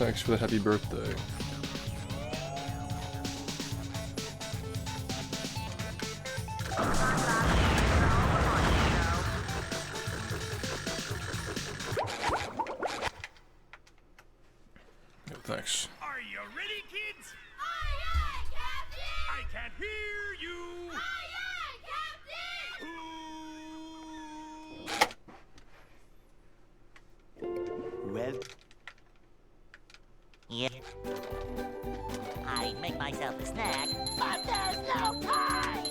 thanks for the happy birthday. No, thanks. Are you ready, kids? Aye, aye, Captain! I can't hear you. Aye, aye, Captain! Well, yeah. I'd make myself a snack, but there's no time!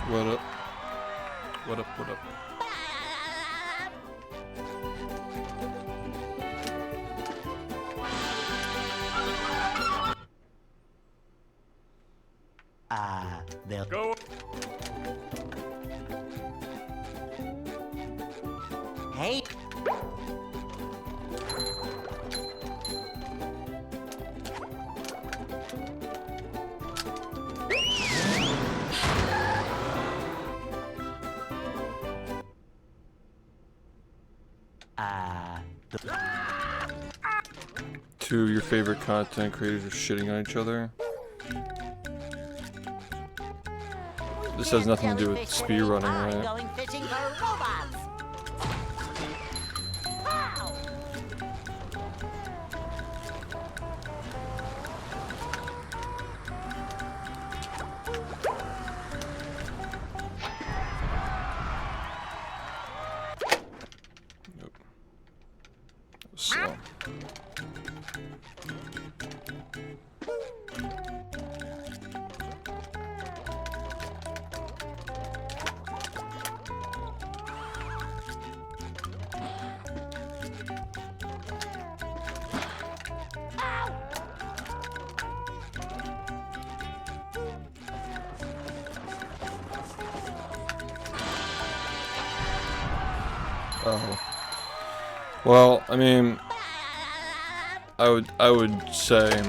What up? What up, what up? They'll Go. Hey! Two of your favorite content creators are shitting on each other. This has nothing to do with speedrunning, I'm right? going fishing for robots! Pow! Nope. That was slow. Oh. Well, I mean, I would say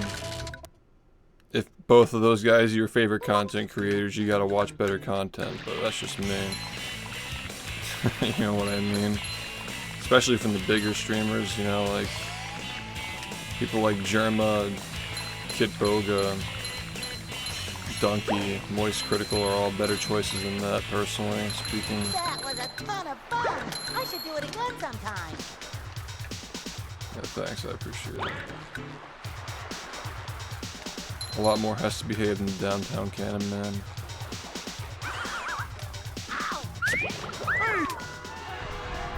if both of those guys are your favorite content creators, you gotta watch better content, but that's just me. You know what I mean? Especially from the bigger streamers, you know, like people like Germa, Kid Boga, Donkey, Moist Critical are all better choices than that, personally speaking. That was a ton of fun! I should do it again sometime! Yeah, thanks, I appreciate it. A lot more has to behave in the downtown canon, man.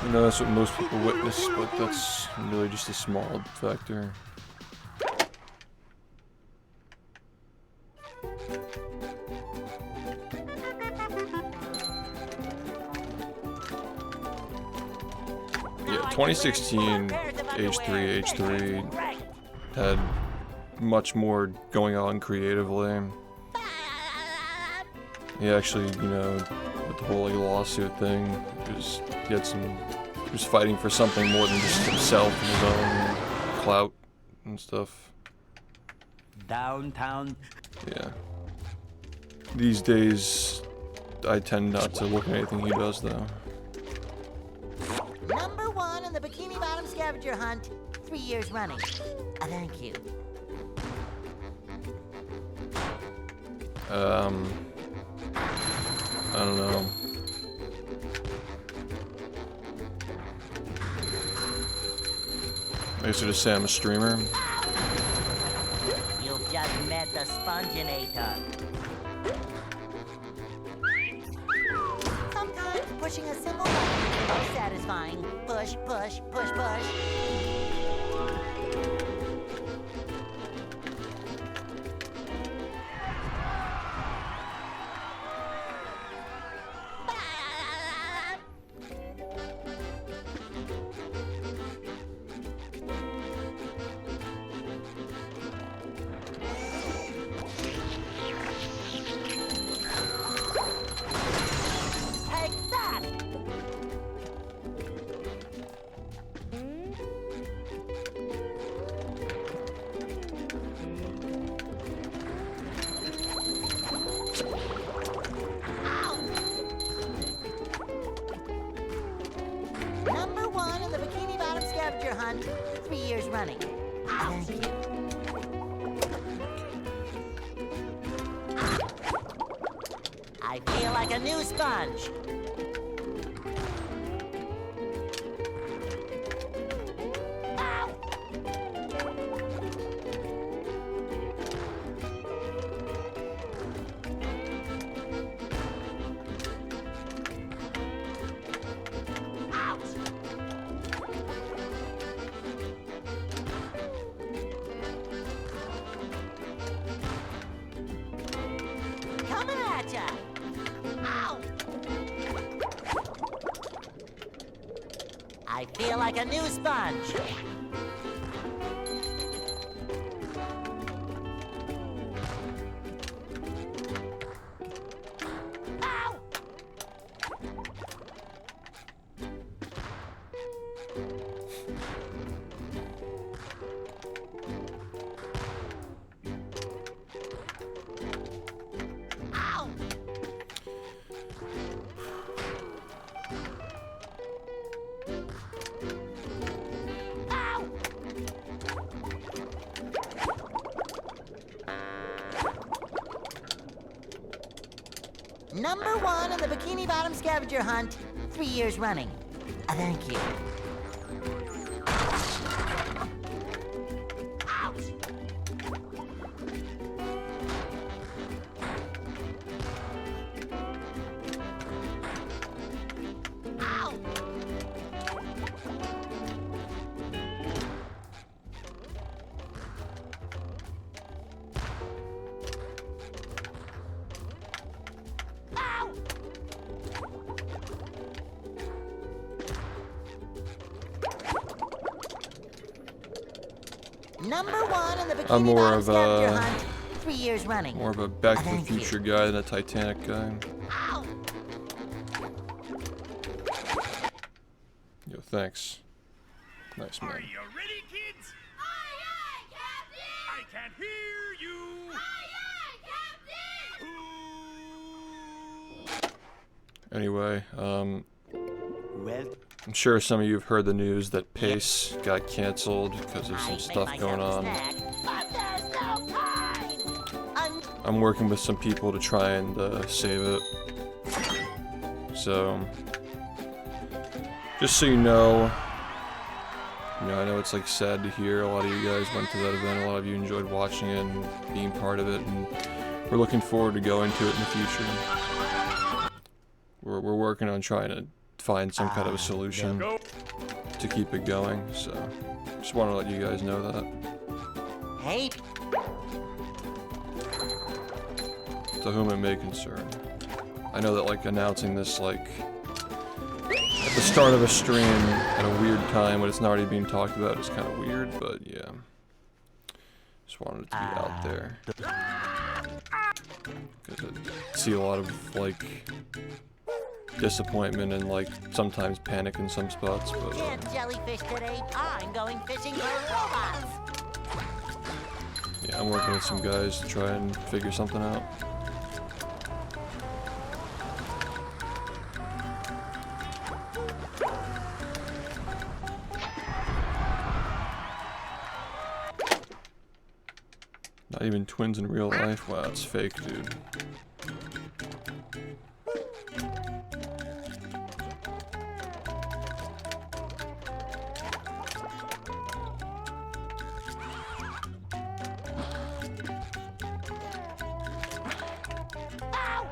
I know that's what most people witness, but that's really just a small factor. Yeah, 2016 H3 had much more going on creatively. He actually, you know, with the whole like lawsuit thing, he was fighting for something more than just himself and his own clout and stuff. Downtown. Yeah. These days, I tend not to look at anything he does, though. Number 1 in the Bikini Bottom scavenger hunt, 3 years running. Thank you. I don't know. I guess I just say I'm a streamer. You've just met the Sponginator. Sometimes pushing a simple button is satisfying. Push, push, push, push. scavenger hunt 3 years running. Thank you. I feel like a new sponge. Ow! Coming at ya! Ow! I feel like a new sponge. Ow! Ow! Ow! Number 1 in the Bikini Bottom scavenger hunt 3 years running. Thank you. Ouch! Ow! Ow! Number 1 in the Bikini I'm more Bottom of scavenger a- hunt 3 years running. More of a Back to the Thank you. Future guy than a Titanic guy. Ow! Yo, thanks. Nice Are man. you ready, kids? Aye, aye, Captain! I can hear you. Aye, aye, Captain! Anyway, Well, I'm sure some of you have heard the news that Pace got canceled because of I some make stuff myself going a on. snack, but there's no time! I'm working with some people to try and save it. So, just so you know, I know it's like sad to hear. A lot of you guys went to that event. A lot of you enjoyed watching it and being part of it, and we're looking forward to going to it in the future. We're working on trying to find some kind of a solution Go. to keep it going. So, just want to let you guys know that. Hey, To whom it may concern. I know that like announcing this like at the start of a stream at a weird time when it's not already being talked about is kind of weird, but yeah. Just wanted it to be out there. Because I see a lot of like disappointment and like sometimes panic in some spots, but can't jellyfish today. I'm going fishing for robots. yeah, I'm working with some guys to try and figure something out. Not even twins in real life? Wow, it's fake, dude. Ow!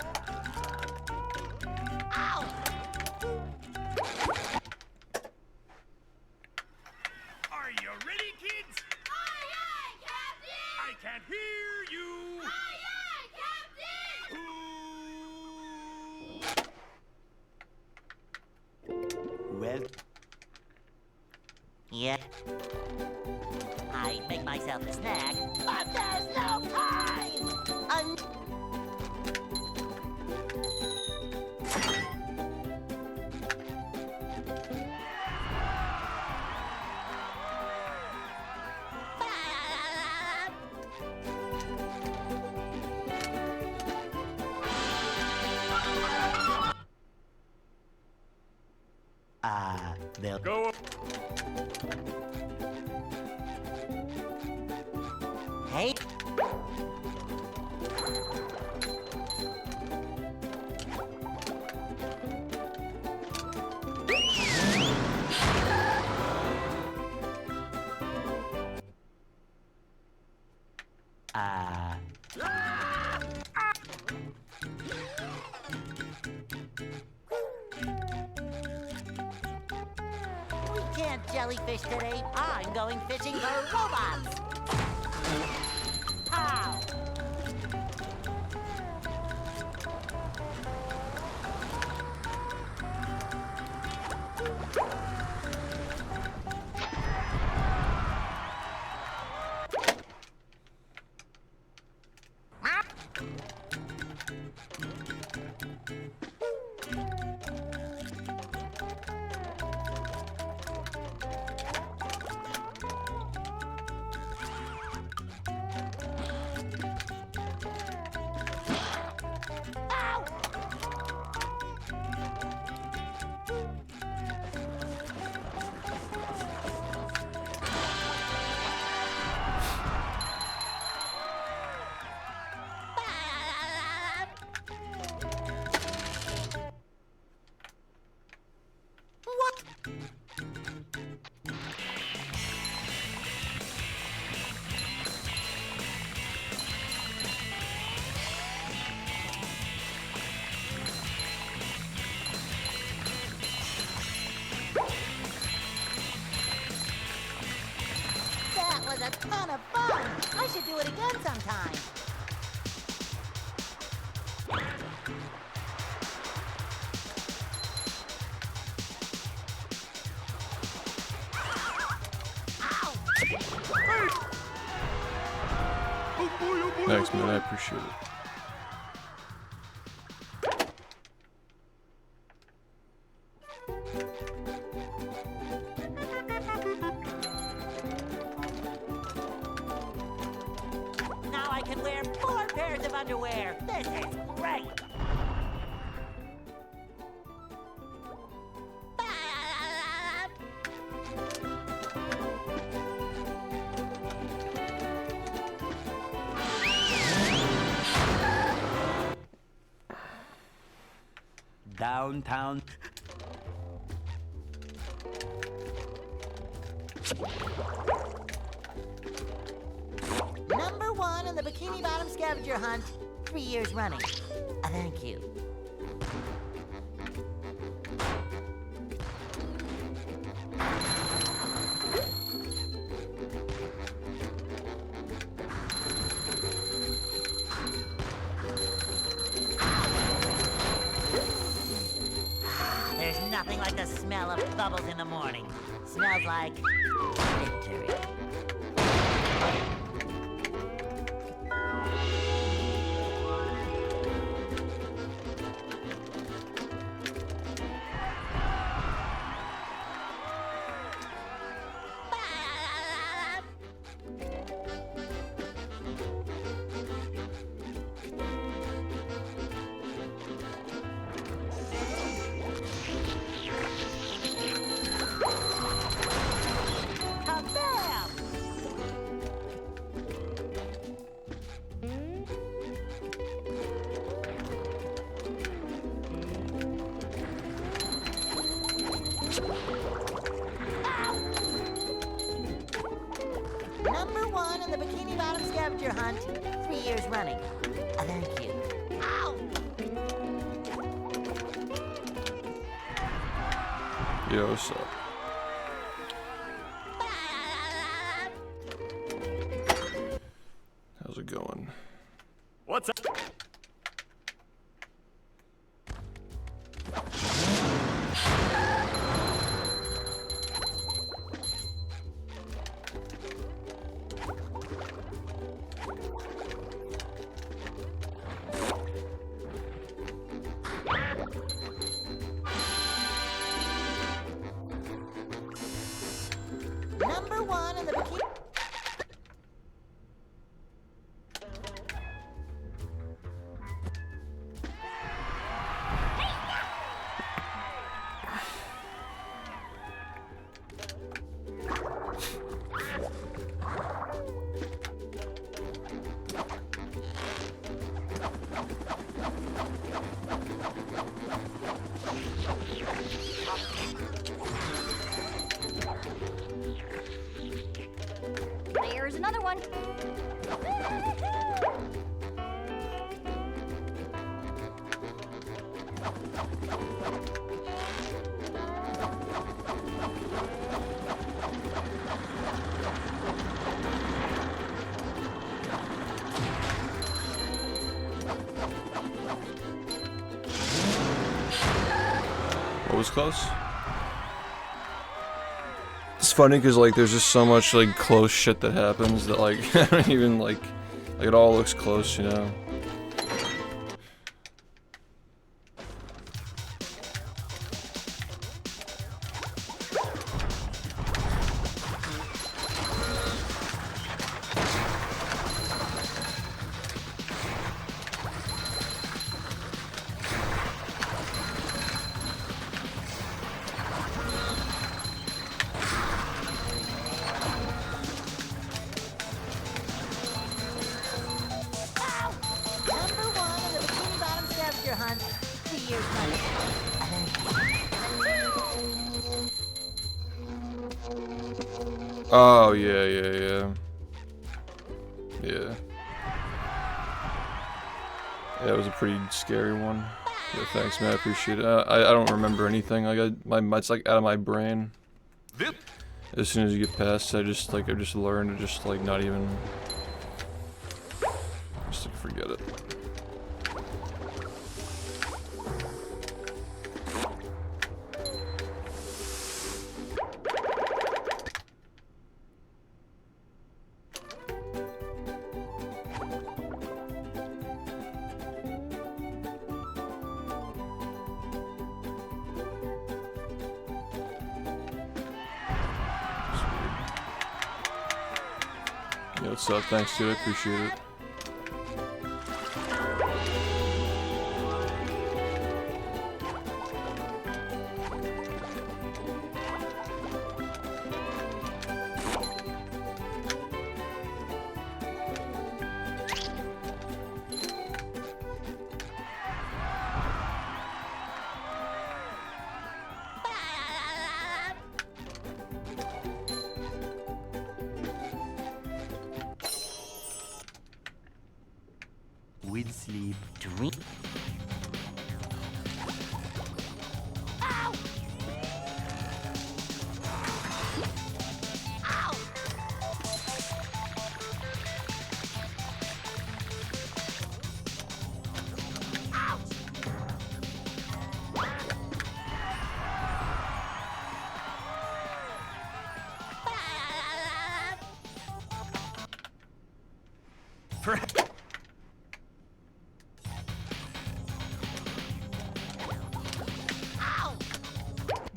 Ow! Are you ready, kids? Aye, aye, Captain! I can hear you. Aye, aye, Captain! Well, yeah. I make myself a snack, but there's no time. They'll Go. Hey. We can't jellyfish today. I'm going fishing for robots. Pow! What? That was a ton of fun. I should do it again sometime. Thanks, man. I appreciate it. Now I can wear 4 pairs of underwear. This is great. Downtown. Number 1 in the Bikini Bottom scavenger hunt, 3 years running. Thank you. There's nothing like the smell of bubbles in the morning. Smells like victory. Kabam! Number 1 in the Bikini Bottom scavenger hunt, 3 years running. Thank you. Ow! Yo, what's up? How's it going? What's up? Number 1 in the Bikini... Here's another one. What was close? It's funny because like there's just so much like close shit that happens that like I don't even like it all looks close, you know. Number one on the bikini bottom scavenger hunt. The year's money. Oh yeah. Yeah, it was a pretty scary one. Yeah, thanks man, I appreciate it. I don't remember anything. It's like out of my brain. As soon as you get past, I just learned to just like not even just like, forget it. Yeah, what's up? Thanks, dude. I appreciate it. With sleep, dream. Ow! Ow!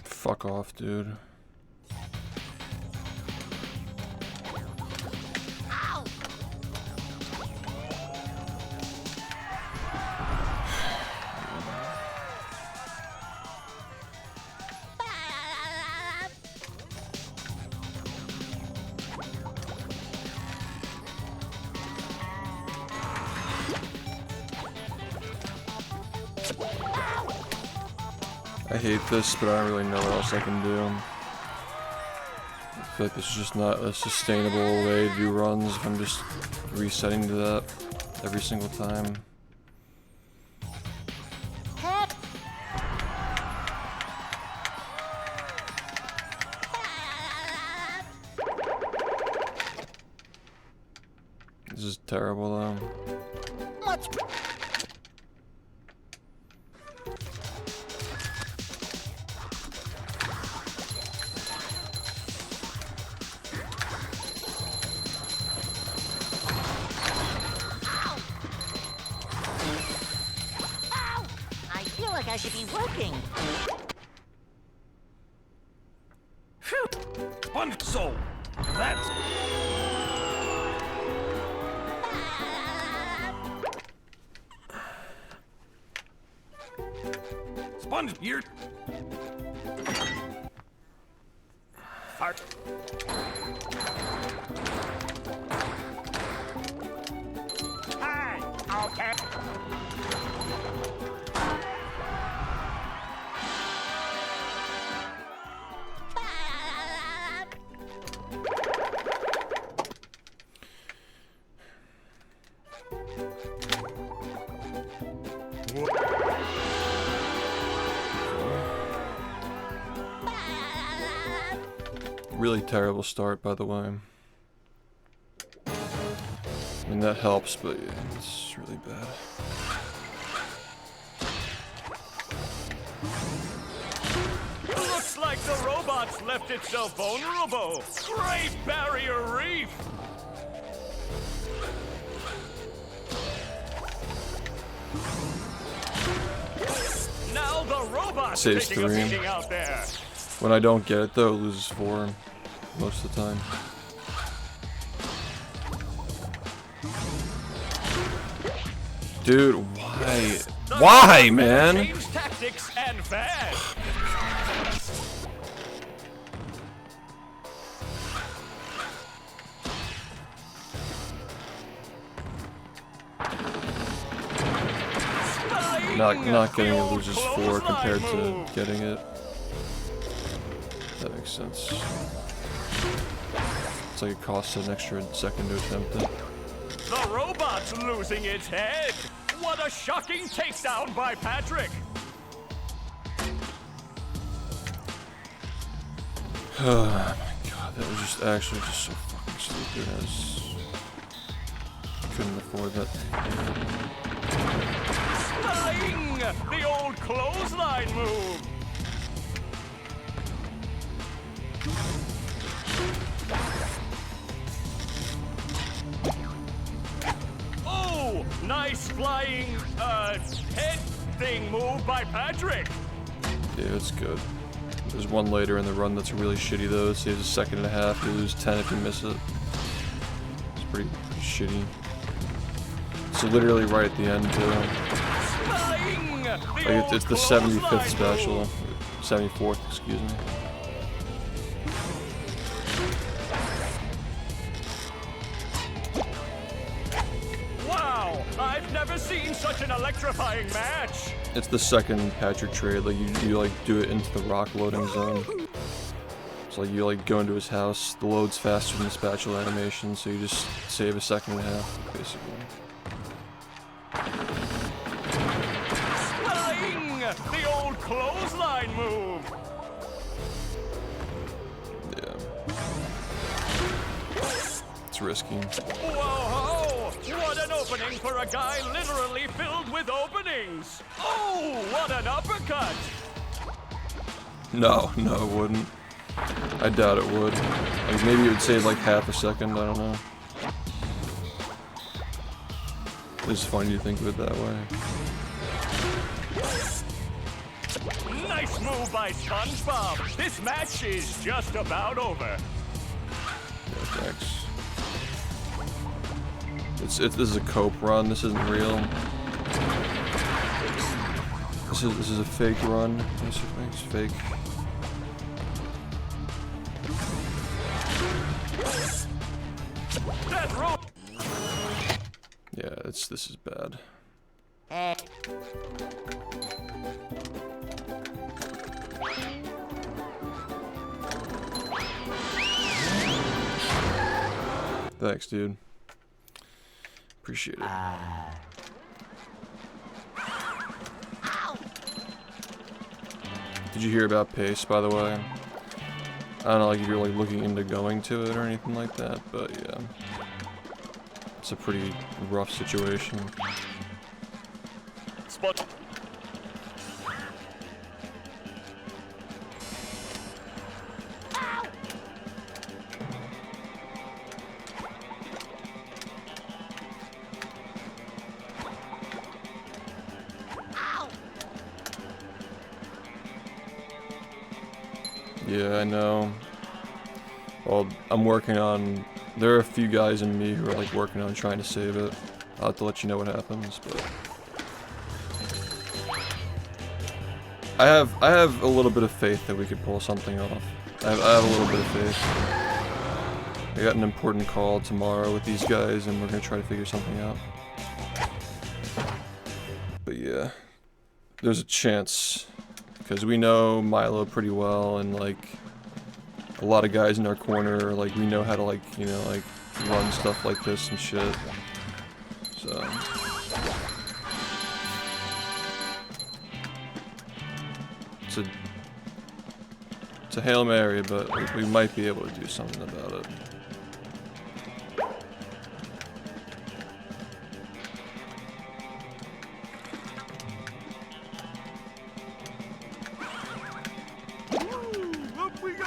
Fuck off, dude. Ow! I hate this, but I don't really know what else I can do. I feel like this is just not a sustainable way to do runs if I'm just resetting to that every single time. This is terrible though. Much. I feel like I should be working. Sponge soul. That's sponge here. Fart. Hi. Okay. Really terrible start, by the way. I mean, that helps, but yeah, it's really bad. Looks like the robots left it so vulnerable. Great Barrier Reef! Now the robots Saves taking a 3. beating out there. When I don't get it though, it loses 4 most of the time. Dude, why? Why, man? Change tactics and fast. Not getting it loses 4 compared to getting it. That makes sense. It's like it costs an extra second to attempt it. The robot's losing its head. What a shocking takedown by Patrick. Oh my god, that was just actually just so fucking stupid. Couldn't afford that. Flying! The old clothesline move. Oh, nice flying, head thing move by Patrick. Yeah, it's good. There's one later in the run that's really shitty though. It saves a second and a half. You lose 10 if you miss it. It's pretty shitty. It's literally right at the end too. Like it's the 75th special. 74th, excuse me. Wow, I've never seen such an electrifying match. It's the second Patrick trade. Like you like do it into the rock loading zone. So like you like go into his house. The load's faster than the spatula animation, so you just save a second and a half, basically. Flying! The old clothesline move. Yeah. It's risky. Whoa! What an opening for a guy literally filled with openings. Oh, what an uppercut! No, it wouldn't. I doubt it would. Like maybe it would save like half a second. I don't know. It's funny to think of it that way. Nice move by SpongeBob. This match is just about over. Yeah, thanks. This is a cope run. This isn't real. This is a fake run. It's fake. That rope. Yeah, this is bad. Thanks, dude. Appreciate it. Did you hear about Pace, by the way? I don't know, like if you're like looking into going to it or anything like that, but yeah. It's a pretty rough situation. Spot. Yeah, I know. Well, I'm working on... There are a few guys in me who are like working on trying to save it. I'll have to let you know what happens, but... I have a little bit of faith that we could pull something off. I have a little bit of faith. I got an important call tomorrow with these guys and we're gonna try to figure something out. But yeah, there's a chance. Because we know Milo pretty well, and like a lot of guys in our corner, like we know how to like, you know, like run stuff like this and shit. So it's It's a Hail Mary, but we might be able to do something about it. Up we go!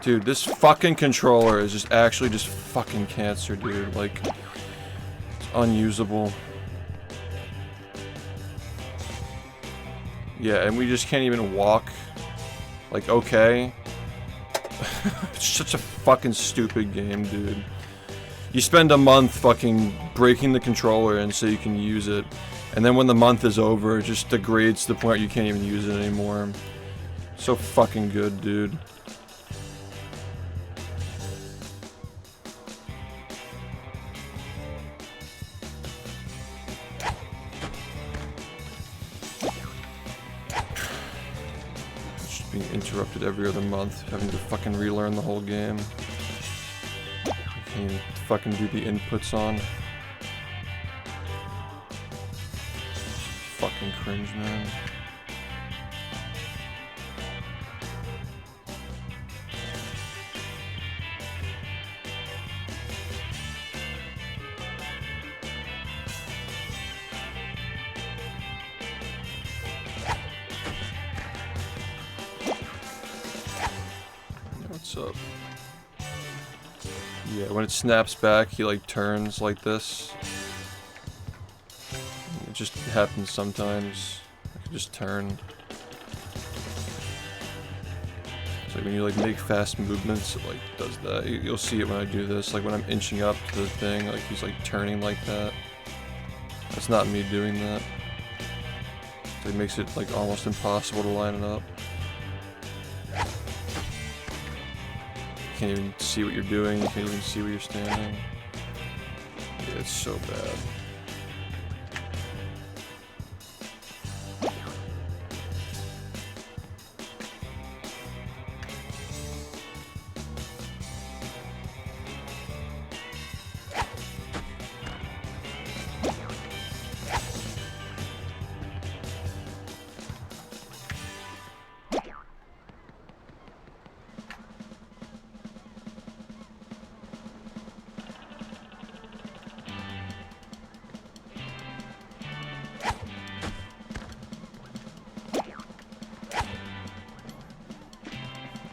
Dude, this fucking controller is just actually just fucking cancer, dude. Like, it's unusable. Yeah, and we just can't even walk. Like, okay. It's such a fucking stupid game, dude. You spend a month fucking breaking the controller in so you can use it, and then when the month is over, it just degrades to the point where you can't even use it anymore. So fucking good, dude. Being interrupted every other month, having to fucking relearn the whole game. I can't even fucking do the inputs on. Fucking cringe, man. What's up? Yeah, when it snaps back, he like turns like this. It just happens sometimes. I can just turn. So when you like make fast movements, it like does that. You'll see it when I do this. Like when I'm inching up to the thing, like he's like turning like that. That's not me doing that. So it makes it like almost impossible to line it up. You can't even see what you're doing, you can't even see where you're standing. Yeah, it's so bad.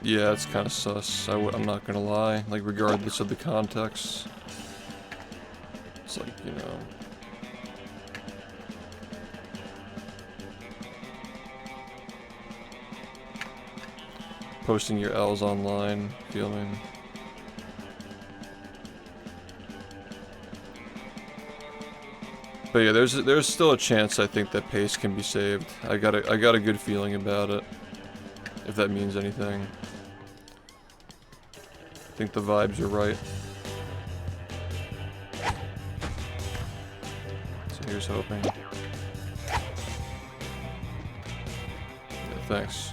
Yeah, it's kind of sus. I'm not gonna lie. Like, regardless of the context. It's like, you know. Posting your L's online, feel me? But yeah, there's still a chance I think that pace can be saved. I got a good feeling about it. If that means anything. I think the vibes are right. So here's hoping. Yeah, thanks.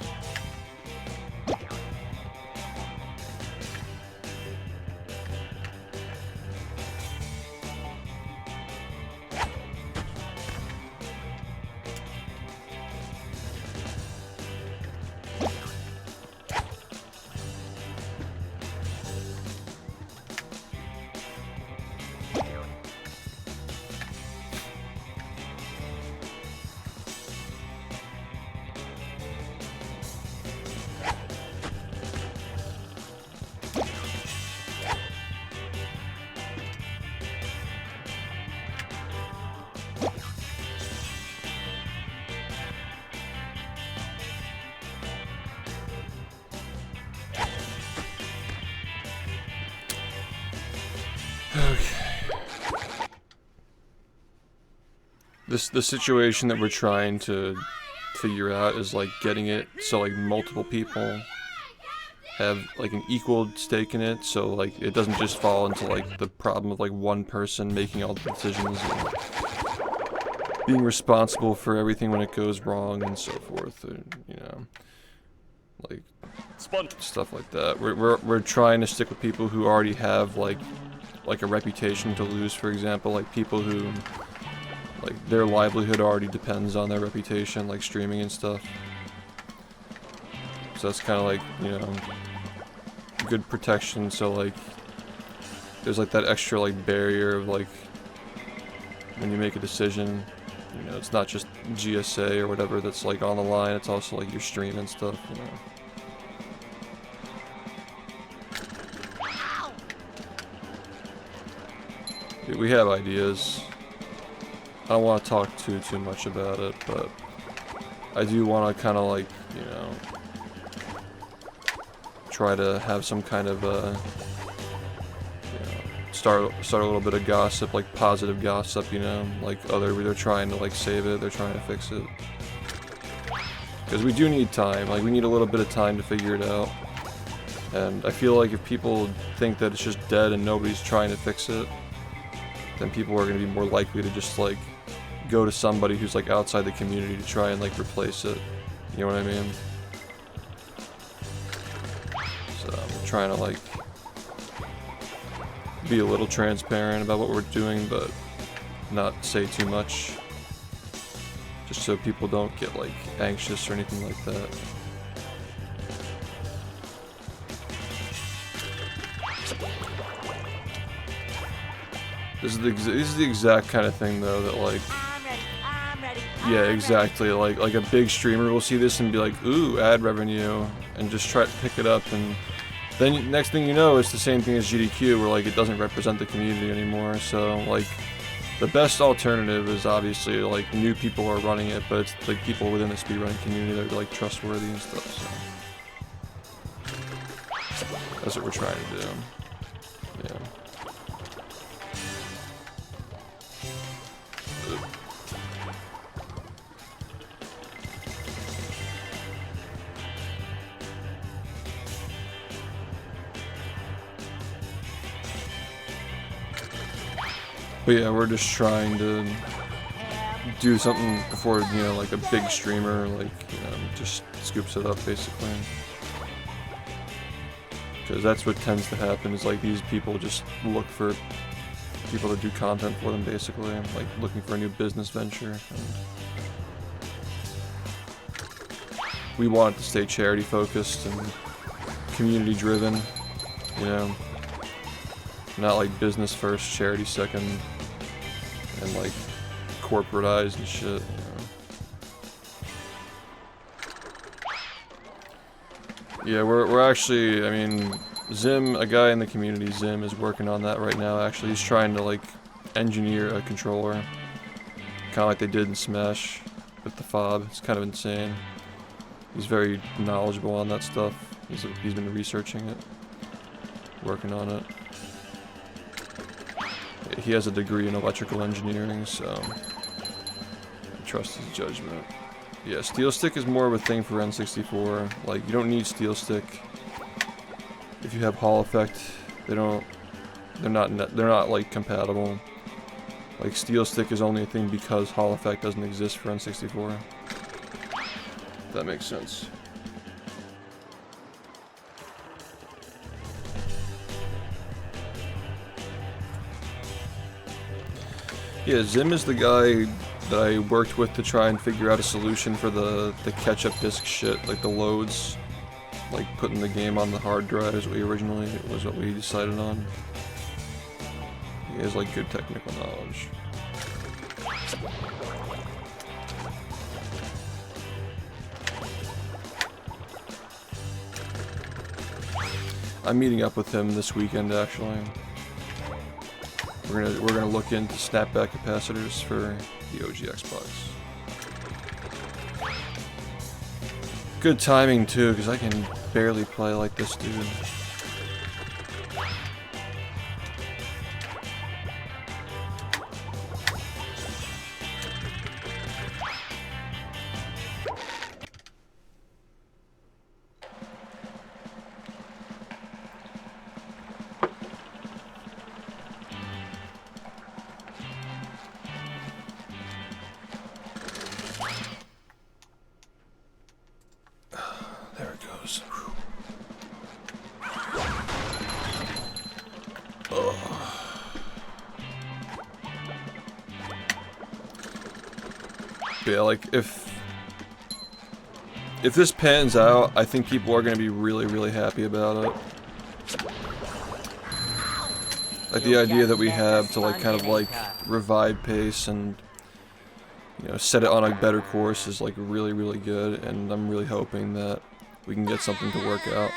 The situation that we're trying to figure out is like getting it so like multiple people have like an equal stake in it, so like it doesn't just fall into like the problem of like one person making all the decisions and being responsible for everything when it goes wrong and so forth, and, you know. like Spun. stuff like that. We're trying to stick with people who already have like a reputation to lose, for example, like people who like their livelihood already depends on their reputation, like streaming and stuff. So that's kind of like, you know, good protection. So like there's like that extra like barrier of like when you make a decision, you know, it's not just GSA or whatever that's like on the line, it's also like your stream and stuff, you know. Dude, we have ideas. I don't want to talk too much about it, but I do want to kind of like, you know, try to have some kind of you know, start a little bit of gossip, like positive gossip, you know, like they're trying to like save it, they're trying to fix it. Because we do need time, like we need a little bit of time to figure it out. And I feel like if people think that it's just dead and nobody's trying to fix it, then people are going to be more likely to just like go to somebody who's like outside the community to try and like replace it. You know what I mean? So I'm trying to like be a little transparent about what we're doing, but not say too much. Just so people don't get like anxious or anything like that. This is the exact kind of thing though that like, I'm ready. yeah, exactly. Like a big streamer will see this and be like, ooh, ad revenue, and just try to pick it up, and then next thing you know, it's the same thing as GDQ, where like it doesn't represent the community anymore. So like, the best alternative is obviously like new people are running it, but it's like people within the speedrunning community that are like trustworthy and stuff. So that's what we're trying to do. Yeah. But yeah, we're just trying to do something before, you know, like a big streamer, like, you know, just scoops it up basically. Because that's what tends to happen, is like these people just look for people to do content for them basically, like looking for a new business venture. And we want it to stay charity focused and community driven, you know. Not like business first, charity second, and like corporatized and shit, you know. Yeah, we're actually, I mean, Zim, a guy in the community, Zim, is working on that right now. Actually, he's trying to like engineer a controller, kind of like they did in Smash with the fob. It's kind of insane. He's very knowledgeable on that stuff. He's been researching it, working on it. He has a degree in electrical engineering, so I trust his judgment. Yeah, steel stick is more of a thing for N64. Like, you don't need steel stick. If you have Hall effect, they're not like compatible. Like, steel stick is only a thing because Hall effect doesn't exist for N64. If that makes sense. Yeah, Zim is the guy that I worked with to try and figure out a solution for the catch-up disk shit, like the loads, like putting the game on the hard drive is what we decided on. He has like good technical knowledge. I'm meeting up with him this weekend actually. We're gonna look into snapback capacitors for the OG Xbox. Good timing too, because I can barely play like this dude. There it goes. But yeah, like if this pans out, I think people are gonna be really, really happy about it. Like the idea that we have to like kind of like revive pace and, you know, set it on a better course is like really, really good, and I'm really hoping that we can get something to work out.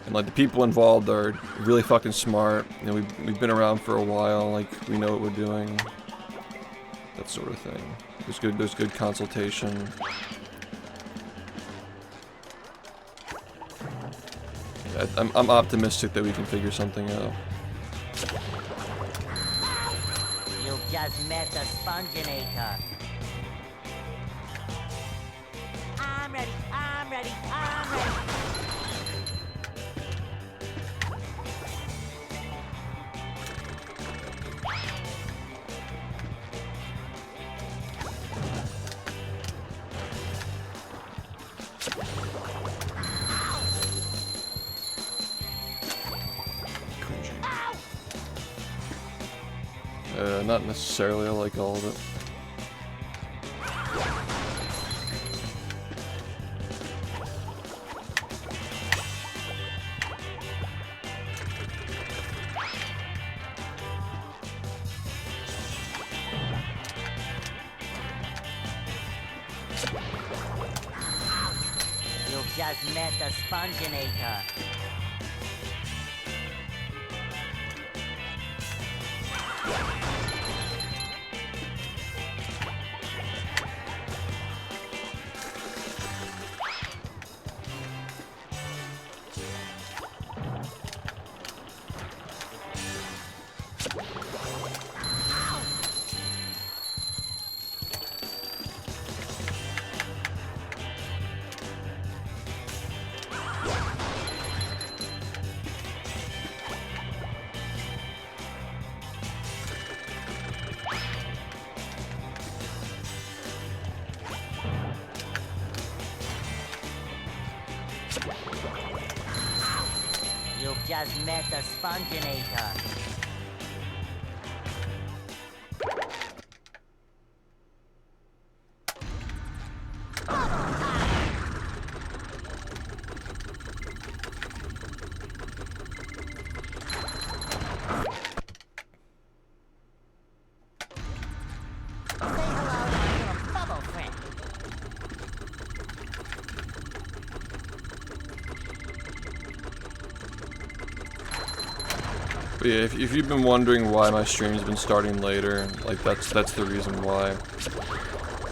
And like the people involved are really fucking smart. You know, we've been around for a while. Like we know what we're doing. That sort of thing. There's good consultation. Yeah, I'm optimistic that we can figure something out. You just met the sponginator. I'm ready, I'm ready, I'm ready. Not necessarily, I like all of it. You just met the sponginator. You just met the sponginator. Say hello to my little bubble friend. But yeah, if you've been wondering why my stream's been starting later, like that's the reason why.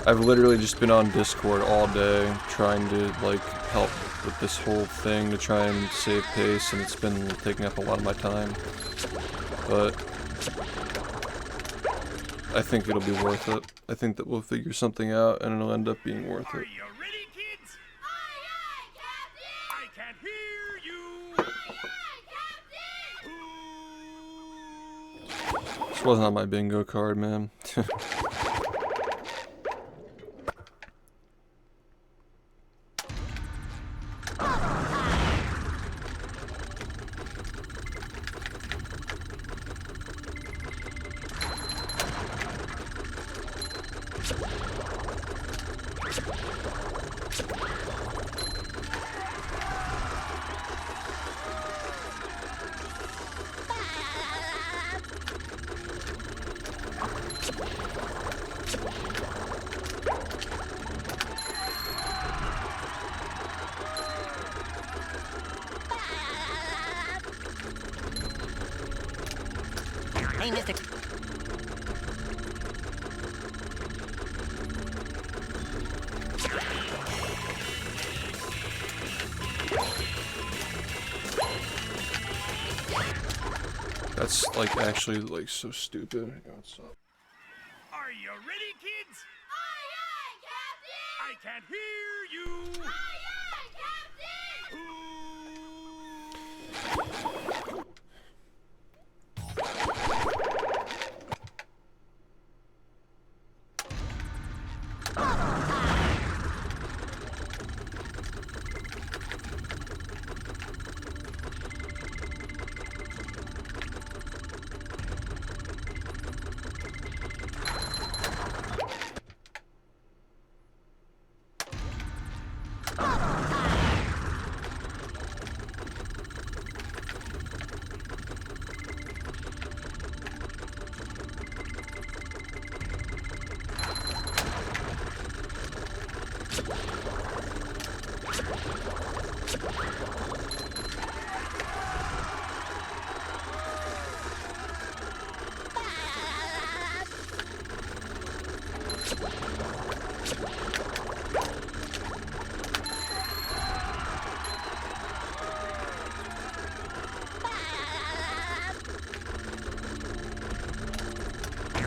I've literally just been on Discord all day trying to like help with this whole thing to try and save pace, and it's been taking up a lot of my time. But I think it'll be worth it. I think that we'll figure something out and it'll end up being worth Are it. you ready, kids? Aye, aye, Captain! I can't hear you. Aye, aye, Captain! This wasn't on my bingo card, man. Hey, Mr. That's like actually like so stupid. What's up? Are you ready, kids? Aye, aye, Captain! I can't hear you. Aye, aye, Captain!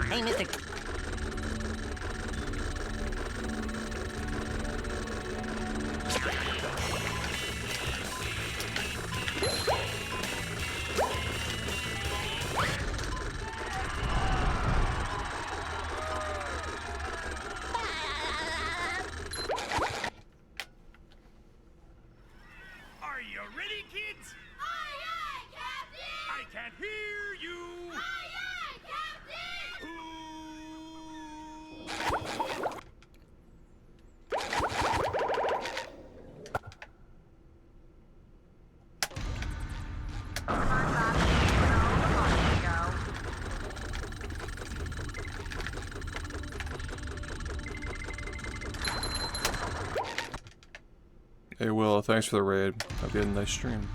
Hey, Mr. Are you ready, kids? Aye, aye, Captain! I can't hear you. Aye, aye, Captain! Hey Will, thanks for the raid. Hope you had a nice stream.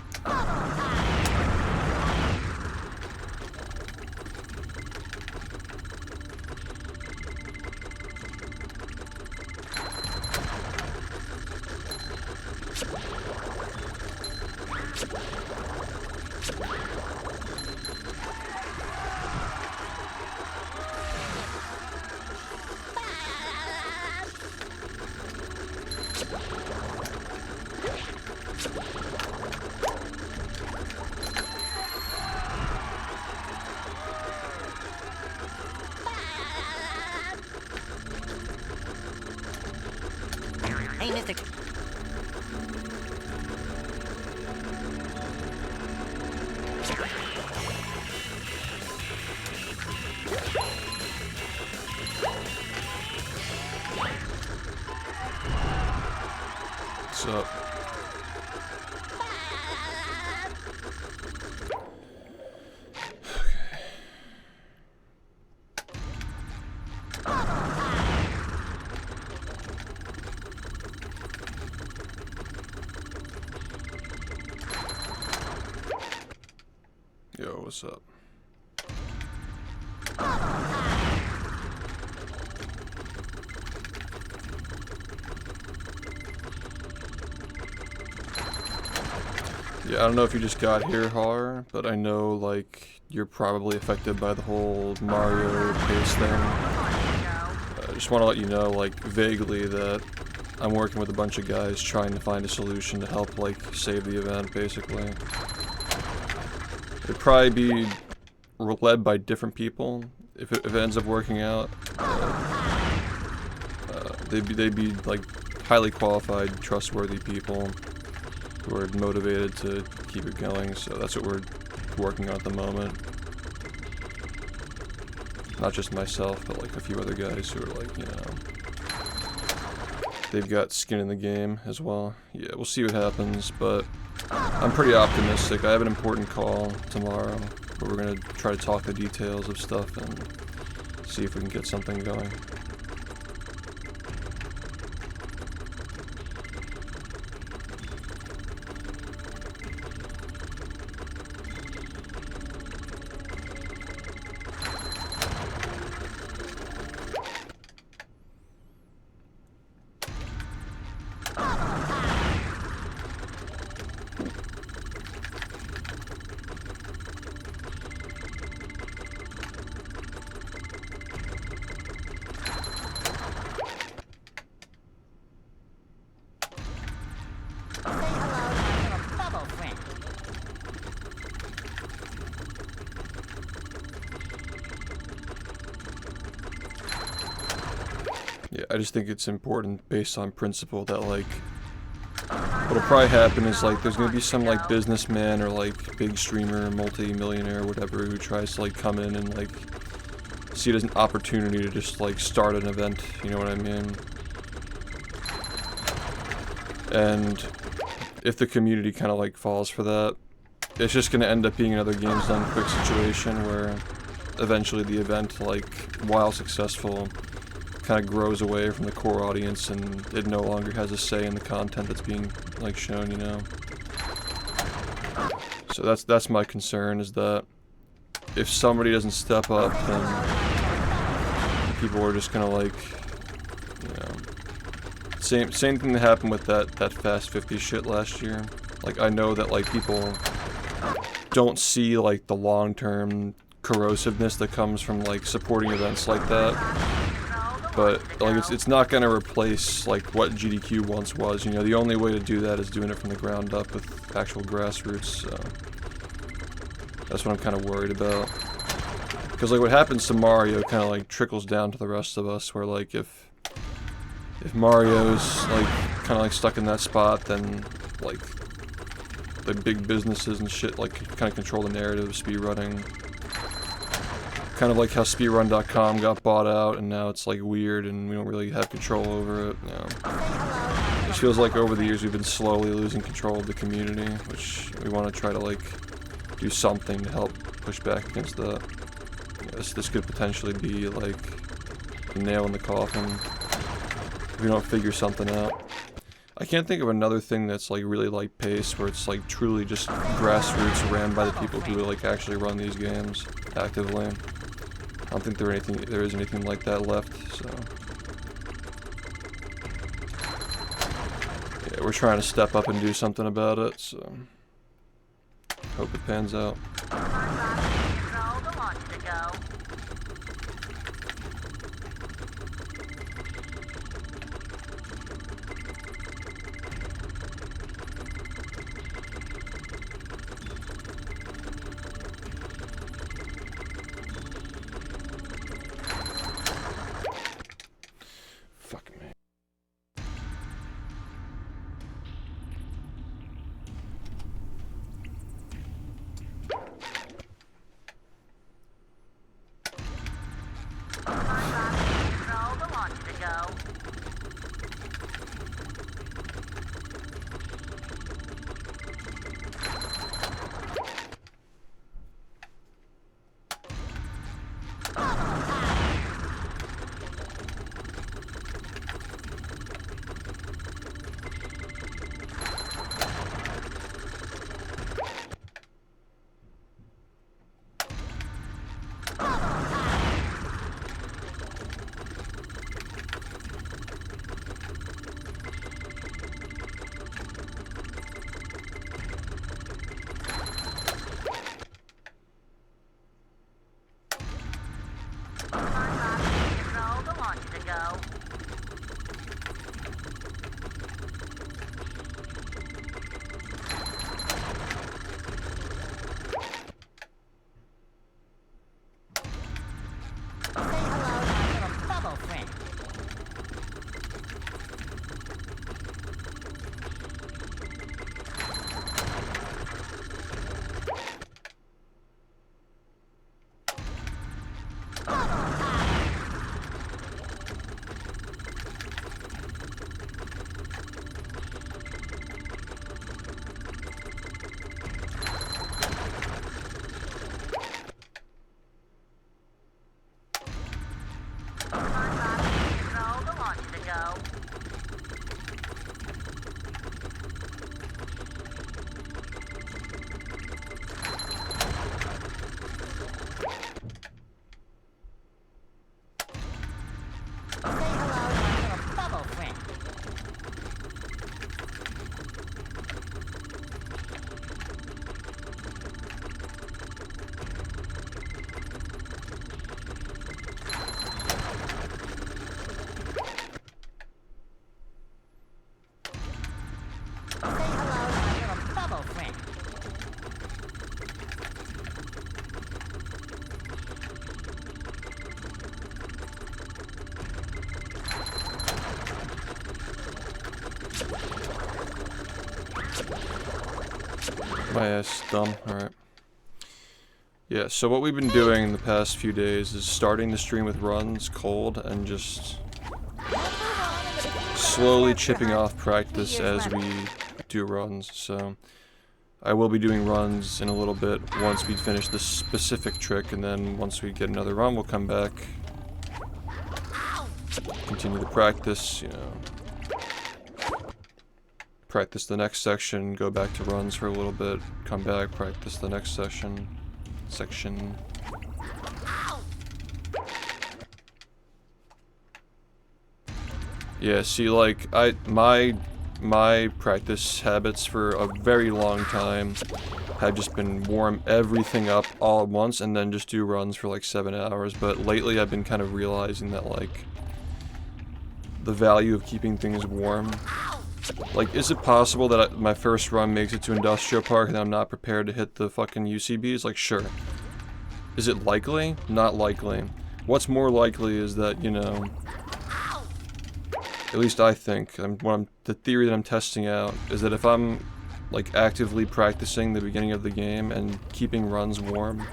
Hey, Mr. What's up? Yo, what's up? Yeah, I don't know if you just got here, Har, but I know, like, you're probably affected by the whole Mario pace thing. I just want to let you know, like, vaguely that I'm working with a bunch of guys trying to find a solution to help, like, save the event, basically. It'd probably be led by different people if it ends up working out. They'd be like highly qualified, trustworthy people who are motivated to keep it going. So that's what we're working on at the moment. Not just myself, but like a few other guys who are like, you know, they've got skin in the game as well. Yeah, we'll see what happens, but I'm pretty optimistic. I have an important call tomorrow where we're gonna try to talk the details of stuff and see if we can get something going. Say hello to my little bubble friend. Yeah, I just think it's important based on principle that like what'll probably happen is like there's gonna be some like businessman or like big streamer, multi-millionaire, whatever, who tries to like come in and like see it as an opportunity to just like start an event, you know what I mean? And if the community kind of like falls for that, it's just gonna end up being another games done quick situation where eventually the event, like while successful, kind of grows away from the core audience and it no longer has a say in the content that's being like shown, you know. So that's my concern, is that if somebody doesn't step up, then people are just gonna like, you know, same thing that happened with that Fast 50 shit last year. Like I know that like people don't see like the long-term corrosiveness that comes from like supporting events like that. But like it's not gonna replace like what GDQ once was. You know, the only way to do that is doing it from the ground up with actual grassroots. So that's what I'm kind of worried about. Because like what happens to Mario kind of like trickles down to the rest of us. Where like if Mario's like kind of like stuck in that spot, then like the big businesses and shit like kind of control the narrative of speedrunning. Kind of like how speedrun.com got bought out and now it's like weird and we don't really have control over it. You know. It feels like over the years we've been slowly losing control of the community, which we want to try to like do something to help push back against that. You know, this could potentially be like a nail in the coffin if we don't figure something out. I can't think of another thing that's like really light pace where it's like truly just grassroots ran by the people who like actually run these games actively. I don't think there is anything like that left, so yeah, we're trying to step up and do something about it, so hope it pans out. My ass dumb. Alright. Yeah, so what we've been doing the past few days is starting the stream with runs cold and just slowly chipping off practice as we do runs. So I will be doing runs in a little bit once we finish this specific trick, and then once we get another run we'll come back, continue to practice, you know, practice the next section, go back to runs for a little bit, come back, practice the next section. Yeah, see, like, my my practice habits for a very long time have just been warm everything up all at once and then just do runs for like 7 hours. But lately I've been kind of realizing that like the value of keeping things warm. Like, is it possible that my first run makes it to Industrial Park and I'm not prepared to hit the fucking UCBs? Like, sure. Is it likely? Not likely. What's more likely is that, you know, at least I think, the theory that I'm testing out is that if I'm like actively practicing the beginning of the game and keeping runs warm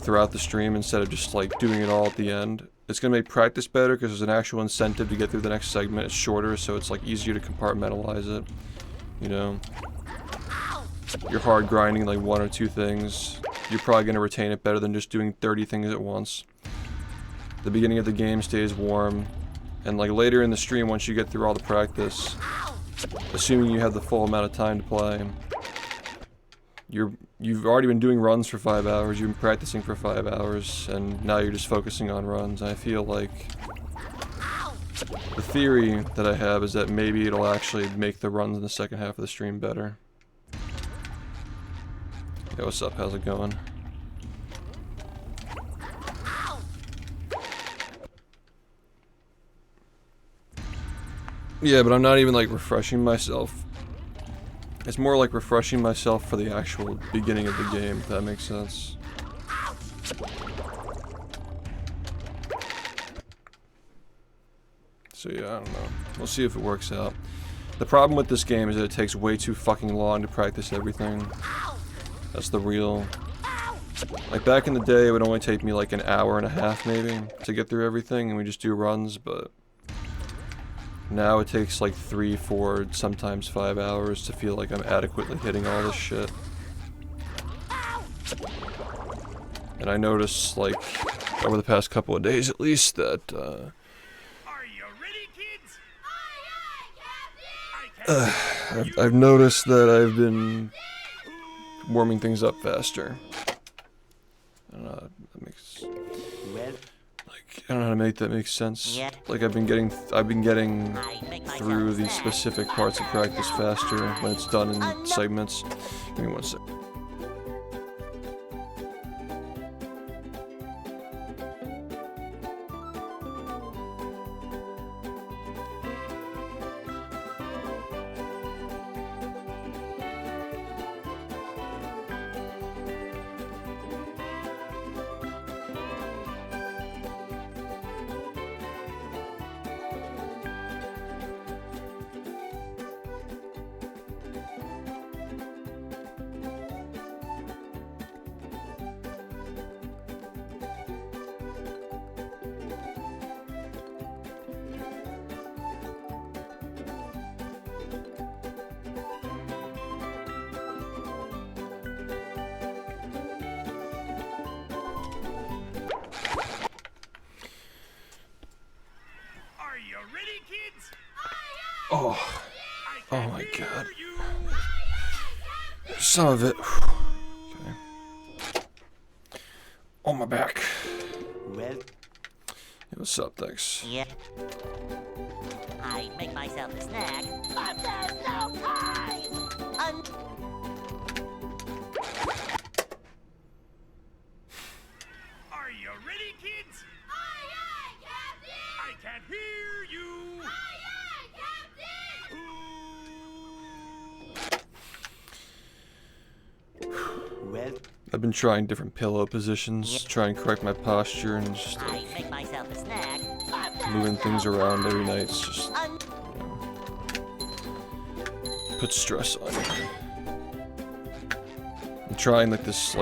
throughout the stream instead of just like doing it all at the end, it's going to make practice better because there's an actual incentive to get through the next segment. It's shorter, so it's like easier to compartmentalize it, you know. You're hard grinding like 1 or 2 things, you're probably going to retain it better than just doing 30 things at once. The beginning of the game stays warm, and like later in the stream, once you get through all the practice, assuming you have the full amount of time to play, you've already been doing runs for 5 hours, you've been practicing for 5 hours, and now you're just focusing on runs. I feel like the theory that I have is that maybe it'll actually make the runs in the second half of the stream better. Hey, what's up? How's it going? Yeah, but I'm not even like refreshing myself. It's more like refreshing myself for the actual beginning of the game, if that makes sense. So yeah, I don't know. We'll see if it works out. The problem with this game is that it takes way too fucking long to practice everything. That's the real... Like back in the day, it would only take me like an hour and a half maybe to get through everything and we just do runs, but... Now it takes like 3, 4, sometimes 5 hours to feel like I'm adequately hitting all this shit. And I noticed, like, over the past couple of days at least, that, Are you ready, kids? I've noticed that I've been warming things up faster. I don't know, that makes... I don't know how to make that make sense. Yeah. Like I've been getting through these specific parts of practice faster when it's done in segments. Give me 1 sec. Oh my god. Some of it. Okay. On my back. Well, Hey, what's up? Thanks. yeah. I make myself a snack, but there's no time. Are you ready, kids? Aye, aye, Captain! I can't hear you. Aye, aye, Captain! Well, I've been trying different pillow positions, trying to correct my posture, and just I like make myself a snack, but moving things around every night. It's just put stress on it. I'm trying like this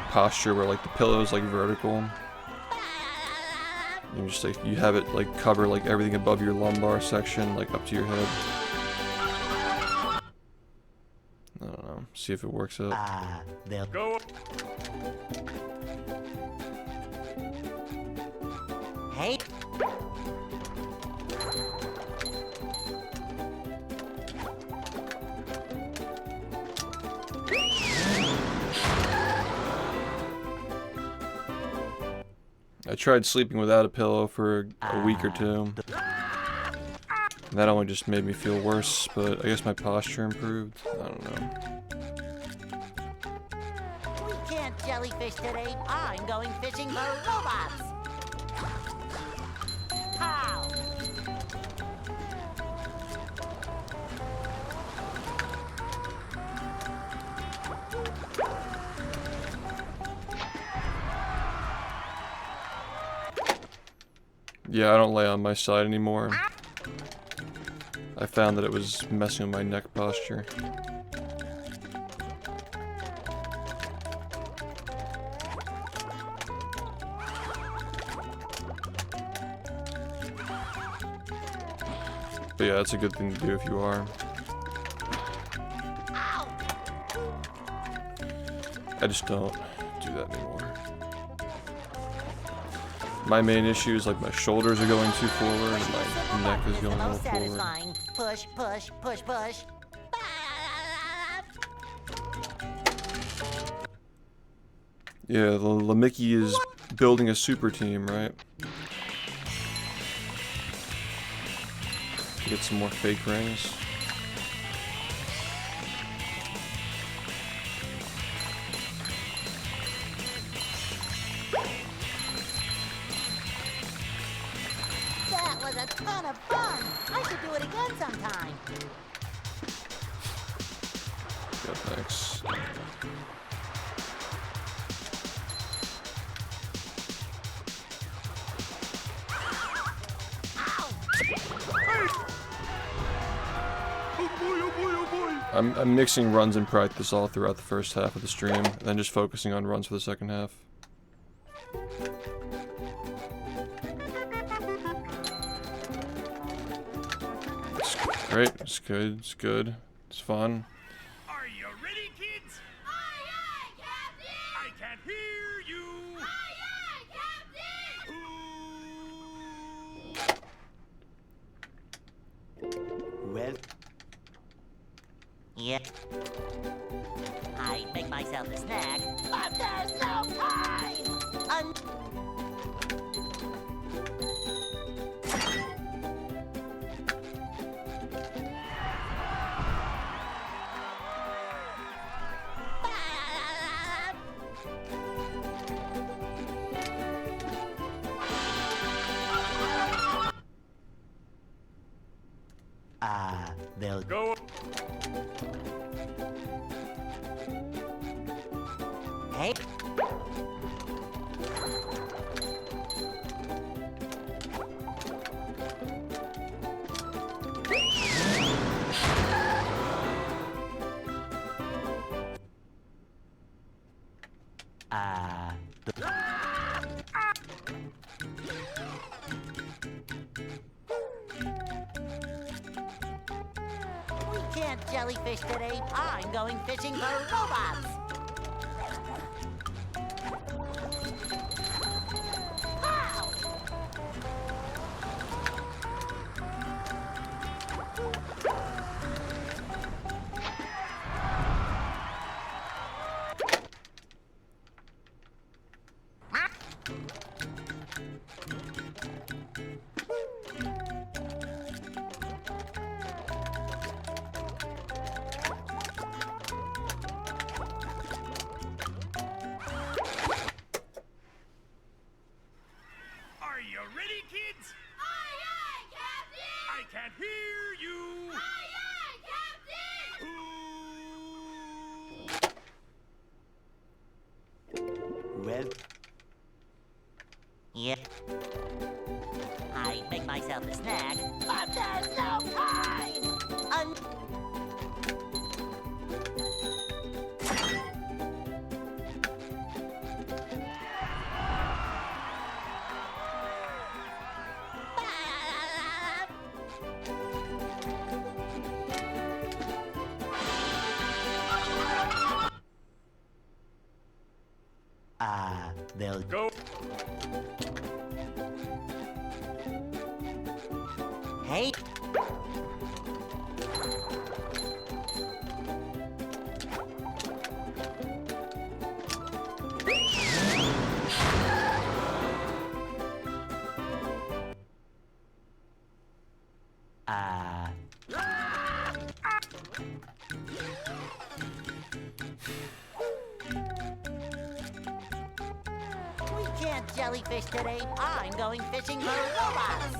posture where like the pillow is like vertical. You just like you have it like cover like everything above your lumbar section, like up to your head. I don't know. See if it works out. they'll Go. Hey. I tried sleeping without a pillow for a week or two. That only just made me feel worse, but I guess my posture improved. I don't know. We can't jellyfish today. I'm going fishing for robots. How? Yeah, I don't lay on my side anymore. I found that it was messing with my neck posture. But yeah, that's a good thing to do if you are. I just don't do that anymore. My main issue is like my shoulders are going too forward and my neck is going a little forward. Satisfying. Push, push, push, push. Yeah, the Mickey is building a super team, right? Get some more fake rings. That was a ton of fun. I should do it again sometime. Yeah, thanks. I'm mixing runs and practice all throughout the first half of the stream, and then just focusing on runs for the second half. It's great, it's good, it's good, it's fun. Are you ready, kids? Aye, aye, Captain! I can't hear you. Aye, aye, Captain! Well. Yeah. I make myself a snack, but there's no time. They'll Go. Hey. We can't jellyfish today. I'm going fishing for robots. How? Are you ready, kids? Aye, aye, Captain! I can't hear you. Aye, aye, Captain! Well. Yeah. I make myself a snack, but there's no time. They'll Go. Hey. We can't jellyfish today. I'm going fishing for robots.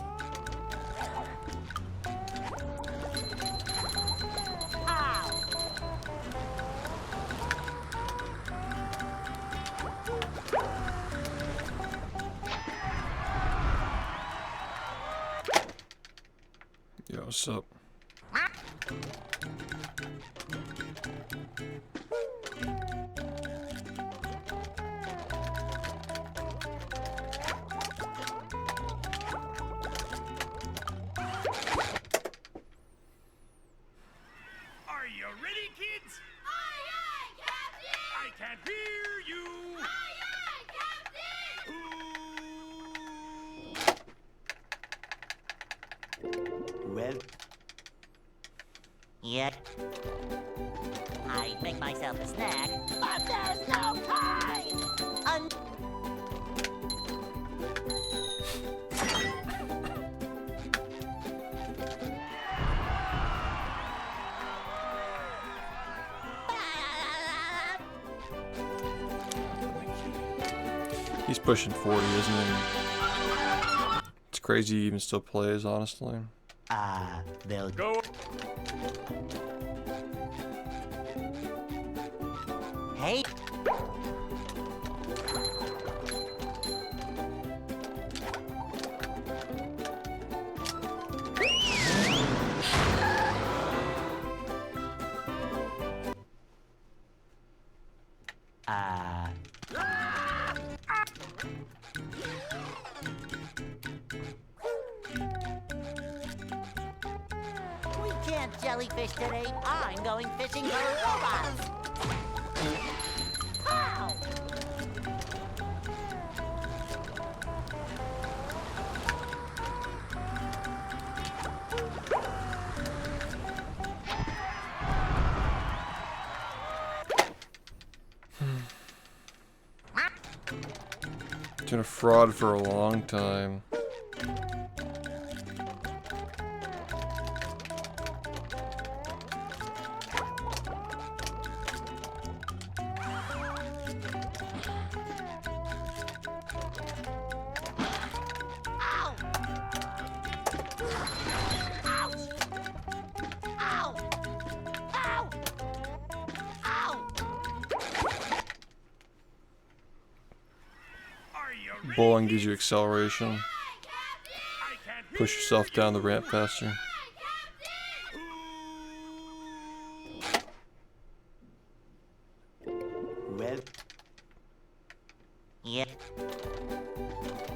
Ow! Yo, what's up? Are you ready, kids? Aye, aye, Captain! I can't hear you. Aye, aye, Captain! Well. Yeah. I make myself a snack, but there's no time. He's pushing 40, isn't he? It's crazy he even still plays, honestly. They'll Go. Hey. We can't jellyfish today. I'm going fishing for robots. Pow! Been a fraud for a long time. Ow! Ouch! Ow! Ow! Ow! Are you ready? Bowling gives you acceleration. I can't hear Push yourself down the ramp faster. Well. Yeah.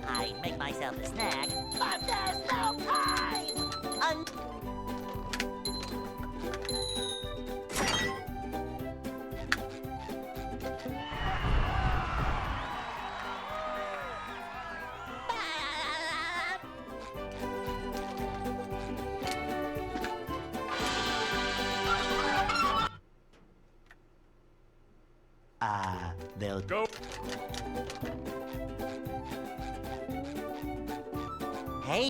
I make myself a snack, but there's no time. They'll Go. Hey.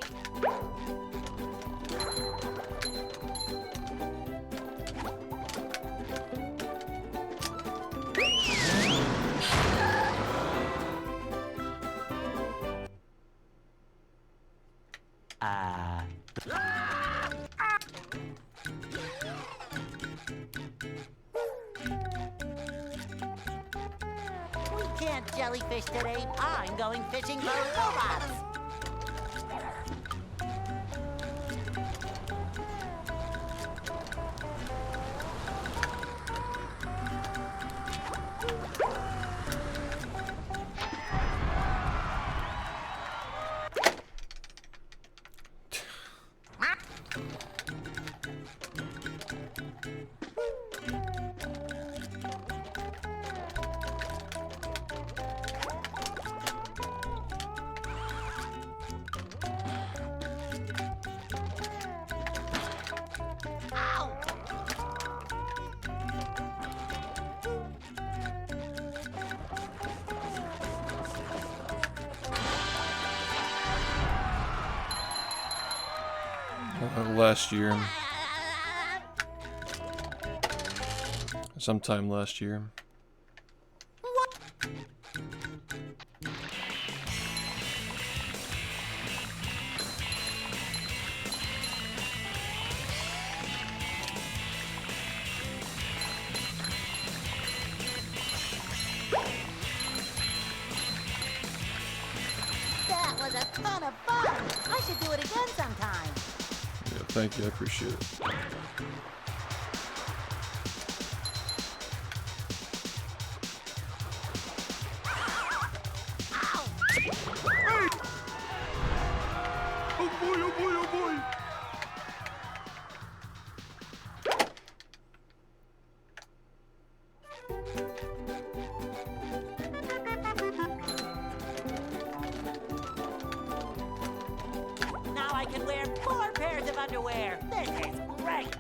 We can't jellyfish today. I'm going fishing for robots. Ow! last year. Sometime last year. That was a ton of fun. I should do it again sometime. Yeah, thank you. I appreciate it. Oh boy, oh boy, oh boy! Now I can wear 4 pairs of underwear. This is great.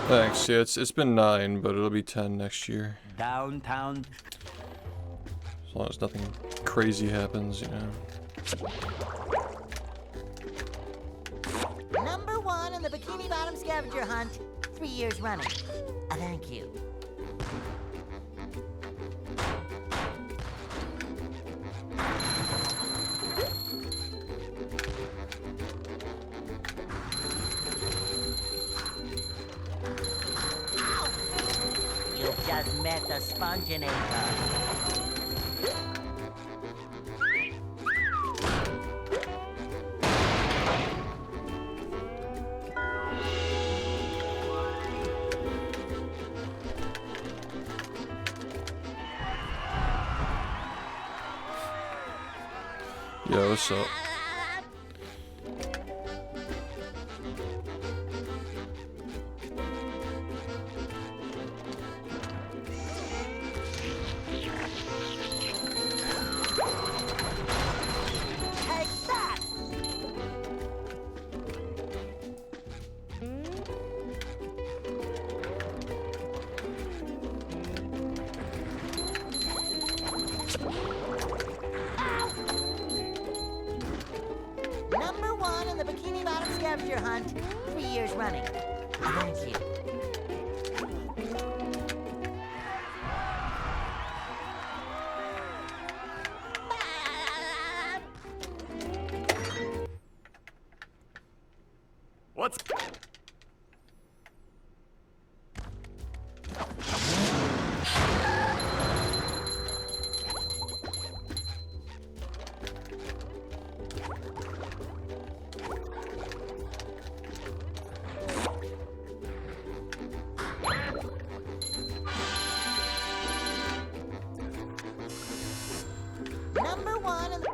Thanks. Yeah, it's been 9, but it'll be 10 next year. Downtown. As long as nothing crazy happens, you know. Number 1 in the Bikini Bottom scavenger hunt. 3 years running. Thank you. You've just met the spongebob. Yeah, what's up? Take that! Number 1 in the Bikini Bottom scavenger hunt. 3 years running. Thank you. What's... Number 1 in the...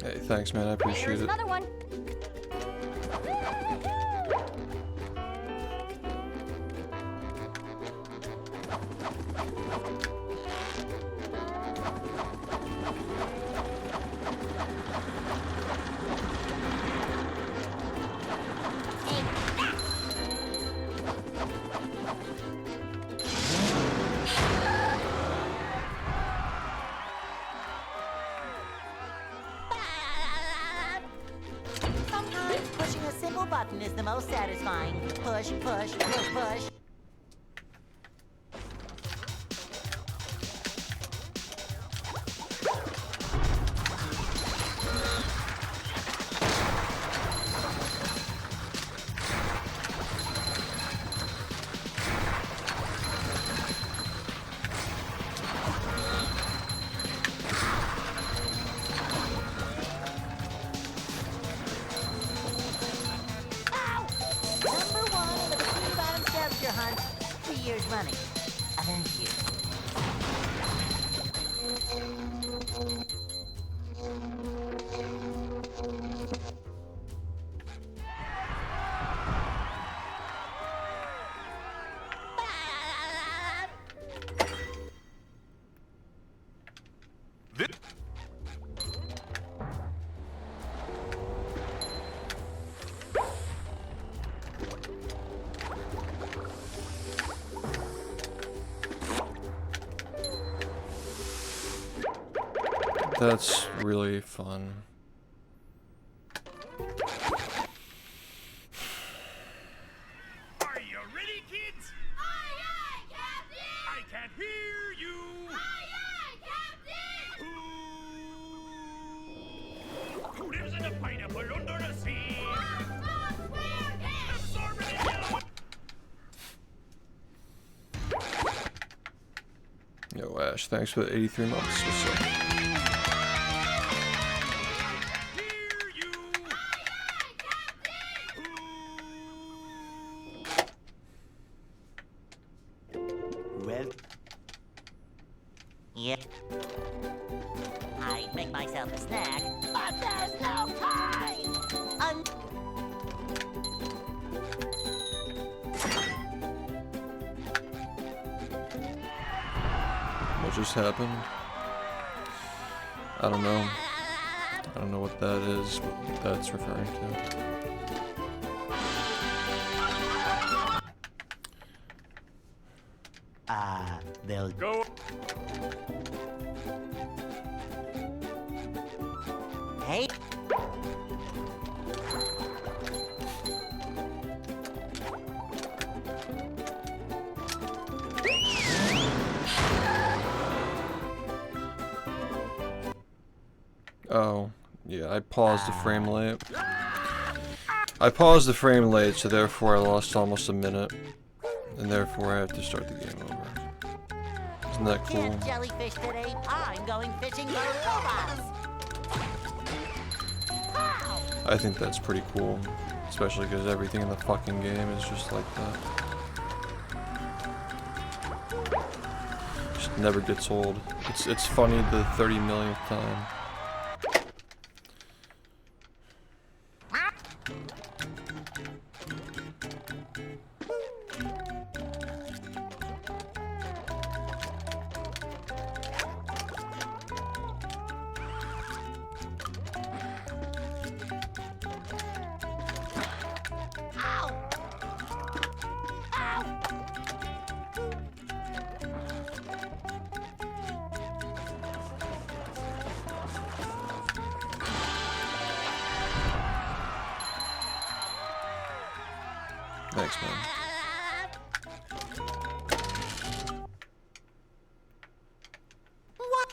Hey, thanks, man. I appreciate Here's it. another one. Sometimes pushing a simple button is the most satisfying. Push, push, push, push. Number 1 in the Bikini Bottom scavenger years running. Thank you. That's really fun. Are you ready, kids? Aye, aye, Captain! I can't hear you. Aye, aye, Captain! Who lives in a pineapple under the sea? SpongeBob SquarePants! Absorb it in yellow. Yo, Ash, thanks for the 83 months. What's up? Hear you. Aye, aye, Captain! Well. Yeah. I'd make myself a snack, but there's no time! What just happened? I don't know. I don't know what that is, what that's referring to. They'll Go. Hey. Oh, yeah, I paused the frame late. I paused the frame late, so therefore I lost almost a minute. And therefore I have to start the game over. Isn't that cool? Can't jellyfish today. I'm going fishing for robots. Pow! I think that's pretty cool. Especially because everything in the fucking game is just like that. Just never gets old. It's funny the 30 millionth time. Thanks, man. What?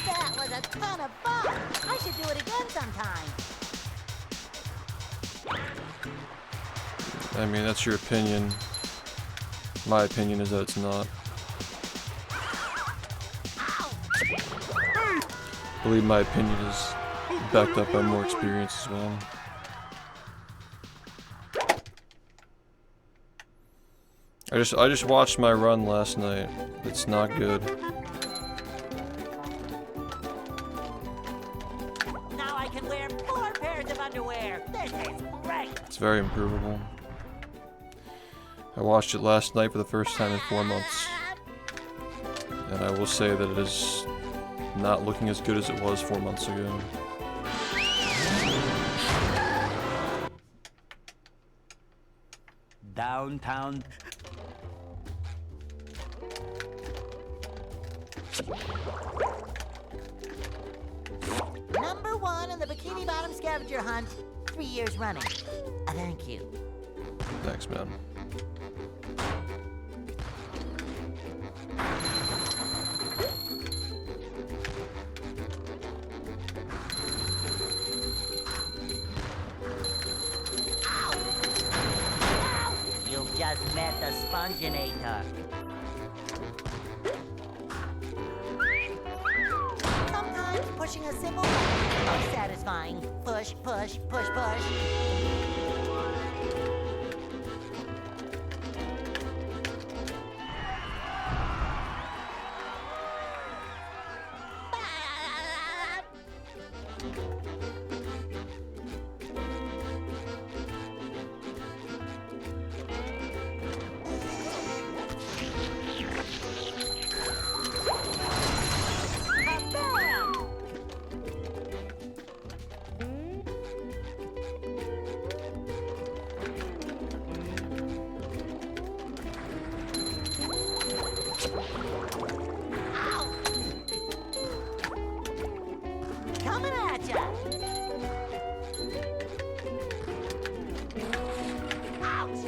That was a ton of fun. I should do it again sometime. I mean, that's your opinion. My opinion is that it's not. I believe my opinion is backed up by more experience as well. I just watched my run last night. It's not good. Now I can wear 4 pairs of underwear. This is great. It's very improvable. I watched it last night for the first time in 4 months. And I will say that it is not looking as good as it was 4 months ago. Downtown. Number 1 in the Bikini Bottom scavenger hunt. 3 years running. Thank you. Thanks, man. just met the Sponginator. Sometimes pushing a simple button is satisfying. Push, push, push, push. Coming at ya! Ouch!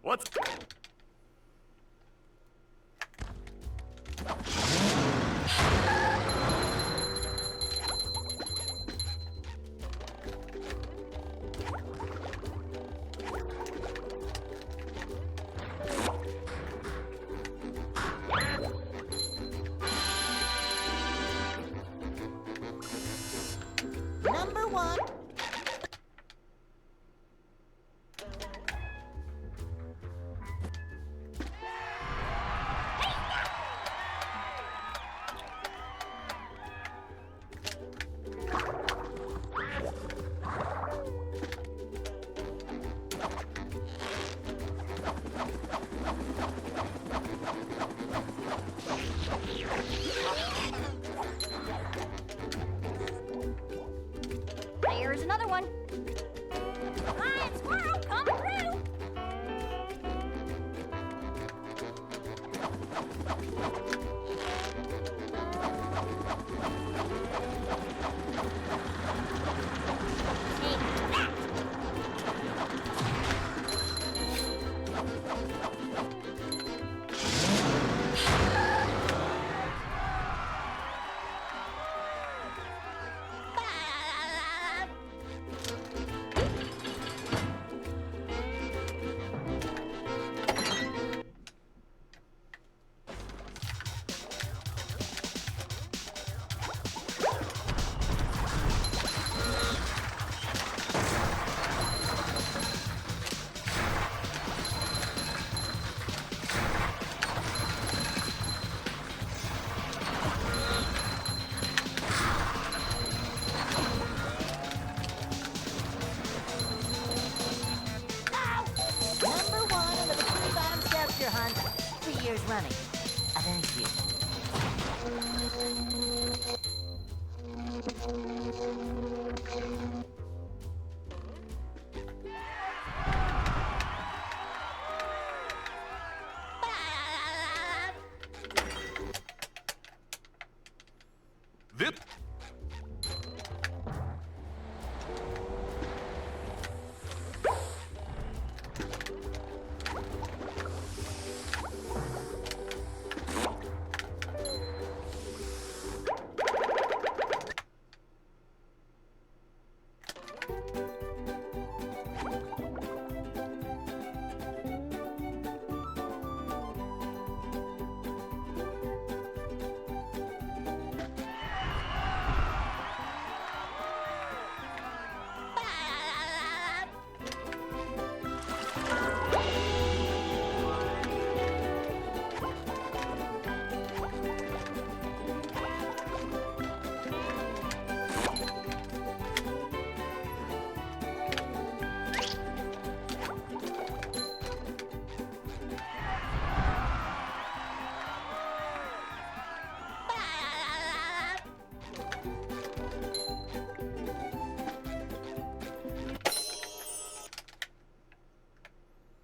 What's... Number one. There's another one. Lion squirrel coming through. Take that. Number one in the Bikini Bottom scavenger hunt. 3 years running. Thank you. This...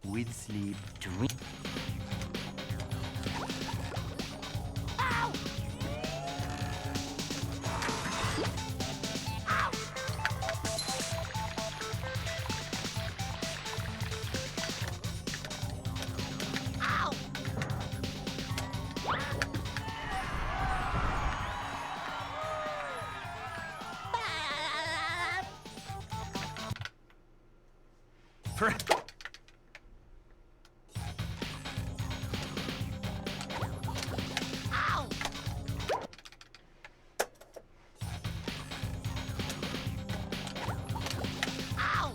With sleep, dream. Ow! crap. Ow! Ow!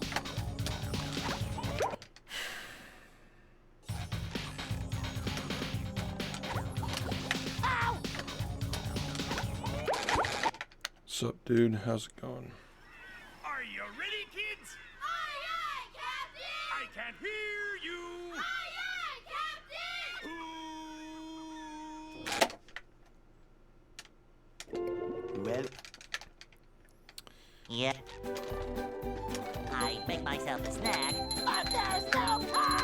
Ow! What's up, dude? How's it going? Are you ready, kids? Aye, aye, Captain! I can't hear you. Aye, aye, Captain! Well, Yeah. I make myself a snack. But there's no time!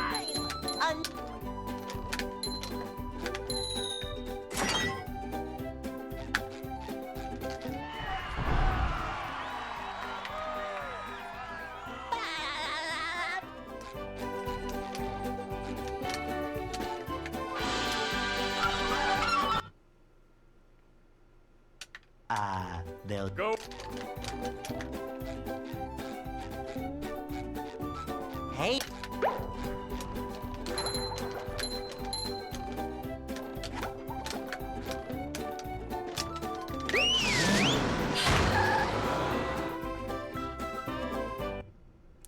they'll Go. Hey.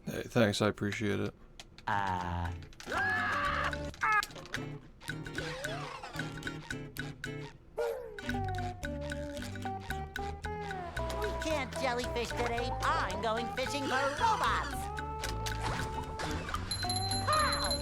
Hey, thanks. I appreciate it. We can't jellyfish today. I'm going fishing for robots. Pow!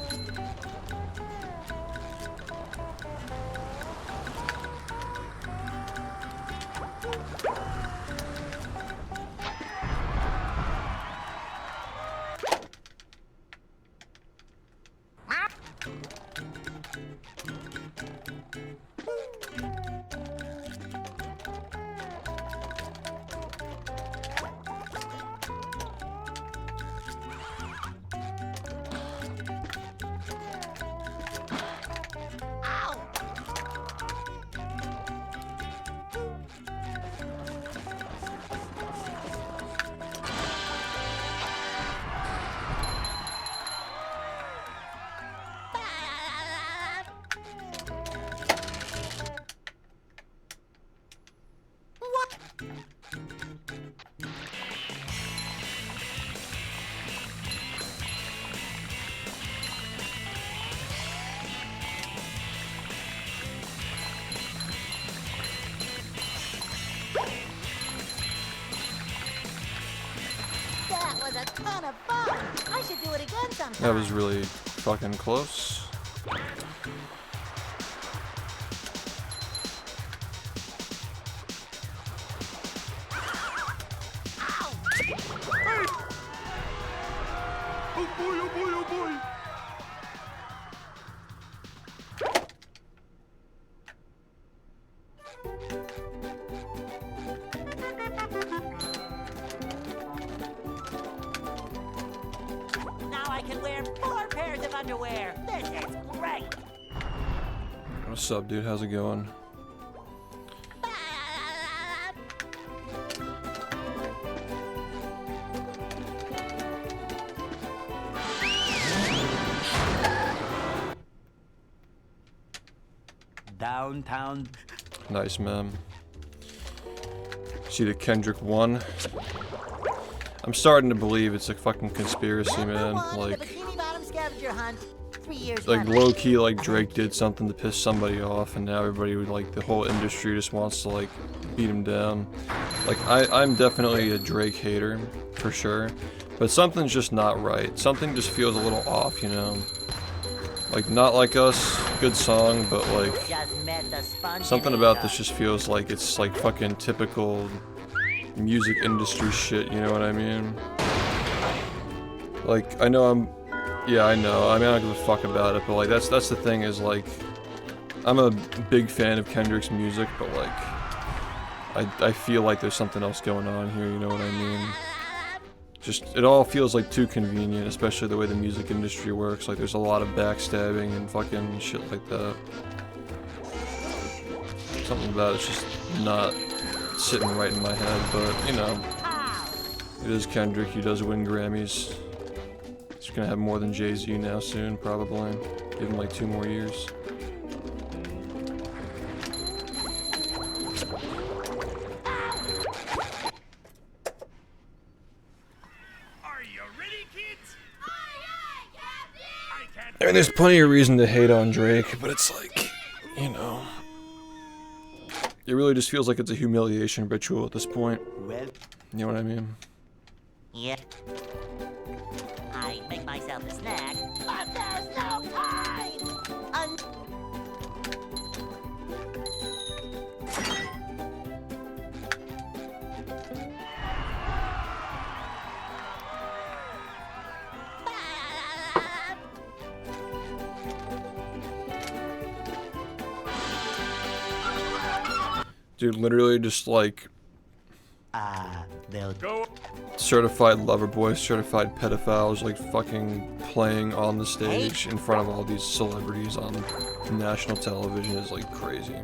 That was a ton of fun. I should do it again sometime. That was really fucking close. Oh boy, oh boy, oh boy. Now I can wear 4 pairs of underwear. This is great. What's up, dude? How's it going? downtown. Nice, man. See the Kendrick one? I'm starting to believe it's a fucking conspiracy, man. Like, Bikini Bottom scavenger hunt. 3 years like running. low key, like Drake did something to piss somebody off, and now everybody would like the whole industry just wants to like beat him down. Like I'm definitely a Drake hater for sure, but something's just not right. Something just feels a little off, you know. Like Not Like Us, good song, but like Just met the something about this just feels like it's like fucking typical music industry shit. You know what I mean? Like I know yeah, I know. I mean, I don't give a fuck about it, but like that's the thing is like, I'm a big fan of Kendrick's music, but like, I feel like there's something else going on here. You know what I mean? Just it all feels like too convenient, especially the way the music industry works. Like there's a lot of backstabbing and fucking shit like that. Something about it's just not sitting right in my head, but you know, it is Kendrick. He does win Grammys. He's gonna have more than Jay-Z now soon, probably. Give him like 2 more years. Are you ready, kids? I mean, there's plenty of reason to hate on Drake, but it's like, you know, it really just feels like it's a humiliation ritual at this point. Well, You know what I mean? Yeah. I make myself a snack, but there's no time! Dude, literally just like they'll Go. certified lover boys, certified pedophiles, like fucking playing on the stage in front of all these celebrities on national television is like crazy.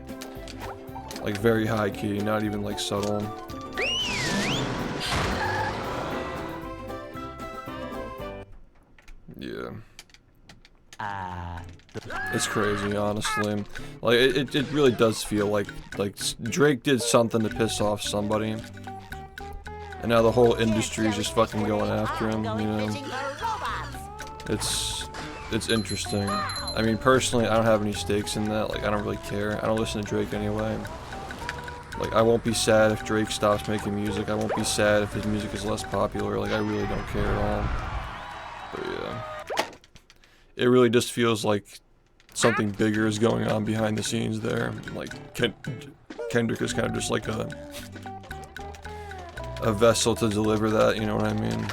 Like very high key, not even like subtle. Yeah. It's crazy, honestly. Like, it really does feel like Drake did something to piss off somebody. And now the whole industry is just fucking going after him, you know? It's interesting. I mean, personally, I don't have any stakes in that. Like, I don't really care. I don't listen to Drake anyway. Like, I won't be sad if Drake stops making music. I won't be sad if his music is less popular. Like, I really don't care at all. But yeah. It really just feels like something bigger is going on behind the scenes there. Like, Kendrick is kind of just like a vessel to deliver that, you know what I mean?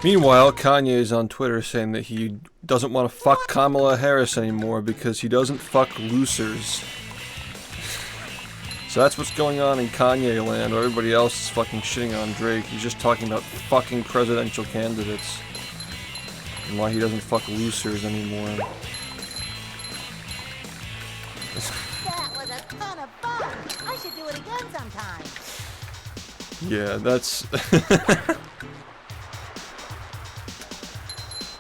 Meanwhile, Kanye is on Twitter saying that he doesn't want to fuck Kamala Harris anymore because he doesn't fuck losers. So that's what's going on in Kanye land, where everybody else is fucking shitting on Drake. He's just talking about fucking presidential candidates. And why he doesn't fuck losers anymore. That was a ton of fun. I should do it again sometime. Yeah, that's...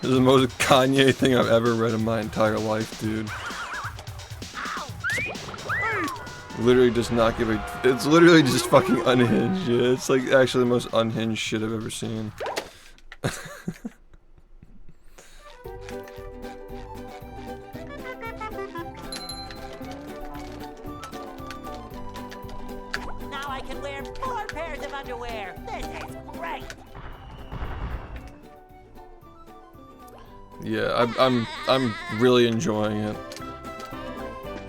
This is the most Kanye thing I've ever read in my entire life, dude. Literally does not give a... It's literally just fucking unhinged, yeah. It's like actually the most unhinged shit I've ever seen. Now I can wear 4 pairs of underwear. This is great. Yeah, I'm really enjoying it.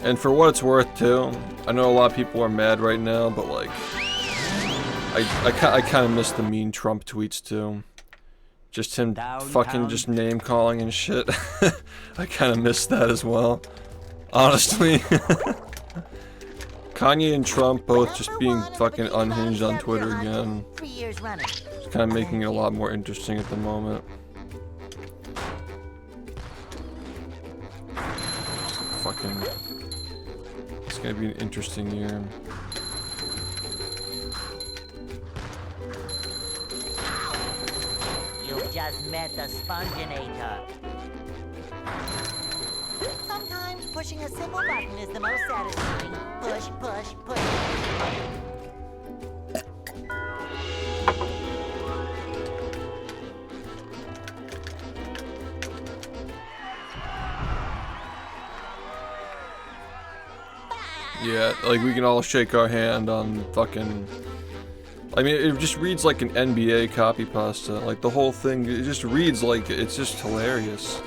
And for what it's worth too, I know a lot of people are mad right now, but like I kind of miss the mean Trump tweets too. Just him fucking just name calling and shit. I kind of miss that as well. Honestly. Kanye and Trump both just being fucking unhinged on Twitter again. 3 years running. It's kind of making it a lot more interesting at the moment. Fucking... It's gonna be an interesting year. You just met the Sponginator. Sometimes pushing a simple button is the most satisfying. Push, push, push. Yeah, like we can all shake our hand on fucking... I mean, it just reads like an NBA copy pasta. Like the whole thing, it just reads like it's just hilarious.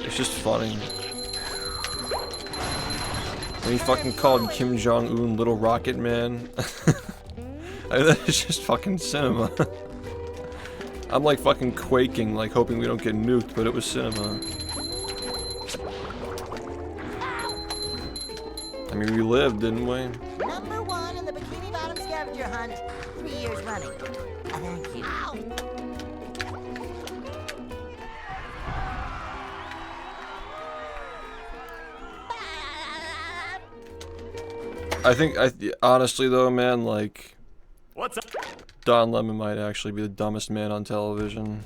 It's just funny. When he fucking called Kim Jong-un Little Rocket Man. I mean, that's just fucking cinema. I'm like fucking quaking, like hoping we don't get nuked, but it was cinema. I mean, we lived, didn't we? Number 1 in the Bikini Bottom scavenger hunt, 3 years running. Thank you. Ow. I think, honestly though, man, like, What's up? Don Lemon might actually be the dumbest man on television.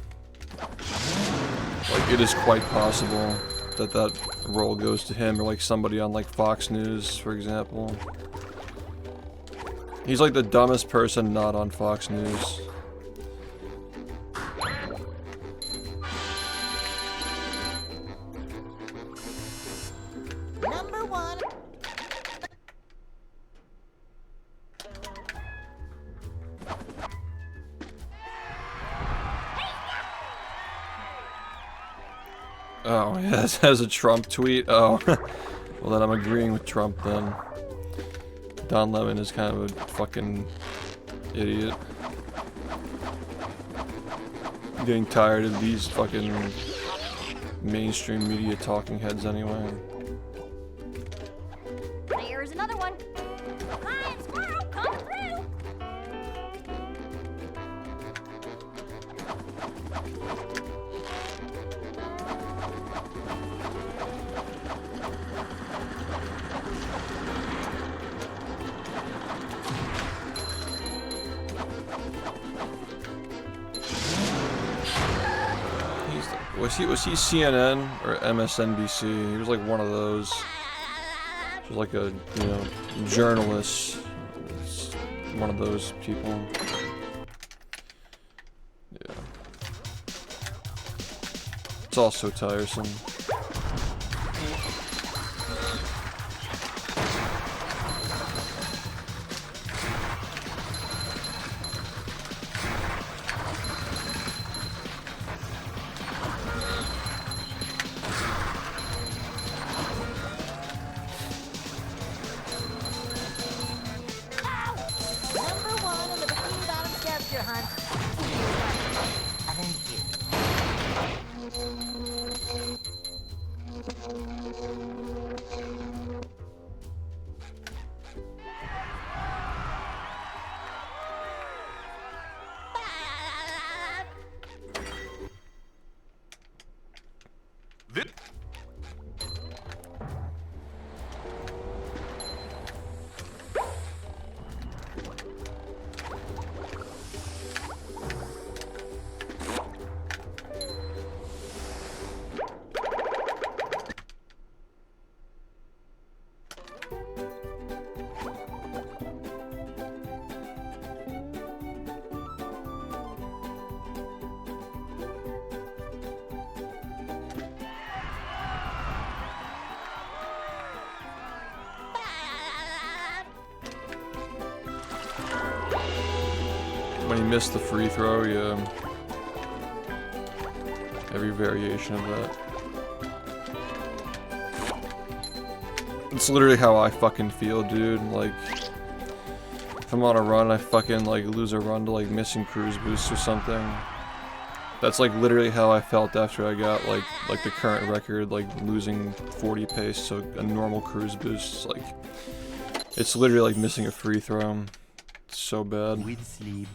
Like, it is quite possible that that role goes to him, or like somebody on like Fox News, for example. He's like the dumbest person not on Fox News. Number 1. Oh, yeah, that has a Trump tweet. Oh, well then I'm agreeing with Trump then. Don Lemon is kind of a fucking idiot. I'm getting tired of these fucking mainstream media talking heads anyway. There's another one. Lion squirrel coming through. Was he CNN or MSNBC? He was like one of those. He was like a, you know, journalist. One of those people. Yeah. It's all so tiresome. Number 1 in the Bikini Bottom scavenger hunt, 3 years running. Thank you. When he missed the free throw, yeah. Every variation of that. It's literally how I fucking feel, dude. Like, if I'm on a run, I fucking like lose a run to like missing cruise boosts or something. That's like literally how I felt after I got like the current record, like losing 40 pace, so a normal cruise boost. Like, it's literally like missing a free throw. It's so bad. With sleep,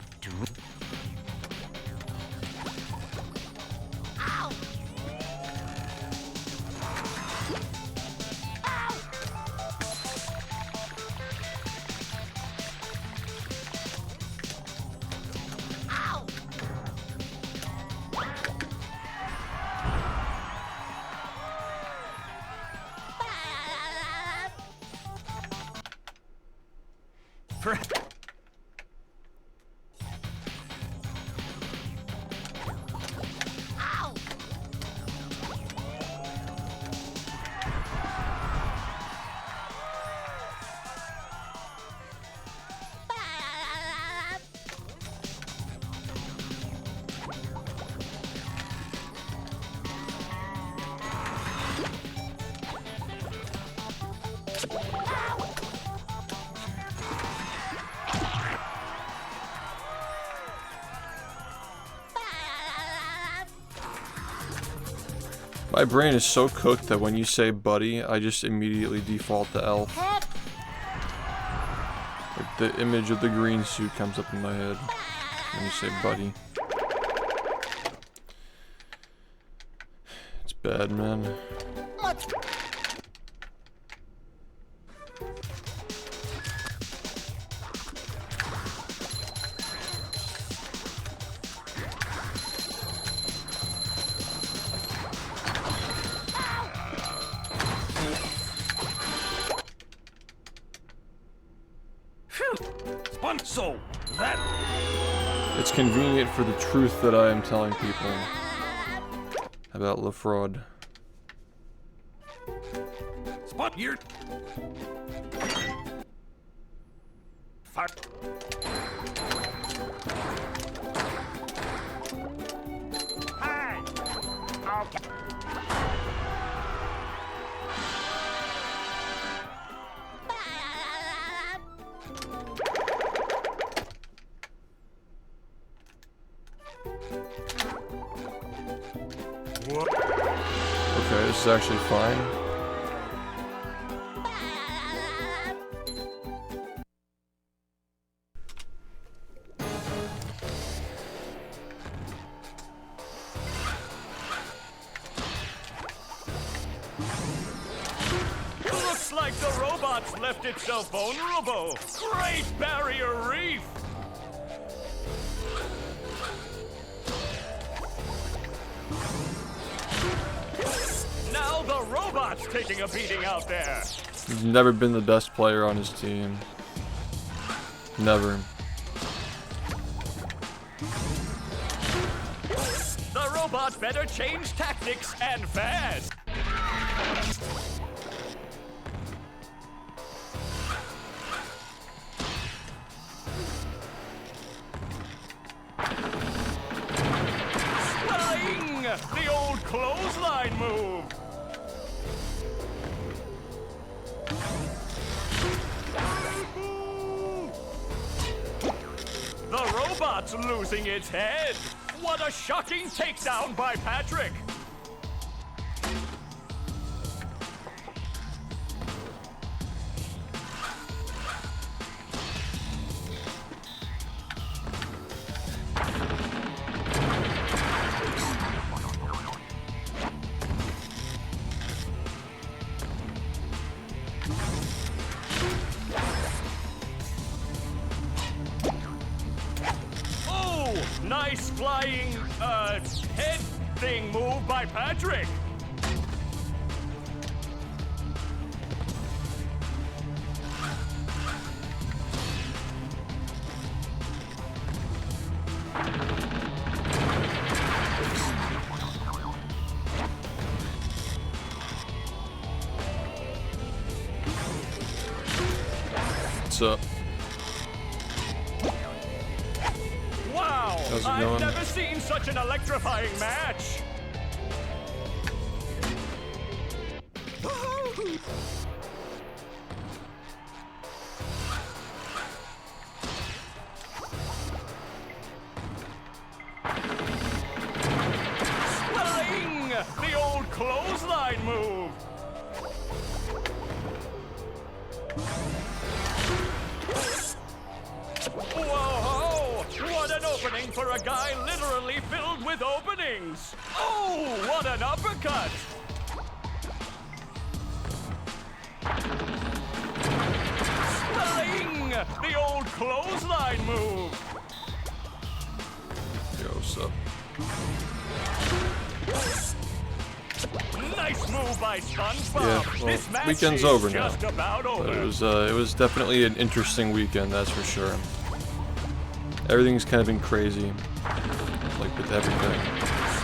My brain is so cooked that when you say buddy, I just immediately default to elf. Heck, Like the image of the green suit comes up in my head when you say buddy. It's bad, man. So that It's convenient for the truth that I am telling people about La Fraud. spot here. Fire. Hi. Okay. Okay, this is actually fine. Looks like the robot's left itself vulnerable. Great barrier reef. Now the robot's taking a beating out there. He's never been the best player on his team. Never. The robot better change tactics and fast. Flying! The old clothesline move. The robot's losing its head. What a shocking takedown by Patrick. Oh, nice flying, head thing move by Patrick. What's up? Wow, How's it I've going? never seen such an electrifying match. Swelling! The old clothesline move. Whoa! What an opening for a guy literally filled with openings! Oh, what an uppercut! Swelling! The old clothesline move. Yo, what's up? Nice move by SpongeBob. Yeah, well, This match weekend's is over now. just about over. But it was definitely an interesting weekend, that's for sure. Everything's kind of been crazy, like with everything.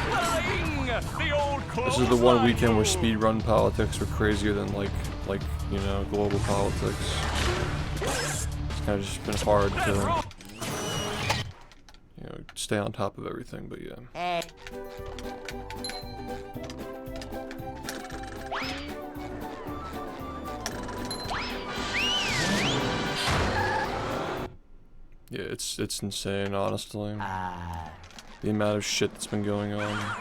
Swelling! The old This is the one clothesline weekend where move. speedrun politics were crazier than like you know, global politics. It's kind of just been hard That to, ro- you know, stay on top of everything. But yeah, Hey. yeah, it's insane, honestly. The amount of shit that's been going on.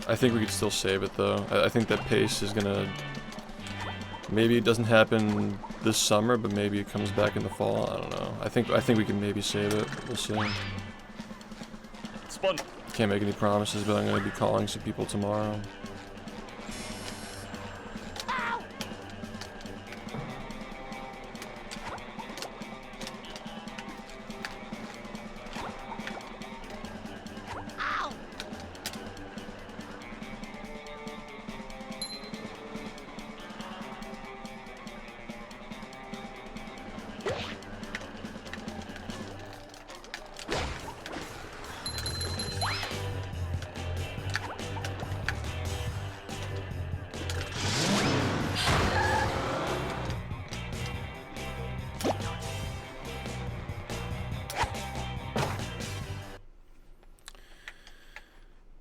I think we could still save it though. I think that pace is gonna Maybe it doesn't happen this summer, but maybe it comes back in the fall. I don't know. I think we can maybe save it. We'll see. Can't make any promises, but I'm gonna be calling some people tomorrow.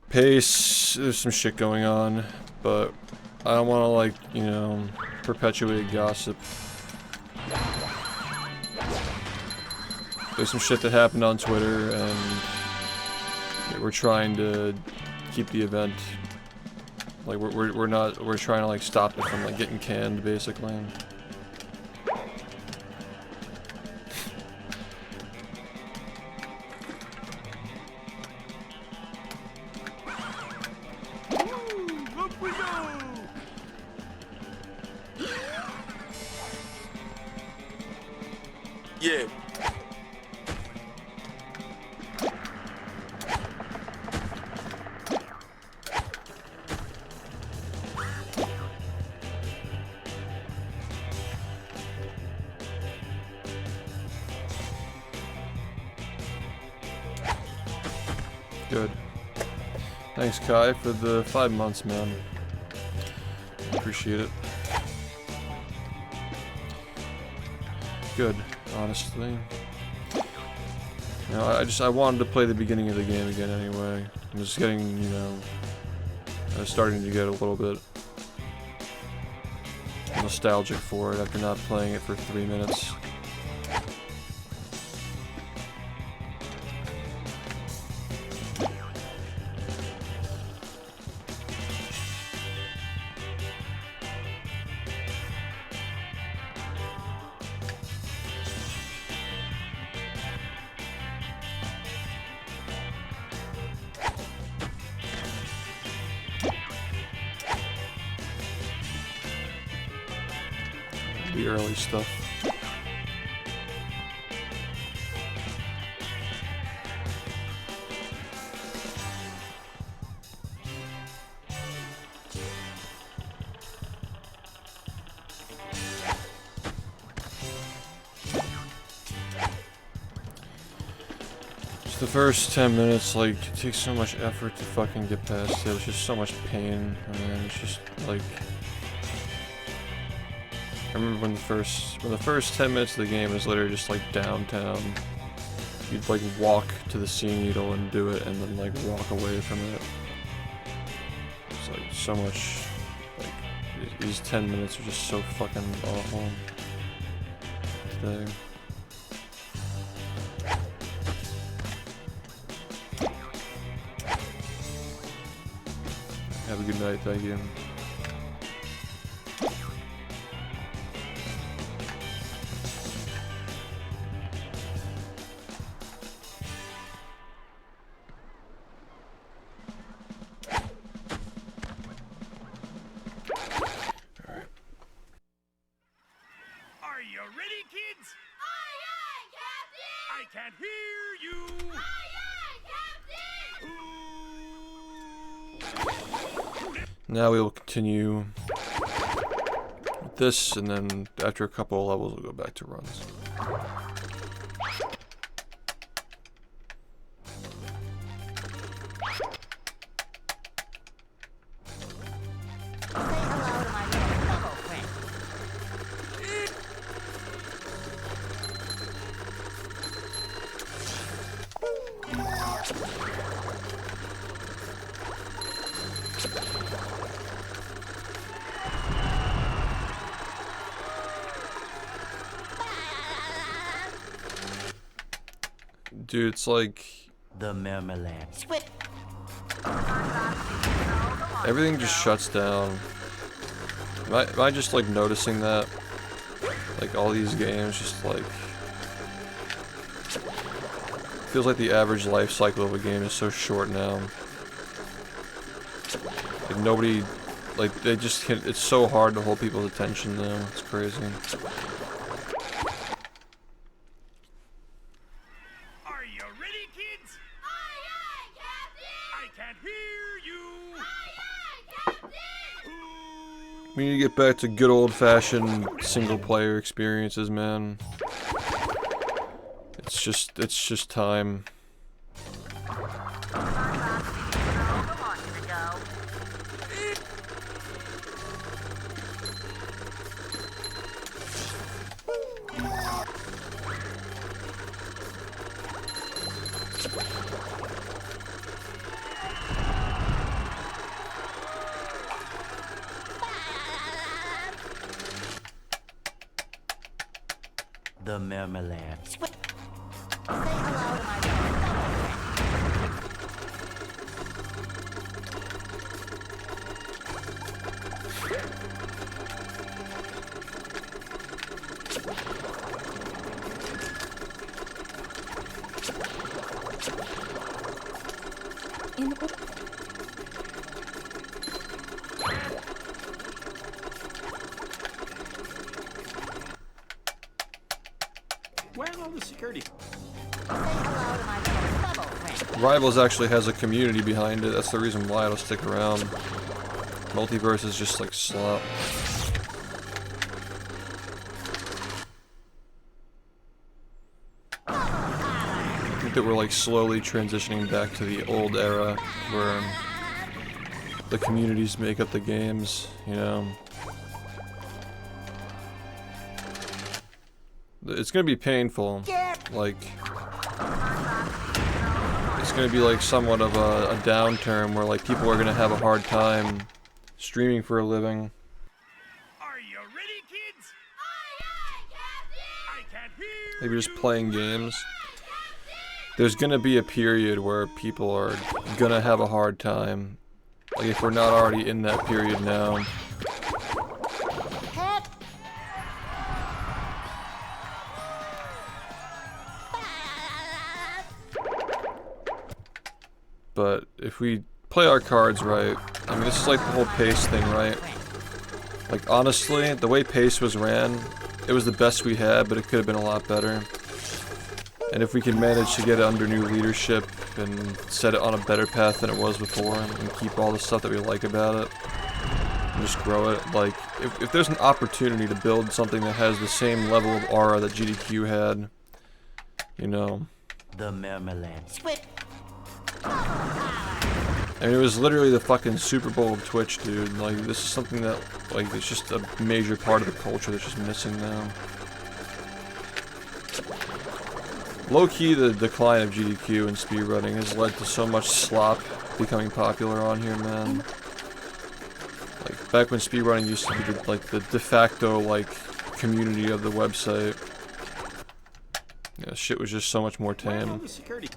Pace, there's some shit going on, but I don't want to, like, you know, perpetuate gossip. There's some shit that happened on Twitter, and we're trying to keep the event, like, we're trying to, like, stop it from, like, getting canned, basically. Yeah. Good. Thanks, Kai, for the 5 months, man. Appreciate it. Good, honestly. You know, I wanted to play the beginning of the game again anyway. I'm just getting, you know, I was starting to get a little bit nostalgic for it after not playing it for 3 minutes. The early stuff. Just the first 10 minutes, like, it takes so much effort to fucking get past it. It's just so much pain, and it's just like. I remember when the first 10 minutes of the game was literally just like downtown. You'd like walk to the scene needle and do it, and then like walk away from it. It's like so much. Like these 10 minutes are just so fucking awful today. Have a good night, thank you. Are you ready, kids? Aye, aye, Captain! I can't hear you! Aye, aye, Captain! Now we will continue with this, and then after a couple of levels, we'll go back to runs. Say hello to my little bubble friend. Dude, it's like The marmalade. Swift. everything just shuts down. Am I just like noticing that? Like all these games just like... Feels like the average life cycle of a game is so short now. Like nobody... Like they just can't... It's so hard to hold people's attention now. It's crazy. Are you ready, kids? Aye, aye, Captain! I can't hear you. Aye, aye, Captain! We need to get back to good old-fashioned single-player experiences, man. It's just time. The marmalade. Say hello to my friend. Where's all the security? Say hello to my little bubble friend. Rivals actually has a community behind it. That's the reason why it'll stick around. Multiverse is just like slop. I think that we're like slowly transitioning back to the old era where the communities make up the games, you know. It's gonna be painful. Like, it's gonna be like somewhat of a downturn where like people are gonna have a hard time streaming for a living. Are you ready, kids? Aye, aye, Captain! I can't hear Maybe just playing games. There's gonna be a period where people are gonna have a hard time. Like if we're not already in that period now. But if we play our cards right, I mean this is like the whole pace thing, right? Like honestly, the way pace was ran, it was the best we had, but it could have been a lot better. And if we can manage to get it under new leadership and set it on a better path than it was before, and keep all the stuff that we like about it, and just grow it, like, if there's an opportunity to build something that has the same level of aura that GDQ had, you know. The marmalade. I mean, it was literally the fucking Super Bowl of Twitch, dude. Like, this is something that, like, it's just a major part of the culture that's just missing now. Low-key, the decline of GDQ and speedrunning has led to so much slop becoming popular on here, man. Like, back when speedrunning used to be, the de facto, like, community of the website. Yeah, shit was just so much more Where's all tame. the security?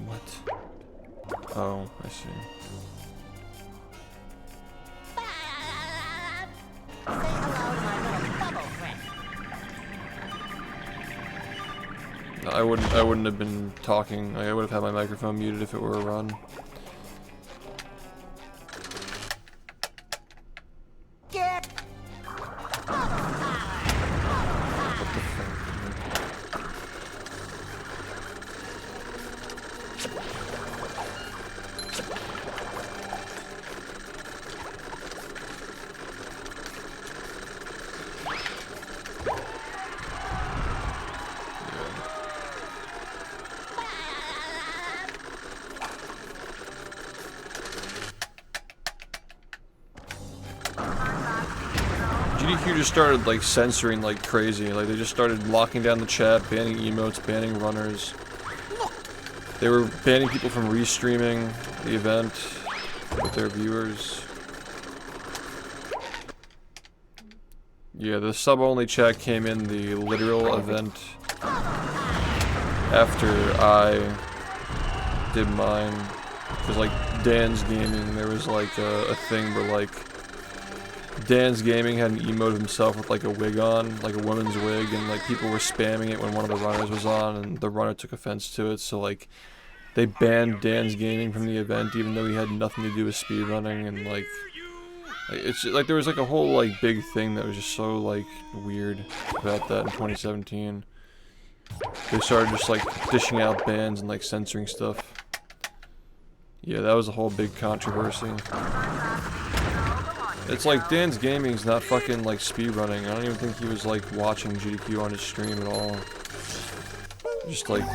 What? Oh, I see. Say hello to my little bubble friend. I wouldn't have been talking. Like, I would have had my microphone muted if it were a run. What the fuck? GDQ just started like censoring like crazy. Like they just started locking down the chat, banning emotes, banning runners. They were banning people from restreaming the event with their viewers. Yeah, the sub-only chat came in the literal event after I did mine. Because, like, Dan's Gaming, there was, like, a thing where, like, Dan's Gaming had an emote of himself with, like, a wig on, like a woman's wig, and, like, people were spamming it when one of the runners was on, and the runner took offense to it, so, like, they banned Dan's Gaming from the event, even though he had nothing to do with speedrunning, and, like, it's like there was like a whole like big thing that was just so like weird about that in 2017. They started just like dishing out bans and like censoring stuff. Yeah, that was a whole big controversy. It's like Dan's Gaming's not fucking like speedrunning. I don't even think he was like watching GDQ on his stream at all. Just like,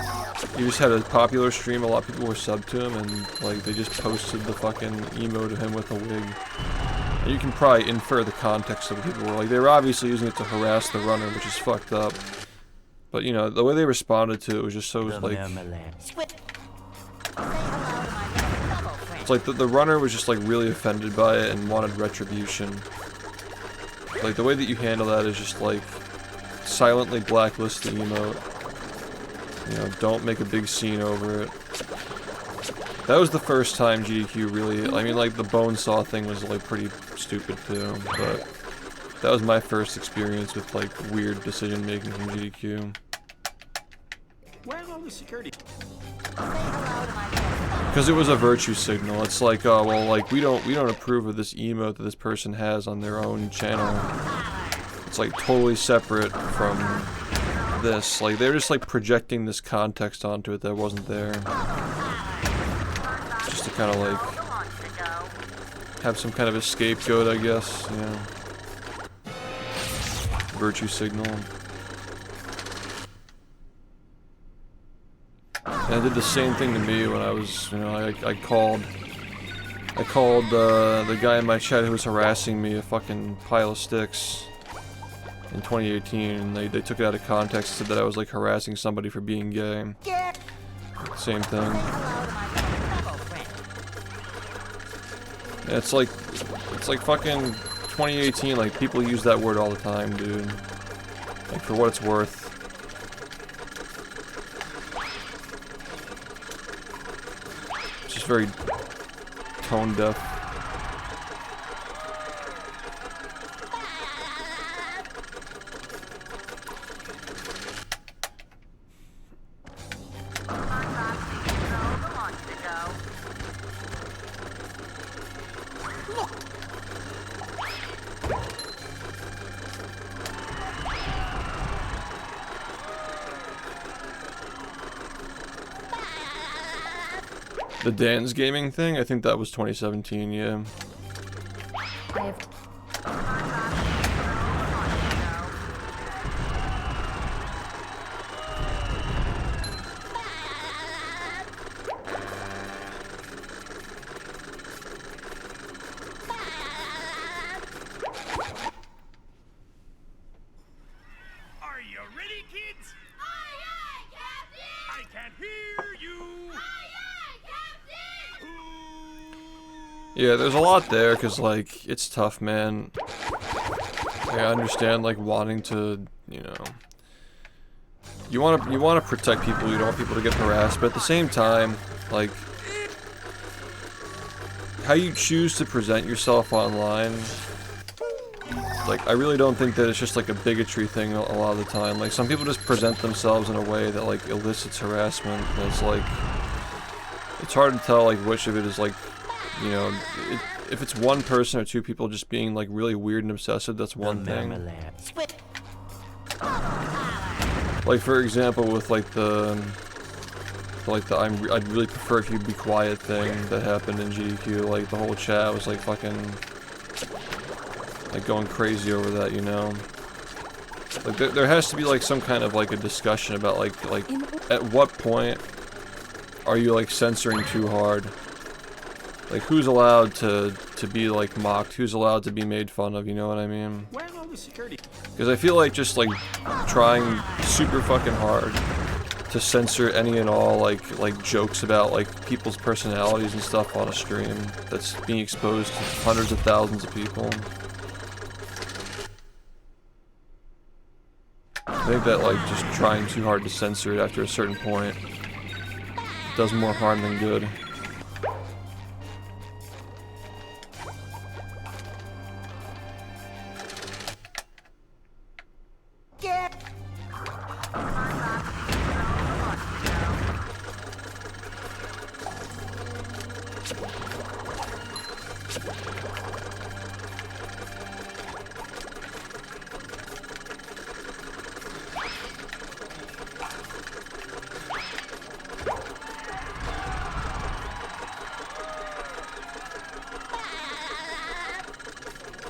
he just had a popular stream, a lot of people were subbed to him, and like they just posted the fucking emote of him with a wig. And you can probably infer the context of what people were like. They were obviously using it to harass the runner, which is fucked up. But you know, the way they responded to it was just so like... It's like the runner was just like really offended by it and wanted retribution. Like the way that you handle that is just like silently blacklist the emote. You know, don't make a big scene over it. That was the first time GDQ really, I mean like the Bonesaw thing was like pretty stupid too, but that was my first experience with like weird decision making from GDQ. Where's all the security? Because it was a virtue signal. It's like, oh well, like we don't approve of this emote that this person has on their own channel. It's like totally separate from this. Like they're just like projecting this context onto it that wasn't there. Just to kind of like have some kind of a scapegoat, I guess. Yeah. Virtue signal. And it did the same thing to me when I was, you know, I called the guy in my chat who was harassing me a fucking pile of sticks in 2018, and they took it out of context and said that I was like harassing somebody for being gay. Same thing. Yeah, it's like fucking 2018, like people use that word all the time, dude. Like for what it's worth. It's just very tone deaf. The Dan's Gaming thing? I think that was 2017, yeah. Are you ready, kids? Aye, aye, Captain! I can't hear you! Aye, aye, Captain! Yeah, there's a lot there, because, like, it's tough, man. Like, I understand, like, wanting to, you know... You want to protect people, you don't want people to get harassed, but at the same time, like... How you choose to present yourself online... Like, I really don't think that it's just, like, a bigotry thing a lot of the time. Like, some people just present themselves in a way that, like, elicits harassment, and it's, like... It's hard to tell, like, which of it is, like... You know, if it's one person or two people just being like really weird and obsessive, that's one thing. Like for example, with like I'd really prefer if you'd be quiet thing that happened in GDQ. Like the whole chat was like fucking like going crazy over that, you know. Like there has to be like some kind of like a discussion about like at what point are you like censoring too hard? Like, who's allowed to be, like, mocked? Who's allowed to be made fun of, you know what I mean? Where's all the security? Because I feel like just, like, trying super fucking hard to censor any and all, like jokes about, like, people's personalities and stuff on a stream that's being exposed to hundreds of thousands of people. I think that like just trying too hard to censor it after a certain point does more harm than good.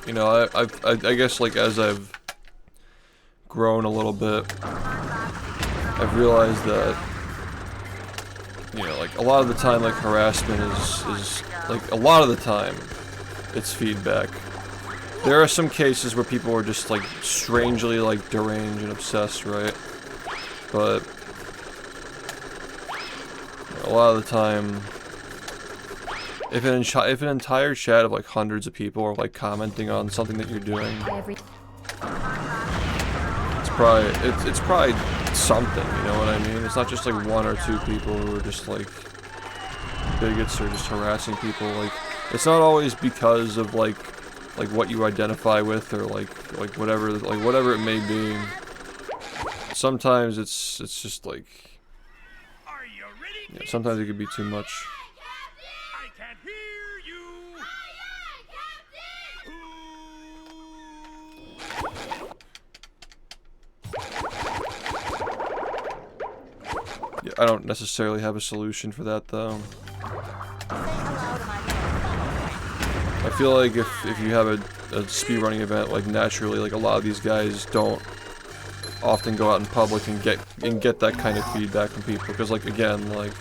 You know, I guess like as I've grown a little bit, I've realized that, you know, like a lot of the time, like harassment is like a lot of the time, it's feedback. There are some cases where people are just like strangely like deranged and obsessed, right? But a lot of the time, if an entire chat of like hundreds of people are like commenting on something that you're doing, it's probably something, you know what I mean? It's not just like one or two people who are just like bigots or just harassing people. Like it's not always because of like what you identify with or like whatever it may be. Sometimes it's just like, yeah, sometimes it could be too much. I don't necessarily have a solution for that though. I feel like if you have a speedrunning event, like naturally, like a lot of these guys don't often go out in public and get that kind of feedback from people, because like again, like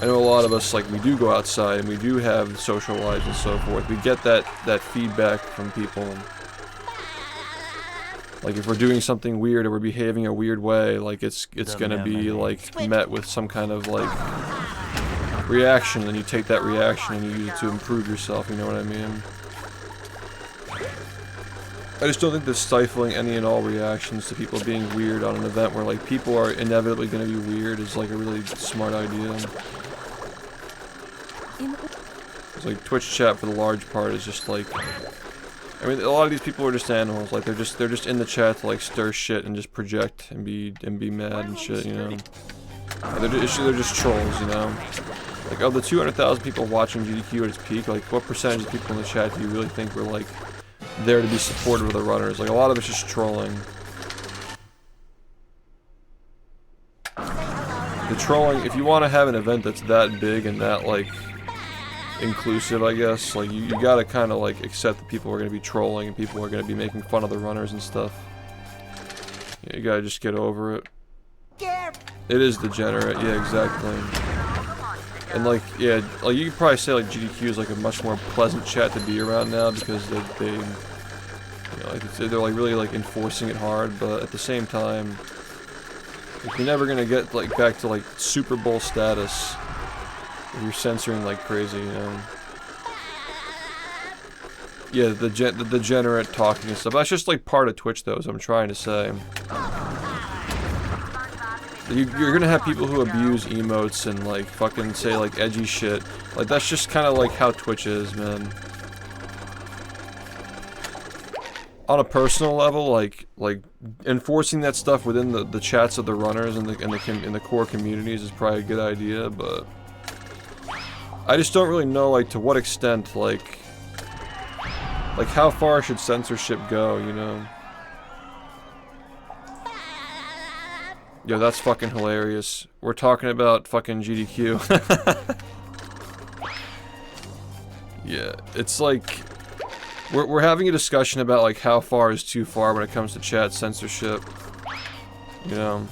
I know a lot of us, like we do go outside and we do have social lives and so forth. We get that feedback from people. Like if we're doing something weird or we're behaving a weird way, like it's gonna be like met with some kind of like reaction, and you take that reaction and you use it to improve yourself, you know what I mean? I just don't think that stifling any and all reactions to people being weird on an event where like people are inevitably gonna be weird is like a really smart idea. It's like Twitch chat for the large part is just like, I mean, a lot of these people are just animals. Like they're just in the chat to like stir shit and just project and be mad and shit, you know. They're just trolls, you know. Like of the 200,000 people watching GDQ at its peak, like what percentage of people in the chat do you really think were like there to be supportive of the runners? Like a lot of it's just trolling. The trolling, if you want to have an event that's that big and that like inclusive, I guess, like you gotta kind of like accept that people are gonna be trolling and people are gonna be making fun of the runners and stuff. Yeah, you gotta just get over it. It is degenerate, yeah, exactly. And like, yeah, like you could probably say like GDQ is like a much more pleasant chat to be around now because they you know, like they're like really like enforcing it hard, but at the same time, like, you're never gonna get like back to like Super Bowl status. You're censoring like crazy, you know. Yeah, the degenerate talking and stuff. That's just like part of Twitch, though, as I'm trying to say. You're gonna have people who abuse emotes and like fucking say like edgy shit. Like that's just kind of like how Twitch is, man. On a personal level, like enforcing that stuff within the chats of the runners and the core communities is probably a good idea, but I just don't really know, like, to what extent, like how far should censorship go, you know? Yo, that's fucking hilarious. We're talking about fucking GDQ. Yeah, it's like we're having a discussion about like how far is too far when it comes to chat censorship, you know?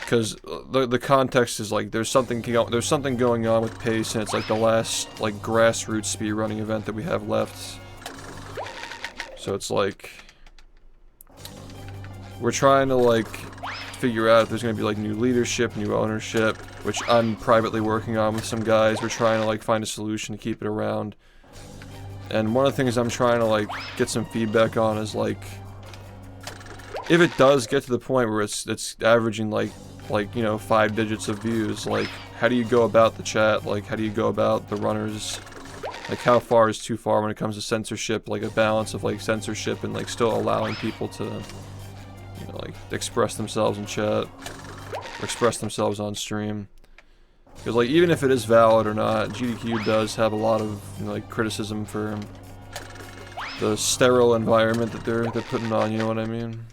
Because the context is like there's something going on with Pace, and it's like the last like grassroots speedrunning event that we have left. So it's like we're trying to like figure out if there's gonna be like new leadership, new ownership, which I'm privately working on with some guys. We're trying to like find a solution to keep it around. And one of the things I'm trying to like get some feedback on is like if it does get to the point where it's averaging like you know 5 digits of views, like how do you go about the chat? Like how do you go about the runners? Like how far is too far when it comes to censorship? Like a balance of like censorship and like still allowing people to, you know, like express themselves in chat or express themselves on stream. Because like even if it is valid or not, GDQ does have a lot of, you know, like criticism for the sterile environment that they're putting on. You know what I mean?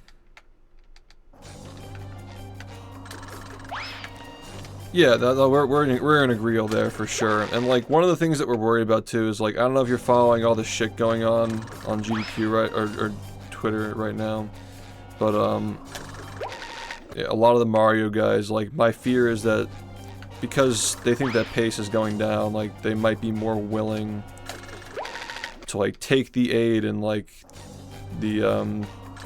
Yeah, we're in agreeal there for sure. And like one of the things that we're worried about too is like I don't know if you're following all the shit going on GDQ right or Twitter right now, but yeah, a lot of the Mario guys, like my fear is that because they think that pace is going down, like they might be more willing to like take the aid and like the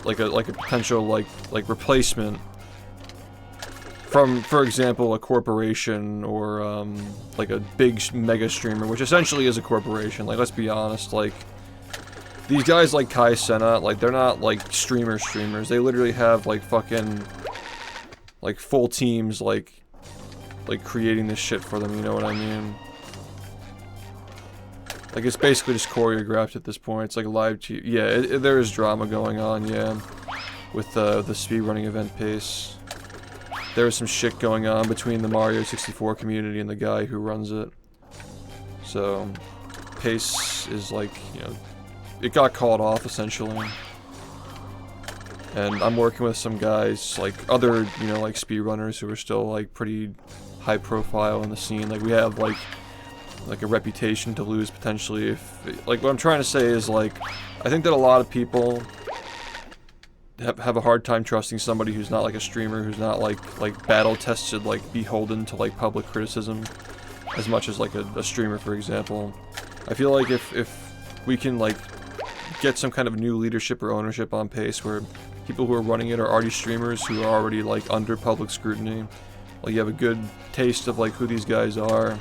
like a potential like replacement from, for example, a corporation or like a big mega streamer, which essentially is a corporation. Like let's be honest, like these guys like Kai Cenat, like they're not like streamers. They literally have like fucking like full teams like creating this shit for them, you know what I mean? Like it's basically just choreographed at this point. It's like a live yeah, there is drama going on, yeah, with the speedrunning event Pace. There was some shit going on between the Mario 64 community and the guy who runs it. So Pace is like, you know, it got called off essentially. And I'm working with some guys, like other, you know, like speedrunners who are still like pretty high profile in the scene. Like we have like a reputation to lose potentially if, like what I'm trying to say is like, I think that a lot of people have a hard time trusting somebody who's not like a streamer, who's not like battle tested, like beholden to like public criticism as much as like a streamer, for example. I feel like if we can like get some kind of new leadership or ownership on Pace where people who are running it are already streamers who are already like under public scrutiny, like you have a good taste of like who these guys are.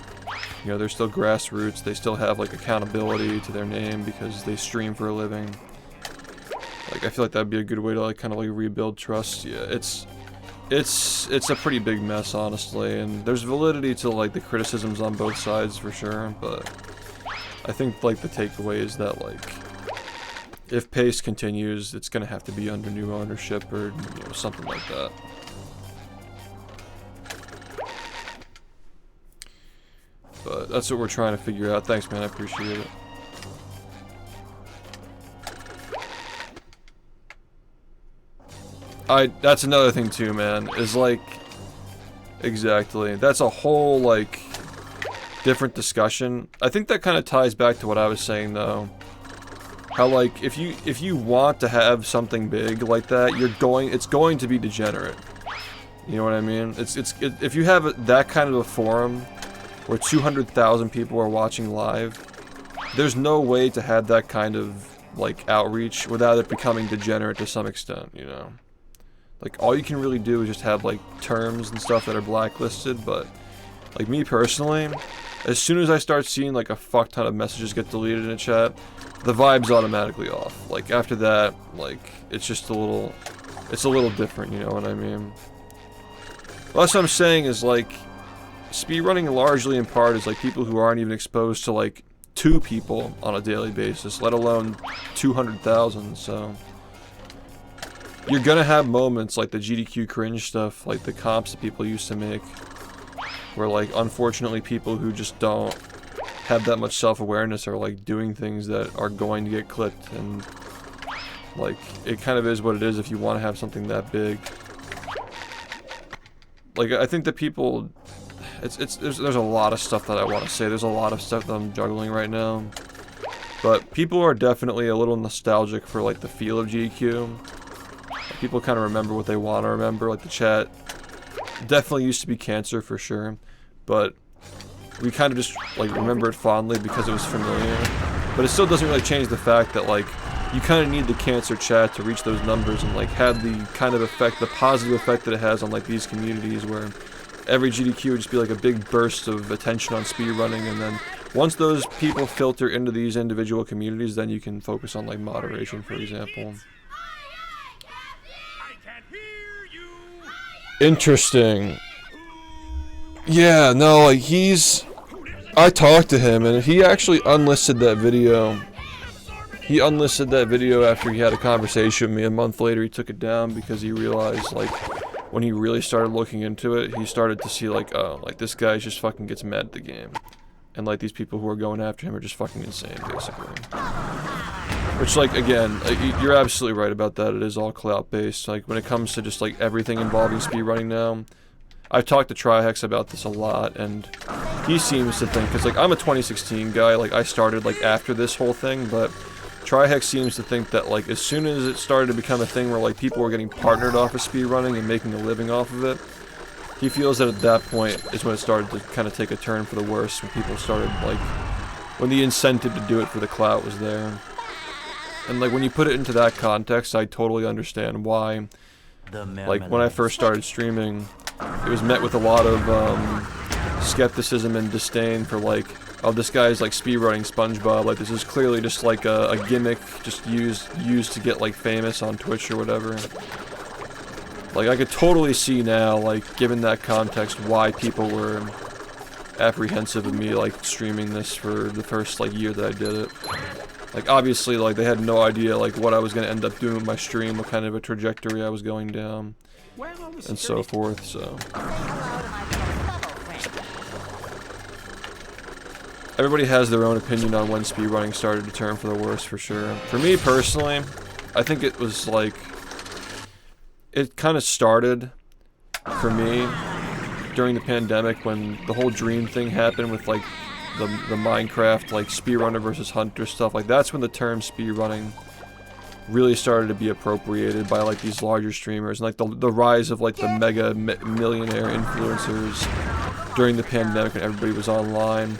You know, they're still grassroots, they still have like accountability to their name because they stream for a living. Like I feel like that'd be a good way to like kind of like rebuild trust. Yeah, it's a pretty big mess, honestly, and there's validity to like the criticisms on both sides for sure, but I think like the takeaway is that like if Pace continues, it's gonna have to be under new ownership or, you know, something like that. But that's what we're trying to figure out. Thanks, man, I appreciate it. That's another thing too, man, is like, exactly, that's a whole like different discussion. I think that kind of ties back to what I was saying though, how like if you want to have something big like that, it's going to be degenerate, you know what I mean? If you have that kind of a forum where 200,000 people are watching live, there's no way to have that kind of like outreach without it becoming degenerate to some extent, you know? Like, all you can really do is just have, like, terms and stuff that are blacklisted, but, like, me personally, as soon as I start seeing, like, a fuck ton of messages get deleted in a chat, the vibe's automatically off. Like, after that, like, it's just a little different, you know what I mean? Well, that's what I'm saying is, like, speedrunning largely in part is, like, people who aren't even exposed to, like, 2 people on a daily basis, let alone 200,000, so you're gonna have moments like the GDQ cringe stuff, like the comps that people used to make, where like unfortunately people who just don't have that much self-awareness are like doing things that are going to get clipped, and like it kind of is what it is if you want to have something that big. Like I think that people, there's a lot of stuff that I want to say. There's a lot of stuff that I'm juggling right now, but people are definitely a little nostalgic for like the feel of GDQ. People kind of remember what they want to remember, like the chat definitely used to be cancer for sure, but we kind of just like remember it fondly because it was familiar. But it still doesn't really change the fact that like you kind of need the cancer chat to reach those numbers and like have the kind of effect, the positive effect that it has on like these communities, where every GDQ would just be like a big burst of attention on speedrunning, and then once those people filter into these individual communities, then you can focus on like moderation, for example. Interesting. Yeah, no, like I talked to him and he actually unlisted that video. He unlisted that video after he had a conversation with me. A month later he took it down because he realized, like, when he really started looking into it, he started to see, like, oh, like, this guy just fucking gets mad at the game. And, like, these people who are going after him are just fucking insane, basically. Which, like, again, you're absolutely right about that. It is all clout-based. Like, when it comes to just, like, everything involving speedrunning now, I've talked to Trihex about this a lot, and he seems to think, because, like, I'm a 2016 guy, like, I started, like, after this whole thing, but Trihex seems to think that, like, as soon as it started to become a thing where, like, people were getting partnered off of speedrunning and making a living off of it, he feels that at that point is when it started to kind of take a turn for the worse, when people started, like, when the incentive to do it for the clout was there. And, like, when you put it into that context, I totally understand why. Like, when I first started streaming, it was met with a lot of skepticism and disdain for, like, oh, this guy's, like, speedrunning SpongeBob, like, this is clearly just, like, a gimmick just used to get, like, famous on Twitch or whatever. Like, I could totally see now, like, given that context, why people were apprehensive of me, like, streaming this for the first, like, year that I did it. Like, obviously, like, they had no idea, like, what I was gonna end up doing with my stream, what kind of a trajectory I was going down, and so forth, so. Everybody has their own opinion on when speedrunning started to turn for the worse, for sure. For me, personally, I think it was, like, it kind of started, for me, during the pandemic when the whole Dream thing happened with, like, the Minecraft, like, speedrunner versus hunter stuff. Like, that's when the term speedrunning really started to be appropriated by, like, these larger streamers. And, like, the rise of, like, the mega millionaire influencers during the pandemic when everybody was online.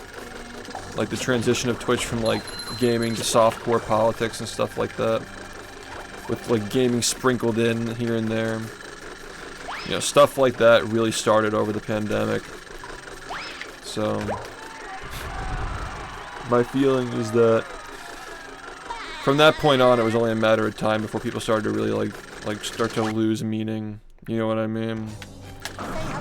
Like, the transition of Twitch from, like, gaming to softcore politics and stuff like that. With, like, gaming sprinkled in here and there. You know, stuff like that really started over the pandemic. So, my feeling is that from that point on, it was only a matter of time before people started to really, like start to lose meaning. You know what I mean?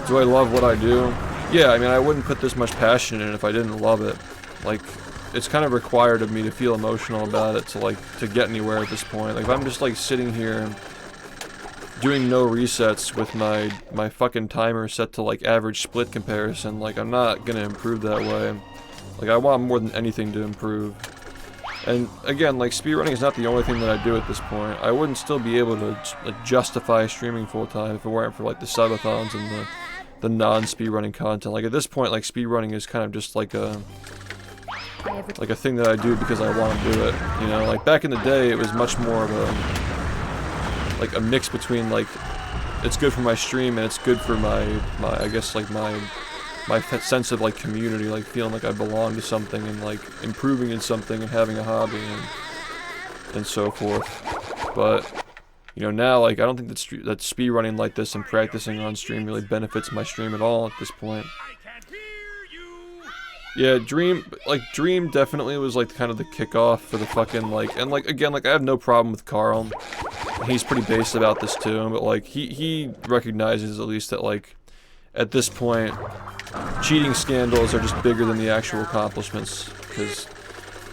Do I love what I do? Yeah, I mean, I wouldn't put this much passion in it if I didn't love it. Like, it's kind of required of me to feel emotional about it to get anywhere at this point. Like, if I'm just, like, sitting here doing no resets with my fucking timer set to, like, average split comparison, like, I'm not gonna improve that way. Like, I want more than anything to improve. And, again, like, speedrunning is not the only thing that I do at this point. I wouldn't still be able to justify streaming full-time if it weren't for, like, the subathons and the non-speedrunning content. Like, at this point, like, speedrunning is kind of just like a thing that I do because I want to do it, you know? Like, back in the day, it was much more of a mix between, like, it's good for my stream and it's good for my I guess, like, my sense of, like, community, like, feeling like I belong to something and, like, improving in something and having a hobby and so forth. But, you know, now, like, I don't think that speedrunning like this and practicing on stream really benefits my stream at all at this point. Yeah, Dream definitely was, like, kind of the kickoff for the fucking, like, and, like, again, like, I have no problem with Carl. He's pretty based about this, too, but, like, he recognizes, at least, that, like, at this point, cheating scandals are just bigger than the actual accomplishments, because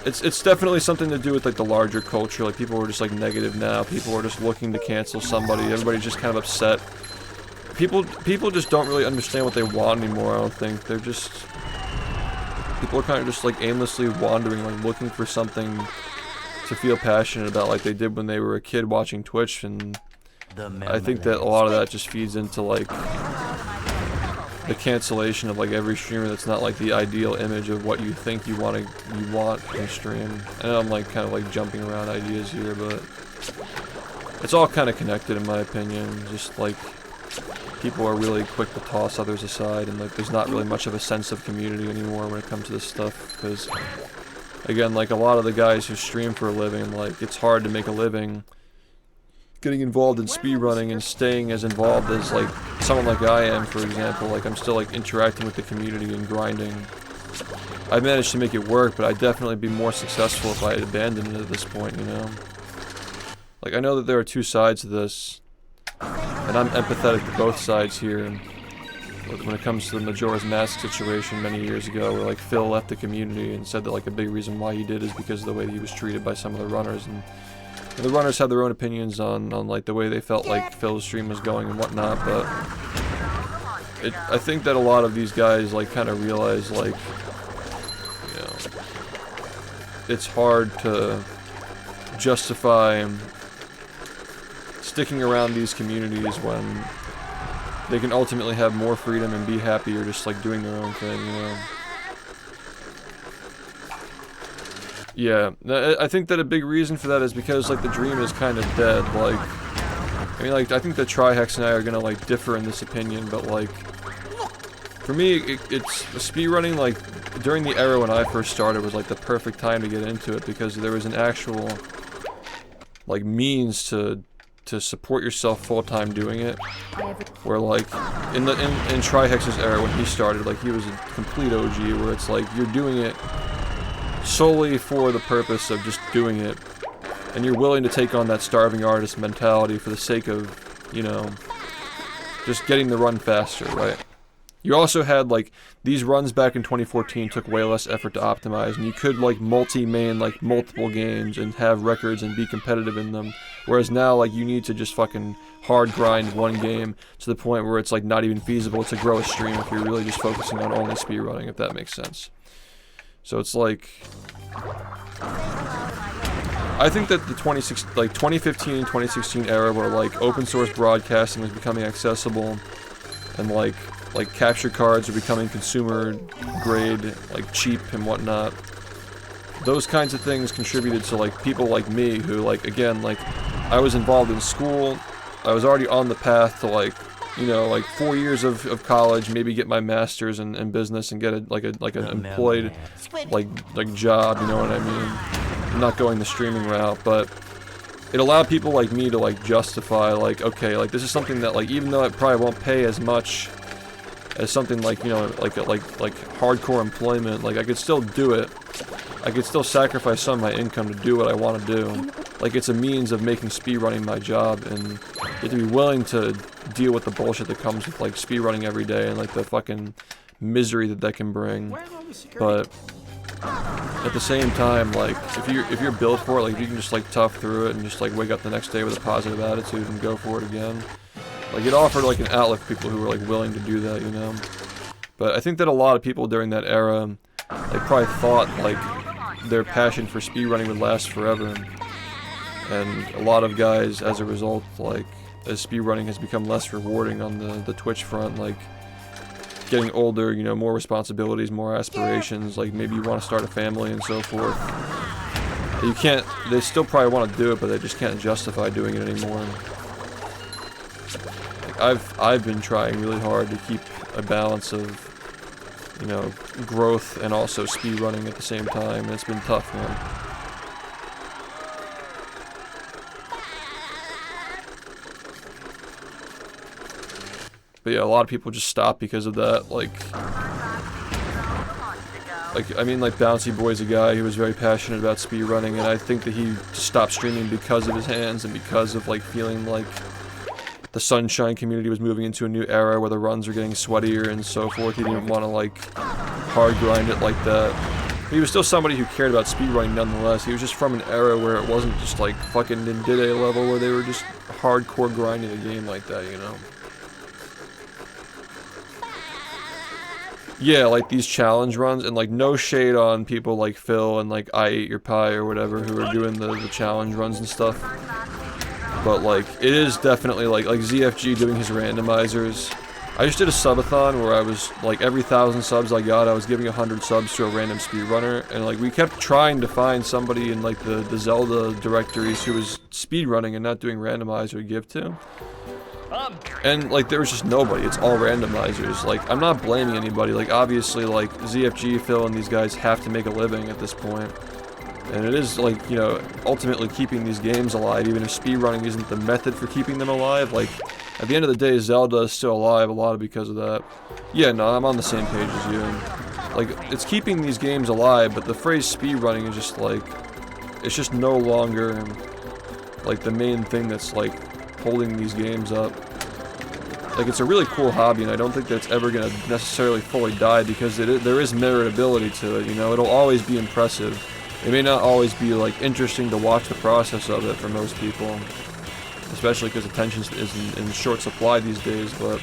it's definitely something to do with, like, the larger culture. Like, people are just, like, negative now. People are just looking to cancel somebody. Everybody's just kind of upset. People just don't really understand what they want anymore, I don't think. They're just... People are kind of just, like, aimlessly wandering, like, looking for something to feel passionate about, like they did when they were a kid watching Twitch, and I think that a lot of that just feeds into, like, the cancellation of, like, every streamer that's not, like, the ideal image of what you think you want in a stream. I know I'm, like, kind of, like, jumping around ideas here, but it's all kind of connected in my opinion. Just, like, people are really quick to toss others aside, and, like, there's not really much of a sense of community anymore when it comes to this stuff, because, again, like, a lot of the guys who stream for a living, like, it's hard to make a living getting involved in speedrunning and staying as involved as, like, someone like I am, for example. Like, I'm still, like, interacting with the community and grinding. I've managed to make it work, but I'd definitely be more successful if I had abandoned it at this point, you know? Like, I know that there are two sides to this. and I'm empathetic to both sides here. When it comes to the Majora's Mask situation many years ago, where like Phil left the community and said that like a big reason why he did is because of the way that he was treated by some of the runners, and the runners had their own opinions on like the way they felt like Phil's stream was going and whatnot, but I think that a lot of these guys like kind of realize like, you know, it's hard to justify sticking around these communities when they can ultimately have more freedom and be happier just like doing their own thing, you know. Yeah, I think that a big reason for that is because like the dream is kind of dead. Like, I mean, like I think that Trihex and I are gonna like differ in this opinion, but like for me, it's speedrunning. Like during the era when I first started was like the perfect time to get into it because there was an actual like means to support yourself full-time doing it, where like in Trihex's era when he started, like he was a complete OG, where it's like you're doing it solely for the purpose of just doing it, and you're willing to take on that starving artist mentality for the sake of, you know, just getting the run faster, right? You also had like these runs back in 2014 took way less effort to optimize, and you could like multi-main like multiple games and have records and be competitive in them, whereas now like you need to just fucking hard grind one game to the point where it's like not even feasible to grow a stream if you're really just focusing on only speedrunning, if that makes sense. So it's like, I think that the 2015 and 2016 era where like open source broadcasting was becoming accessible and like capture cards are becoming consumer grade, like cheap and whatnot, those kinds of things contributed to like people like me who like, again, like I was involved in school, I was already on the path to like, you know, like 4 years of college, maybe get my master's in business and get an employed like job, you know what I mean? I'm not going the streaming route, but it allowed people like me to like justify like, okay, like this is something that like even though it probably won't pay as much as something like, you know, like hardcore employment, like I could still do it. I could still sacrifice some of my income to do what I want to do. Like it's a means of making speedrunning my job, and you have to be willing to deal with the bullshit that comes with like speedrunning every day and like the fucking misery that can bring. But at the same time, like if you're built for it, like if you can just like tough through it and just like wake up the next day with a positive attitude and go for it again. Like it offered like an outlet for people who were like willing to do that, you know. But I think that a lot of people during that era, they probably thought like their passion for speedrunning would last forever, and a lot of guys, as a result, like as speedrunning has become less rewarding on the Twitch front, like getting older, you know, more responsibilities, more aspirations, like maybe you want to start a family and so forth. You can't, they still probably want to do it, but they just can't justify doing it anymore. Like I've been trying really hard to keep a balance of, you know, growth and also speedrunning at the same time, and it's been tough, man. But yeah, a lot of people just stop because of that, like I mean, like Bouncy Boy's a guy who was very passionate about speedrunning, and I think that he stopped streaming because of his hands and because of like feeling like the Sunshine community was moving into a new era where the runs are getting sweatier and so forth. He didn't want to like hard grind it like that. But he was still somebody who cared about speedrunning nonetheless. He was just from an era where it wasn't just like fucking Nindide level where they were just hardcore grinding a game like that, you know? Yeah, like these challenge runs, and like no shade on people like Phil and like I Ate Your Pie or whatever who are doing the challenge runs and stuff. But like, it is definitely like ZFG doing his randomizers. I just did a subathon where I was like every 1,000 subs I got, I was giving 100 subs to a random speedrunner, and like we kept trying to find somebody in like the Zelda directories who was speedrunning and not doing randomizer to give to. And like there was just nobody. It's all randomizers. Like I'm not blaming anybody. Like obviously like ZFG, Phil, and these guys have to make a living at this point. And it is like, you know, ultimately keeping these games alive, even if speedrunning isn't the method for keeping them alive. Like at the end of the day, Zelda is still alive a lot because of that. Yeah, no, I'm on the same page as you. And, like it's keeping these games alive, but the phrase speedrunning is just like, it's just no longer like the main thing that's like holding these games up. like, it's a really cool hobby, and I don't think that it's ever gonna necessarily fully die, because there is meritability to it, you know? It'll always be impressive. It may not always be, like, interesting to watch the process of it for most people, especially because attention is in short supply these days, but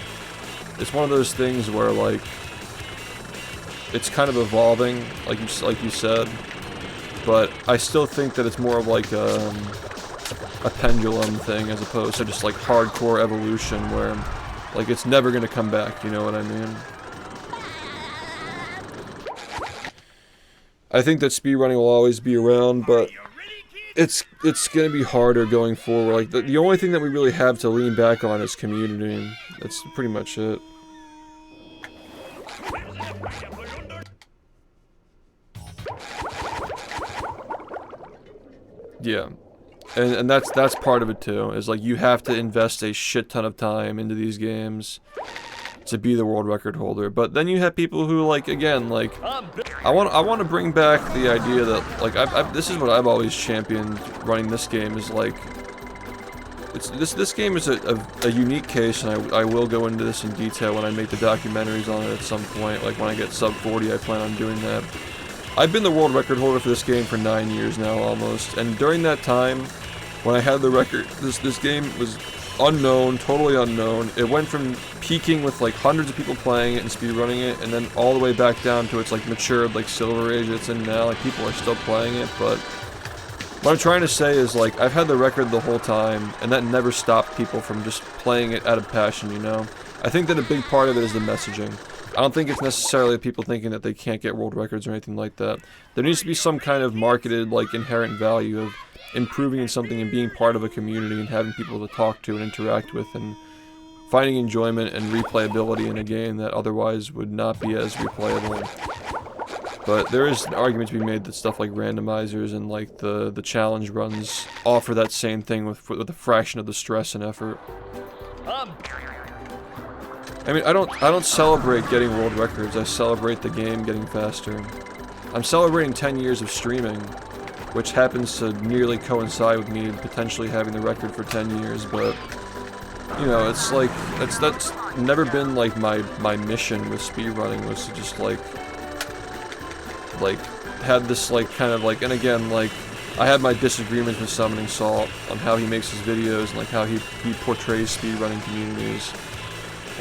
it's one of those things where, like, it's kind of evolving, like you said, but I still think that it's more of like a pendulum thing as opposed to just like hardcore evolution where like it's never gonna come back, you know what I mean? I think that speedrunning will always be around, but it's gonna be harder going forward. Like the only thing that we really have to lean back on is community. That's pretty much it. Yeah, and that's part of it too, is like you have to invest a shit ton of time into these games to be the world record holder. But then you have people who, like, again, like, I want to bring back the idea that, like, this is what I've always championed running this game, is like, this game is a unique case, and I will go into this in detail when I make the documentaries on it at some point. Like when I get sub 40, I plan on doing that. I've been the world record holder for this game for 9 years now, almost, and during that time, when I had the record, this game was unknown, totally unknown. It went from peaking with like hundreds of people playing it and speedrunning it, and then all the way back down to its like matured like silver age it's in now. Like people are still playing it, but what I'm trying to say is like I've had the record the whole time, and that never stopped people from just playing it out of passion, you know? I think that a big part of it is the messaging. I don't think it's necessarily people thinking that they can't get world records or anything like that. There needs to be some kind of marketed, like, inherent value of improving in something and being part of a community and having people to talk to and interact with and finding enjoyment and replayability in a game that otherwise would not be as replayable. But there is an argument to be made that stuff like randomizers and, like, the challenge runs offer that same thing with a fraction of the stress and effort. I mean, I don't celebrate getting world records, I celebrate the game getting faster. I'm celebrating 10 years of streaming, which happens to nearly coincide with me potentially having the record for 10 years, but, you know, it's like, that's never been, like, my mission with speedrunning, was to just, like, had this, like, kind of, like, and again, like, I had my disagreements with Summoning Salt on how he makes his videos and, like, how he portrays speedrunning communities.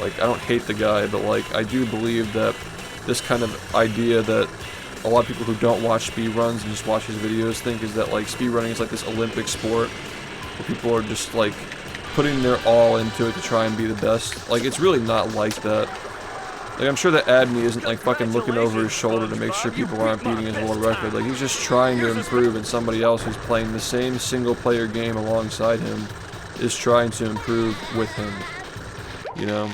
Like, I don't hate the guy, but, like, I do believe that this kind of idea that a lot of people who don't watch speedruns and just watch his videos think is that, like, speedrunning is like this Olympic sport where people are just, like, putting their all into it to try and be the best. Like, it's really not like that. Like, I'm sure that Adney isn't, like, fucking looking over his shoulder to make sure people aren't beating his world record. Like, he's just trying to improve, and somebody else who's playing the same single-player game alongside him is trying to improve with him. You know?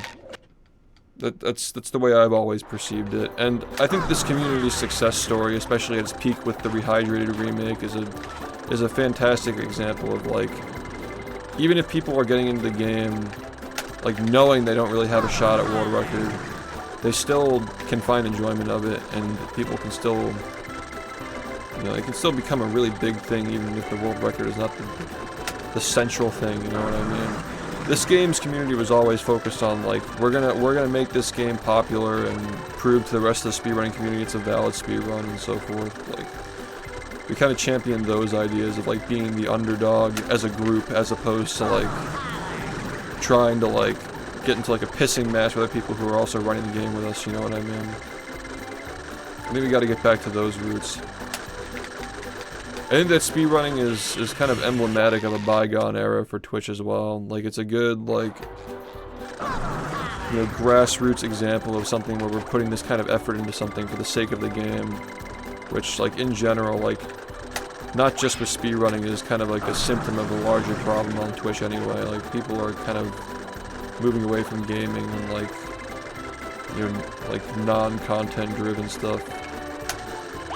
That's the way I've always perceived it, and I think this community's success story, especially at its peak with the Rehydrated remake, is a fantastic example of, like, even if people are getting into the game, like, knowing they don't really have a shot at world record, they still can find enjoyment of it, and people can still, you know, it can still become a really big thing even if the world record is not the central thing, you know what I mean? This game's community was always focused on, like, we're gonna make this game popular and prove to the rest of the speedrunning community it's a valid speedrun and so forth. Like, we kind of championed those ideas of, like, being the underdog as a group, as opposed to, like, trying to, like, get into, like, a pissing match with other people who are also running the game with us, you know what I mean? I think we gotta get back to those roots. I think that speedrunning is kind of emblematic of a bygone era for Twitch as well. Like, it's a good, like, you know, grassroots example of something where we're putting this kind of effort into something for the sake of the game, which, like, in general, like, not just with speedrunning, is kind of like a symptom of a larger problem on Twitch anyway. Like, people are kind of moving away from gaming and, like, you know, like, non-content driven stuff.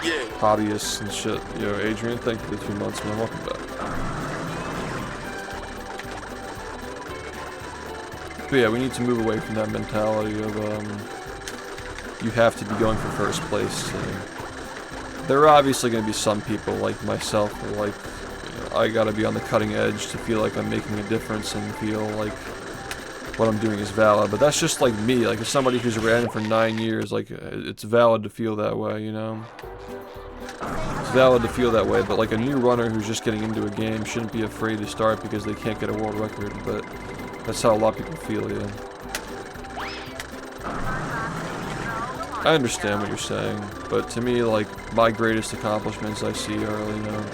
Yeah. Hobbyists and shit. Yo, Adrian, thank you for the 2 months, man. Welcome back. But yeah, we need to move away from that mentality of, you have to be going for first place. There are obviously going to be some people like myself who are like, you know, I gotta be on the cutting edge to feel like I'm making a difference and feel like what I'm doing is valid, but that's just like me. Like, as somebody who's ran for 9 years, like, it's valid to feel that way, you know? It's valid to feel that way, but like a new runner who's just getting into a game shouldn't be afraid to start because they can't get a world record, but that's how a lot of people feel, yeah. I understand what you're saying, but to me, like, my greatest accomplishments I see are, you know,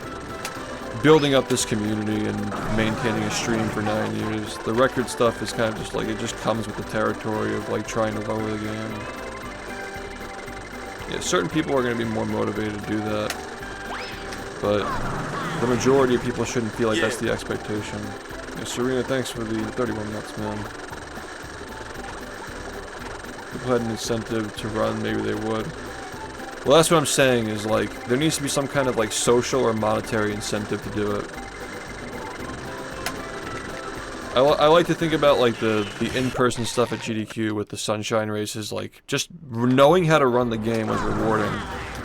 building up this community and maintaining a stream for 9 years. The record stuff is kind of just like, it just comes with the territory of like trying to lower the game. Yeah, certain people are going to be more motivated to do that, but the majority of people shouldn't feel like that's the expectation. Yeah, Serena, thanks for the 31 nuts, man. If people had an incentive to run, maybe they would. Well, that's what I'm saying, is like, there needs to be some kind of like social or monetary incentive to do it. I like to think about like the in-person stuff at GDQ with the sunshine races, like just knowing how to run the game was rewarding,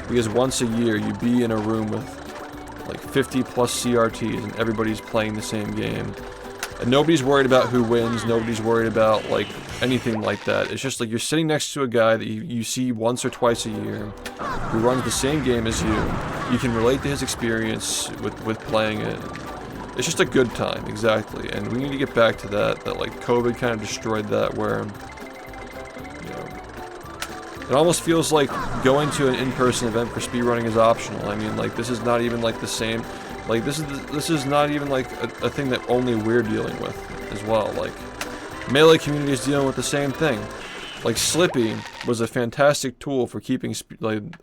because once a year you'd be in a room with like 50 plus CRTs and everybody's playing the same game. And nobody's worried about who wins, nobody's worried about like anything like that. It's just like you're sitting next to a guy that you see once or twice a year who runs the same game as you. You can relate to his experience with playing it. It's just a good time, exactly. And we need to get back to that like COVID kind of destroyed that, where, you know, it almost feels like going to an in-person event for speedrunning is optional. I mean, like, this is not even like the same. Like, this is not even like a thing that only we're dealing with as well. Like, Melee community is dealing with the same thing. Like, Slippy was a fantastic tool for keeping speedrunning,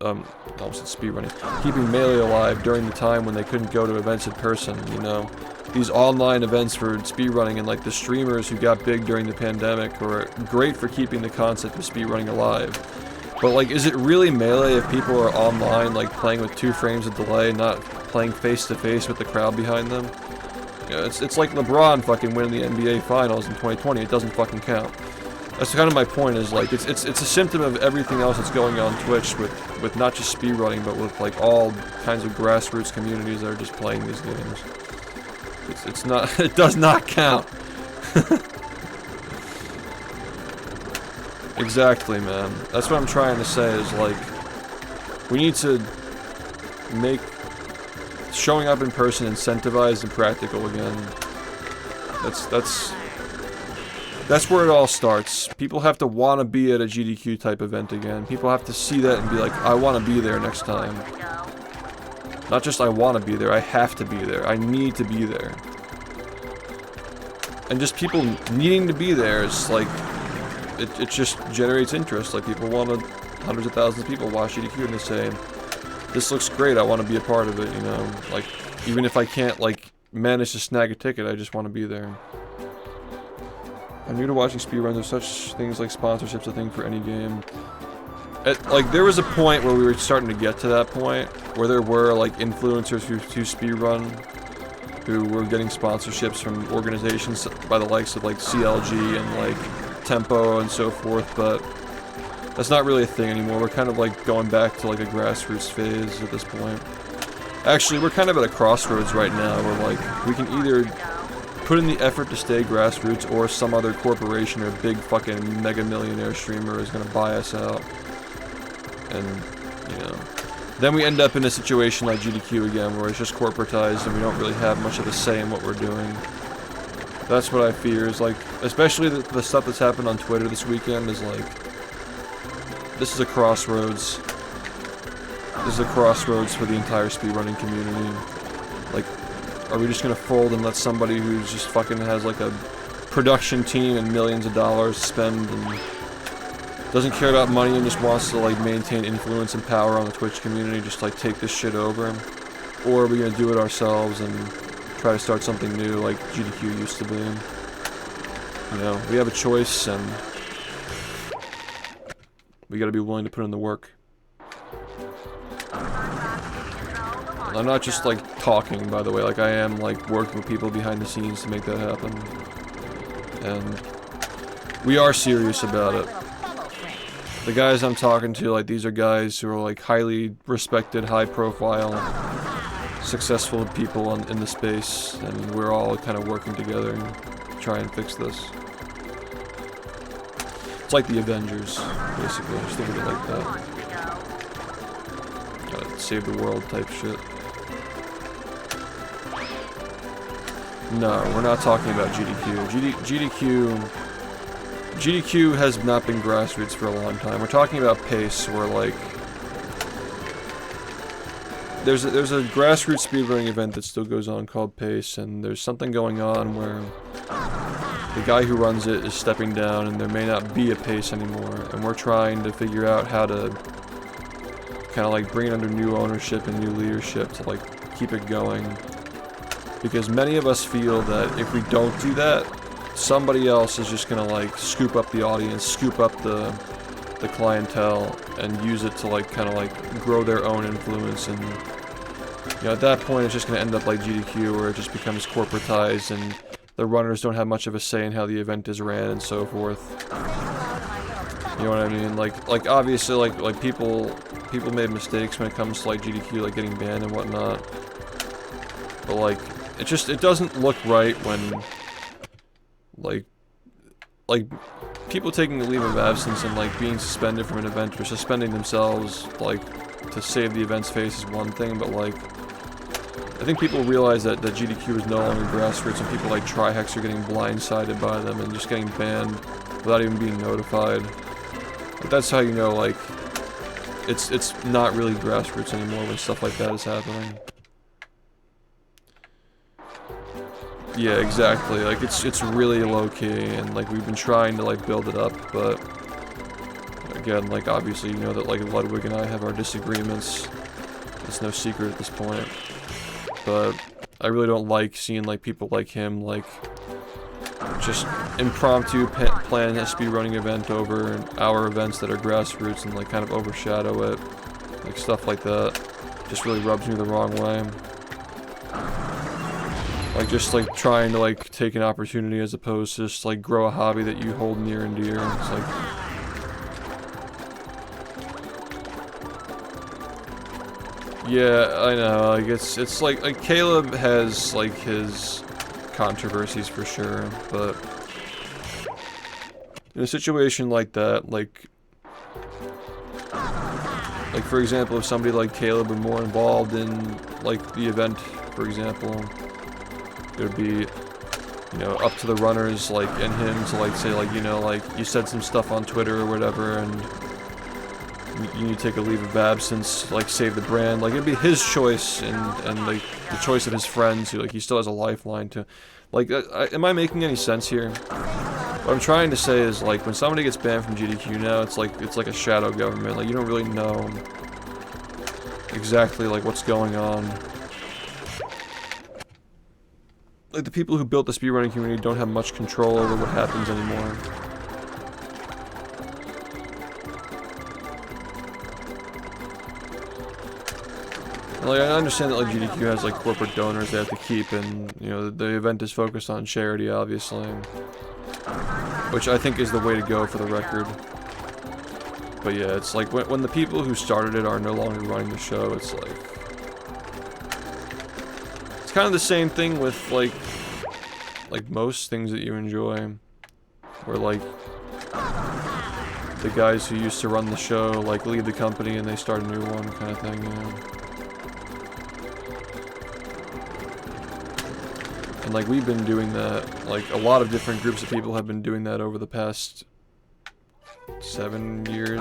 keeping Melee alive during the time when they couldn't go to events in person, you know. These online events for speedrunning, and like the streamers who got big during the pandemic were great for keeping the concept of speedrunning alive. But like, is it really Melee if people are online, like playing with 2 frames of delay, not playing face to face with the crowd behind them? You know, it's like LeBron fucking winning the NBA Finals in 2020. It doesn't fucking count. That's kind of my point. Is like, it's a symptom of everything else that's going on Twitch with not just speedrunning, but with like all kinds of grassroots communities that are just playing these games. It's not. It does not count. Exactly, man. That's what I'm trying to say, is like, we need to make showing up in person incentivized and practical again. That's where it all starts. People have to want to be at a GDQ type event again. People have to see that and be like, I want to be there next time. Not just I want to be there, I have to be there. I need to be there. And just people needing to be there is like, it just generates interest. Like, people want to, hundreds of thousands of people watch GDQ and they say, this looks great, I want to be a part of it, you know? Like, even if I can't, like, manage to snag a ticket, I just want to be there. I'm new to watching speedruns. There's such things like sponsorships, a thing for any game. Like, there was a point where we were starting to get to that point, where there were, like, influencers who speedrun, who were getting sponsorships from organizations by the likes of, like, CLG and, like, Tempo and so forth, but that's not really a thing anymore. We're kind of like going back to like a grassroots phase at this point. Actually, we're kind of at a crossroads right now where like we can either put in the effort to stay grassroots, or some other corporation or big fucking mega millionaire streamer is gonna buy us out. And, you know, then we end up in a situation like GDQ again, where it's just corporatized and we don't really have much of a say in what we're doing. That's what I fear, is like, especially the stuff that's happened on Twitter this weekend is like, this is a crossroads. This is a crossroads for the entire speedrunning community. Like, are we just gonna fold and let somebody who's just fucking has like a production team and millions of dollars to spend and doesn't care about money and just wants to like maintain influence and power on the Twitch community, just like take this shit over? Or are we gonna do it ourselves and try to start something new like GDQ used to be? You know, we have a choice and we gotta be willing to put in the work. And I'm not just like talking, by the way, like I am like working with people behind the scenes to make that happen. And we are serious about it. The guys I'm talking to, like, these are guys who are like highly respected, high profile, successful people in the space, and we're all kind of working together and try and fix this. It's like the Avengers, basically. Just think of it like that. Gotta save the world type shit. No, we're not talking about GDQ. GDQ has not been grassroots for a long time. We're talking about pace, where like there's a grassroots speedrunning event that still goes on called Pace, and there's something going on where the guy who runs it is stepping down, and there may not be a Pace anymore. And we're trying to figure out how to kind of like bring it under new ownership and new leadership to like keep it going. Because many of us feel that if we don't do that, somebody else is just gonna like scoop up the audience, scoop up the clientele, and use it to like kind of like grow their own influence. And you know, at that point it's just gonna end up like GDQ, where it just becomes corporatized and the runners don't have much of a say in how the event is ran and so forth. You know what I mean? Like obviously like people made mistakes when it comes to like GDQ, like getting banned and whatnot. But like it doesn't look right when like people taking a leave of absence and like being suspended from an event or suspending themselves like to save the event's face is one thing, but like I think people realize that GDQ is no longer grassroots, and people like Trihex are getting blindsided by them and just getting banned without even being notified. But that's how you know like it's not really grassroots anymore when stuff like that is happening. Yeah, exactly. Like it's really low key, and like we've been trying to like build it up, but again, like obviously you know that like Ludwig and I have our disagreements. It's no secret at this point. But I really don't like seeing like people like him like just impromptu plan a speedrunning event over our events that are grassroots and like kind of overshadow it. Like stuff like that just really rubs me the wrong way. Like just like trying to like take an opportunity as opposed to just like grow a hobby that you hold near and dear. It's like yeah, I know. Like it's like Caleb has like his controversies for sure, but in a situation like that, like for example, if somebody like Caleb were more involved in like the event, for example, it would be, you know, up to the runners like and him to like say like, you know, like you said some stuff on Twitter or whatever, and you need to take a leave of absence, like save the brand. Like it'd be his choice and like the choice of his friends who like he still has a lifeline to. Like, am I making any sense here? What I'm trying to say is like when somebody gets banned from GDQ now, it's like a shadow government. Like you don't really know exactly like what's going on. Like the people who built the speedrunning community don't have much control over what happens anymore. Like, I understand that like GDQ has like corporate donors they have to keep, and you know the event is focused on charity, obviously, which I think is the way to go for the record. But yeah, it's like when the people who started it are no longer running the show, it's like it's kind of the same thing with like most things that you enjoy, where like the guys who used to run the show like leave the company and they start a new one, kind of thing, you know. And like we've been doing that, like a lot of different groups of people have been doing that over the past 7 years,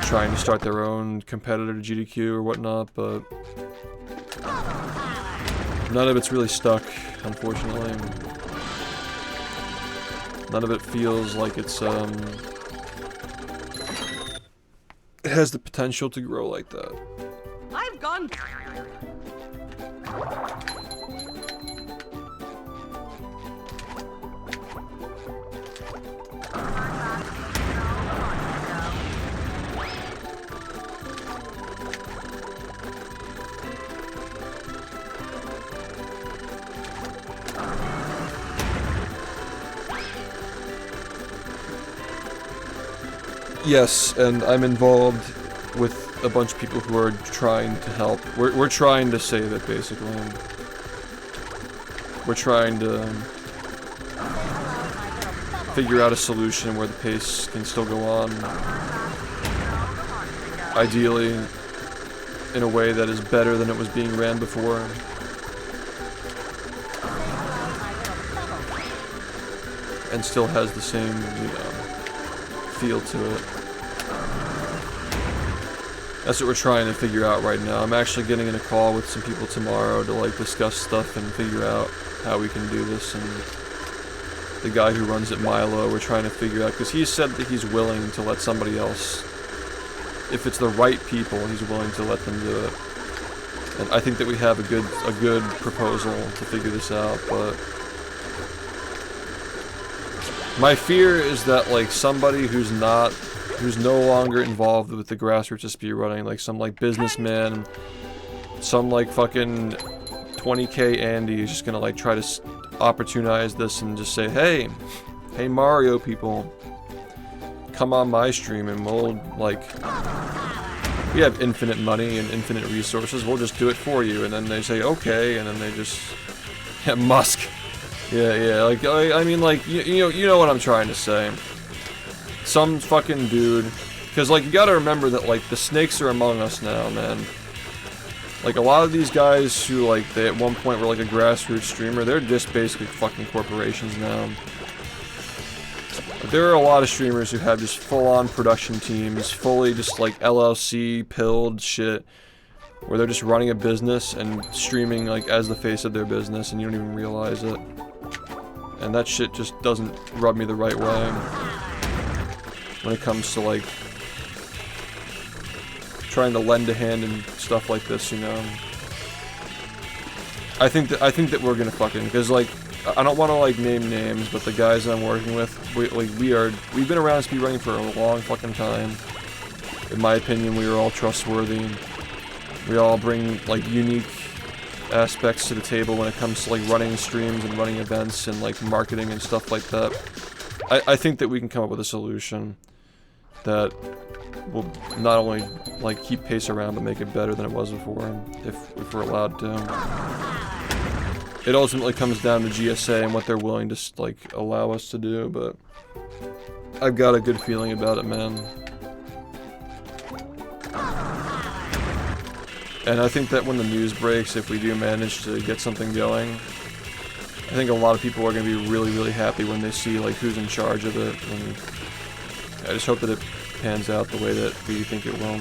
trying to start their own competitor to GDQ or whatnot, but none of it's really stuck, unfortunately. None of it feels like it's it has the potential to grow like that. I've gone. Yes, and I'm involved with a bunch of people who are trying to help. We're trying to save it, basically. We're trying to figure out a solution where the pace can still go on. Ideally, in a way that is better than it was being ran before. And still has the same, you know, feel to it. That's what we're trying to figure out right now. I'm actually getting in a call with some people tomorrow to like discuss stuff and figure out how we can do this. And the guy who runs it, Milo, we're trying to figure out, because he said that he's willing to let somebody else, if it's the right people, he's willing to let them do it. And I think that we have a good proposal to figure this out, but my fear is that like somebody who's no longer involved with the grassroots of speedrunning, like some like businessman, some like fucking 20K Andy is just gonna like try to opportunize this and just say, hey Mario people, come on my stream and we'll like, we have infinite money and infinite resources, we'll just do it for you. And then they say okay, and then they just, yeah, Musk. Yeah, like, I mean, like, you know what I'm trying to say. Some fucking dude, because, like, you gotta remember that, like, the snakes are among us now, man. Like, a lot of these guys who, like, they at one point were, like, a grassroots streamer, they're just basically fucking corporations now. There are a lot of streamers who have just full-on production teams, fully just, like, LLC, pilled shit, where they're just running a business and streaming, like, as the face of their business, and you don't even realize it. And that shit just doesn't rub me the right way when it comes to like trying to lend a hand and stuff like this, you know. I think that we're gonna fucking, because like I don't want to like name names, but the guys I'm working with, we've been around speedrunning for a long fucking time. In my opinion, we are all trustworthy. We all bring like unique aspects to the table when it comes to like running streams and running events and like marketing and stuff like that. I think that we can come up with a solution that will not only like keep pace around but make it better than it was before, if we're allowed to. It ultimately comes down to GSA and what they're willing to like allow us to do, but I've got a good feeling about it, man. And I think that when the news breaks, if we do manage to get something going, I think a lot of people are going to be really, really happy when they see like who's in charge of it. And I just hope that it pans out the way that we think it will.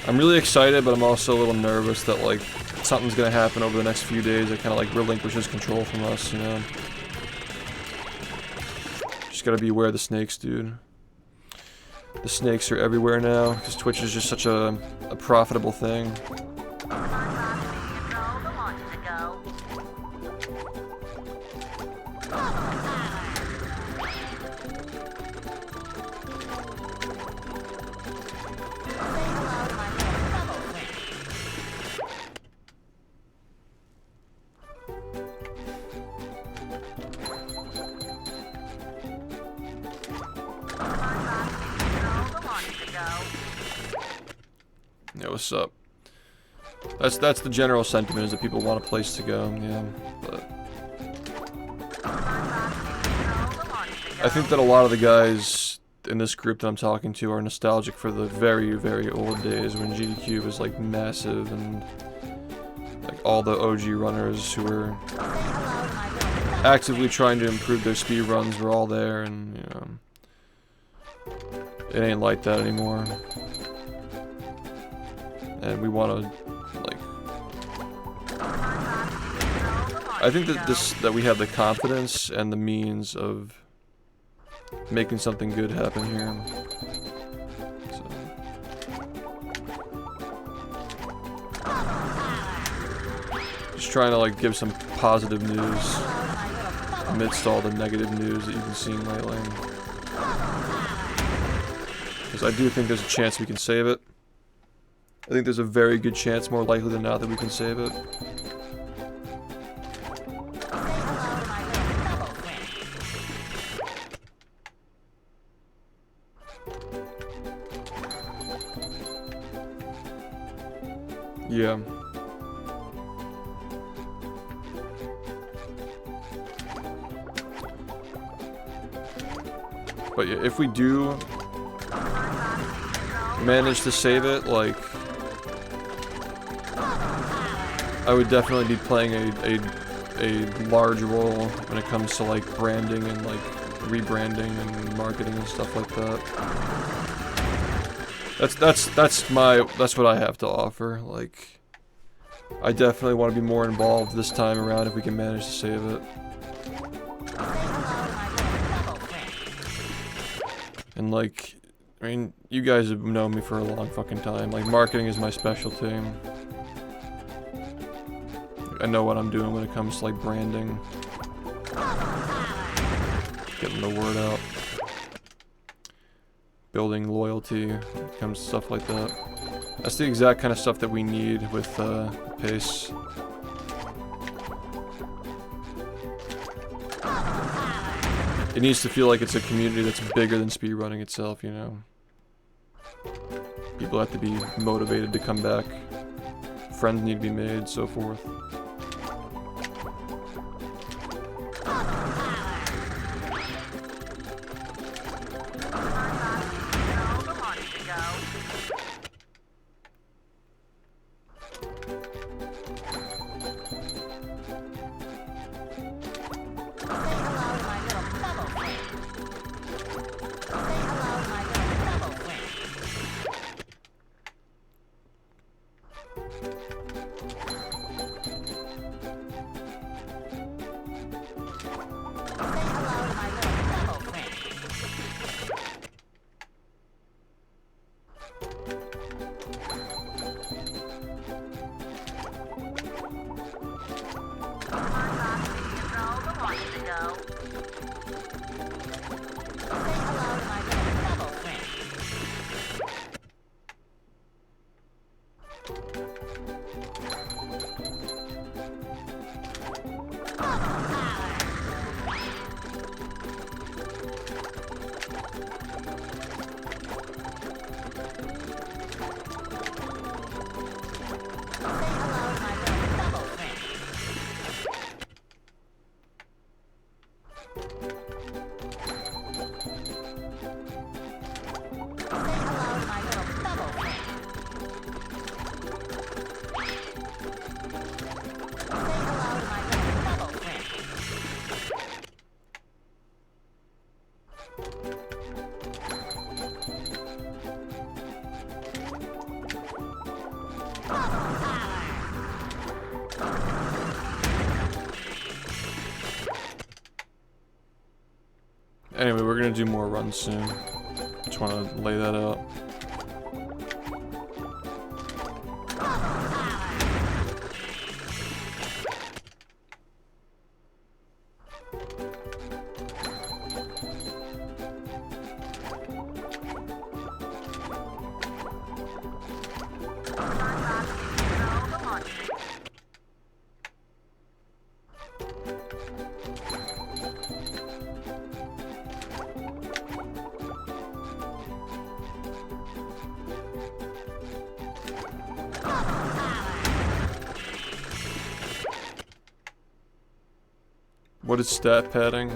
I'm really excited, but I'm also a little nervous that like something's going to happen over the next few days that kind of like relinquishes control from us, you know. Just got to be aware of the snakes, dude. The snakes are everywhere now, because Twitch is just such a profitable thing. Yeah, what's up? That's the general sentiment, is that people want a place to go, yeah, but I think that a lot of the guys in this group that I'm talking to are nostalgic for the very, very old days when GDQ was like massive, and like all the OG runners who were actively trying to improve their speed runs were all there, and you know, it ain't like that anymore. And we want to, like, I think that we have the confidence and the means of making something good happen here. So. Just trying to like give some positive news amidst all the negative news that you've been seeing lately. Because I do think there's a chance we can save it. I think there's a very good chance, more likely than not, that we can save it. Yeah. But yeah, if we do manage to save it, like, I would definitely be playing a large role when it comes to like branding and like rebranding and marketing and stuff like that. That's what I have to offer. Like, I definitely want to be more involved this time around if we can manage to save it. And like, I mean, you guys have known me for a long fucking time. Like, marketing is my specialty. I know what I'm doing when it comes to like branding, getting the word out, building loyalty when it comes to stuff like that. That's the exact kind of stuff that we need with Pace. It needs to feel like it's a community that's bigger than speedrunning itself, you know? People have to be motivated to come back. Friends need to be made, so forth. Anyway, we're gonna do more runs soon. Just wanna lay that out. What is stat padding?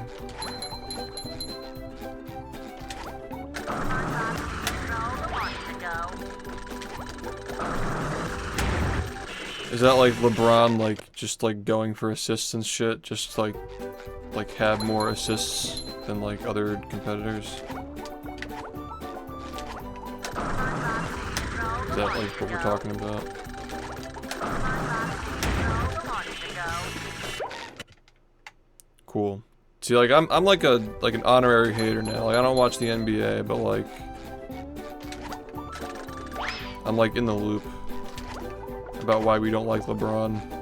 Is that like LeBron, like just like going for assists and shit, just to, like have more assists than like other competitors? Is that like what we're talking about? Cool. See, like I'm like an honorary hater now. Like I don't watch the NBA, but like I'm like in the loop about why we don't like LeBron.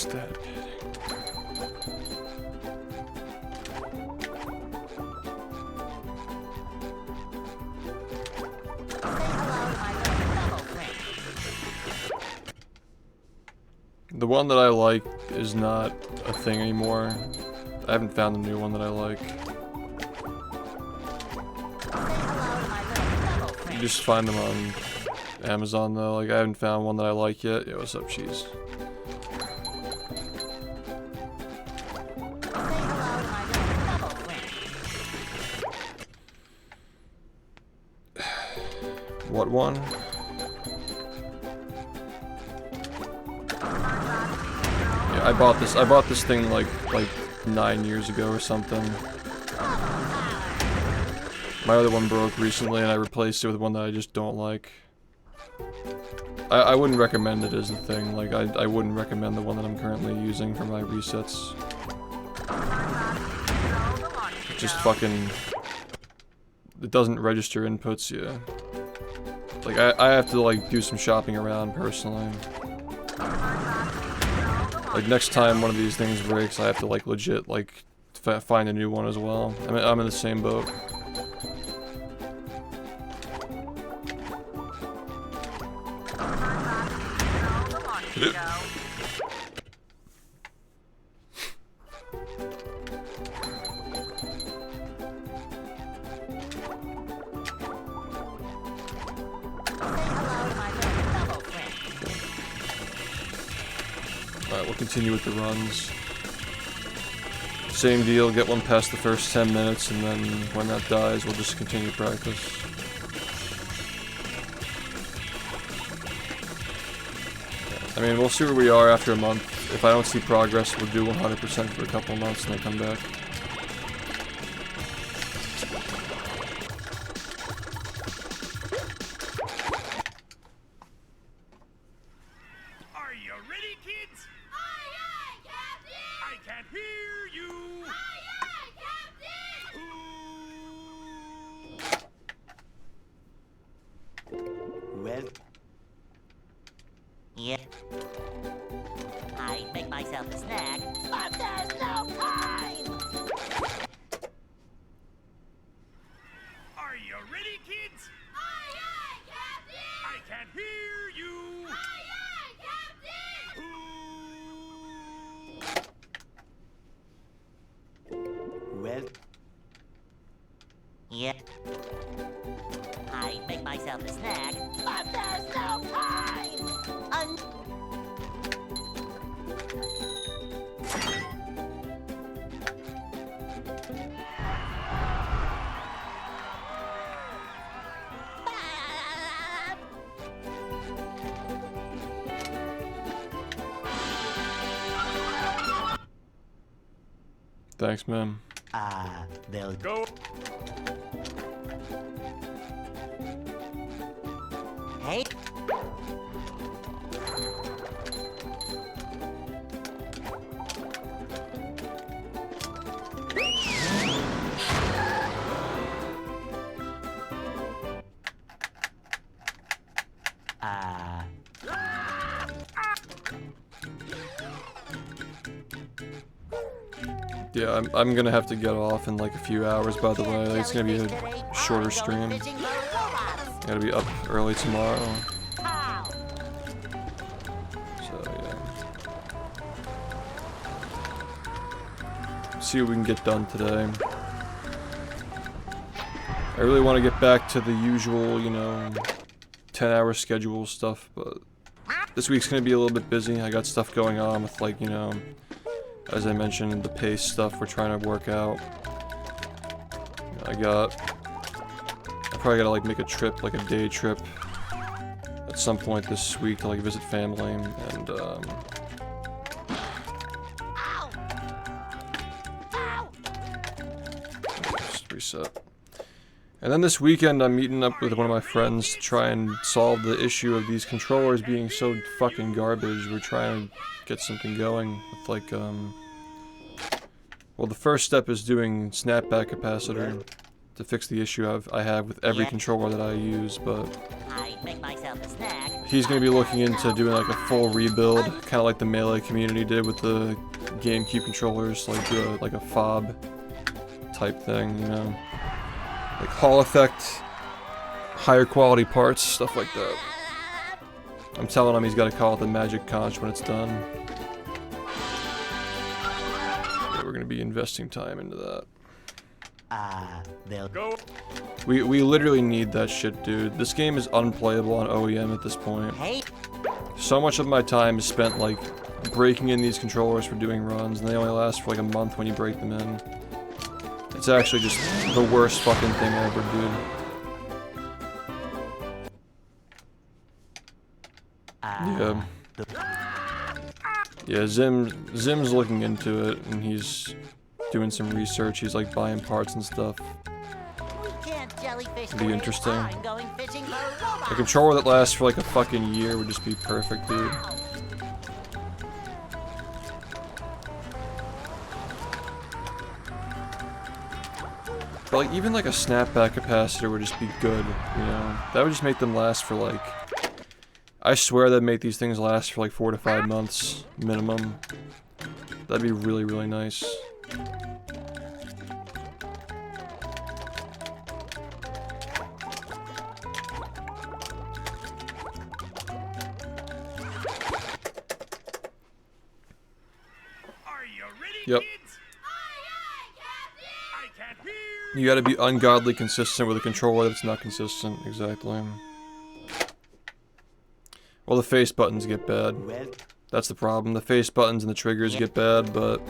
Stat. The one that I like is not a thing anymore. I haven't found a new one that I like. You just find them on Amazon though. Like I haven't found one that I like yet. Yo, what's up, cheese? What one? Yeah, I bought this thing like 9 years ago or something. My other one broke recently and I replaced it with one that I just don't like. I wouldn't recommend it as a thing. Like I wouldn't recommend the one that I'm currently using for my resets. It just fucking, it doesn't register inputs, yeah. Like I have to like do some shopping around personally. Like next time one of these things breaks, I have to like legit like find a new one as well. I mean, I'm in the same boat. Alright, we'll continue with the runs. Same deal, get one past the first 10 minutes, and then when that dies, we'll just continue practice. I mean, we'll see where we are after a month. If I don't see progress, we'll do 100% for a couple of months and then come back. Are you ready, kids? Aye, aye, Captain! I can't hear you! Aye, aye, Captain! Well, Yeah. I make myself a snack, but there's no time! Are you ready, kids? Aye, aye, Captain! I can't hear you! Aye, aye, Captain! well, Yeah. I make myself a snack, but there's no time! Thanks, man. they'll Go! Hey? Yeah, I'm gonna have to get off in like a few hours, by the way. Like, it's gonna be a shorter stream. Gotta be up early tomorrow. So, yeah. See what we can get done today. I really want to get back to the usual, you know, 10-hour schedule stuff, but this week's gonna be a little bit busy. I got stuff going on with, like, you know, as I mentioned, the pace stuff we're trying to work out. I probably gotta like make a trip, like a day trip at some point this week to like visit family and just reset. And then this weekend I'm meeting up with one of my friends to try and solve the issue of these controllers being so fucking garbage. We're trying to get something going with like well, the first step is doing snapback capacitor to fix the issue I have with every controller that I use, but I make myself a snack. he's going to be looking into doing like a full rebuild, kind of like the Melee community did with the GameCube controllers, like do like a fob type thing, you know, like Hall effect, higher quality parts, stuff like that. I'm telling him he's got to call it the Magic Conch when it's done. Yeah, we're going to be investing time into that. They'll Go. We literally need that shit, dude. This game is unplayable on OEM at this point. Hey, So much of my time is spent like breaking in these controllers for doing runs, and they only last for like a month when you break them in. It's actually just the worst fucking thing ever, dude. Yeah. Yeah, Zim's looking into it, and he's doing some research. He's like buying parts and stuff. we can't jellyfish Be today. interesting. I'm going fishing for robots. A controller that lasts for like a fucking year would just be perfect, dude. But like even like a snapback capacitor would just be good, you know? That would just make them last for like... I swear that'd make these things last for like 4 to 5 months minimum. That'd be really, really nice. Are you ready, Yep. kids? I can't hear. You gotta be ungodly consistent with a controller that's not consistent, exactly. Well, the face buttons get bad. well, That's the problem. The face buttons and the triggers get bad, but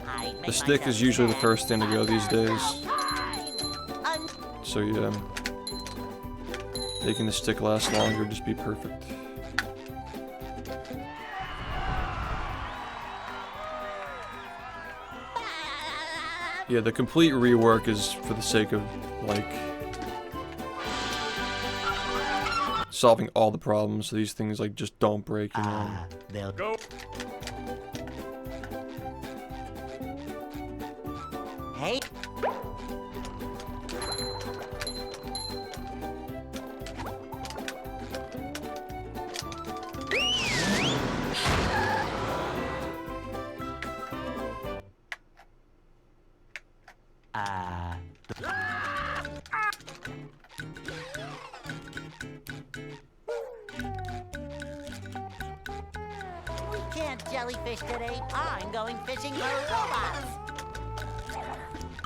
I make the stick myself is usually the sad. first thing to go these days. Un- So yeah, making the stick last longer would just be perfect. Yeah, the complete rework is for the sake of, like, solving all the problems so these things, like, just don't break, you know? they'll Go. Hey, we can't jellyfish today. I'm going fishing for robots.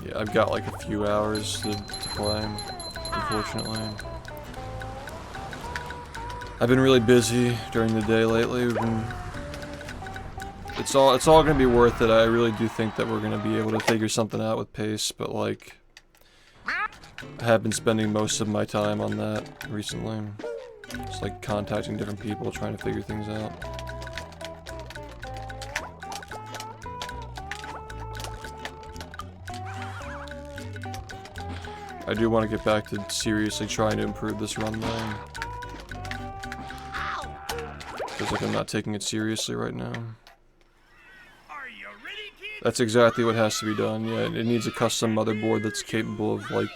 Yeah, I've got, like, a few hours to play, unfortunately. I've been really busy during the day lately. We've been... It's all gonna be worth it. I really do think that we're gonna be able to figure something out with pace, but like, I have been spending most of my time on that recently. Just like contacting different people, trying to figure things out. I do want to get back to seriously trying to improve this run though. Feels like I'm not taking it seriously right now. Are you ready, kids? That's exactly what has to be done, yeah. It needs a custom motherboard that's capable of, like,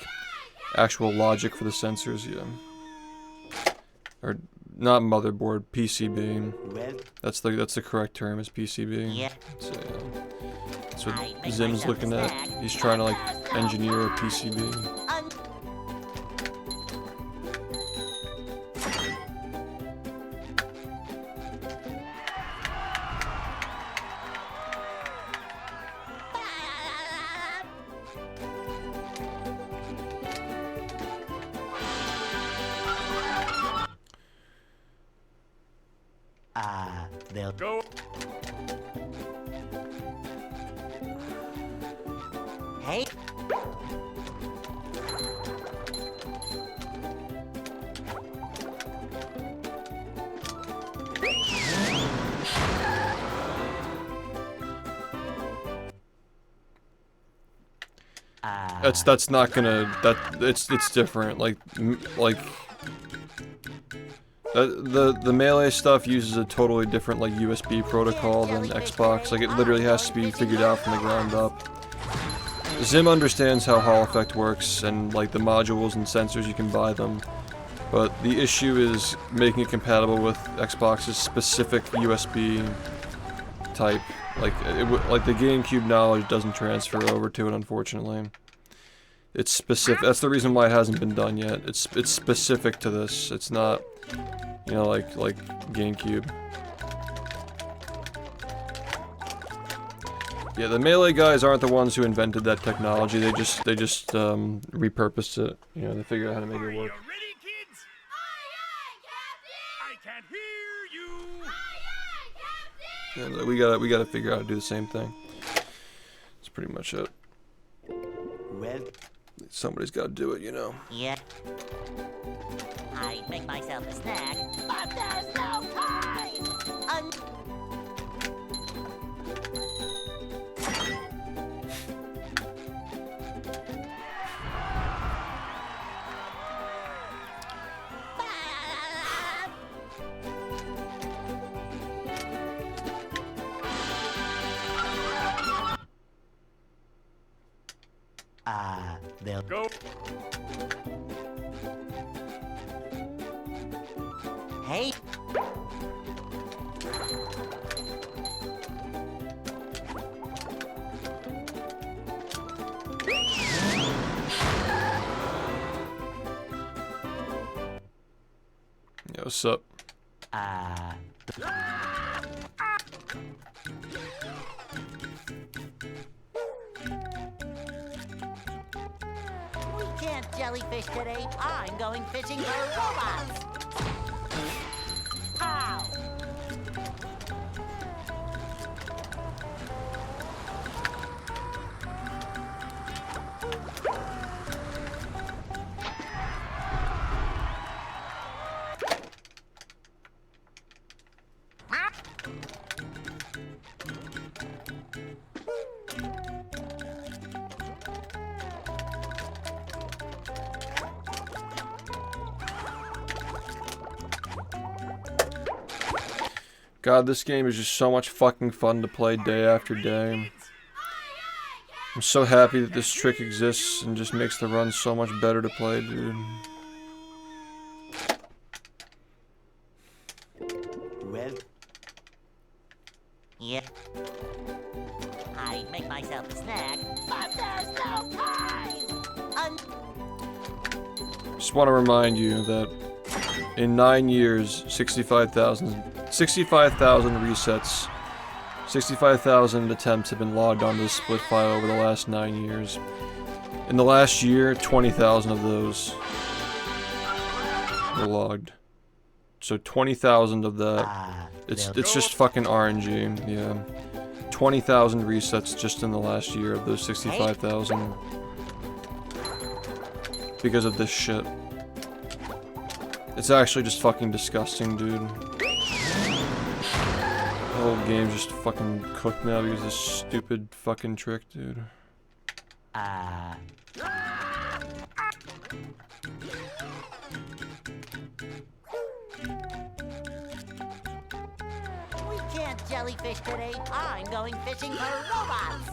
actual logic for the sensors, yeah. Or, not motherboard, PCB. well, That's the correct term, is PCB. Yeah. So, yeah. That's what I make Zim's myself looking at. sad. He's trying to, like, engineer a PCB. Un- they'll Go. Hey, That's not gonna, it's different, like, the Melee stuff uses a totally different, like, USB protocol than Xbox. Like, it literally has to be figured out from the ground up. Zim understands how Hall effect works, and, like, the modules and sensors, you can buy them. But the issue is making it compatible with Xbox's specific USB type. Like the GameCube knowledge doesn't transfer over to it, unfortunately. It's specific. That's the reason why it hasn't been done yet. It's specific to this. It's not, you know, like GameCube. Yeah, the Melee guys aren't the ones who invented that technology. They just repurposed it. You know, they figured out how to make it work. Are you ready, kids? I can't hear you. And we gotta figure out how to do the same thing. That's pretty much it. Well, Somebody's got to do it, you know. Yeah. I make myself a snack, but there's no time. they'll Go. Hey. Yo, what's up? We can't jellyfish today. I'm going fishing for robots. How? God, this game is just so much fucking fun to play day after day. I'm so happy that this trick exists and just makes the run so much better to play, dude. well, Yep. I make myself a snack, but there's no time. Just want to remind you that in 9 years, 65,000 resets, 65,000 attempts have been logged onto this split file over the last 9 years. In the last year, 20,000 of those were logged. So 20,000 of that, it's just fucking RNG, yeah. 20,000 resets just in the last year of those 65,000. Because of this shit. It's actually just fucking disgusting, dude. The whole game's just fucking cooked now because of this stupid fucking trick, dude. We can't jellyfish today. I'm going fishing for robots.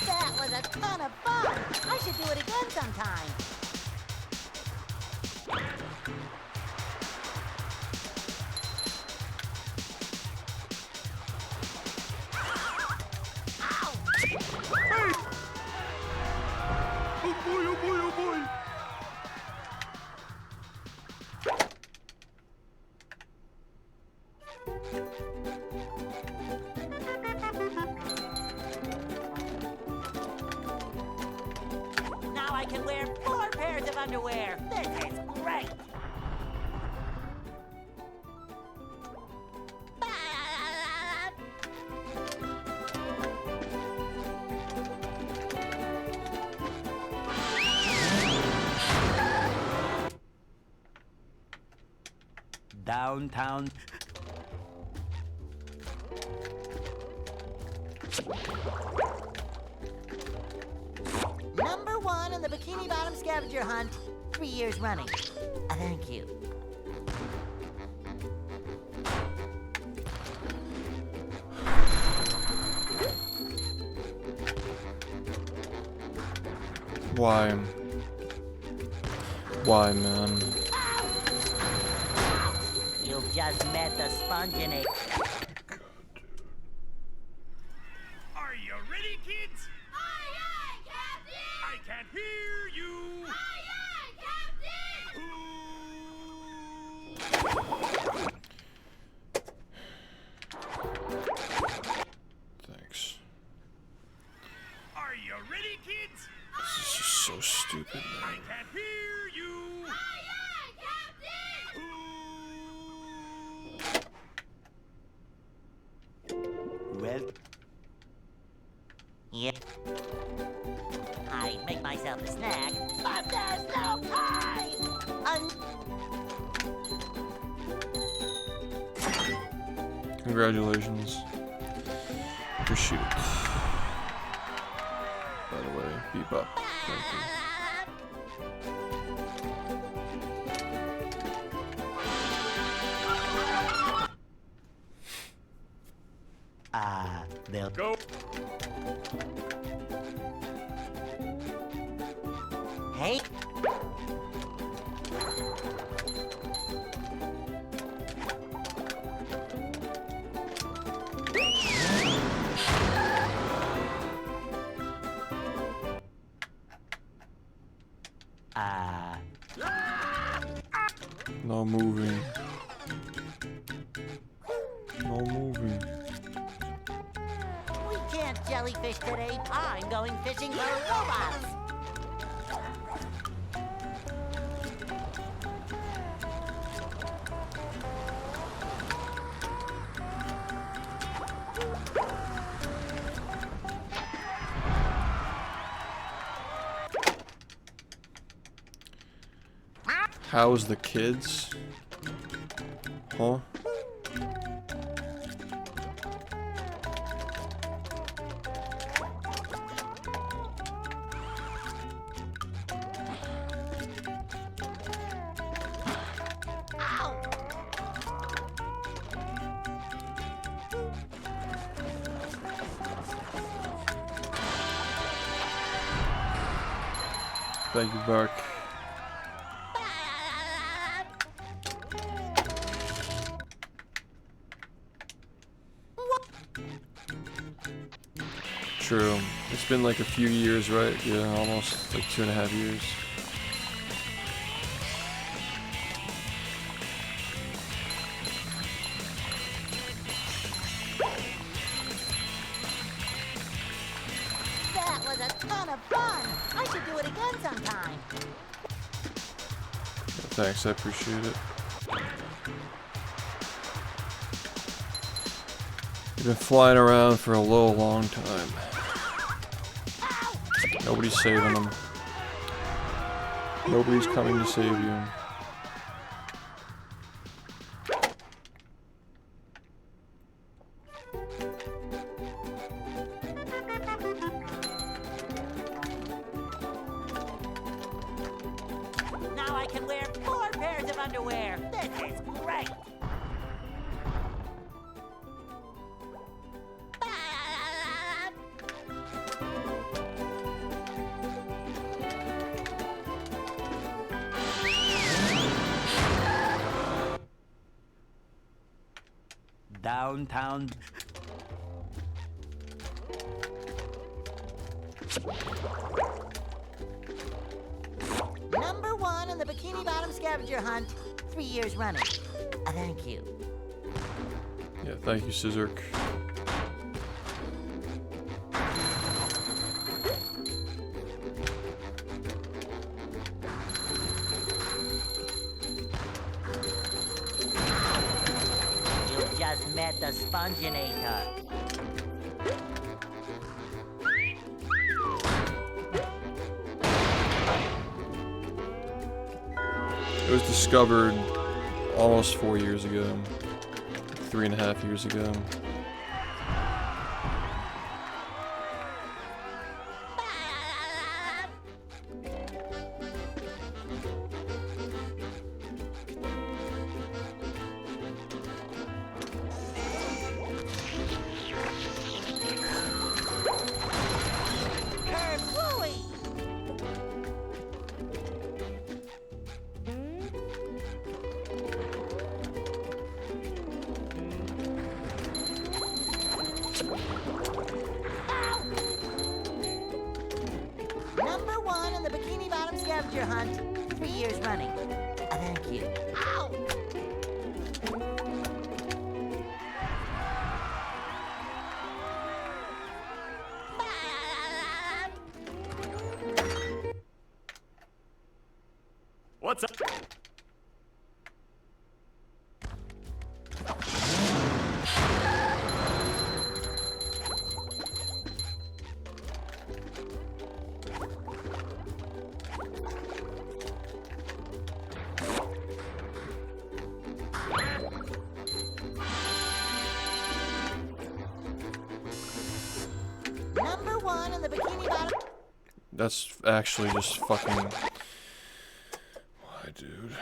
That was a ton of fun. I should do it again sometime. can wear 4 pairs of underwear. This is great. Downtown. Number 1 in the Bikini Bottom scavenger hunt, 3 years running. Thank you. Why? Why, man? You've just met the sponginate. Are you ready, kids? Aye, aye, Captain! I can't hear you. Aye, aye, Captain! Thanks. Are you ready, kids? This is just so stupid, I man. can't hear you. Aye, aye, Captain! Well, Yep. I'd make myself a snack, but there's no time! Congratulations. Appreciate it. By the way, beep up. Thank you. they'll Go. Hey, No moving. No moving. we can't jellyfish today. I'm going fishing for robots. How's the kids? Huh? Thank you, Bark. True. It's been like a few years, right? Yeah, almost like 2.5 years. That was a ton of fun. I should do it again sometime. Thanks, I appreciate it. You've been flying around for a little long time. Nobody's saving them. Nobody's coming to save you. Now I can wear 4 pairs of underwear. This is great. downtown. Number 1 in the Bikini Bottom scavenger hunt, 3 years running. Thank you. Yeah, thank you, Scissork. bet the sponginator. It was discovered almost 4 years ago. 3.5 years ago. Number 1 in the Bikini Bottom scavenger hunt. 3 years running. Thank you. Ow! What's up? Number 1 in the Bikini Bottom. That's actually just fucking... Why, dude?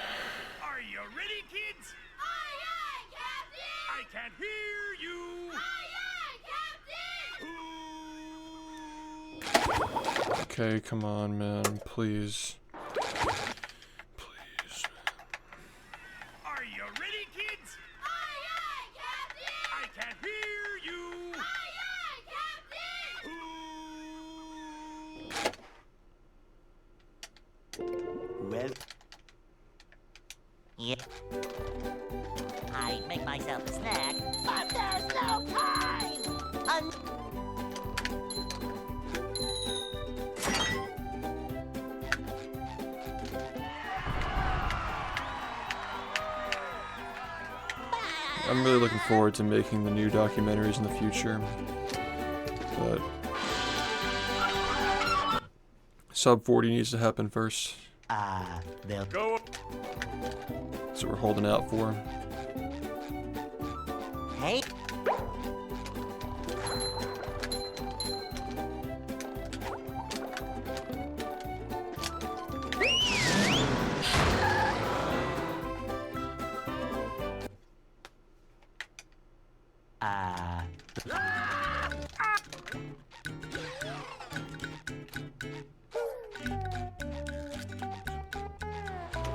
Are you ready, kids? Aye, aye, Captain! I can't hear you. Aye, aye, Captain! Okay, come on, man. Please. Please. Are you ready, kids? Aye, aye, Captain! I can't hear you. Aye, aye, Captain! Well, Yeah. I make myself a snack. But there's no time! I'm really looking forward to making the new documentaries in the future. But... Sub 40 needs to happen first. they'll Go. That's what we're holding out for. Hey.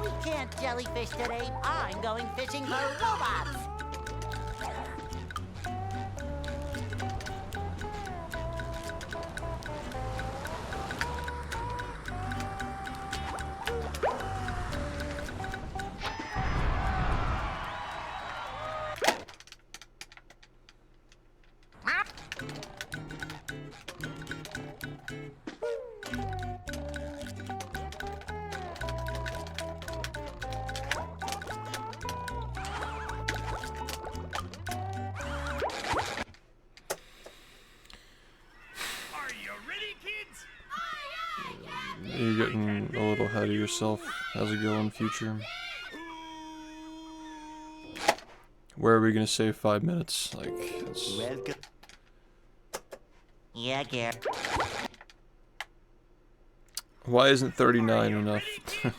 We can't jellyfish today. I'm going fishing for robots. Are you ready, kids? You're getting a little ahead of yourself. How's it going, future? Where are we gonna save 5 minutes? Like, it's... welcome. Yeah, Garrett. Why isn't 39 enough? I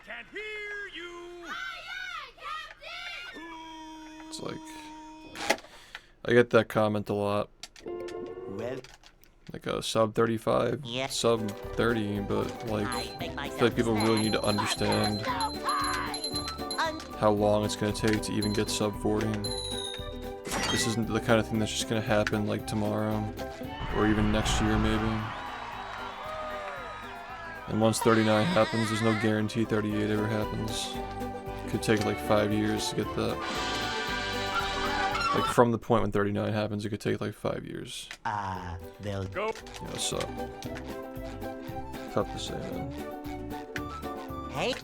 can't hear you. It's like... I get that comment a lot. Well, Like a sub 35, Yeah. sub 30, but like... I make I myself feel like a people really snack. need to understand how long it's gonna take to even get sub 40. This isn't the kind of thing that's just gonna happen like tomorrow, or even next year maybe. And once 39 happens, there's no guarantee 38 ever happens. It could take like 5 years to get that. Like from the point when 39 happens, it could take like 5 years. they'll Go. Yeah, so tough to say, man. Hey.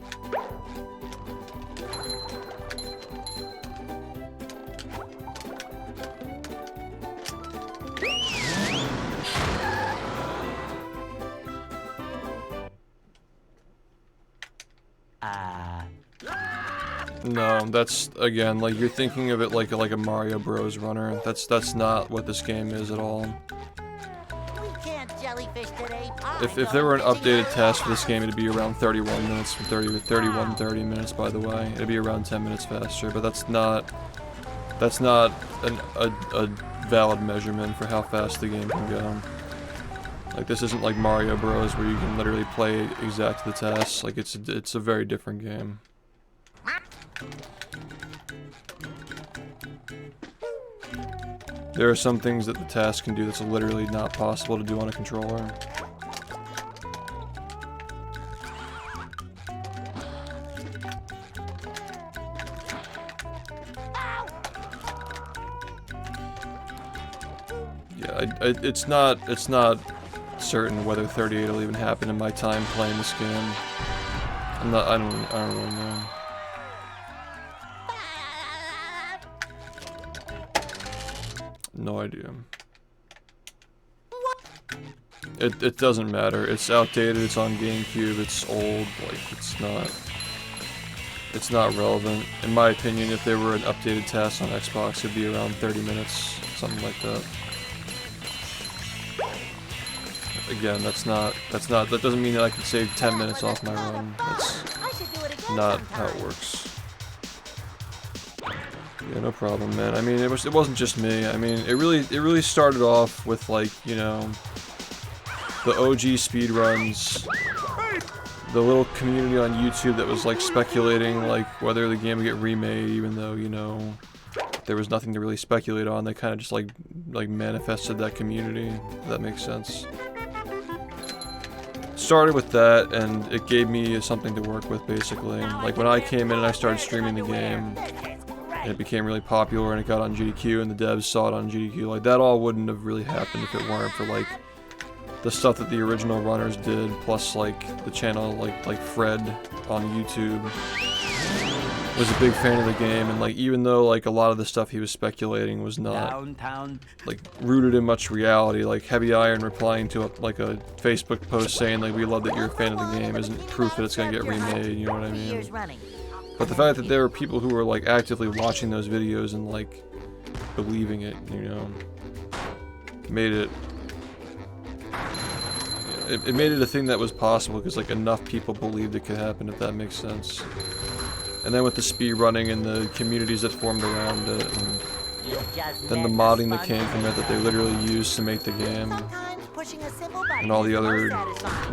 No, that's again like you're thinking of it like a Mario Bros. Runner. That's not what this game is at all. We can't jellyfish today. If there were an updated test for this game, it'd be around 31 minutes, 30 minutes by the way. It'd be around 10 minutes faster, but that's not a valid measurement for how fast the game can go. Like this isn't like Mario Bros. Where you can literally play exactly the tasks. Like it's a very different game. There are some things that the task can do that's literally not possible to do on a controller. Yeah, it's not certain whether 38 will even happen in my time playing this game. I don't really know. No idea. It doesn't matter. It's outdated, it's on GameCube, it's old, like it's not relevant. In my opinion, if there were an updated test on Xbox, it'd be around 30 minutes, something like that. Again, that doesn't mean that I could save 10 minutes off my run. That's not how it works. Yeah, no problem, man. I mean, it wasn't just me. I mean, it really started off with like, you know, the OG speedruns, the little community on YouTube that was like speculating like whether the game would get remade, even though, you know, there was nothing to really speculate on. They kind of just like manifested that community, if that makes sense. Started with that, and it gave me something to work with, basically. Like when I came in and I started streaming the game, it became really popular and it got on GDQ and the devs saw it on GDQ. Like that all wouldn't have really happened if it weren't for like the stuff that the original runners did, plus like the channel like Fred on YouTube was a big fan of the game, and like even though like a lot of the stuff he was speculating was not like rooted in much reality, like Heavy Iron replying to a Facebook post saying like we love that you're a fan of the game isn't proof that it's gonna get remade, you know what I mean? But the fact that there were people who were like actively watching those videos and like believing it, you know, made it made it a thing that was possible because like enough people believed it could happen, if that makes sense. And then with the speedrunning and the communities that formed around it, and then the modding that came from it that they literally used to make the game, and all the other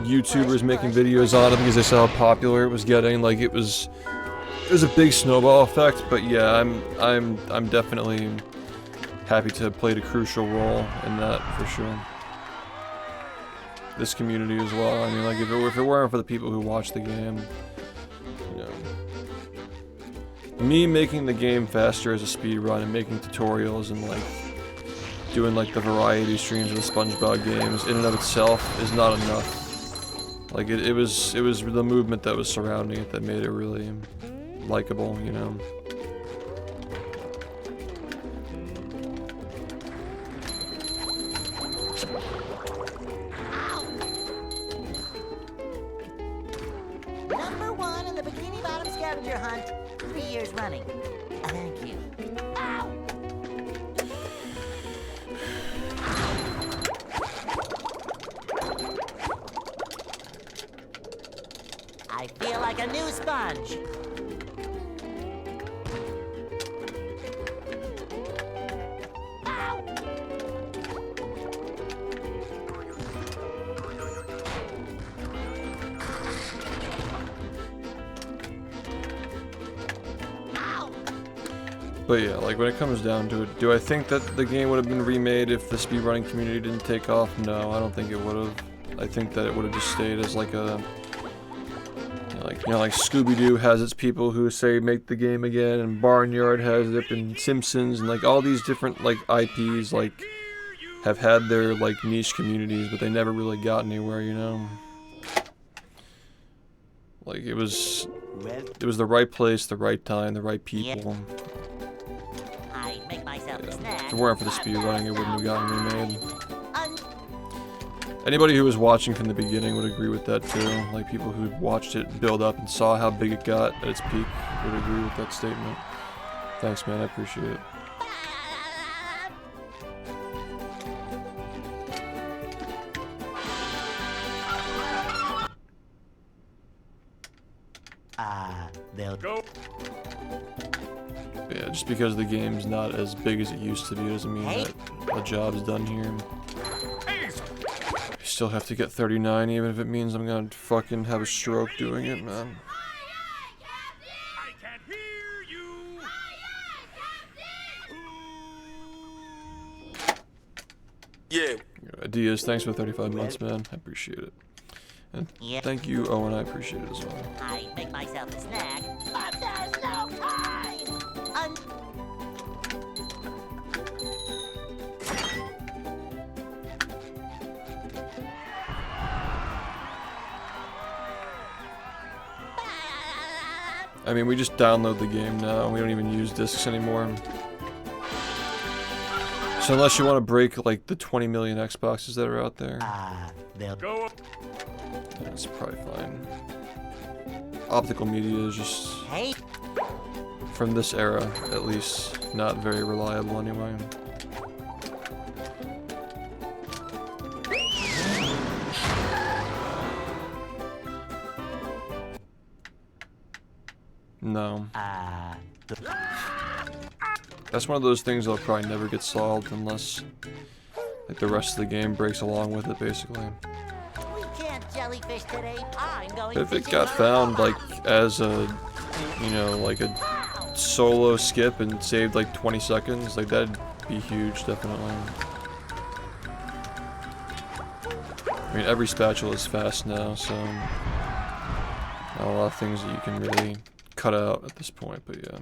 YouTubers making videos on it because they saw how popular it was getting, like it was a big snowball effect. But yeah, I'm definitely happy to have played a crucial role in that for sure. This community as well. I mean, like if it weren't for the people who watch the game, you know. Me making the game faster as a speedrun and making tutorials and like doing like the variety streams of the SpongeBob games in and of itself is not enough. Like it was the movement that was surrounding it that made it really likable, you know. Number 1 in the Bikini Bottom scavenger hunt, 3 years running. Thank you. Ow! I feel like a new sponge. Ow! But yeah, like when it comes down to it, do I think that the game would have been remade if the speedrunning community didn't take off? No, I don't think it would have. I think that it would have just stayed as like a, like Scooby-Doo has its people who say make the game again, and Barnyard has it, and Simpsons, and like all these different like IPs like have had their like niche communities, but they never really got anywhere, you know. Like it was the right place, the right time, the right people. Make myself a snack. If it weren't for the speedrunning, it wouldn't have gotten remade. Anybody who was watching from the beginning would agree with that too. Like people who watched it build up and saw how big it got at its peak would agree with that statement. Thanks, man. I appreciate it. They'll Go. Yeah, just because the game's not as big as it used to be doesn't mean that the job's done here. Ace. I still have to get 39 even if it means I'm gonna fucking have a stroke doing it, man. I can't hear you. Yeah. Ideas, thanks for 35 months, man. I appreciate it. And Yeah. thank you, Owen, I appreciate it as well. I make myself a snack. But there's no time! I mean, we just download the game now. We don't even use discs anymore. So unless you want to break, like, the 20 million Xboxes that are out there, they'll Go. that's probably fine. Optical media is just, Hey, from this era, at least, not very reliable anyway. No. That's one of those things that'll probably never get solved unless, like, the rest of the game breaks along with it, basically. we can't jellyfish today. I'm going If it fishing got on found, a like, as a, you know, like a solo skip and saved, like, 20 seconds, like, that'd be huge, definitely. I mean, every spatula is fast now, so not a lot of things that you can really cut out at this point, but yeah.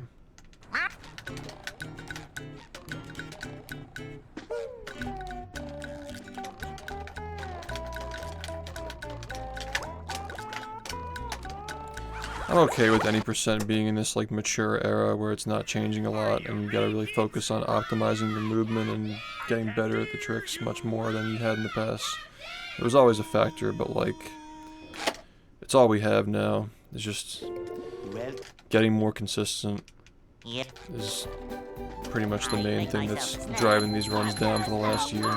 I'm okay with any percent being in this, like, mature era where it's not changing a lot and you gotta really focus on optimizing your movement and getting better at the tricks much more than you had in the past. It was always a factor, but, like, it's all we have now. It's just getting more consistent Yep. is pretty much the main thing that's driving these runs down for the last year.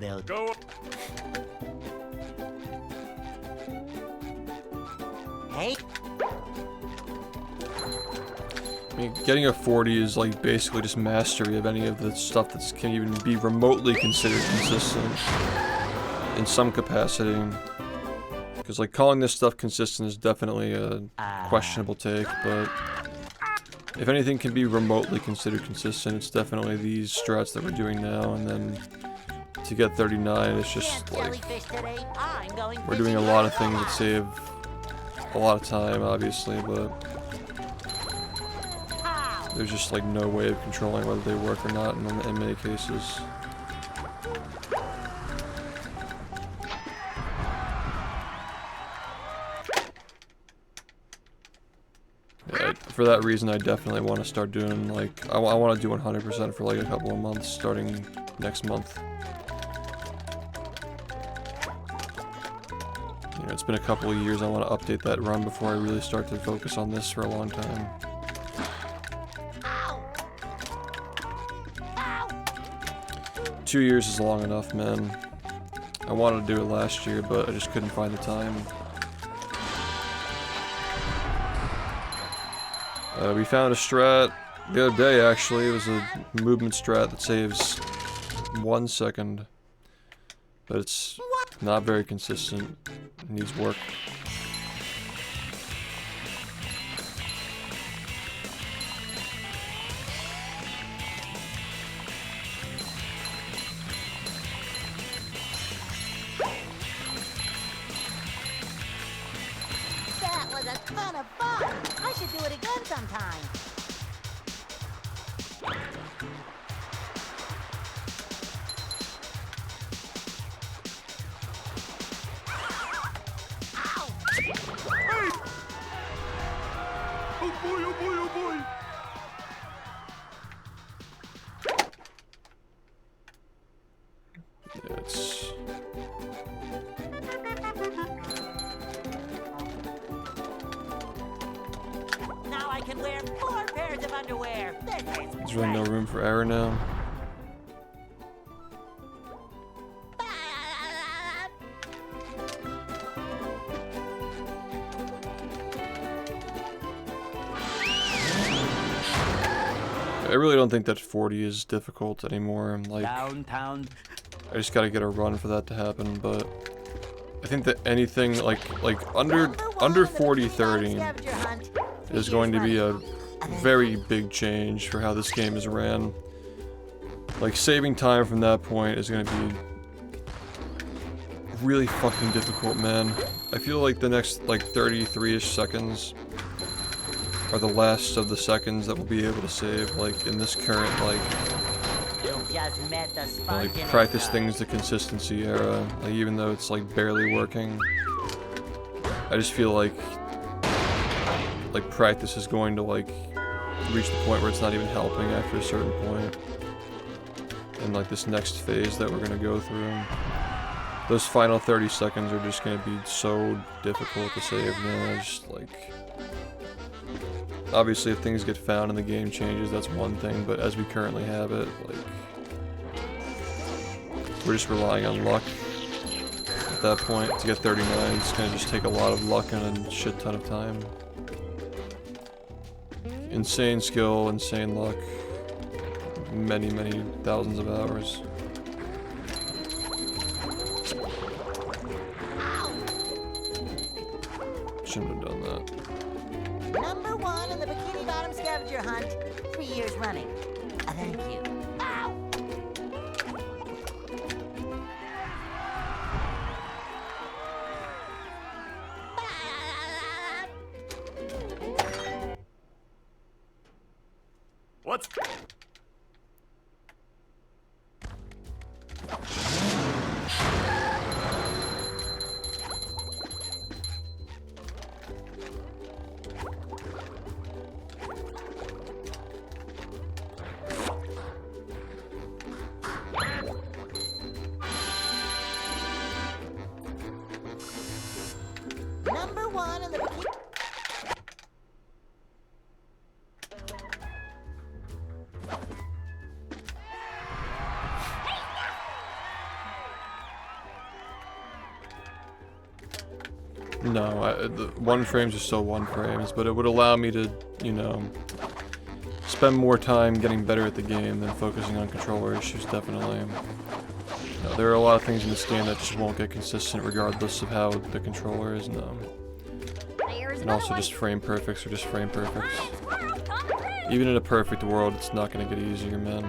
they'll Go. Hey, I mean, getting a 40 is, like, basically just mastery of any of the stuff that can even be remotely considered consistent in some capacity. Because, like, calling this stuff consistent is definitely a questionable take, but if anything can be remotely considered consistent, it's definitely these strats that we're doing now, and then to get 39, it's just, can't like, jellyfish today. I'm going we're doing a fishing lot on of things that save a lot of time, obviously, but there's just, like, no way of controlling whether they work or not in many cases. Yeah, for that reason, I definitely want to start doing, like, I want to do 100% for, like, a couple of months, starting next month. You know, it's been a couple of years. I want to update that run before I really start to focus on this for a long time. 2 years is long enough, man. I wanted to do it last year, but I just couldn't find the time. We found a strat the other day, actually. It was a movement strat that saves 1 second. But it's not very consistent. It needs work. That was a ton of fun! I should do it again sometime! boy, oh boy, oh boy. Yeah, it's... Now I can wear 4 pairs of underwear. This is There's really no great. room for error now. I really don't think that 40 is difficult anymore. Like, Downtown. I just gotta get a run for that to happen, but I think that anything like under 40 30 is going to be a very big change for how this game is ran. Like, saving time from that point is gonna be really fucking difficult, man. I feel like the next like 33-ish seconds are the last of the seconds that we'll be able to save, like in this current You just met the sponge in practice its things to consistency era. Like, even though it's like barely working, I just feel like practice is going to like reach the point where it's not even helping after a certain point. And like this next phase that we're gonna go through, those final 30 seconds are just gonna be so difficult to save, man. It's just like, obviously if things get found and the game changes, that's one thing, but as we currently have it, like, we're just relying on luck at that point. To get 39, it's gonna just take a lot of luck and a shit ton of time. Insane skill, insane luck, many, many thousands of hours. Shouldn't have done that. Number 1 in the Bikini Bottom scavenger hunt, 3 years running. Thank you. Ow! What's... Number 1 in the Bikini... No, the 1 frames are still 1 frames, but it would allow me to, you know, spend more time getting better at the game than focusing on controller issues, definitely. You know, there are a lot of things in this game that just won't get consistent regardless of how the controller is, no. There's And another also one. just frame perfects are just frame perfects. Hey, squirrel, come through. Even in a perfect world, it's not gonna get easier, man.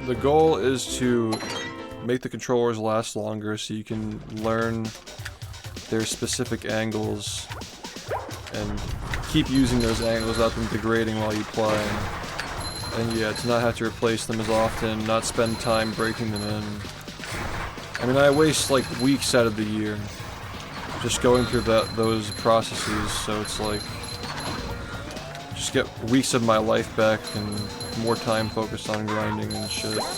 The goal is to make the controllers last longer so you can learn their specific angles and keep using those angles without them degrading while you play. And yeah, to not have to replace them as often, not spend time breaking them in. I mean, I waste like weeks out of the year just going through those processes, so it's like, just get weeks of my life back and more time focused on grinding and shit. Number 1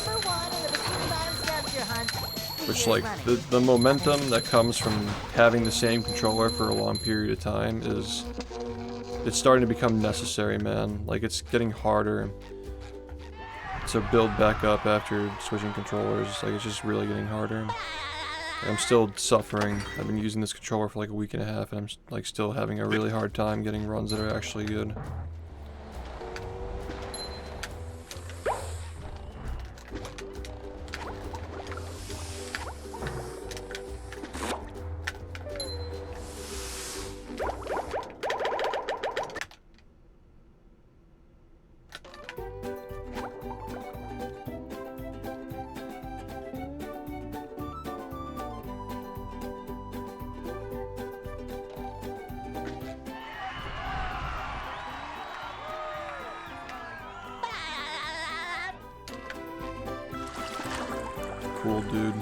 in the Bikini Bottom scavenger hunt, 3 Which, years like, running. the momentum that comes from having the same controller for a long period of time is, it's starting to become necessary, man. Like, it's getting harder to build back up after switching controllers. Like, it's just really getting harder. I'm still suffering. I've been using this controller for like a week and a half, and I'm like still having a really hard time getting runs that are actually good. cool, dude.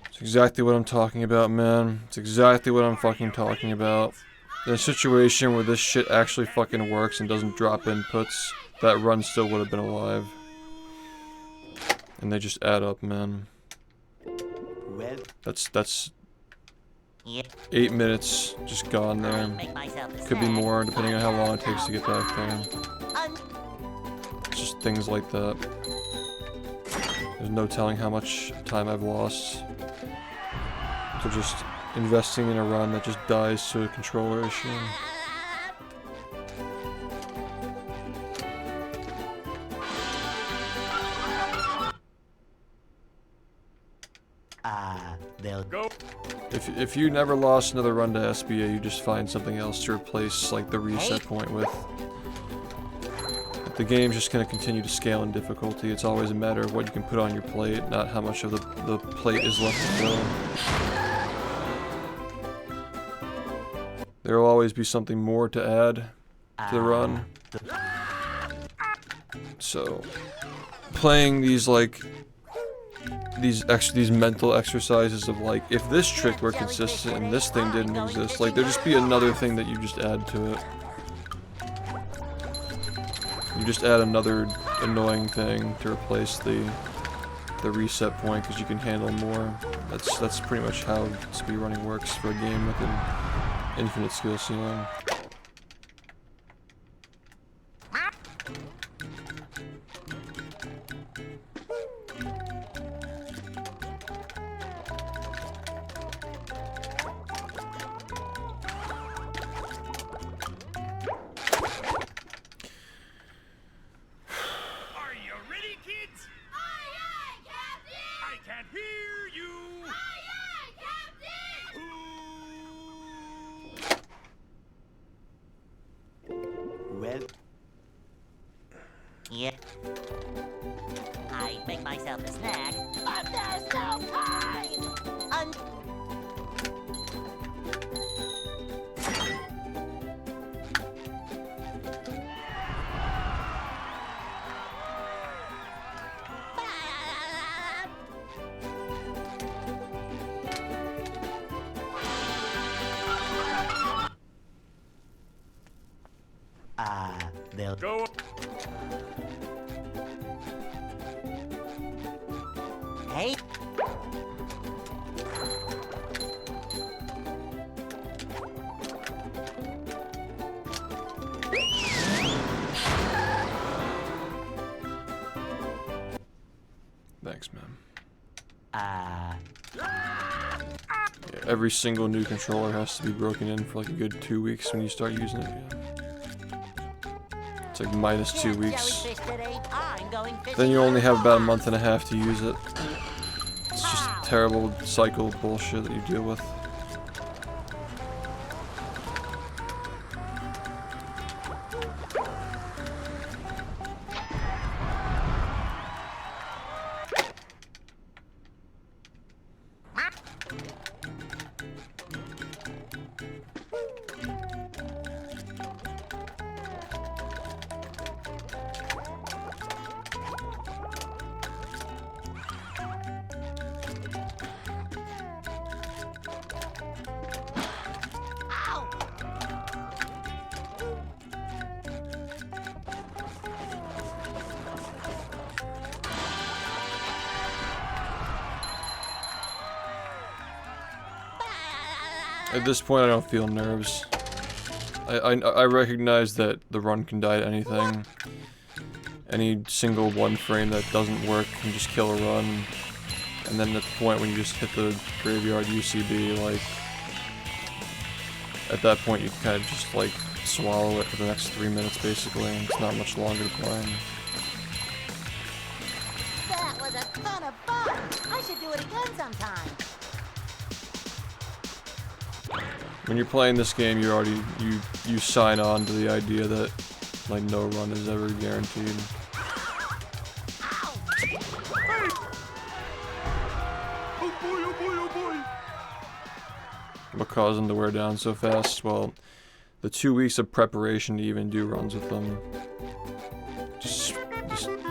It's exactly what I'm talking about, man. It's exactly what I'm fucking talking about. In a situation where this shit actually fucking works and doesn't drop inputs, that run still would have been alive. And they just add up, man. Well, That's Yeah. 8 minutes just gone there. Make myself a Could be snack. more depending on how long it takes to get back there. Un- It's just things like that. There's no telling how much time I've lost to just investing in a run that just dies to a controller issue. they'll Go. If you never lost another run to SBA, you just find something else to replace like the reset point with. The game's just going to continue to scale in difficulty. It's always a matter of what you can put on your plate, not how much of the plate is left to fill. There will always be something more to add to the run. So, playing these like these mental exercises of like, if this trick were consistent and this thing didn't exist, like there'd just be another thing that you just add to it. You just add another annoying thing to replace the reset point because you can handle more. That's pretty much how speedrunning works for a game with an infinite skill ceiling. Are you ready, kids? Aye, aye, Captain! I can't hear you. Aye, aye, Captain! well, Yeah. I make myself a snack. But there's no time! Un- they'll Go. Hey. Thanks, man. uh, Yeah, every single new controller has to be broken in for like a good 2 weeks when you start using it. Yeah. It's like minus 2 weeks. Jellyfish today. I'm going fishing. Then you only have about a month and a half to use it. It's just a terrible cycle of bullshit that you deal with. At this point, I don't feel nerves. I recognize that the run can die to anything. Any single one frame that doesn't work can just kill a run. And then at the point when you just hit the graveyard UCB, like, at that point you kind of just like swallow it for the next 3 minutes basically, and it's not much longer to play. That was a ton of fun. I should do it again sometime. When you're playing this game, you already you sign on to the idea that like no run is ever guaranteed. Oh boy, oh boy, oh boy. What caused them to wear down so fast? Well, the 2 weeks of preparation to even do runs with them. Just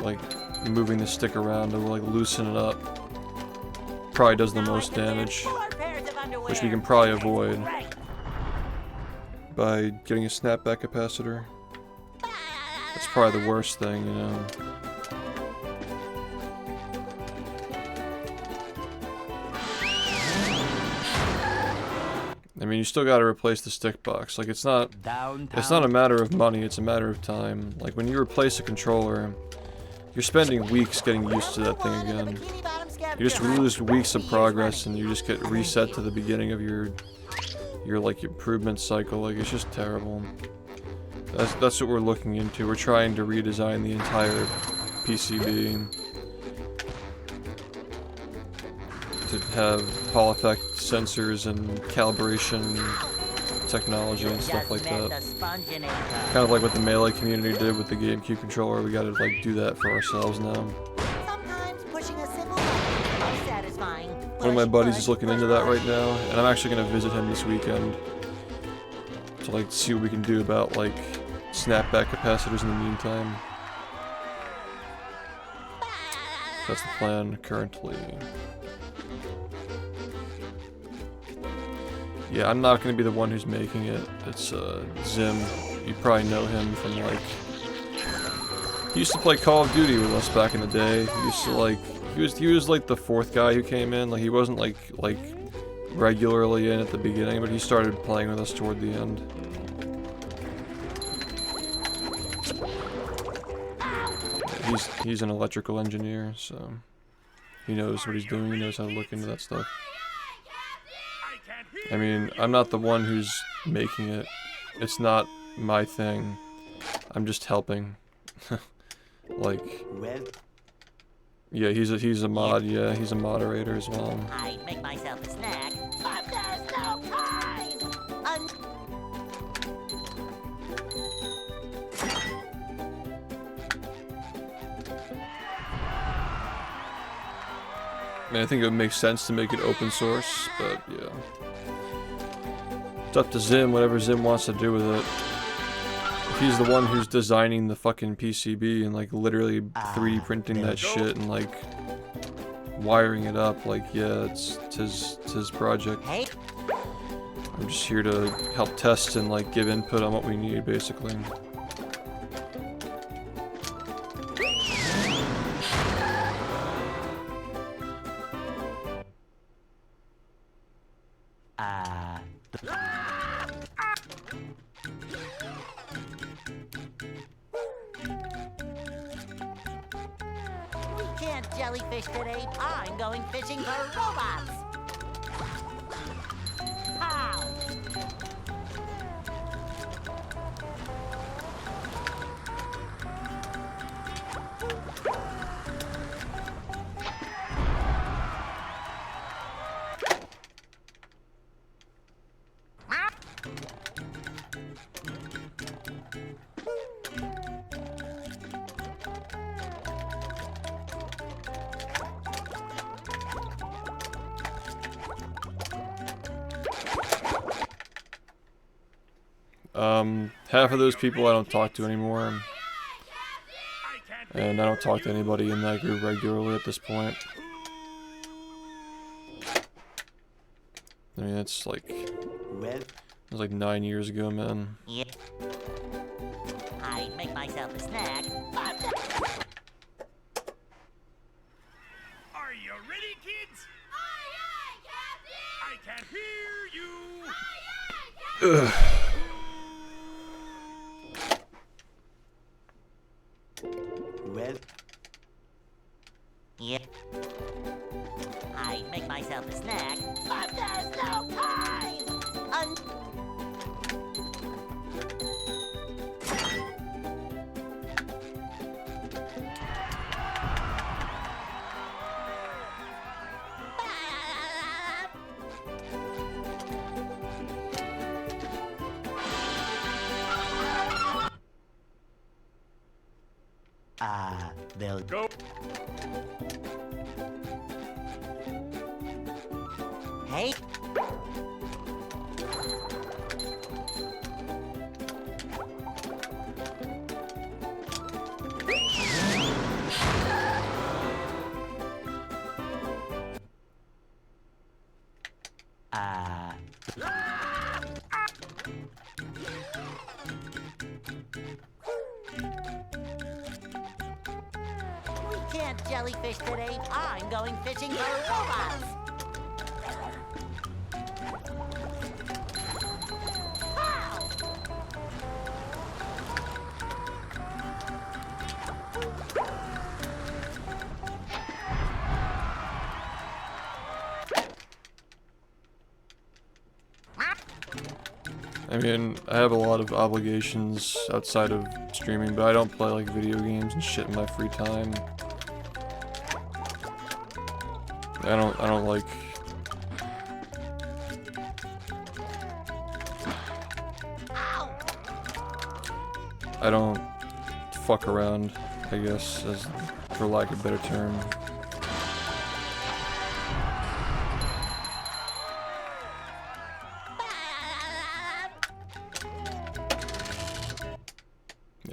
like moving the stick around to like loosen it up probably does the most damage, which we can probably avoid by getting a snapback capacitor. That's probably the worst thing, you know. I mean, you still gotta replace the stick box. Like, it's not a matter of money, it's a matter of time. Like, when you replace a controller, you're spending weeks getting used to that thing again. You just lose weeks of progress and you just get reset to the beginning of your like improvement cycle. Like, it's just terrible. That's what we're looking into. We're trying to redesign the entire PCB to have Hall effect sensors and calibration technology and stuff like that. Kind of like what the Melee community did with the GameCube controller. We gotta like do that for ourselves now. Sometimes pushing a simple button is most satisfying. One of my buddies is looking into that right now, and I'm actually gonna visit him this weekend to like see what we can do about like snapback capacitors in the meantime. That's the plan currently. Yeah, I'm not gonna be the one who's making it. It's Zim. You probably know him from like. He used to play Call of Duty with us back in the day. He used to like. He was like the fourth guy who came in. Like he wasn't like regularly in at the beginning, but he started playing with us toward the end. Yeah, he's an electrical engineer, so he knows what he's doing. He knows how to look into that stuff. I mean, I'm not the one who's making it. It's not my thing. I'm just helping. Like, yeah, he's a mod. Yeah, he's a moderator as well. I make myself a snack, but there's no time. I mean, I think it would make sense to make it open source, but yeah. It's up to Zim, whatever Zim wants to do with it. If he's the one who's designing the fucking PCB and like literally 3D printing that shit and like wiring it up, like yeah, it's his project. I'm just here to help test and like give input on what we need, basically. We can't jellyfish today. I'm going fishing for robots. Pow! Half of those people I don't talk to anymore, and I don't talk to anybody in that group regularly at this point. I mean, it's like, it was like 9 years ago, man. Yeah. I make myself a snack. Are you ready, kids? Aye, aye, Captain! I can hear you! Aye, aye, Captain! Ugh. Yeah. I make myself a snack, but there's no time. They'll Go! Hey. We can't jellyfish today. I'm going fishing for robots. Pow! I mean, I have a lot of obligations outside of streaming, but I don't play like video games and shit in my free time. I don't like... I don't fuck around, I guess, as for lack of a better term.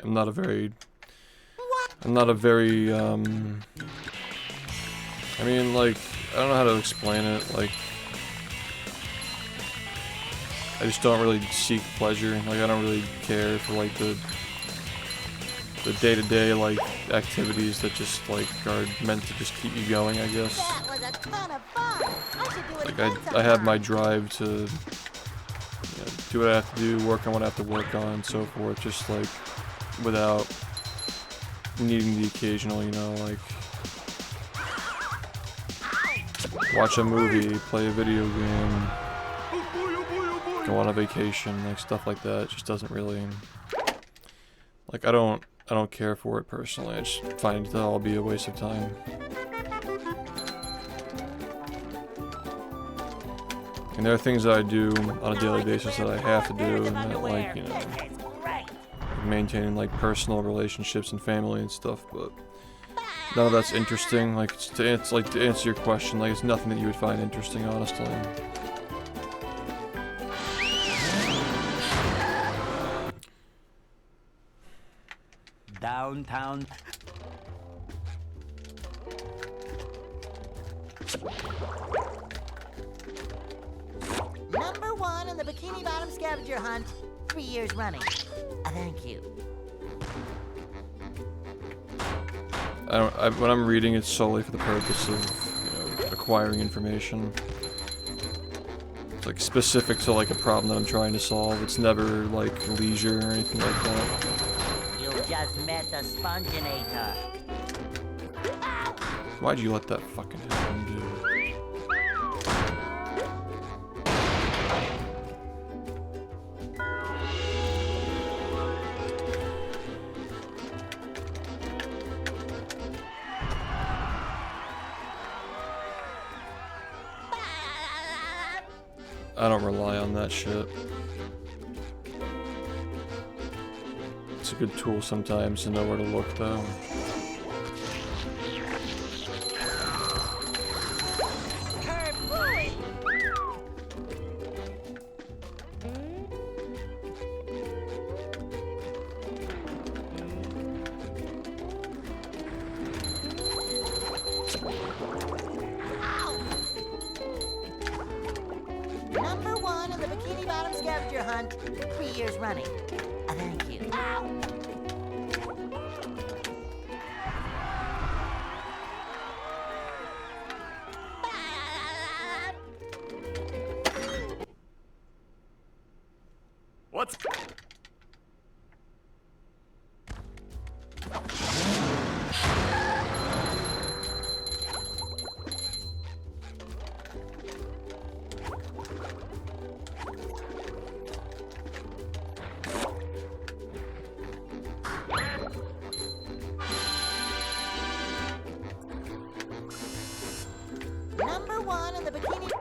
I'm not a very, I mean, like, I don't know how to explain it, like, I just don't really seek pleasure, like, I don't really care for, like, the day-to-day, like, activities that just, like, are meant to just keep you going, I guess. That was a ton of fun. I should do it Like, again I have my sometime. drive to, you know, do what I have to do, work on what I have to work on, and so forth, just, like, without needing the occasional, you know, like, watch a movie, play a video game, go on a vacation, like, stuff like that. It just doesn't really, like, I don't care for it personally. I just find that all be a waste of time. And there are things that I do on a daily basis that I have to do, and that, like, you know, maintaining, like, personal relationships and family and stuff, but none of that's interesting. Like, it's like, to answer your question, like, it's nothing that you would find interesting, honestly. Downtown. Number 1 in the Bikini Bottom scavenger hunt, 3 years running. Thank you. When I'm reading, it's solely for the purpose of, you know, acquiring information. It's, like, specific to, like, a problem that I'm trying to solve. It's never, like, leisure or anything like that. You just met the Sponginator. Why'd you let that fucking happen, dude? I don't rely on that shit. It's a good tool sometimes to know where to look, though. Number 1 in the Bikini Bottom scavenger hunt, 3 years running. Thank you. What's... Number 1 in the Bikini...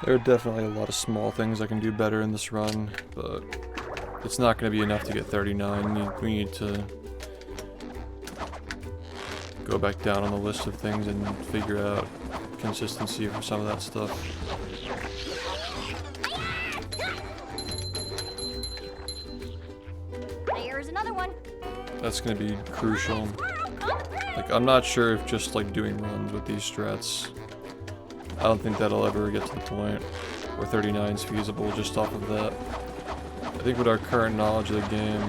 There are definitely a lot of small things I can do better in this run, but it's not going to be enough to get 39. We need to go back down on the list of things and figure out consistency for some of that stuff. There's another one. That's going to be crucial. Like, I'm not sure if just, like, doing runs with these strats I don't think that'll ever get to the point where 39 is feasible just off of that. I think with our current knowledge of the game,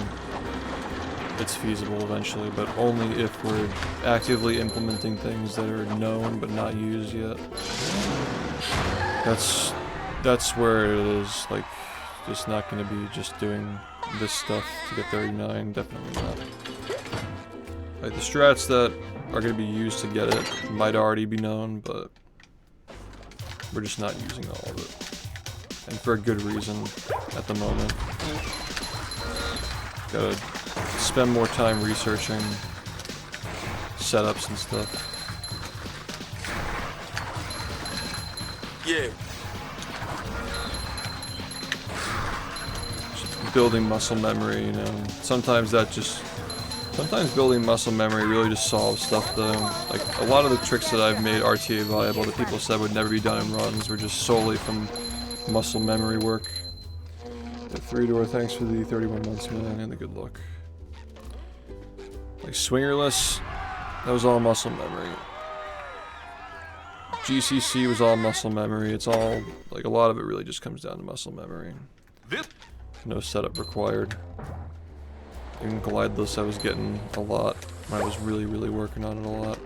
it's feasible eventually, but only if we're actively implementing things that are known but not used yet. That's where it is, like, just not gonna be just doing this stuff to get 39, definitely not. Like, the strats that are gonna be used to get it might already be known, but we're just not using all of it. And for a good reason at the moment. Gotta spend more time researching setups and stuff. Yeah. Just building muscle memory, you know. Sometimes building muscle memory really just solves stuff though. Like, a lot of the tricks that I've made RTA viable that people said would never be done in runs were just solely from muscle memory work. The 3-door, thanks for the 31 months, man, and the good luck. Like, swingerless, that was all muscle memory. GCC was all muscle memory. It's all, like, a lot of it really just comes down to muscle memory. No setup required. Even glideless I was getting a lot when I was really working on it a lot.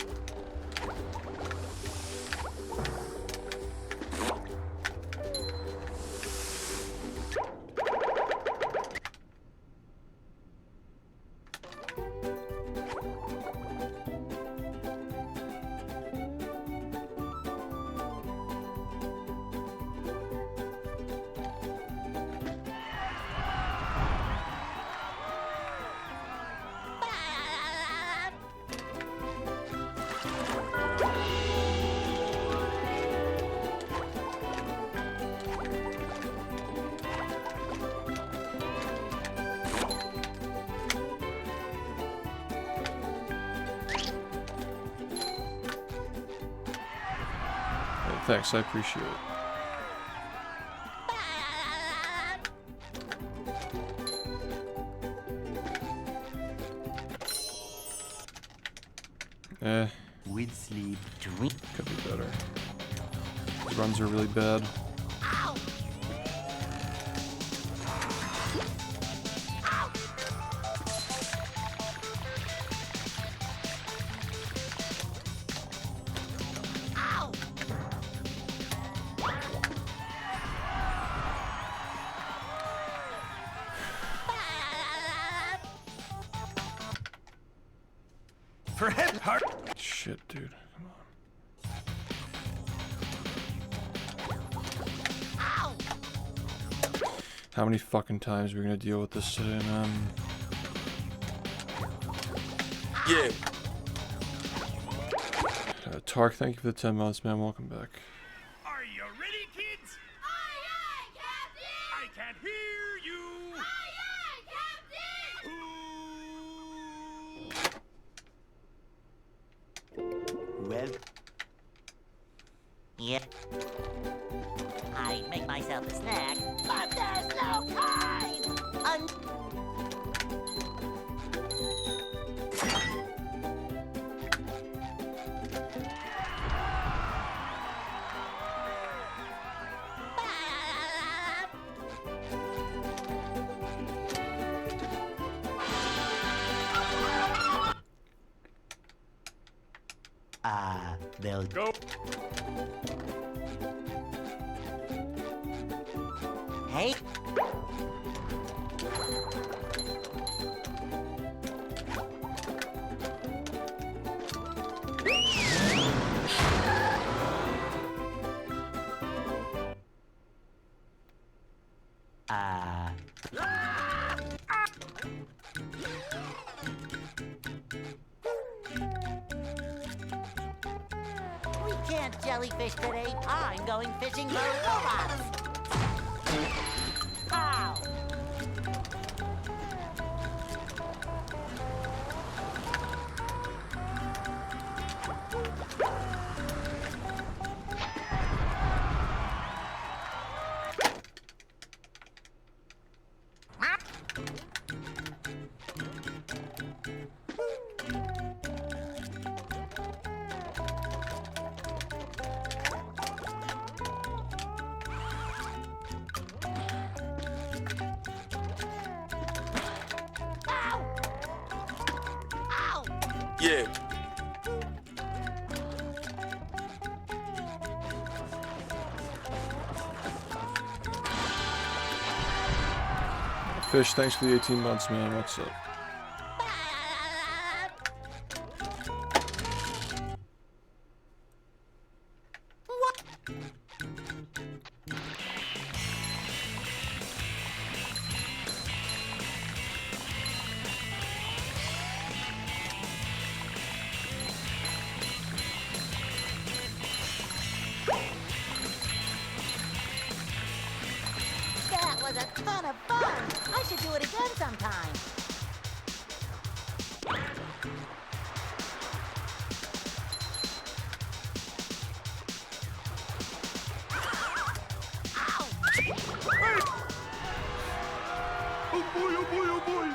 Thanks, I appreciate it. With sleep, drink. Could be better. These runs are really bad. For head heart. Shit, dude. Come on. How many fucking times are we gonna deal with this today, man? Yeah. Tark, thank you for the 10 months, man. Welcome back. Are you ready, kids? Aye, aye, Captain! I can't hear you. Aye, aye, Captain! Well, Yep. I make myself a snack. But there's no kind! they'll Go. Hey. We can't jellyfish today. I'm going fishing for robots. Ow! Yeah. Fish, thanks for the 18 months, man. What's up? That was a ton of fun. I should do it again sometime. Oh boy, oh boy, oh boy!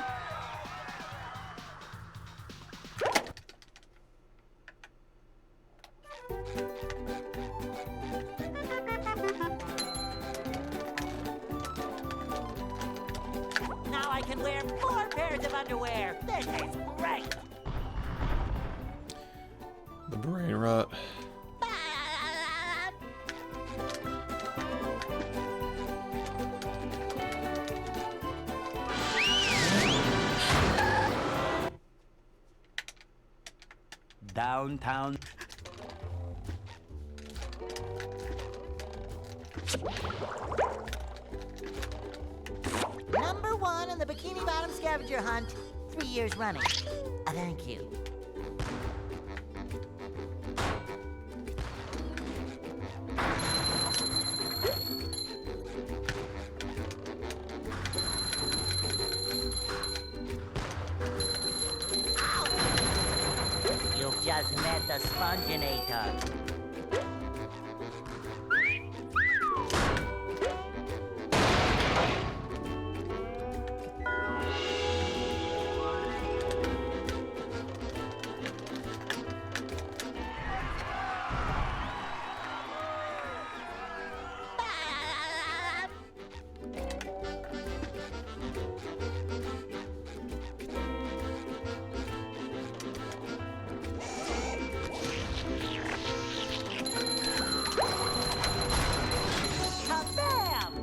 Now I can wear 4 pairs of underwear. This is great. The brain rot. Downtown. Number 1 in the Bikini Bottom scavenger hunt, 3 years running. Thank you. You've just met the Sponginator. Kabam!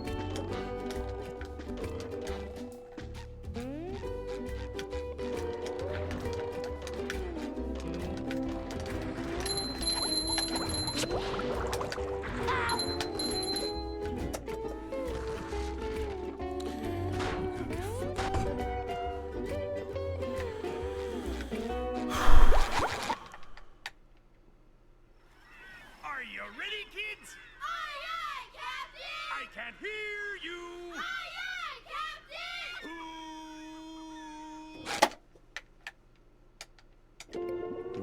Are you ready, kids? Aye, aye, Captain! I can't hear you! Aye, aye, Captain!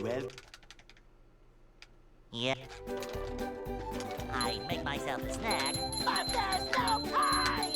Well, Yeah. I'd make myself a snack, but there's no time!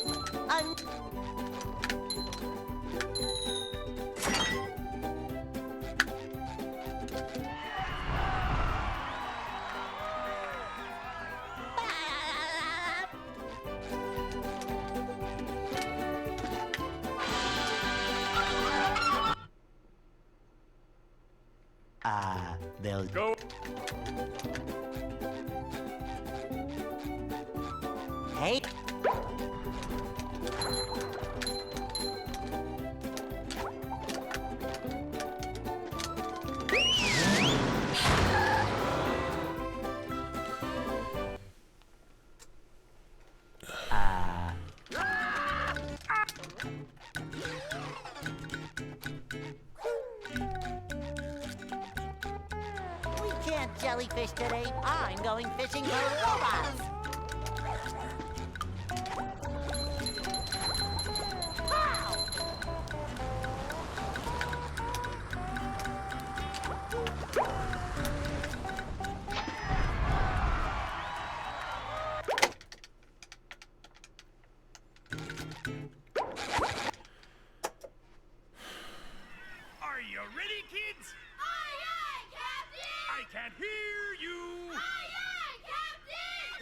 they'll Go! Hey, we can't jellyfish today. I'm going fishing for robots. Pow! Are you ready, kids? Aye, aye, Captain! I can't hear you! Aye, aye, Captain!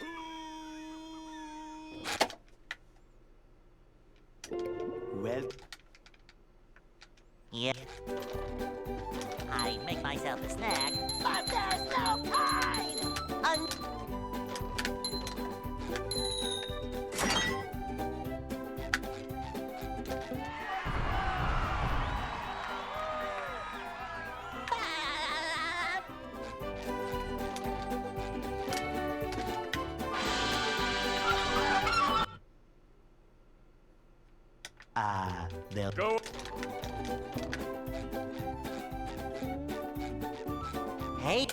myself a snack, but there's no pine! They'll Go. Hey!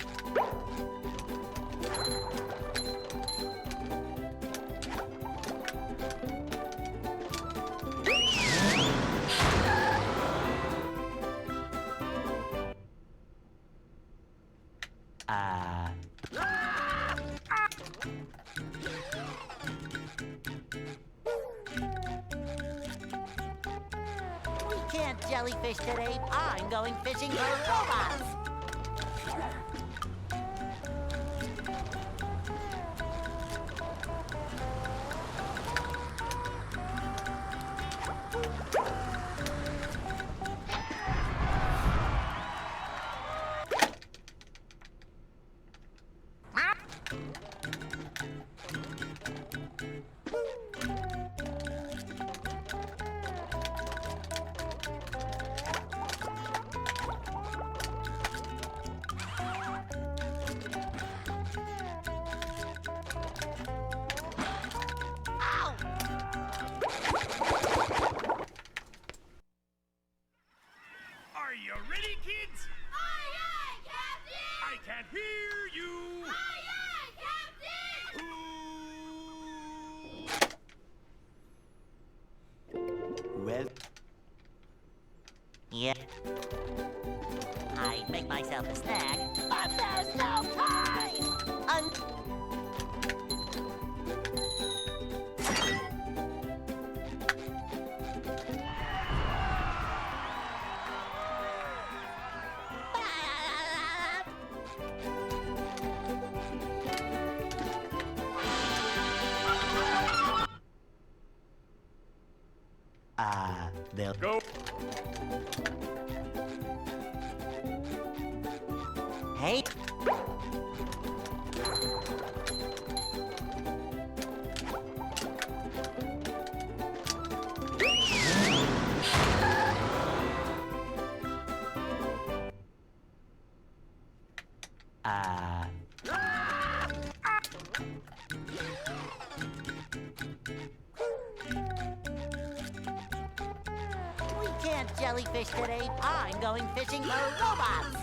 We can't jellyfish today. I'm going fishing for robots. Are you ready, kids? Aye, aye, Captain! I can't hear you. Aye, aye, Captain! well. Yeah. I'd make myself a snack, but there's no pine! They'll Go. Hey! We can't jellyfish today. I'm going fishing for robots.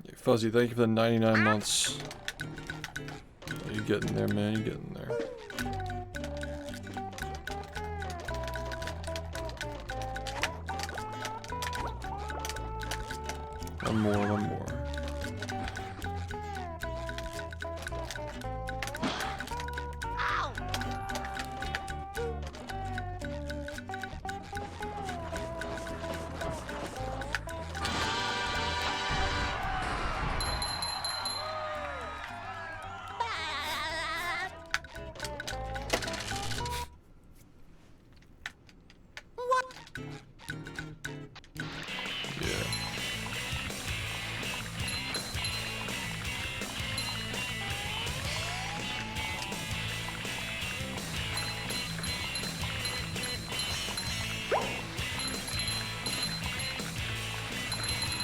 Hey, Fuzzy, thank you for the 99 months. You getting there, man? You getting there? One more. Yeah.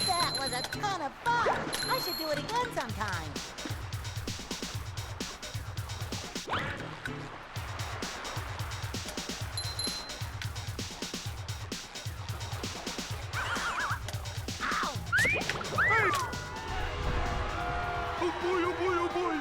That was a ton of fun. I should do it again sometime. Oh boy, oh boy, oh boy.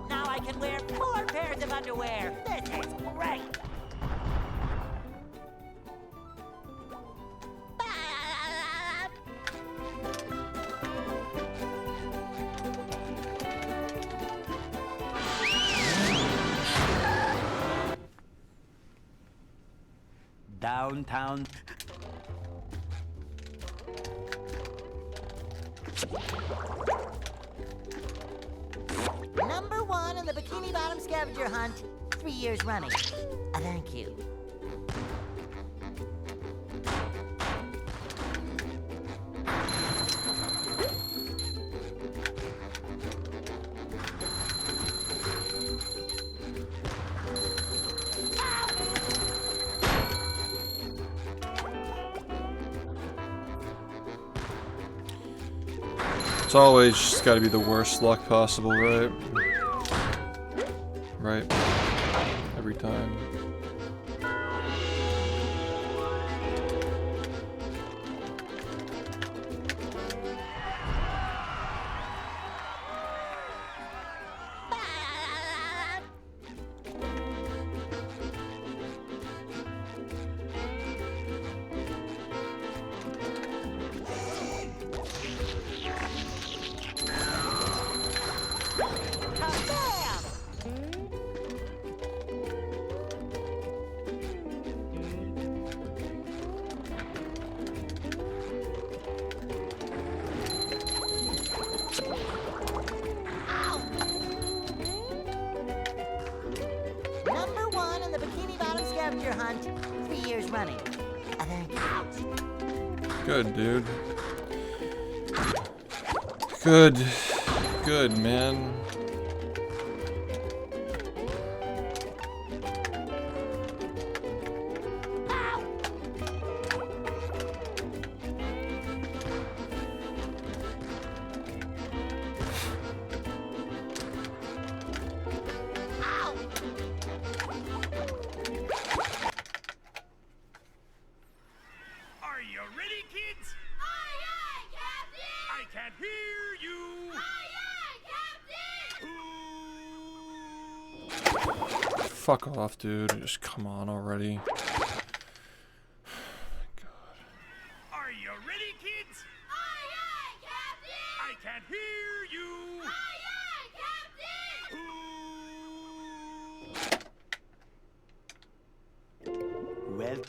Now I can wear 4 pairs of underwear. This is great. downtown. Number 1 in the Bikini Bottom scavenger hunt, 3 years running. Thank you. It's always just gotta be the worst luck possible, right? Right. Every time. Number 1 in the Bikini Bottom scavenger hunt, 3 years running. Thank you. Good, dude. Good. Good, man. Are you ready, kids? Aye, aye, Captain! I can't hear you. Aye, aye, Captain! Fuck off, dude. Just come on already. Are you ready, kids? Aye, aye, Captain! I can't hear you. Aye, aye, Captain! Well,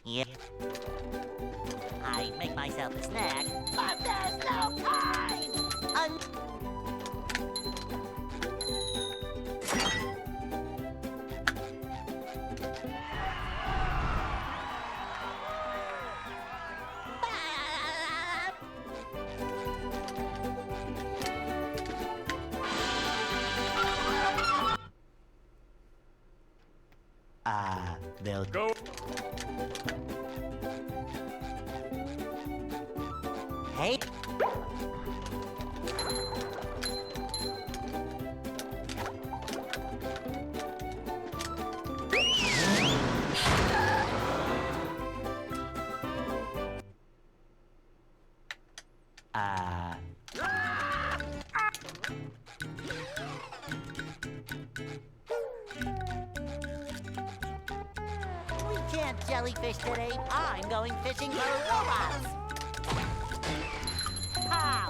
Yep. I make myself a snack, but there's no time! they'll Go. Hey. We can't jellyfish today. I'm going fishing for robots. Pow!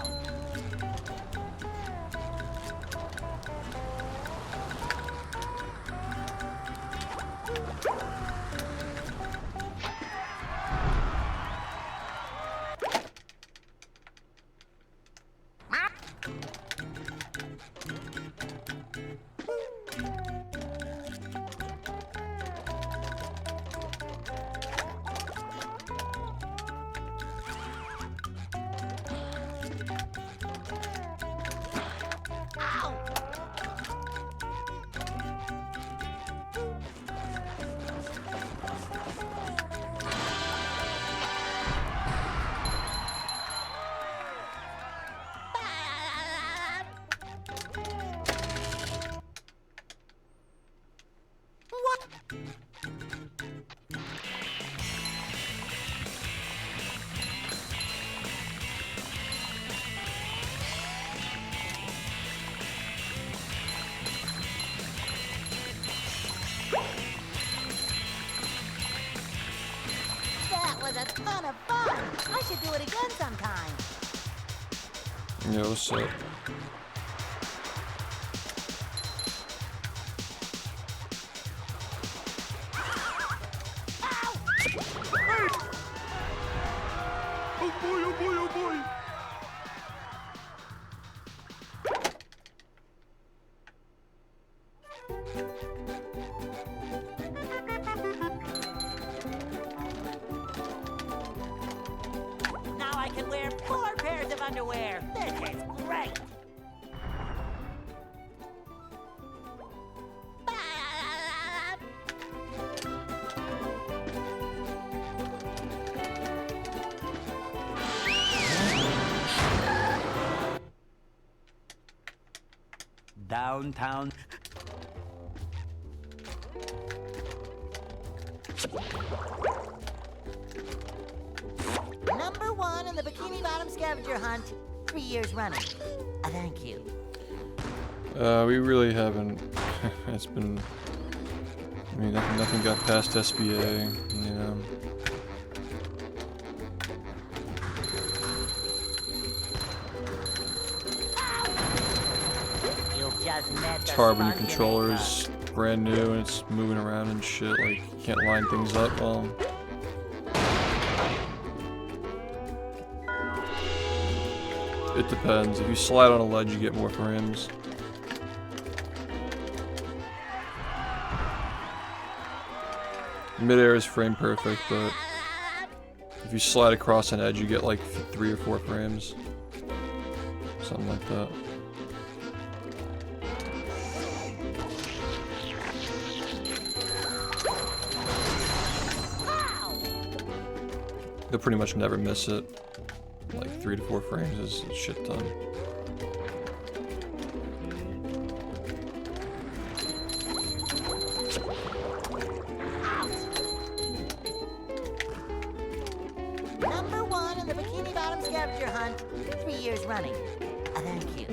That was a ton of fun. I should do it again sometime. Yeah, what's up? Oh boy, oh boy, oh boy. Now I can wear 4 pairs of underwear. This is great. Downtown. Number 1 in the Bikini Bottom scavenger hunt, 3 years running. Thank you. We really haven't. It's been. I mean, nothing got past SBA, you know. You've just met It's the hard when your sponge controller's brand new and it's moving around and shit. Like, you can't line things up well. It depends. If you slide on a ledge, you get more frames. Midair is frame perfect, but if you slide across an edge, you get like 3 or 4 frames. Something like that. You'll pretty much never miss it. Like 3 to 4 frames is a shit ton. Number 1 in the Bikini Bottom scavenger hunt, 3 years running. Thank you.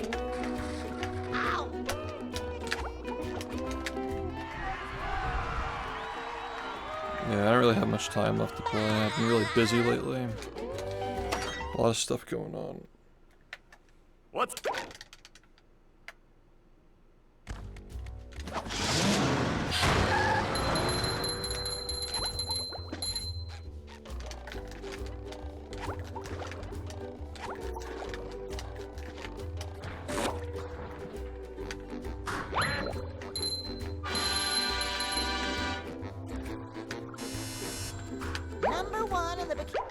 Ow! Yeah, I don't really have much time left to play. I've been really busy lately. A lot of stuff going on. What's... Number 1 in the Bikini...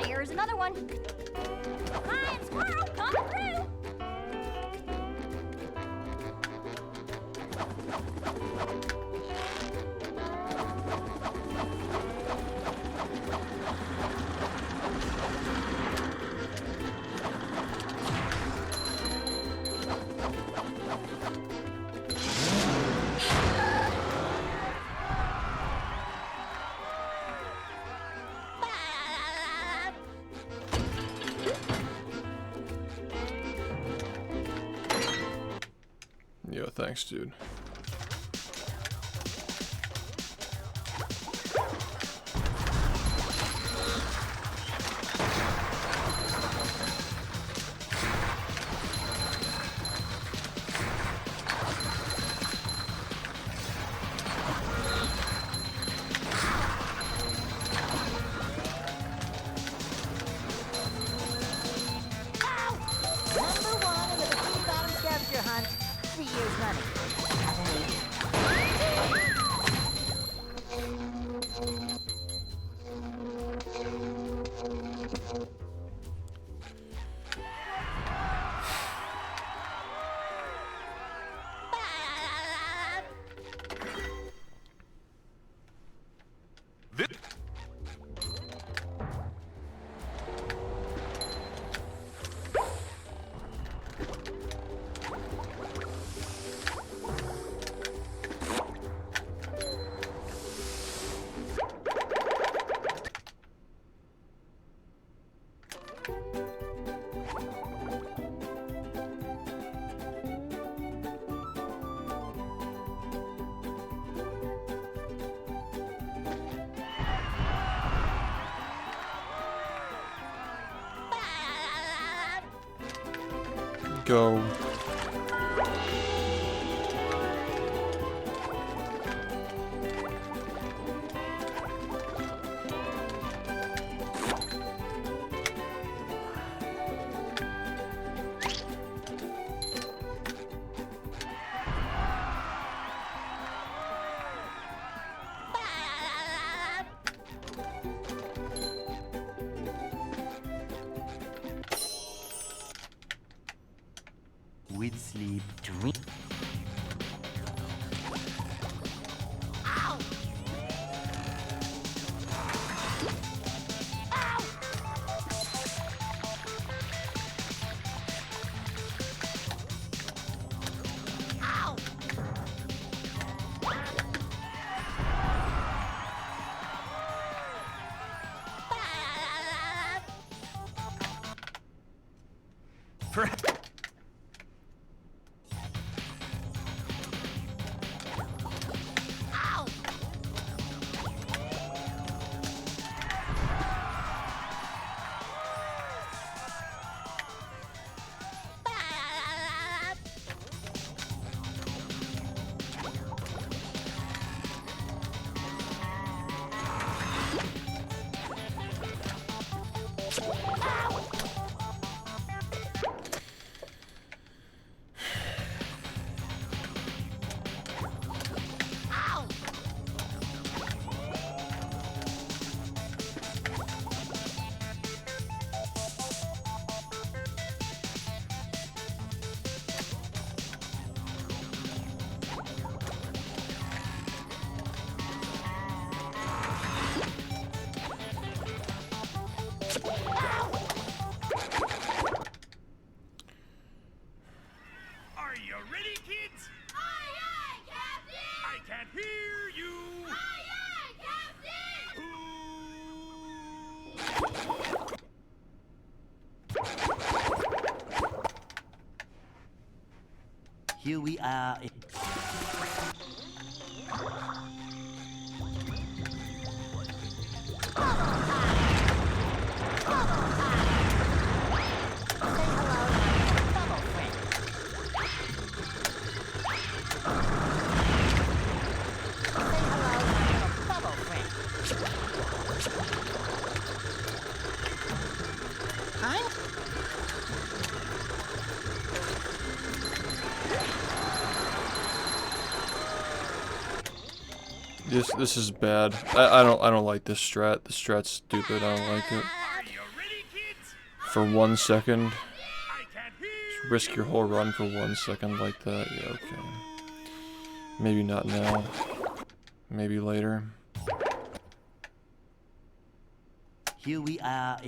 There's another one. Hi, squirrel, coming through. Yo, thanks, dude. Number 1 in the Bikini Bottom scavenger hunt, 3 years running. Go. With sleep, dream. Are you ready, kids? Aye, aye, Captain! I can't hear you. Aye, aye, Captain! Here we are. This is bad. I don't like this strat. This strat's stupid. I don't like it. Are you ready, kids? For 1 second. I can't hear Just risk your whole run for 1 second like that. Yeah, okay. Maybe not now. Maybe later. Here we are.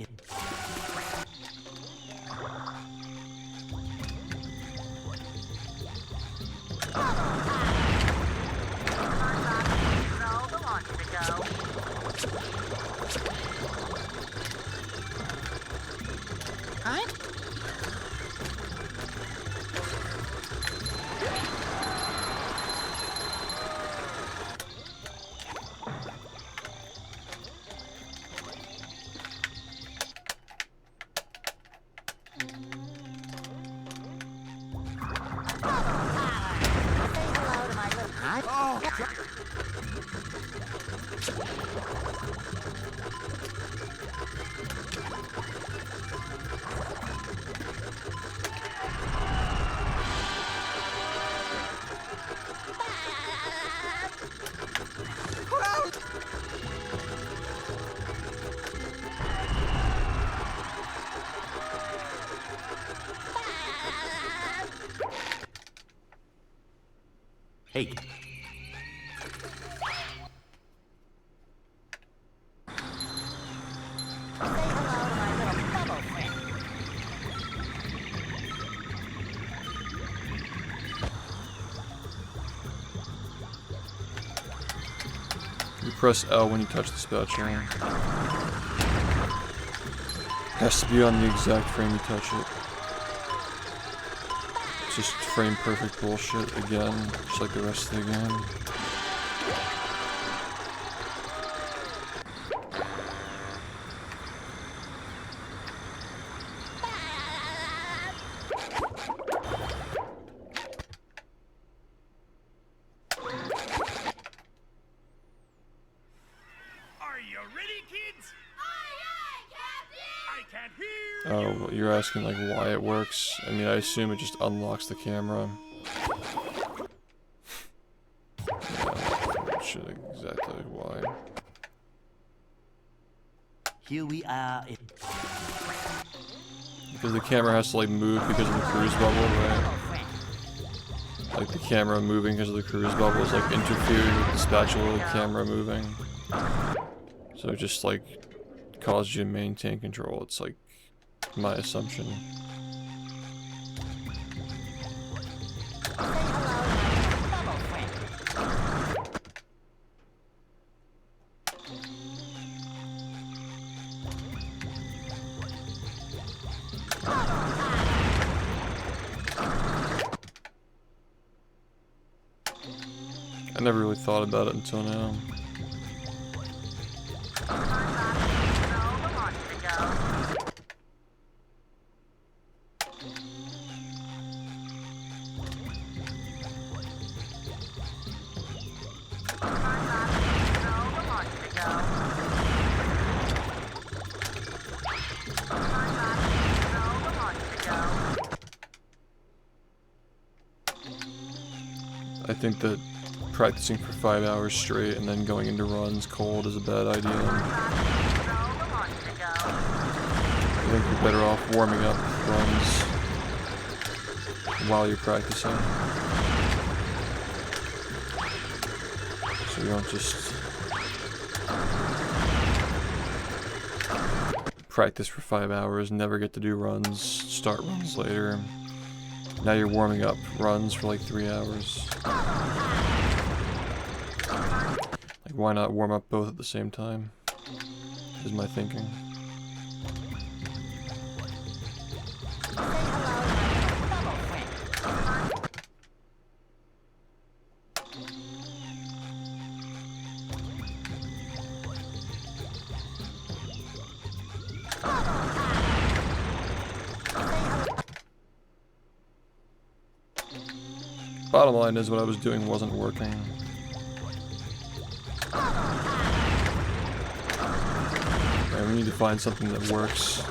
Hey. You press L when you touch the spatula. Has to be on the exact frame you touch it. It's just frame perfect bullshit again, just like the rest of the game. Oh, well, you're asking like why it works? I mean, I assume it just unlocks the camera. Yeah, not sure exactly why. Here we are. Because the camera has to like move because of the cruise bubble, right? Like the camera moving because of the cruise bubble is like interfering with the spatula camera moving. So it just like causes you to maintain control. It's like my assumption. I never really thought about it until now. I think that practicing for 5 hours straight and then going into runs cold is a bad idea. I think you're better off warming up runs while you're practicing. So you don't just practice for 5 hours, never get to do runs, start runs later. Now you're warming up runs for like 3 hours. Like, why not warm up both at the same time? Is my thinking. Bottom line is what I was doing wasn't working. And we need to find something that works.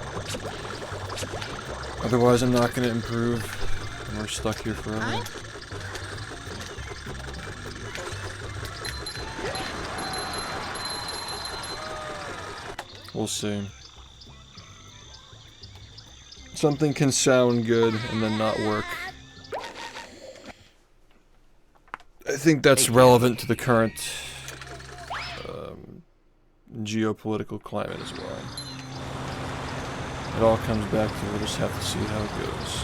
Otherwise I'm not going to improve. And we're stuck here forever. We'll see. Something can sound good and then not work. I think that's relevant to the current geopolitical climate as well. It all comes back to we'll just have to see how it goes.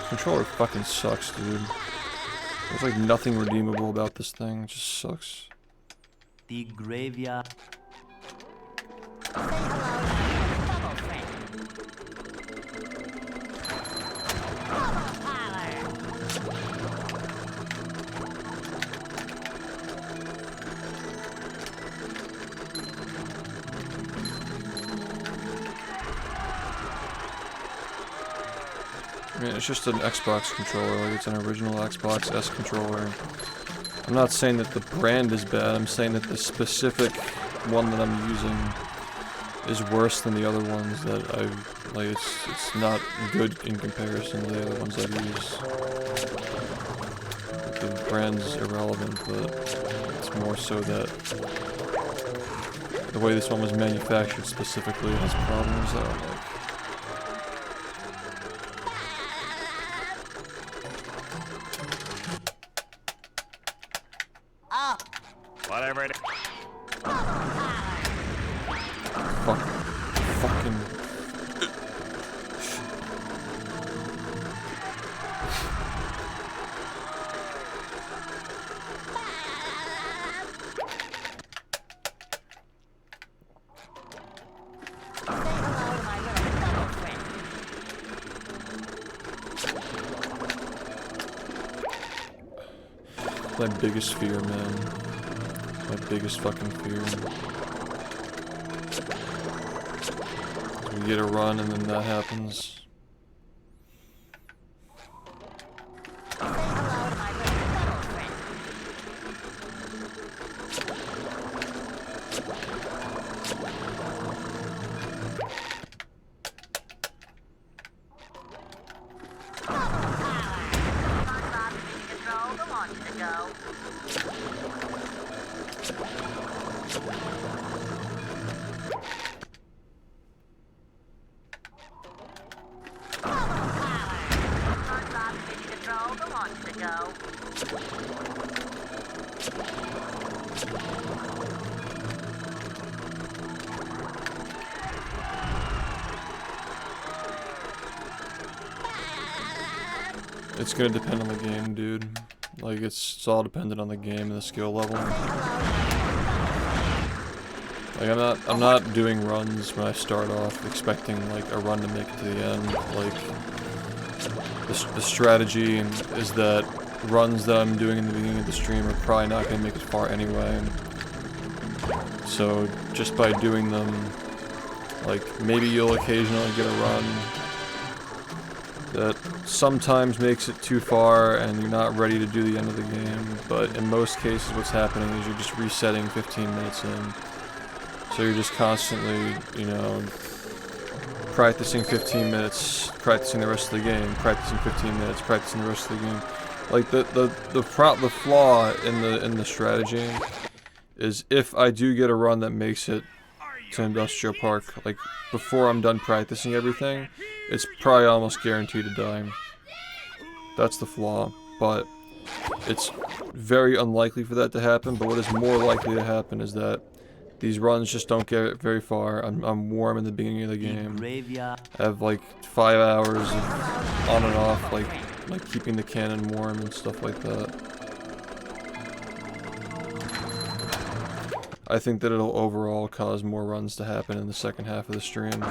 Controller fucking sucks, dude. There's like nothing redeemable about this thing. It just sucks. The graveyard. I mean, it's just an Xbox controller, like it's an original Xbox S controller. I'm not saying that the brand is bad, I'm saying that the specific one that I'm using is worse than the other ones that I've, like, it's not good in comparison to the other ones I've used. The brand's irrelevant, but it's more so that the way this one was manufactured specifically has problems that I'm like, Whatever it is. fucking. my biggest fear, man. My biggest fucking fear. We get a run and then that happens. It's gonna depend on the game, dude. Like, it's all dependent on the game and the skill level. Like, I'm not doing runs when I start off expecting, like, a run to make it to the end. Like, the strategy is that runs that I'm doing in the beginning of the stream are probably not gonna make it far anyway. So, just by doing them, like, maybe you'll occasionally get a run that sometimes makes it too far and you're not ready to do the end of the game, but in most cases what's happening is you're just resetting 15 minutes in. So you're just constantly, you know, practicing 15 minutes, practicing the rest of the game, practicing 15 minutes, practicing the rest of the game. Like the flaw in the strategy is if I do get a run that makes it to Industrial Park, like before I'm done practicing everything, it's probably almost guaranteed to die. That's the flaw, but it's very unlikely for that to happen. But what is more likely to happen is that these runs just don't get very far. I'm warm in the beginning of the game. I have like 5 hours of on and off, like keeping the cannon warm and stuff like that. I think that it'll overall cause more runs to happen in the second half of the stream.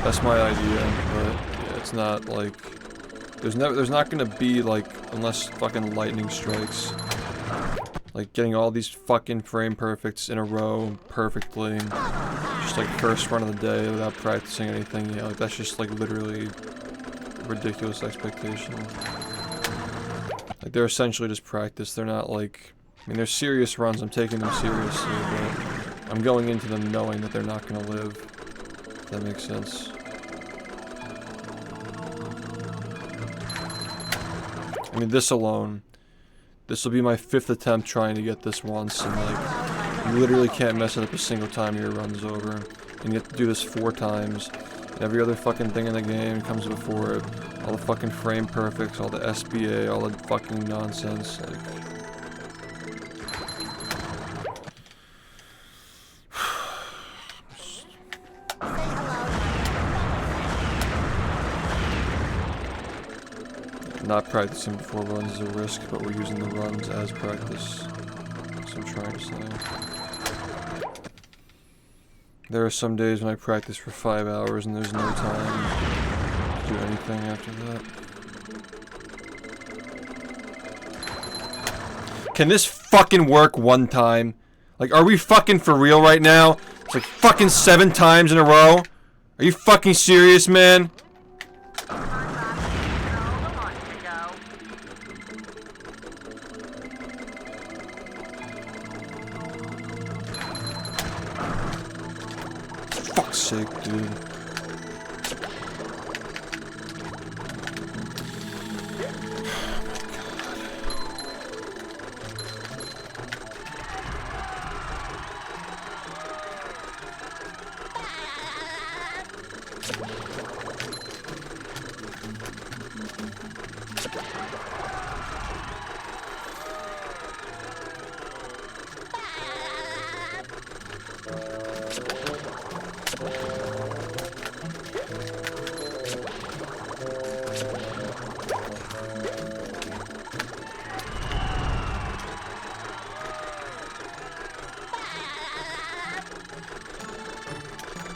That's my idea, but yeah, it's not like there's not gonna be like, unless fucking lightning strikes, like getting all these fucking frame perfects in a row perfectly, just like first run of the day without practicing anything. Yeah, like that's just like literally a ridiculous expectation. Like they're essentially just practice. They're not like, I mean, they're serious runs. I'm taking them seriously, but I'm going into them knowing that they're not gonna live. If that makes sense. I mean, this alone, this will be my 5th attempt trying to get this once, and like, you literally can't mess it up a single time your run's over. And you have to do this 4 times. And every other fucking thing in the game comes before it. All the fucking frame perfects, all the SBA, all the fucking nonsense. Like, not practicing before runs is a risk, but we're using the runs as practice. That's what I'm trying to say. There are some days when I practice for 5 hours and there's no time to do anything after that. Can this fucking work one time? Like, are we fucking for real right now? It's like fucking 7 times in a row? Are you fucking serious, man? Fuck's sake, dude.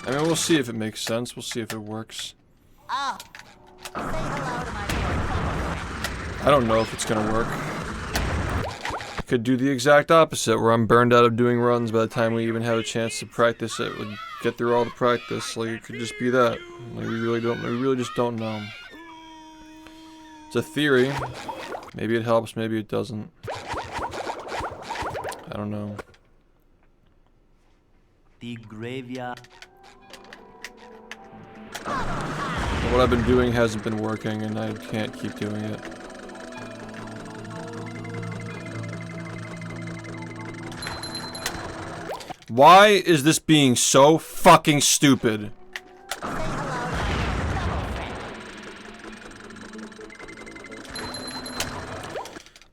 I mean, we'll see if it makes sense. We'll see if it works. Oh. Say hello to my boy. I don't know if it's gonna work. could do the exact opposite, where I'm burned out of doing runs by the time we even have a chance to practice it. Would get through all the practice. Like, it could just be that. Like, we really just don't know. It's a theory. Maybe it helps, maybe it doesn't. I don't know. The graveyard. What I've been doing hasn't been working, and I can't keep doing it. Why is this being so fucking stupid?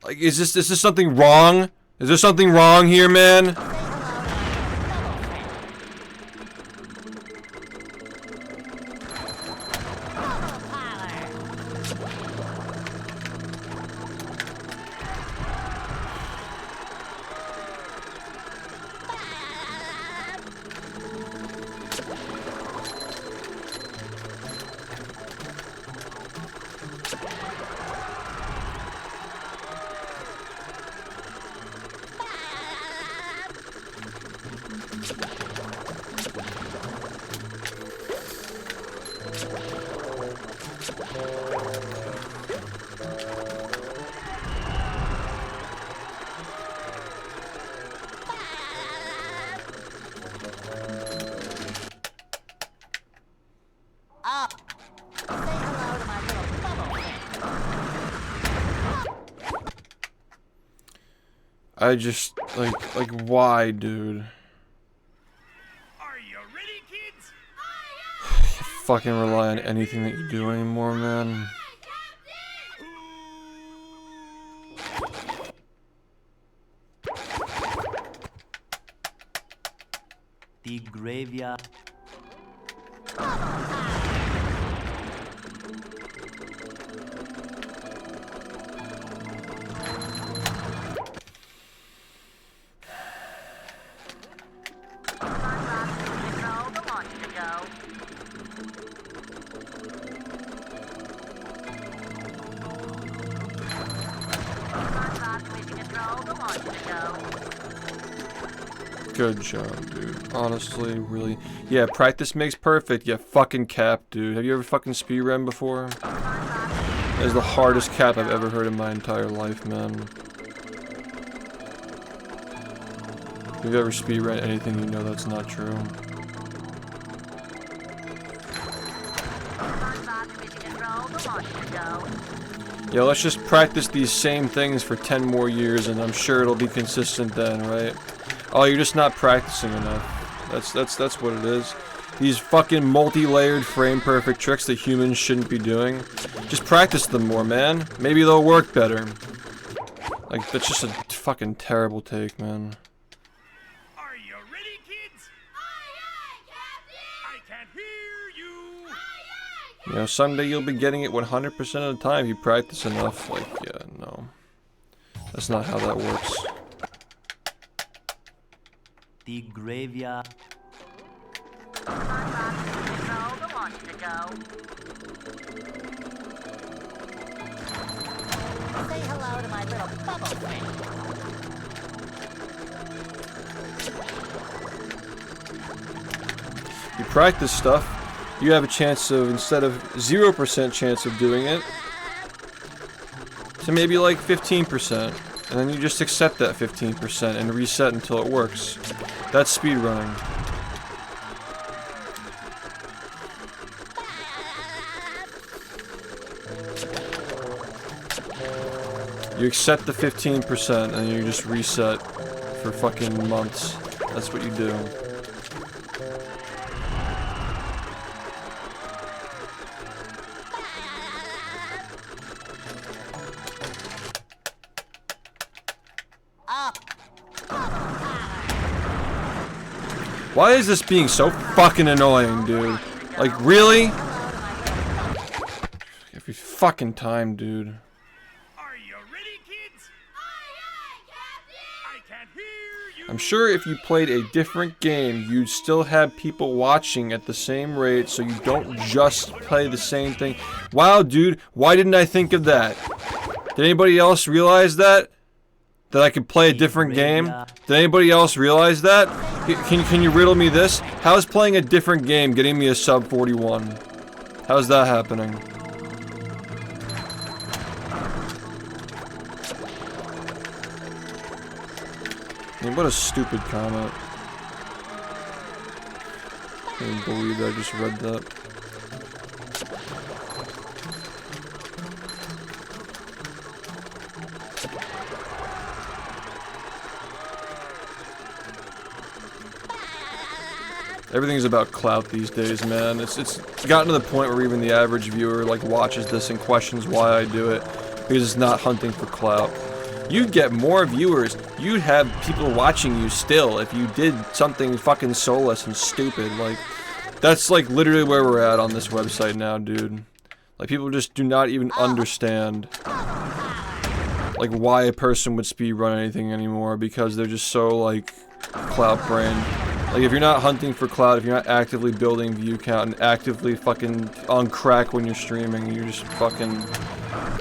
Like, is this something wrong? Is there something wrong here, man? I just, like, why, dude? Are you ready, kids? You fucking rely on anything that you do anymore, man. The graveyard. Good job, dude. Honestly, really. Yeah, practice makes perfect. Yeah, fucking cap, dude. Have you ever fucking speedrun before? That is the hardest cap I've ever heard in my entire life, man. If you've ever speedrun anything, you know that's not true. Yeah, let's just practice these same things for 10 more years and I'm sure it'll be consistent then, right? Oh, you're just not practicing enough. That's what it is. These fucking multi-layered frame-perfect tricks that humans shouldn't be doing. Just practice them more, man. Maybe they'll work better. Like, that's just a fucking terrible take, man. Are you ready, kids? I can't hear you. You know, someday you'll be getting it 100% of the time if you practice enough. Like, yeah, no. That's not how that works. The graveyard. Say hello to my little bubble friend. You practice stuff, you have a chance of, instead of 0% chance of doing it, to maybe like 15%. And then you just accept that 15% and reset until it works. That's speedrunning. You accept the 15% and you just reset for fucking months. That's what you do. Why is this being so fucking annoying, dude? Like, really? Every fucking time, dude. Are you ready, kids? I can't hear you. I'm sure if you played a different game, you'd still have people watching at the same rate, so you don't just play the same thing. Wow, dude, why didn't I think of that? Did anybody else realize that? that I could play a different game? Did anybody else realize that? Can you riddle me this? How is playing a different game getting me a sub 41? How's that happening? I mean, what a stupid comment. I can't believe I just read that. Everything's about clout these days, man. It's gotten to the point where even the average viewer like watches this and questions why I do it, because it's not hunting for clout. You'd get more viewers, you'd have people watching you still if you did something fucking soulless and stupid. Like, that's like literally where we're at on this website now, dude. Like, people just do not even understand like why a person would speedrun anything anymore, because they're just so like clout brained. Like, if you're not hunting for clout, if you're not actively building view count and actively fucking on crack when you're streaming, you're just fucking,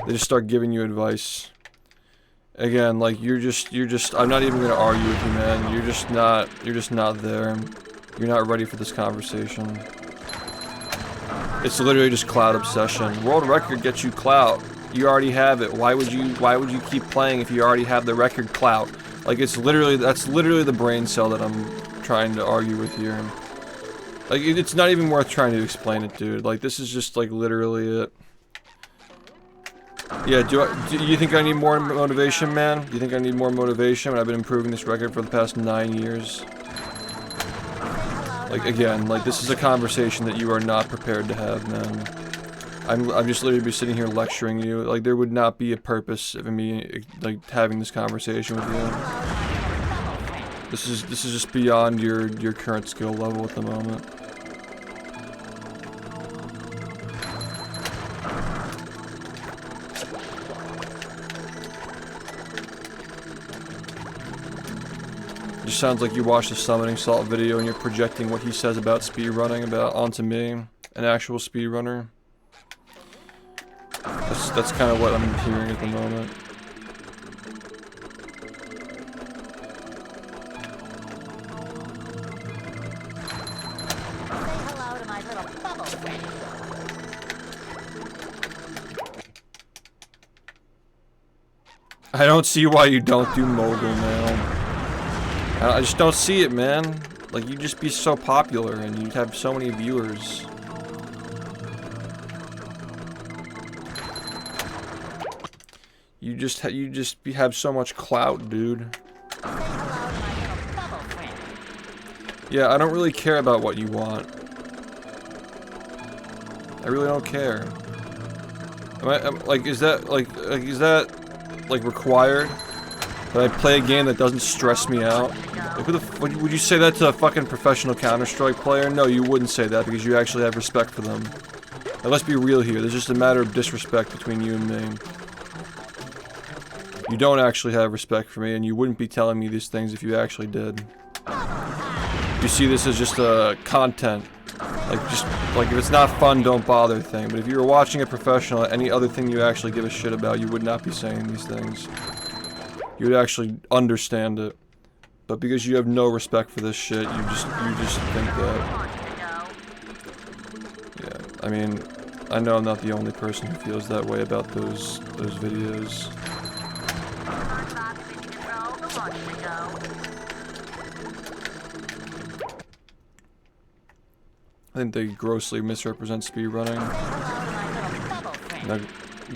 they just start giving you advice. Again, like, you're just, I'm not even gonna argue with you, man. You're just not there. You're not ready for this conversation. It's literally just clout obsession. World record gets you clout. You already have it. Why would you keep playing if you already have the record clout? Like, that's literally the brain cell that I'm trying to argue with here. Like, it's not even worth trying to explain it, dude. Like, this is just like literally it. Yeah, do you think I need more motivation, man? Do you think I need more motivation when I've been improving this record for the past 9 years? Like, again, like, this is a conversation that you are not prepared to have, man. I'm just literally be sitting here lecturing you. Like, there would not be a purpose of me like having this conversation with you. This is just beyond your current skill level at the moment. It just sounds like you watched the Summoning Salt video and you're projecting what he says about speedrunning onto me, an actual speedrunner. That's kind of what I'm hearing at the moment. I don't see why you don't do mogul, man. I just don't see it, man. Like, you'd just be so popular and you'd have so many viewers. You just have so much clout, dude. Yeah, I don't really care about what you want. I really don't care. Is that required? That I play a game that doesn't stress me out? Like, would you say that to a fucking professional Counter-Strike player? No, you wouldn't say that because you actually have respect for them. Now, let's be real here. There's just a matter of disrespect between you and me. You don't actually have respect for me, and you wouldn't be telling me these things if you actually did. You see this as just a content. Like, if it's not fun, don't bother thing. But if you were watching a professional, any other thing you actually give a shit about, you would not be saying these things. You would actually understand it. But because you have no respect for this shit, you just think that. Yeah, I mean, I know I'm not the only person who feels that way about those videos. I think they grossly misrepresent speedrunning. Now,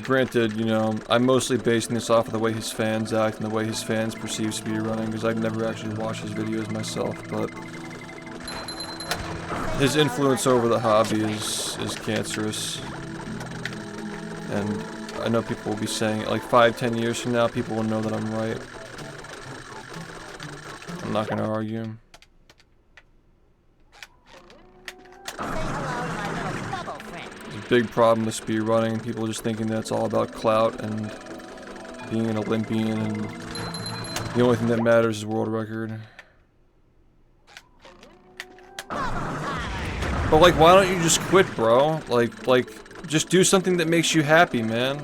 granted, you know, I'm mostly basing this off of the way his fans act and the way his fans perceive speedrunning, because I've never actually watched his videos myself, but his influence over the hobby is cancerous. And I know people will be saying it, like 5-10 years from now, people will know that I'm right. I'm not gonna argue. Big problem with speedrunning, people just thinking that it's all about clout and being an Olympian, and the only thing that matters is world record. But like, why don't you just quit, bro? Like, just do something that makes you happy, man.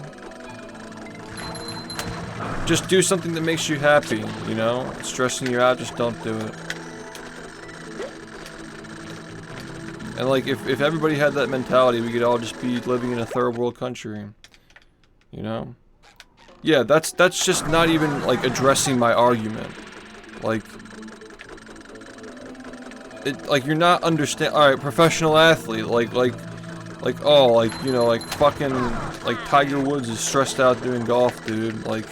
just do something that makes you happy, you know? It's stressing you out, just don't do it. And like, if everybody had that mentality, we could all just be living in a third world country. You know? Yeah, that's just not even, like, addressing my argument. Like, you're not alright, professional athlete, like, oh, like, you know, like, fucking, like, Tiger Woods is stressed out doing golf, dude. Like,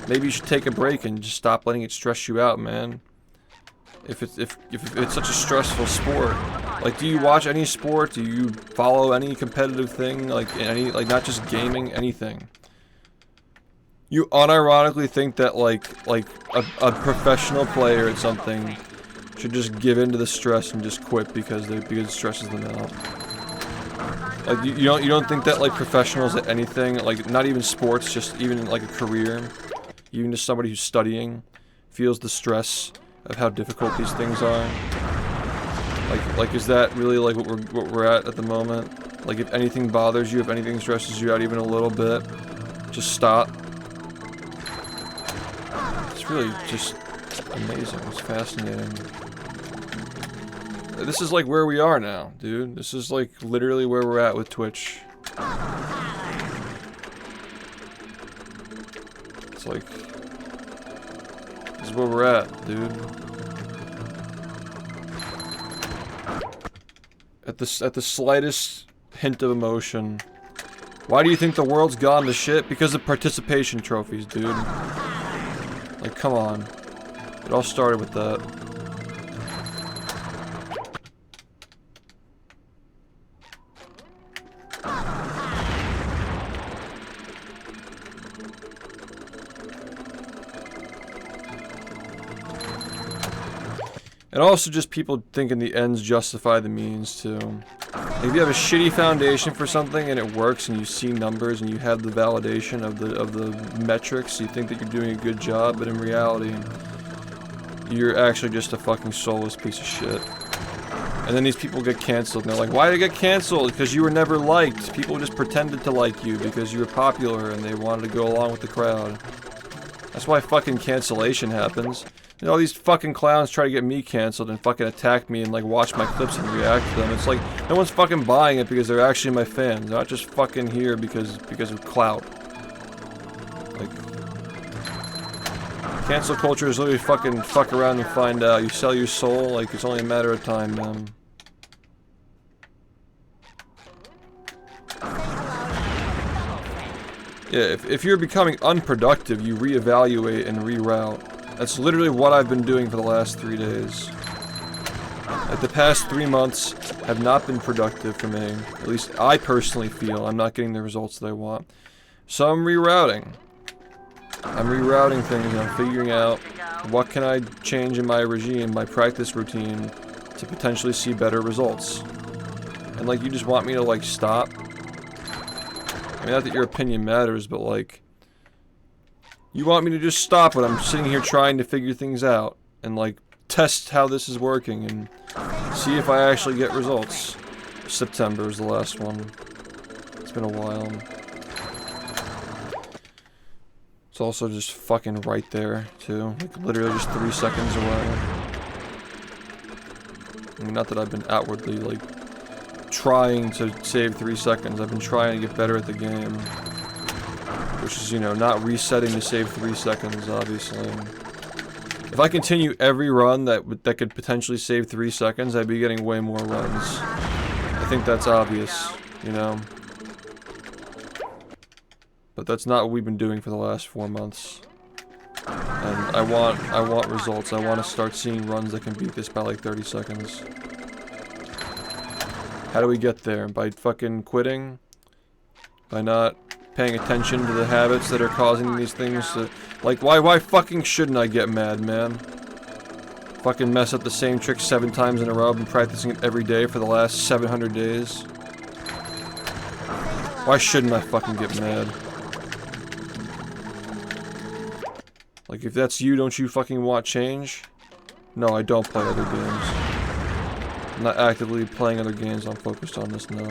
maybe you should take a break and just stop letting it stress you out, man. If it's such a stressful sport. Like, do you watch any sport? Do you follow any competitive thing? Like, not just gaming, anything. You unironically think that, like a professional player at something should just give in to the stress and just quit because it stresses them out. Like, you don't think that, like, professionals at anything, like, not even sports, just even, like, a career, even just somebody who's studying, feels the stress of how difficult these things are? Like, is that really, like, what we're at the moment? Like, if anything bothers you, if anything stresses you out even a little bit, just stop. It's really just amazing. It's fascinating. This is like where we are now, dude. This is like literally where we're at with Twitch. It's like, this is where we're at, dude. At the slightest hint of emotion. Why do you think the world's gone to shit? Because of participation trophies, dude. Like, come on. It all started with that. And also just people thinking the ends justify the means, too. Like, if you have a shitty foundation for something and it works and you see numbers and you have the validation of the metrics, you think that you're doing a good job, but in reality, you're actually just a fucking soulless piece of shit. And then these people get canceled and they're like, why did it get canceled? Because you were never liked. People just pretended to like you because you were popular and they wanted to go along with the crowd. That's why fucking cancellation happens. You know, all these fucking clowns try to get me canceled and fucking attack me and, like, watch my clips and react to them. It's like, no one's fucking buying it because they're actually my fans. They're not just fucking here because of clout. Like, cancel culture is literally fucking fuck around and find out. You sell your soul, like, it's only a matter of time, man. Yeah, if you're becoming unproductive, you reevaluate and reroute. That's literally what I've been doing for the last 3 days. Like, the past 3 months have not been productive for me. At least I personally feel I'm not getting the results that I want. So I'm rerouting. I'm rerouting things and I'm figuring out what can I change in my regime, my practice routine, to potentially see better results. And, like, you just want me to, like, stop? I mean, not that your opinion matters, but, like, you want me to just stop when I'm sitting here trying to figure things out and, like, test how this is working and see if I actually get results. September is the last one. It's been a while. It's also just fucking right there, too. Like, literally just 3 seconds away. I mean, not that I've been outwardly, like, trying to save 3 seconds. I've been trying to get better at the game. Which is, you know, not resetting to save 3 seconds, obviously. If I continue every run that could potentially save 3 seconds, I'd be getting way more runs. I think that's obvious, you know? But that's not what we've been doing for the last 4 months. And I want results. I want to start seeing runs that can beat this by like 30 seconds. How do we get there? By fucking quitting? By not paying attention to the habits that are causing these things to... Like, why fucking shouldn't I get mad, man? Fucking mess up the same trick 7 times in a row. I've been practicing it every day for the last 700 days. Why shouldn't I fucking get mad? Like, if that's you, don't you fucking want change? No, I don't play other games. I'm not actively playing other games, I'm focused on this now.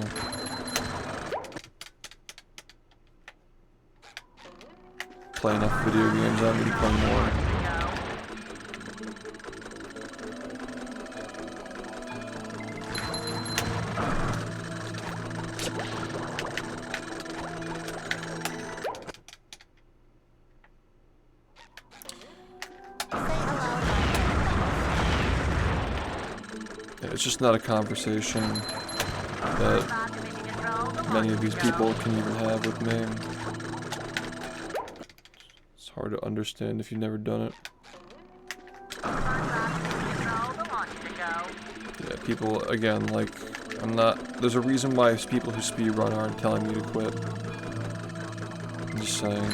play enough video games. I'm going to play more. It's just not a conversation that many of these people can even have with me. It's hard to understand if you've never done it. Yeah, people, again, like, there's a reason why people who speedrun aren't telling me to quit. I'm just saying.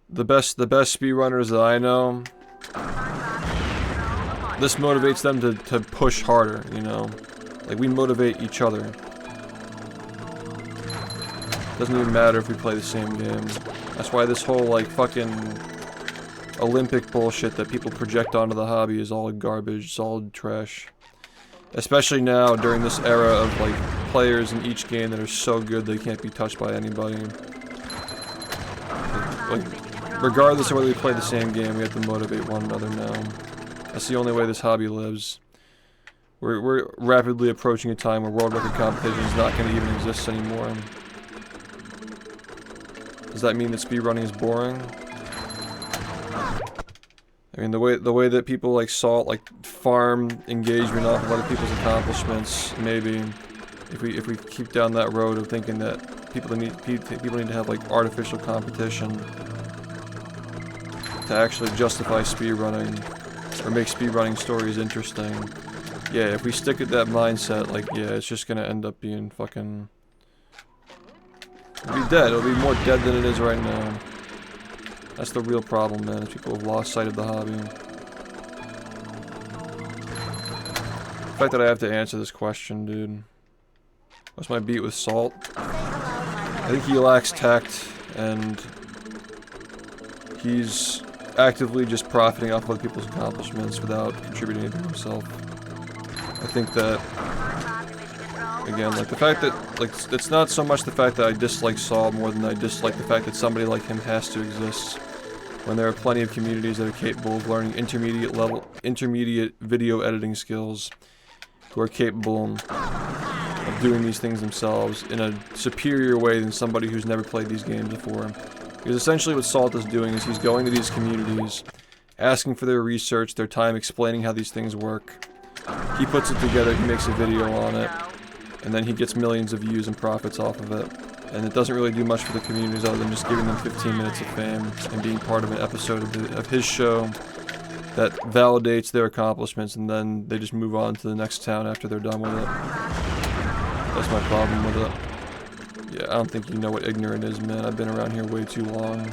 The best speedrunners that I know, this motivates them to push harder, you know? Like, we motivate each other. Doesn't even matter if we play the same game. That's why this whole, like, fucking Olympic bullshit that people project onto the hobby is all garbage, it's all trash. Especially now, during this era of, like, players in each game that are so good they can't be touched by anybody. Like, regardless of whether we play the same game, we have to motivate one another now. That's the only way this hobby lives. We're rapidly approaching a time where world record competition is not going to even exist anymore. Does that mean that speedrunning is boring? I mean, the way that people like Salt like farm engagement off of other people's accomplishments, maybe if we keep down that road of thinking that people need to have like artificial competition to actually justify speedrunning or make speedrunning stories interesting. Yeah, if we stick at that mindset, like, yeah, it's just gonna end up being fucking... It'll be dead. It'll be more dead than it is right now. That's the real problem, man, is people have lost sight of the hobby. The fact that I have to answer this question, dude. What's my beat with Salt? I think he lacks tact, and he's actively just profiting off other people's accomplishments without contributing anything himself. I think that, again, like the fact that, like, it's not so much the fact that I dislike Salt more than I dislike the fact that somebody like him has to exist when there are plenty of communities that are capable of learning intermediate video editing skills who are capable of doing these things themselves in a superior way than somebody who's never played these games before. Because essentially what Salt is doing is he's going to these communities, asking for their research, their time explaining how these things work. He puts it together, he makes a video on it, and then he gets millions of views and profits off of it. And it doesn't really do much for the communities other than just giving them 15 minutes of fame and being part of an episode of his show that validates their accomplishments, and then they just move on to the next town after they're done with it. That's my problem with it. Yeah, I don't think you know what ignorant is, man. I've been around here way too long.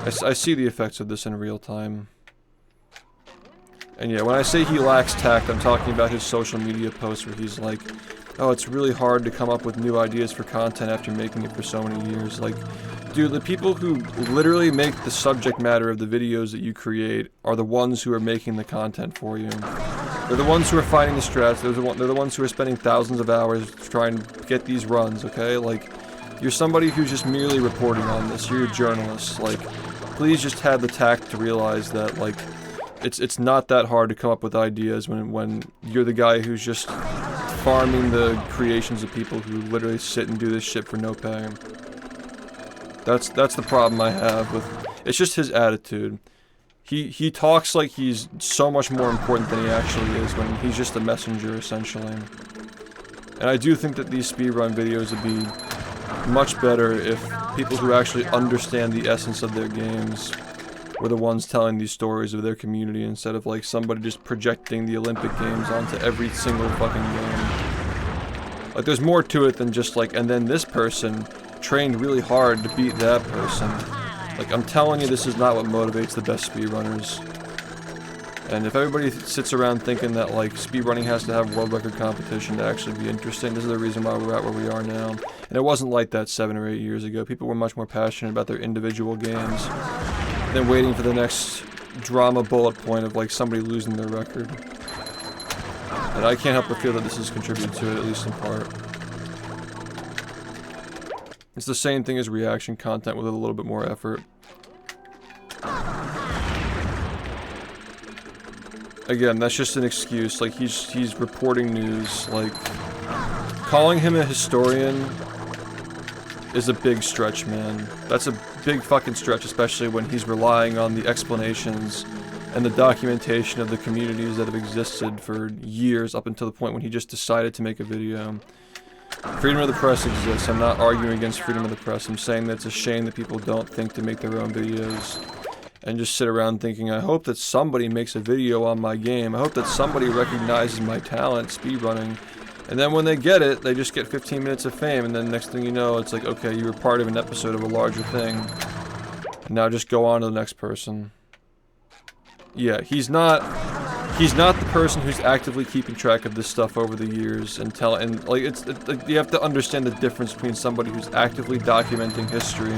I see the effects of this in real time. And yeah, when I say he lacks tact, I'm talking about his social media posts where he's like, oh, it's really hard to come up with new ideas for content after making it for so many years. Like, dude, the people who literally make the subject matter of the videos that you create are the ones who are making the content for you. They're the ones who are finding the strats, they're the ones who are spending thousands of hours trying to get these runs, okay? Like, you're somebody who's just merely reporting on this, you're a journalist. Like, please just have the tact to realize that, like, it's not that hard to come up with ideas when you're the guy who's just farming the creations of people who literally sit and do this shit for no pay. That's the problem I have with... It's just his attitude. He talks like he's so much more important than he actually is when he's just a messenger, essentially. And I do think that these speedrun videos would be much better if people who actually understand the essence of their games were the ones telling these stories of their community instead of like somebody just projecting the Olympic Games onto every single fucking game. Like, there's more to it than just like, and then this person trained really hard to beat that person. Like, I'm telling you, this is not what motivates the best speedrunners. And if everybody sits around thinking that like speedrunning has to have world record competition to actually be interesting, this is the reason why we're at where we are now. And it wasn't like that 7 or 8 years ago. People were much more passionate about their individual games than waiting for the next drama bullet point of like somebody losing their record. And I can't help but feel that this has contributed to it, at least in part. It's the same thing as reaction content with a little bit more effort. Again, that's just an excuse. Like, he's reporting news. Like, calling him a historian is a big stretch, man. That's a big fucking stretch, especially when he's relying on the explanations and the documentation of the communities that have existed for years up until the point when he just decided to make a video. Freedom of the press exists. I'm not arguing against freedom of the press. I'm saying that it's a shame that people don't think to make their own videos and just sit around thinking, I hope that somebody makes a video on my game. I hope that somebody recognizes my talent, speedrunning. And then when they get it, they just get 15 minutes of fame, and then next thing you know, it's like, okay, you were part of an episode of a larger thing. And now just go on to the next person. Yeah, he's not the person who's actively keeping track of this stuff over the years and you have to understand the difference between somebody who's actively documenting history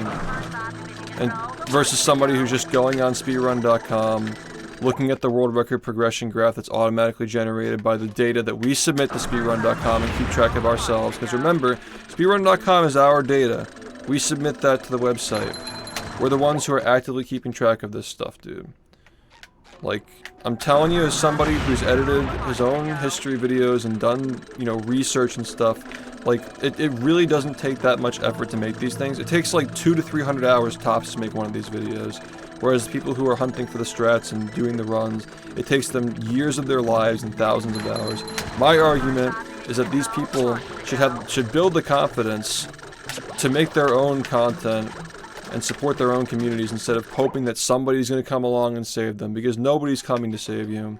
and versus somebody who's just going on speedrun.com, looking at the world record progression graph that's automatically generated by the data that we submit to speedrun.com and keep track of ourselves. Because remember, speedrun.com is our data. We submit that to the website. We're the ones who are actively keeping track of this stuff, dude. Like, I'm telling you, as somebody who's edited his own history videos and done, you know, research and stuff, like, it really doesn't take that much effort to make these things. It takes like 200 to 300 hours tops to make one of these videos. Whereas people who are hunting for the strats and doing the runs, it takes them years of their lives and thousands of hours. My argument is that these people should build the confidence to make their own content and support their own communities instead of hoping that somebody's going to come along and save them, because nobody's coming to save you.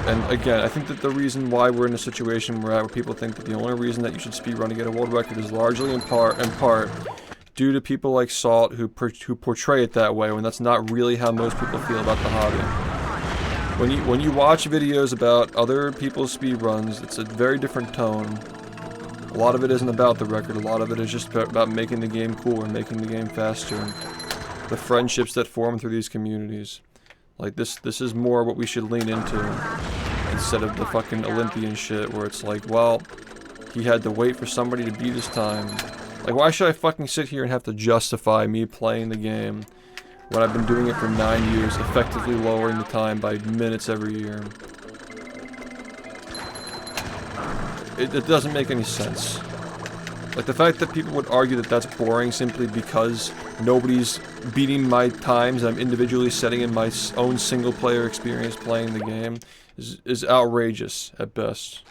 And again, I think that the reason why we're in a situation we're at, where people think that the only reason that you should speedrun to get a world record is largely in part due to people like Salt who portray it that way, when that's not really how most people feel about the hobby. When you watch videos about other people's speedruns, it's a very different tone. A lot of it isn't about the record, a lot of it is just about making the game cooler, making the game faster, the friendships that form through these communities. Like, this is more what we should lean into, instead of the fucking Olympian shit, where it's like, well, he had to wait for somebody to beat his time. Like, why should I fucking sit here and have to justify me playing the game, when I've been doing it for 9 years, effectively lowering the time by minutes every year? It doesn't make any sense. Like, the fact that people would argue that that's boring simply because nobody's beating my times and I'm individually setting in my own single-player experience playing the game is outrageous at best.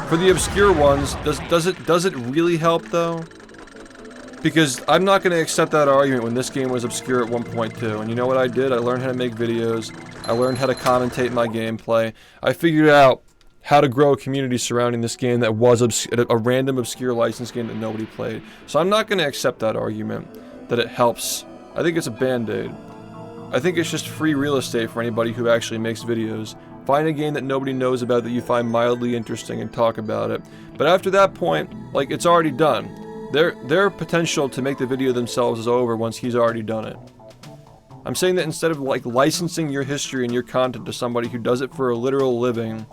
For the obscure ones, does it really help though? Because I'm not going to accept that argument when this game was obscure at 1.2. And you know what I did? I learned how to make videos. I learned how to commentate my gameplay. I figured out how to grow a community surrounding this game that was a random obscure license game that nobody played. So I'm not going to accept that argument that it helps. I think it's a band-aid. I think it's just free real estate for anybody who actually makes videos. Find a game that nobody knows about that you find mildly interesting and talk about it. But after that point, like, it's already done. Their potential to make the video themselves is over once he's already done it. I'm saying that instead of, like, licensing your history and your content to somebody who does it for a literal living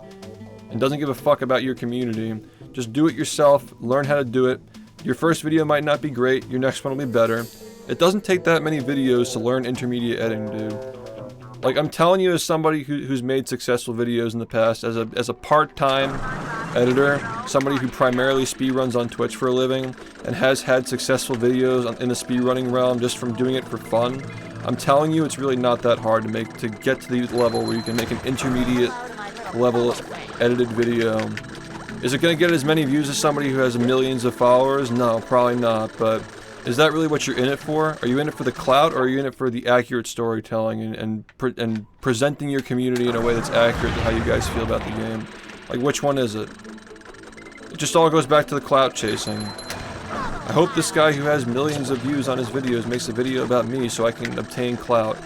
and doesn't give a fuck about your community, just do it yourself, learn how to do it. Your first video might not be great, your next one will be better. It doesn't take that many videos to learn intermediate editing, dude. Like, I'm telling you, as somebody who's made successful videos in the past, as a part-time editor, somebody who primarily speedruns on Twitch for a living, and has had successful videos in the speedrunning realm just from doing it for fun, I'm telling you, it's really not that hard to get to the level where you can make an intermediate level edited video. Is it going to get as many views as somebody who has millions of followers? No, probably not, but is that really what you're in it for? Are you in it for the clout, or are you in it for the accurate storytelling and presenting your community in a way that's accurate to how you guys feel about the game? Like, which one is it? It just all goes back to the clout chasing. I hope this guy who has millions of views on his videos makes a video about me so I can obtain clout.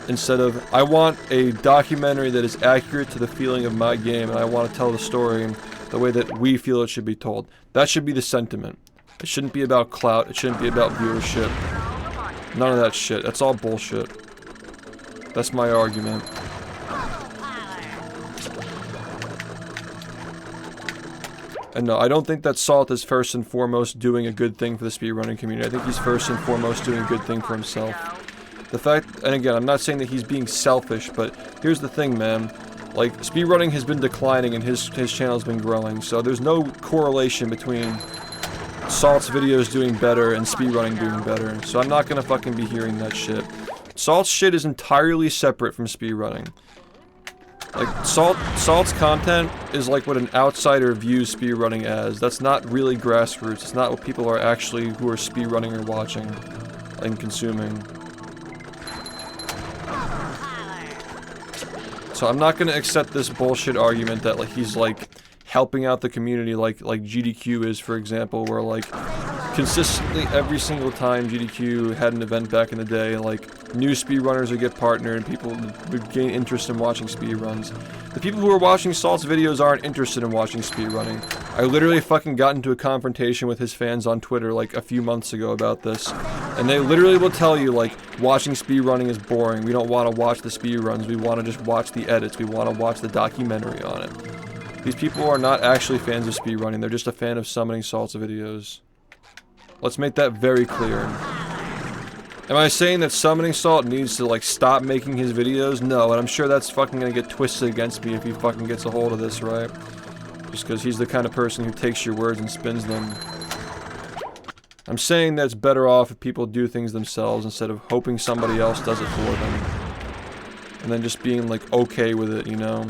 Instead of, I want a documentary that is accurate to the feeling of my game, and I want to tell the story the way that we feel it should be told. That should be the sentiment. It shouldn't be about clout. It shouldn't be about viewership. None of that shit. That's all bullshit. That's my argument. And no, I don't think that Salt is first and foremost doing a good thing for the speedrunning community. I think he's first and foremost doing a good thing for himself. The fact, and again, I'm not saying that he's being selfish, but here's the thing, man. Like, speedrunning has been declining and his channel's been growing, so there's no correlation between Salt's videos doing better and speedrunning doing better. So I'm not gonna fucking be hearing that shit. Salt's shit is entirely separate from speedrunning. Like, Salt's content is like what an outsider views speedrunning as. That's not really grassroots. It's not what people are actually who are speedrunning or watching and consuming. So I'm not gonna accept this bullshit argument that like he's like helping out the community like GDQ is, for example, where like consistently every single time GDQ had an event back in the day, like new speedrunners would get partnered and people would gain interest in watching speedruns. The people who are watching Salt's videos aren't interested in watching speedrunning. I literally fucking got into a confrontation with his fans on Twitter like a few months ago about this. And they literally will tell you like, watching speedrunning is boring. We don't want to watch the speedruns. We want to just watch the edits. We want to watch the documentary on it. These people are not actually fans of speedrunning. They're just a fan of summoning Salt's videos. Let's make that very clear. Am I saying that Summoning Salt needs to like stop making his videos? No, and I'm sure that's fucking gonna get twisted against me if he fucking gets a hold of this, right? Just because he's the kind of person who takes your words and spins them. I'm saying that it's better off if people do things themselves instead of hoping somebody else does it for them. And then just being like okay with it, you know?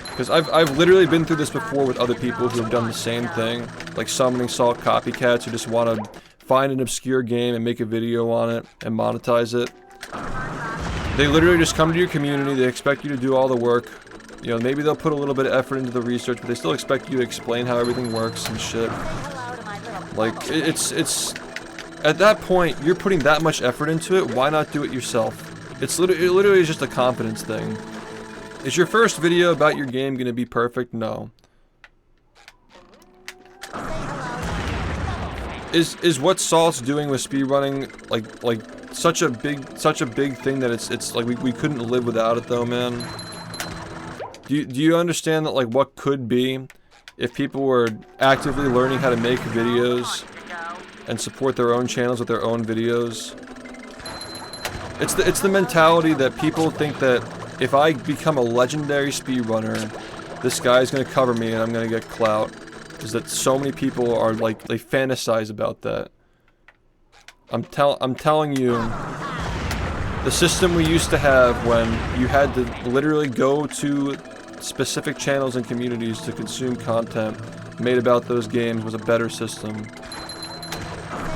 Because I've literally been through this before with other people who have done the same thing. Like Summoning Salt copycats who just want to find an obscure game and make a video on it and monetize it. They literally just come to your community, they expect you to do all the work. You know, maybe they'll put a little bit of effort into the research, but they still expect you to explain how everything works and shit. Like, it's at that point, you're putting that much effort into it, why not do it yourself? It literally is just a confidence thing. Is your first video about your game gonna be perfect? No. Is what Salt's doing with speedrunning like such a big thing that it's like we couldn't live without it though, man? Do you understand that like what could be if people were actively learning how to make videos and support their own channels with their own videos? It's the mentality that people think that if I become a legendary speedrunner, this guy's gonna cover me and I'm gonna get clout. Is that so many people are like, they fantasize about that. I'm telling you, the system we used to have when you had to literally go to specific channels and communities to consume content made about those games was a better system.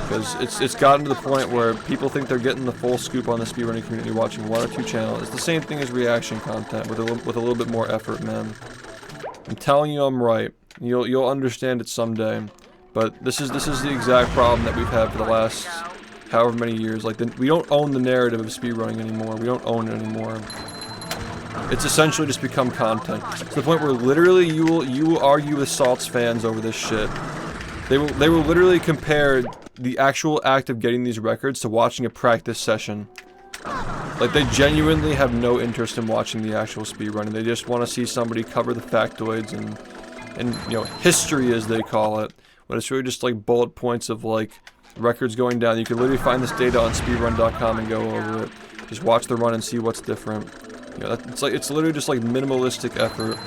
Because it's gotten to the point where people think they're getting the full scoop on the speedrunning community watching one or two channels. It's the same thing as reaction content with a little bit more effort, man. I'm telling you I'm right. You'll understand it someday. But this is the exact problem that we've had for the last however many years. Like we don't own the narrative of speedrunning anymore. We don't own it anymore. It's essentially just become content. To the point where literally you will argue with Salt's fans over this shit. They will literally compare the actual act of getting these records to watching a practice session. Like they genuinely have no interest in watching the actual speedrunning. They just want to see somebody cover the factoids and you know, history as they call it. But it's really just like bullet points of like records going down. You can literally find this data on speedrun.com and go over it. Just watch the run and see what's different. You know, it's literally just like minimalistic effort.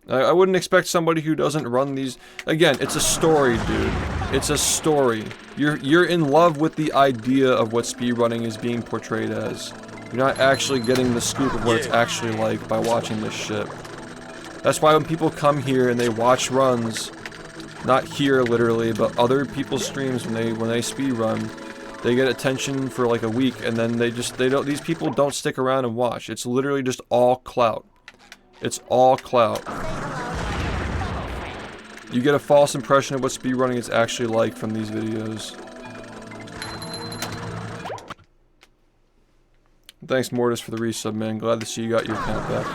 I wouldn't expect somebody who doesn't run these. Again, it's a story, dude. It's a story. You're in love with the idea of what speedrunning is being portrayed as. You're not actually getting the scoop of what it's actually like by watching this shit. That's why when people come here and they watch runs, not here literally, but other people's streams when they speedrun, they get attention for like a week and then these people don't stick around and watch. It's literally just all clout. It's all clout. You get a false impression of what speedrunning is actually like from these videos. Thanks Mortis for the resub, man. Glad to see you got your account back.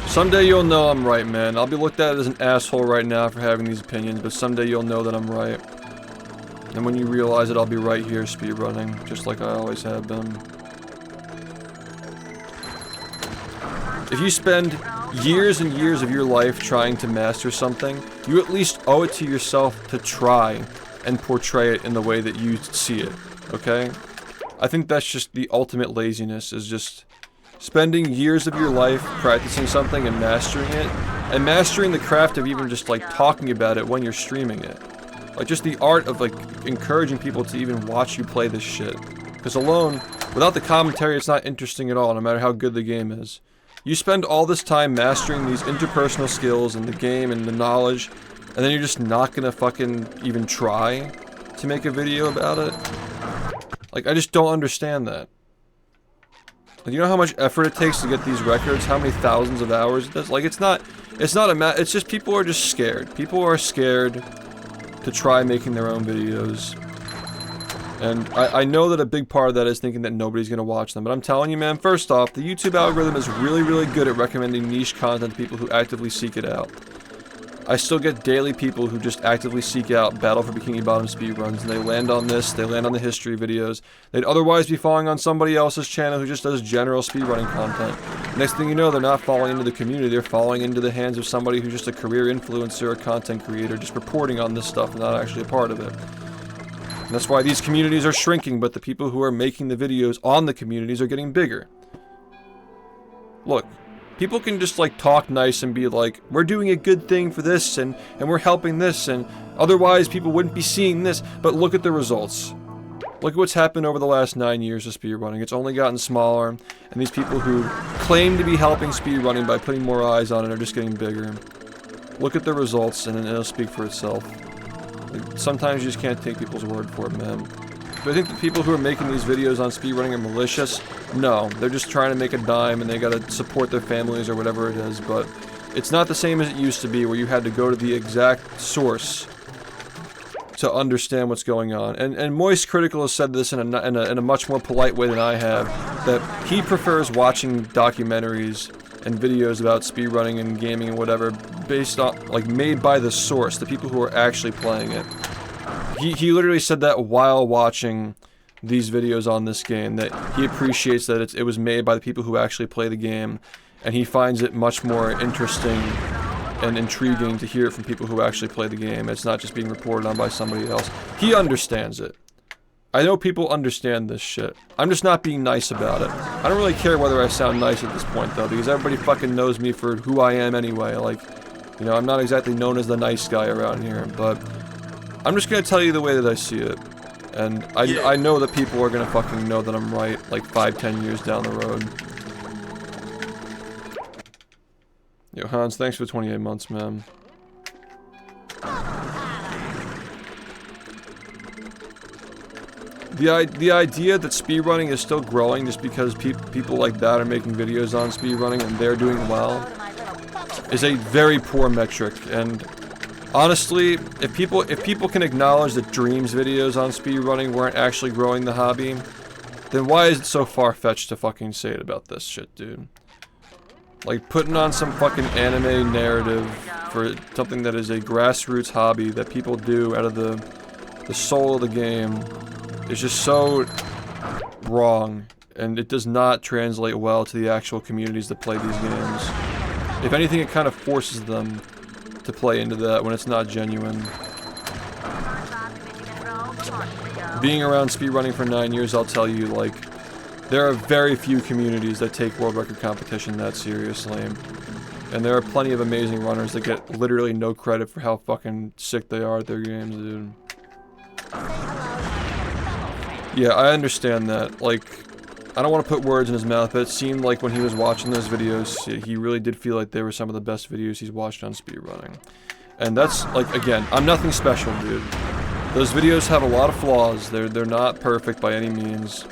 Someday you'll know I'm right, man. I'll be looked at as an asshole right now for having these opinions, but someday you'll know that I'm right. And when you realize it, I'll be right here speedrunning, just like I always have been. If you spend years and years of your life trying to master something, you at least owe it to yourself to try and portray it in the way that you see it, okay? I think that's just the ultimate laziness, is just spending years of your life practicing something and mastering it, and mastering the craft of even just like talking about it when you're streaming it. Like just the art of like encouraging people to even watch you play this shit. Because alone, without the commentary, it's not interesting at all, no matter how good the game is. You spend all this time mastering these interpersonal skills and the game and the knowledge, and then you're just not gonna fucking even try to make a video about it? Like, I just don't understand that. Like, you know how much effort it takes to get these records? How many thousands of hours it does? Like, it's not it's just people are just scared. People are scared to try making their own videos. And I know that a big part of that is thinking that nobody's gonna watch them, but I'm telling you, man, first off, the YouTube algorithm is really, really good at recommending niche content to people who actively seek it out. I still get daily people who just actively seek out Battle for Bikini Bottom speedruns, and they land on this, they land on the history videos. They'd otherwise be following on somebody else's channel who just does general speedrunning content. Next thing you know, they're not falling into the community, they're falling into the hands of somebody who's just a career influencer or content creator, just reporting on this stuff and not actually a part of it. And that's why these communities are shrinking, but the people who are making the videos on the communities are getting bigger. Look. People can just like talk nice and be like, we're doing a good thing for this and we're helping this, and otherwise people wouldn't be seeing this, but look at the results. Look at what's happened over the last 9 years of speedrunning. It's only gotten smaller, and these people who claim to be helping speedrunning by putting more eyes on it are just getting bigger. Look at the results and it'll speak for itself. Like, sometimes you just can't take people's word for it, man. But I think the people who are making these videos on speedrunning are malicious. No, they're just trying to make a dime and they gotta support their families or whatever it is, but it's not the same as it used to be, where you had to go to the exact source to understand what's going on. And Moist Critical has said this in a much more polite way than I have, that he prefers watching documentaries and videos about speedrunning and gaming and whatever based on, like, made by the source, the people who are actually playing it. He literally said that while watching these videos on this game, that he appreciates that it was made by the people who actually play the game, and he finds it much more interesting and intriguing to hear it from people who actually play the game. It's not just being reported on by somebody else. He understands it. I know people understand this shit. I'm just not being nice about it. I don't really care whether I sound nice at this point, though, because everybody fucking knows me for who I am anyway. Like, you know, I'm not exactly known as the nice guy around here, but I'm just gonna tell you the way that I see it. And I know that people are gonna fucking know that I'm right, like 5-10 years down the road. Yo, Hans, thanks for 28 months, man. The idea that speedrunning is still growing just because people like that are making videos on speedrunning and they're doing well is a very poor metric. And honestly, if people can acknowledge that Dream's videos on speedrunning weren't actually growing the hobby, then why is it so far-fetched to fucking say it about this shit, dude? Like, putting on some fucking anime narrative for something that is a grassroots hobby that people do out of the soul of the game is just so wrong, and it does not translate well to the actual communities that play these games. If anything, it kind of forces them to play into that when it's not genuine. Being around speedrunning for 9 years, I'll tell you, like, there are very few communities that take world record competition that seriously. And there are plenty of amazing runners that get literally no credit for how fucking sick they are at their games, dude. Yeah, I understand that. Like, I don't want to put words in his mouth, but it seemed like when he was watching those videos, he really did feel like they were some of the best videos he's watched on speedrunning. And that's, like, again, I'm nothing special, dude. Those videos have a lot of flaws. They're not perfect by any means.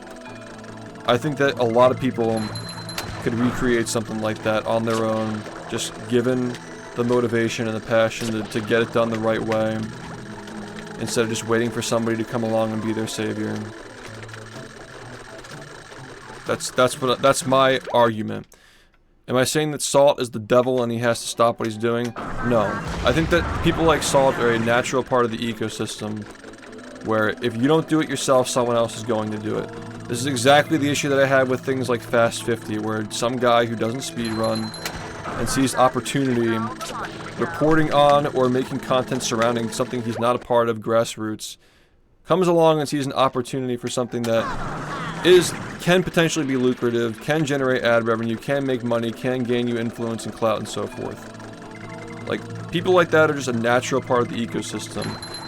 I think that a lot of people could recreate something like that on their own, just given the motivation and the passion to get it done the right way, instead of just waiting for somebody to come along and be their savior. That's my argument. Am I saying that Salt is the devil and he has to stop what he's doing? No. I think that people like Salt are a natural part of the ecosystem where if you don't do it yourself, someone else is going to do it. This is exactly the issue that I have with things like Fast 50, where some guy who doesn't speedrun and sees opportunity reporting on or making content surrounding something he's not a part of, grassroots, comes along and sees an opportunity for something that can potentially be lucrative, can generate ad revenue, can make money, can gain you influence and clout and so forth. Like, people like that are just a natural part of the ecosystem,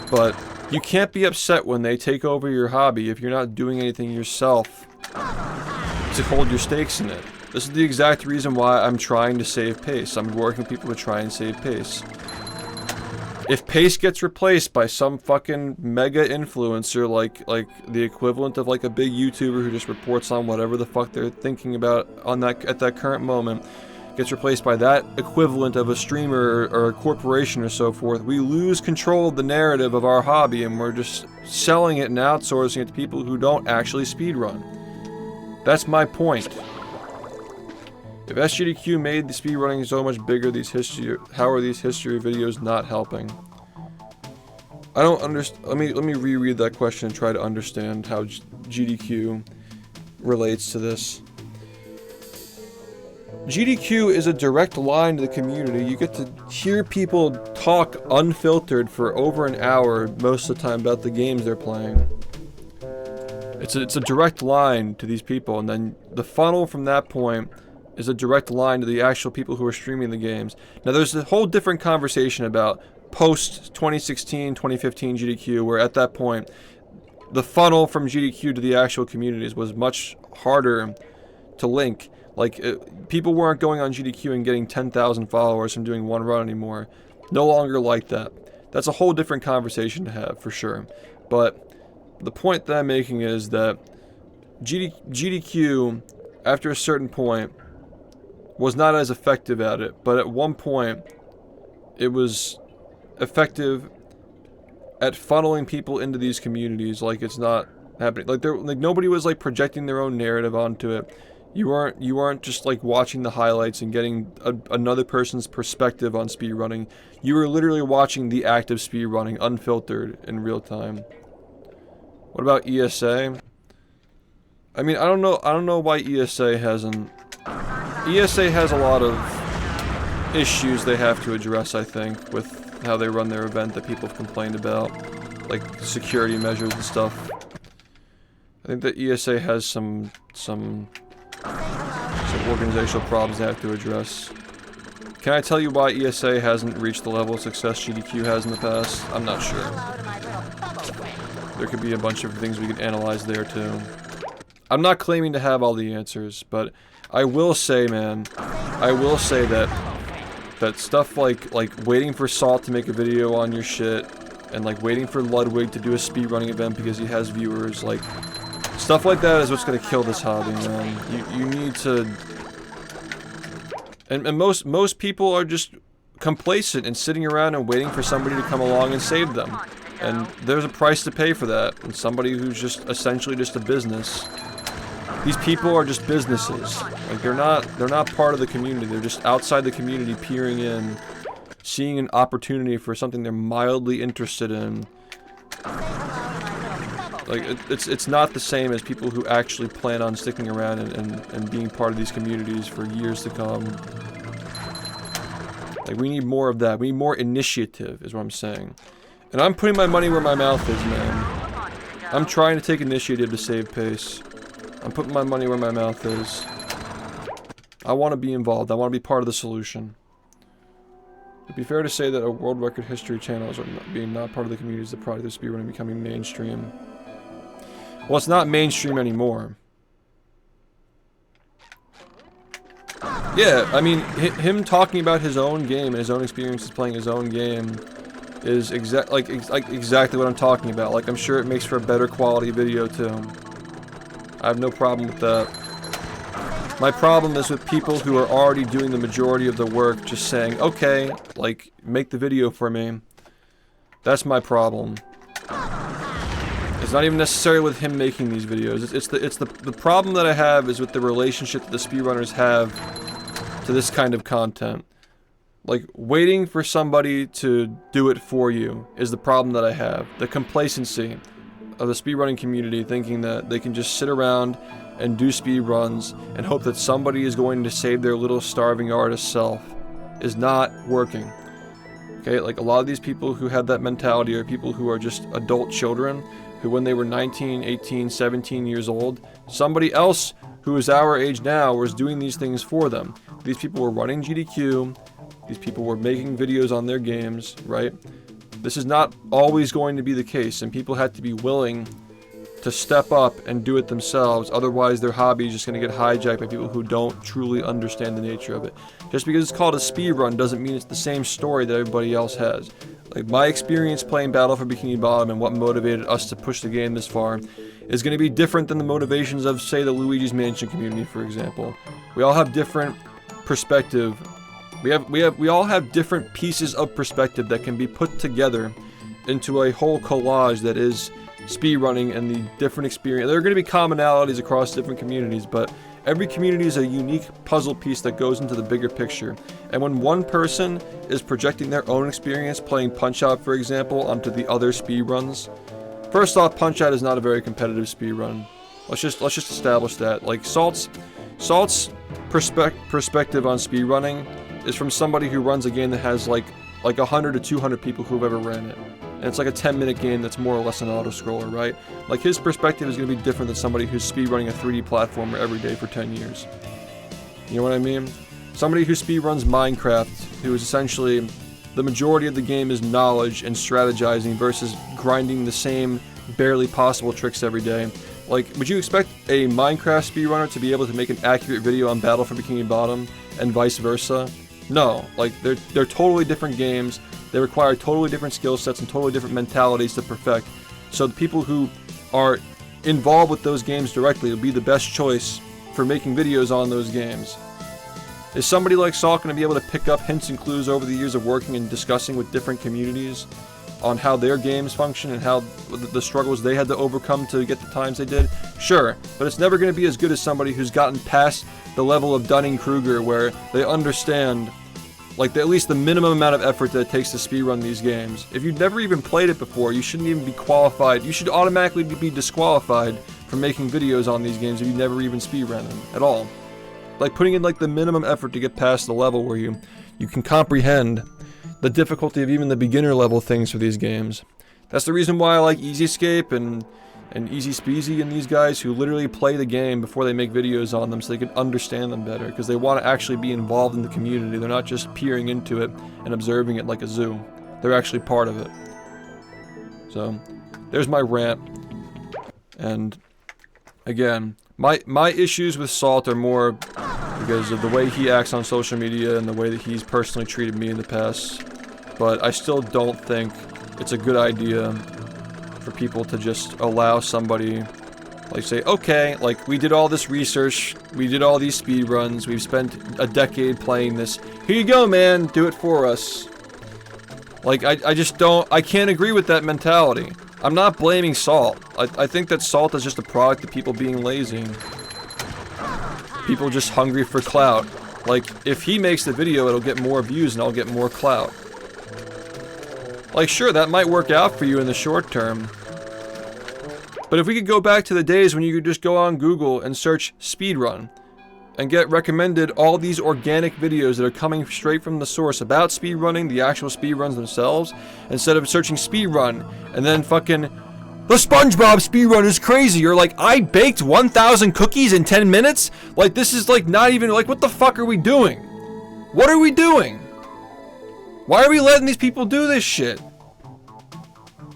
but you can't be upset when they take over your hobby if you're not doing anything yourself to hold your stakes in it. This is the exact reason why I'm trying to save pace. I'm working with people to try and save pace. If pace gets replaced by some fucking mega influencer like the equivalent of like a big YouTuber who just reports on whatever the fuck they're thinking about on that at that current moment, gets replaced by that equivalent of a streamer or a corporation or so forth, we lose control of the narrative of our hobby and we're just selling it and outsourcing it to people who don't actually speedrun. That's my point. If SGDQ made the speedrunning so much bigger, how are these history videos not helping? I don't understand. Let me reread that question and try to understand how GDQ relates to this. GDQ is a direct line to the community. You get to hear people talk unfiltered for over an hour most of the time about the games they're playing. It's a direct line to these people, and then the funnel from that point is a direct line to the actual people who are streaming the games. Now there's a whole different conversation about post 2016, 2015 GDQ, where at that point the funnel from GDQ to the actual communities was much harder to link. Like, people weren't going on GDQ and getting 10,000 followers from doing one run anymore. No longer like that. That's a whole different conversation to have, for sure. But the point that I'm making is that GDQ, after a certain point, was not as effective at it. But at one point, it was effective at funneling people into these communities like it's not happening. Like, nobody was, like, projecting their own narrative onto it. You weren't just like watching the highlights and getting another person's perspective on speedrunning. You were literally watching the act of speedrunning unfiltered in real time. What about ESA? I mean, I don't know why ESA hasn't. ESA has a lot of issues they have to address, I think, with how they run their event that people have complained about, like security measures and stuff. I think that ESA has some organizational problems they have to address. Can I tell you why ESA hasn't reached the level of success GDQ has in the past? I'm not sure. There could be a bunch of things we could analyze there too. I'm not claiming to have all the answers, but I will say, man, I will say that stuff like waiting for Salt to make a video on your shit, and like waiting for Ludwig to do a speedrunning event because he has viewers, like, stuff like that is what's gonna kill this hobby, man. You need to... And most people are just complacent and sitting around and waiting for somebody to come along and save them. And there's a price to pay for that. And somebody who's just essentially just a business. These people are just businesses. Like, they're not part of the community. They're just outside the community, peering in, seeing an opportunity for something they're mildly interested in. Like, it's not the same as people who actually plan on sticking around and being part of these communities for years to come. Like, we need more of that. We need more initiative, is what I'm saying. And I'm putting my money where my mouth is, man. I'm trying to take initiative to save pace. I'm putting my money where my mouth is. I want to be involved. I want to be part of the solution. It'd be fair to say that a world record history channels are not part of the community is the product of speedrunning becoming mainstream. Well, it's not mainstream anymore. Yeah, I mean, him talking about his own game and his own experiences playing his own game is exactly what I'm talking about. Like, I'm sure it makes for a better quality video too. I have no problem with that. My problem is with people who are already doing the majority of the work, just saying, okay, like, make the video for me. That's my problem. It's not even necessarily with him making these videos. The problem that I have is with the relationship that the speedrunners have to this kind of content. Like, waiting for somebody to do it for you is the problem that I have. The complacency. of the speedrunning community thinking that they can just sit around and do speedruns and hope that somebody is going to save their little starving artist self is not working. Okay, like a lot of these people who have that mentality are people who are just adult children who when they were 19, 18, 17 years old, somebody else who is our age now was doing these things for them. These people were running GDQ, these people were making videos on their games, right? This is not always going to be the case, and people have to be willing to step up and do it themselves, otherwise their hobby is just going to get hijacked by people who don't truly understand the nature of it. Just because it's called a speedrun doesn't mean it's the same story that everybody else has. Like, my experience playing Battle for Bikini Bottom and what motivated us to push the game this far is going to be different than the motivations of, say, the Luigi's Mansion community, for example. We all have different perspective. We all have different pieces of perspective that can be put together into a whole collage that is speedrunning and the different experience. There are going to be commonalities across different communities, but every community is a unique puzzle piece that goes into the bigger picture. And when one person is projecting their own experience playing Punch-Out, for example, onto the other speedruns, first off, Punch-Out is not a very competitive speedrun. Let's just establish that. Like, Salt's perspective on speedrunning is from somebody who runs a game that has like 100 to 200 people who've ever ran it. And it's like a 10-minute game that's more or less an auto-scroller, right? Like, his perspective is going to be different than somebody who's speedrunning a 3D platformer every day for 10 years. You know what I mean? Somebody who speedruns Minecraft, who is essentially, the majority of the game is knowledge and strategizing versus grinding the same barely possible tricks every day. Like, would you expect a Minecraft speedrunner to be able to make an accurate video on Battle for Bikini Bottom and vice versa? No. Like, they're totally different games. They require totally different skill sets and totally different mentalities to perfect. So the people who are involved with those games directly will be the best choice for making videos on those games. Is somebody like Salt going to be able to pick up hints and clues over the years of working and discussing with different communities on how their games function and how the struggles they had to overcome to get the times they did? Sure, but it's never going to be as good as somebody who's gotten past the level of Dunning-Kruger where they understand like at least the minimum amount of effort that it takes to speedrun these games. If you've never even played it before, you shouldn't even be qualified. You should automatically be disqualified from making videos on these games if you never even speedrun them at all. Like putting in like the minimum effort to get past the level where you can comprehend the difficulty of even the beginner level things for these games. That's the reason why I like Easy Escape and Easy Speezy and these guys who literally play the game before they make videos on them so they can understand them better, because they want to actually be involved in the community. They're not just peering into it and observing it like a zoo. They're actually part of it. So, there's my rant. And again, my issues with Salt are more because of the way he acts on social media and the way that he's personally treated me in the past. But I still don't think it's a good idea for people to just allow somebody, like, say, okay, like, we did all this research, we did all these speedruns, we've spent a decade playing this, here you go, man, do it for us. Like, I just don't, I can't agree with that mentality. I'm not blaming Salt. I think that Salt is just a product of people being lazy. People just hungry for clout. Like, if he makes the video, it'll get more views and I'll get more clout. Like, sure, that might work out for you in the short term. But if we could go back to the days when you could just go on Google and search speedrun and get recommended all these organic videos that are coming straight from the source about speedrunning, the actual speedruns themselves, instead of searching speedrun and then fucking, the SpongeBob speedrun is crazy, or like, I baked 1,000 cookies in 10 minutes? Like, this is like not even, like, what the fuck are we doing? What are we doing? Why are we letting these people do this shit?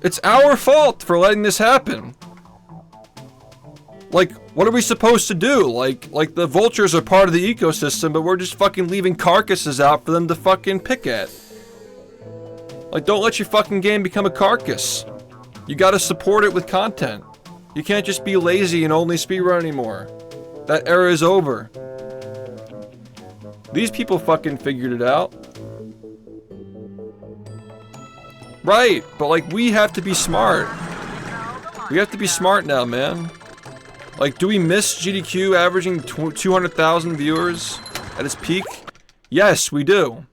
It's our fault for letting this happen. Like, what are we supposed to do? Like the vultures are part of the ecosystem, but we're just fucking leaving carcasses out for them to fucking pick at. Like, don't let your fucking game become a carcass. You gotta support it with content. You can't just be lazy and only speedrun anymore. That era is over. These people fucking figured it out. Right, but like, we have to be smart. We have to be smart now, man. Like, do we miss GDQ averaging 200,000 viewers at its peak? Yes, we do.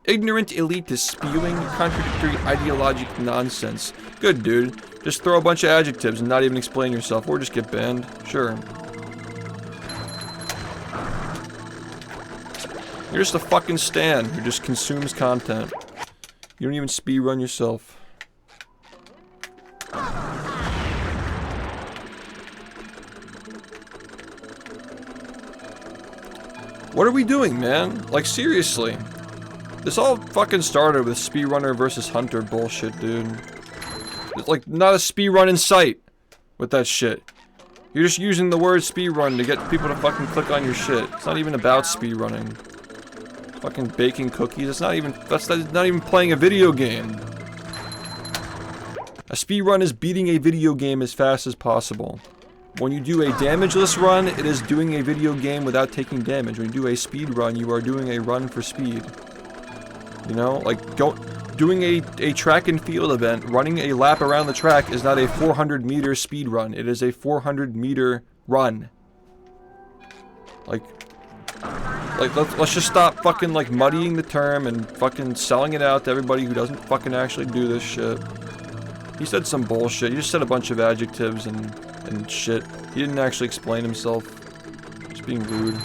Ignorant elitists spewing contradictory ideologic nonsense. Good, dude. Just throw a bunch of adjectives and not even explain yourself, or just get banned. Sure. You're just a fucking stan who just consumes content. You don't even speedrun yourself. What are we doing, man? Like, seriously. This all fucking started with speedrunner versus hunter bullshit, dude. There's like not a speedrun in sight with that shit. You're just using the word speedrun to get people to fucking click on your shit. It's not even about speedrunning. Fucking baking cookies. That's not even playing a video game. A speedrun is beating a video game as fast as possible. When you do a damageless run, it is doing a video game without taking damage. When you do a speed run, you are doing a run for speed. You know, like doing a track and field event, running a lap around the track is not a 400-meter speed run. It is a 400-meter run. Like let's just stop fucking like muddying the term and fucking selling it out to everybody who doesn't fucking actually do this shit. He said some bullshit. He just said a bunch of adjectives and shit. He didn't actually explain himself. Just being rude.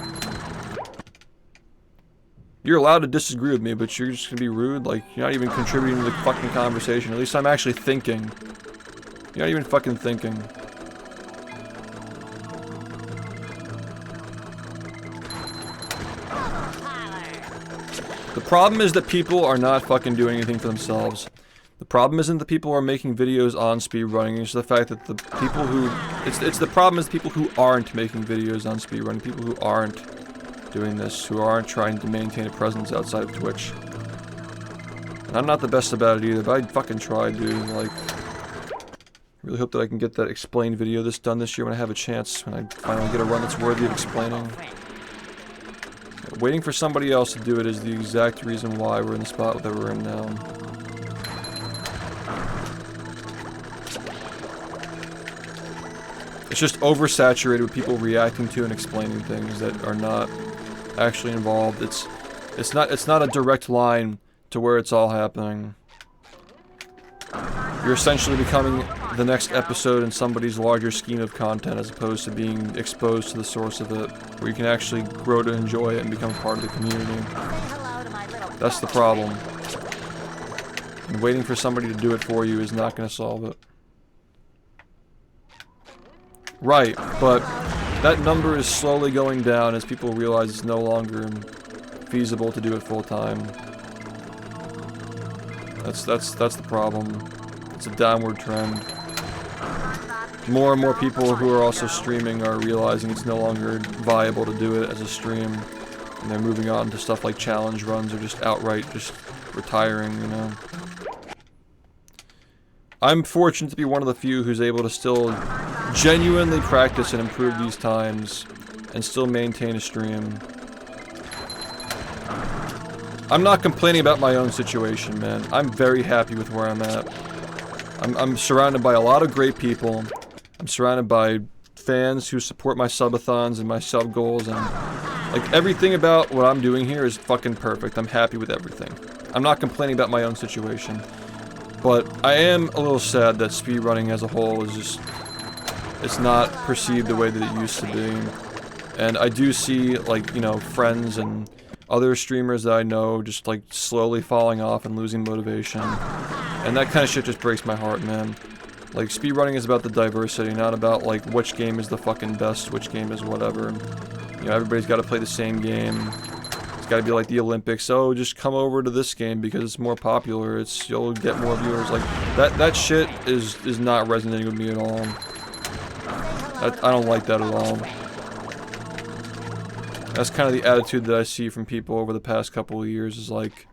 You're allowed to disagree with me, but you're just gonna be rude? Like, you're not even contributing to the fucking conversation. At least I'm actually thinking. You're not even fucking thinking. The problem is that people are not fucking doing anything for themselves. The problem isn't that people are making videos on speedrunning, it's the fact that the people who... It's the problem is the people who aren't making videos on speedrunning, people who aren't doing this, who aren't trying to maintain a presence outside of Twitch. And I'm not the best about it either, but I fucking tried, dude. Like, I really hope that I can get that explained video done this year when I have a chance, when I finally get a run that's worthy of explaining. Waiting for somebody else to do it is the exact reason why we're in the spot that we're in now. It's just oversaturated with people reacting to and explaining things that are not actually involved. It's not a direct line to where it's all happening. You're essentially becoming the next episode in somebody's larger scheme of content as opposed to being exposed to the source of it, where you can actually grow to enjoy it and become part of the community. That's the problem. And waiting for somebody to do it for you is not going to solve it. Right, but that number is slowly going down as people realize it's no longer feasible to do it full time. That's the problem. It's a downward trend. More and more people who are also streaming are realizing it's no longer viable to do it as a stream, and they're moving on to stuff like challenge runs or just outright just retiring, you know. I'm fortunate to be one of the few who's able to still genuinely practice and improve these times and still maintain a stream. I'm not complaining about my own situation, man. I'm very happy with where I'm at. I'm surrounded by a lot of great people. I'm surrounded by fans who support my subathons and my sub goals, and like everything about what I'm doing here is fucking perfect. I'm happy with everything. I'm not complaining about my own situation. But I am a little sad that speedrunning as a whole is just... It's not perceived the way that it used to be. And I do see, like, you know, friends and other streamers that I know just, like, slowly falling off and losing motivation. And that kind of shit just breaks my heart, man. Like, speedrunning is about the diversity, not about, like, which game is the fucking best, which game is whatever. You know, everybody's got to play the same game. It's got to be like the Olympics. Oh, just come over to this game because it's more popular. You'll get more viewers. Like, that shit is not resonating with me at all. I don't like that at all. That's kind of the attitude that I see from people over the past couple of years, is like,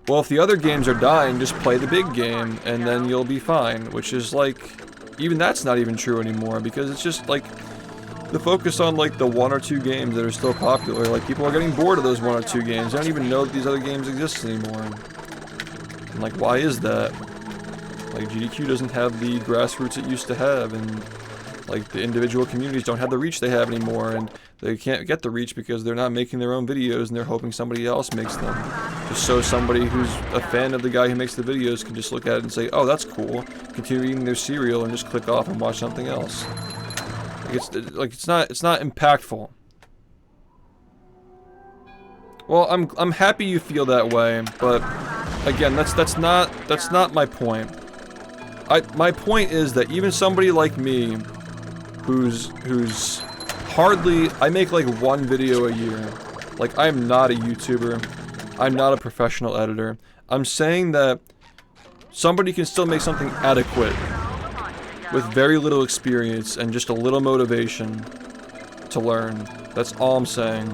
well, if the other games are dying, just play the big game, and then you'll be fine. Which is like, even that's not even true anymore, because it's just like, the focus on like the 1 or 2 games that are still popular. Like, people are getting bored of those 1 or 2 games. They don't even know that these other games exist anymore. And like, why is that? Like, GDQ doesn't have the grassroots it used to have, and like, the individual communities don't have the reach they have anymore, and they can't get the reach because they're not making their own videos and they're hoping somebody else makes them. Just so somebody who's a fan of the guy who makes the videos can just look at it and say, oh, that's cool. Continue eating their cereal and just click off and watch something else. It's not impactful. Well, I'm happy you feel that way, but again, that's not my point. My point is that even somebody like me, who's hardly, I make like one video a year. Like, I'm not a YouTuber. I'm not a professional editor. I'm saying that somebody can still make something adequate with very little experience and just a little motivation to learn. That's all I'm saying.